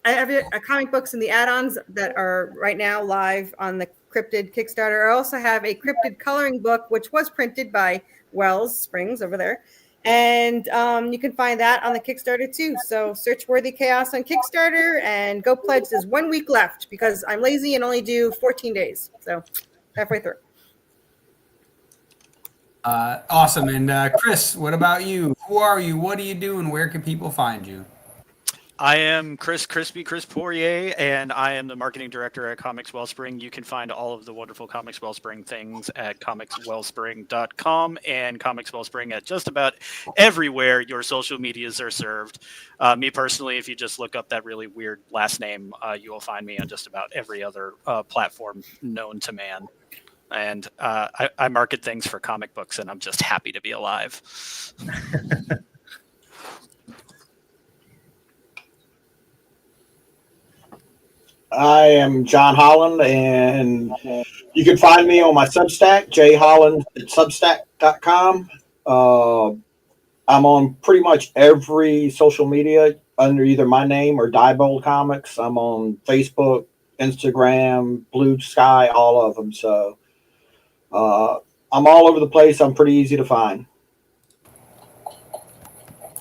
have a comic books and the add-ons that are right now live on the Cryptid Kickstarter. I also have a Cryptid coloring book, which was printed by Wells Springs over there. And you can find that on the Kickstarter too. So search Worthy Chaos on Kickstarter and go pledge. There's 1 week left because I'm lazy and only do 14 days. So halfway through. Awesome. And Chris, what about you? Who are you? What do you do? And where can people find you? I am Chris Poirier, and I am the marketing director at Comics Wellspring. You can find all of the wonderful Comics Wellspring things at comicswellspring.com and Comics Wellspring at just about everywhere your social medias are served. Me personally, if you just look up that really weird last name, you will find me on just about every other platform known to man. And I market things for comic books, and I'm just happy to be alive. I am John Holland, and you can find me on my Substack, jholland@substack.com. I'm on pretty much every social media under either my name or Diebold Comics. I'm on Facebook, Instagram, Blue Sky, all of them. So I'm all over the place. I'm pretty easy to find.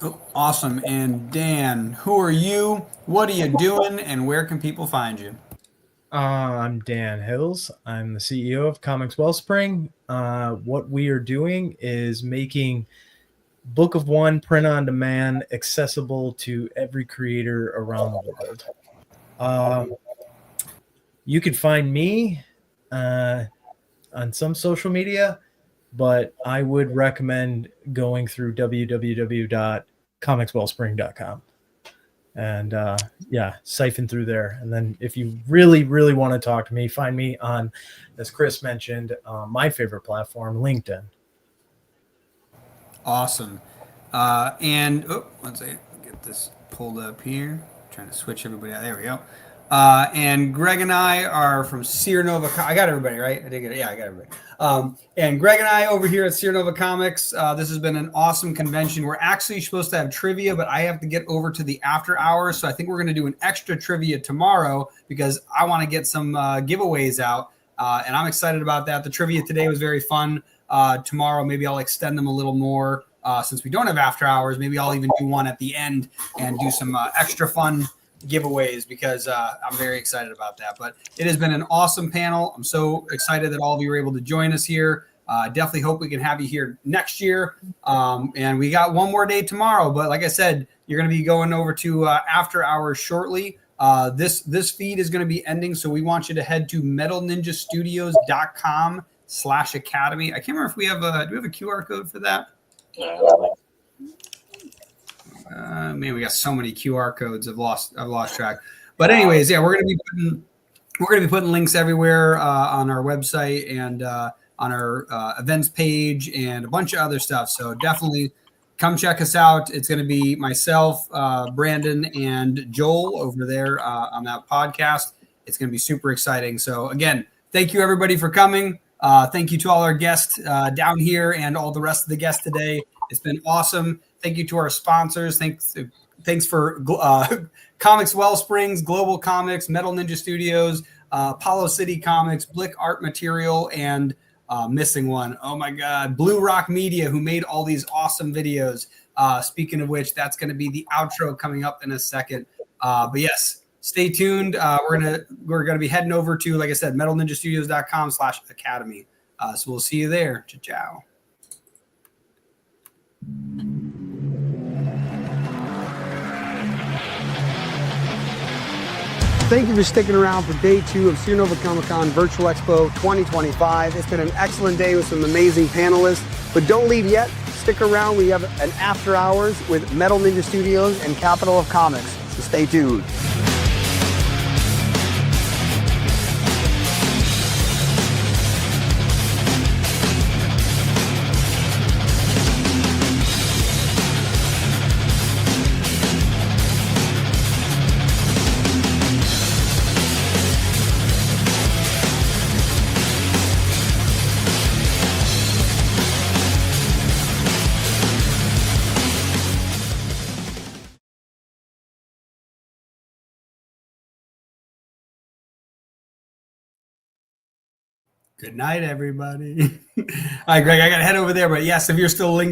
Oh, awesome. And Dan, who are you? What are you doing? And where can people find you? I'm Dan Hills. I'm the CEO of Comics Wellspring. What we are doing is making Book of One print on demand accessible to every creator around the world. You could find me on some social media, but I would recommend going through www.comicswellspring.com and siphon through there. And then if you really, really want to talk to me, find me on, as Chris mentioned, my favorite platform, LinkedIn. Awesome. One second, get this pulled up here. Trying to switch everybody out. There we go. And Greg and I are from Sierra Nova. I got everybody right. I did get it. Yeah, I got everybody. And Greg and I over here at Sierra Nova Comics. This has been an awesome convention. We're actually supposed to have trivia, but I have to get over to the after hours. So I think we're going to do an extra trivia tomorrow because I want to get some giveaways out. And I'm excited about that. The trivia today was very fun. Tomorrow, maybe I'll extend them a little more since we don't have after hours. Maybe I'll even do one at the end and do some extra fun giveaways because I'm very excited about that. But it has been an awesome panel. I'm so excited that all of you were able to join us here. Definitely hope we can have you here next year. And we got one more day tomorrow. But like I said, you're going to be going over to after hours shortly. This feed is going to be ending. So we want you to head to metalninjastudios.com/academy. I can't remember if we have do we have a QR code for that? Man, we got so many QR codes. I've lost track. But anyways, yeah, we're gonna be putting links everywhere on our website and on our events page and a bunch of other stuff. So definitely come check us out. It's gonna be myself, Brandon, and Joel over there on that podcast. It's gonna be super exciting. So again, thank you everybody for coming. Thank you to all our guests down here and all the rest of the guests today. It's been awesome. Thank you to our sponsors. Thanks for Comics Wellsprings, Global Comics, Metal Ninja Studios, Apollo City Comics, Blick Art Material, and missing one. Oh my God, Blue Rock Media, who made all these awesome videos. Speaking of which, that's going to be the outro coming up in a second. But yes, stay tuned. We're gonna be heading over to, like I said, metalninjastudios.com/academy. So we'll see you there. Ciao. Thank you for sticking around for day 2 of Sierra Nova Comic Con Virtual Expo 2025. It's been an excellent day with some amazing panelists, but don't leave yet. Stick around. We have an after hours with Metal Ninja Studios and Capital of Comics, so stay tuned. Good night, everybody. All right, Greg, I got to head over there. But yes, if you're still lingering,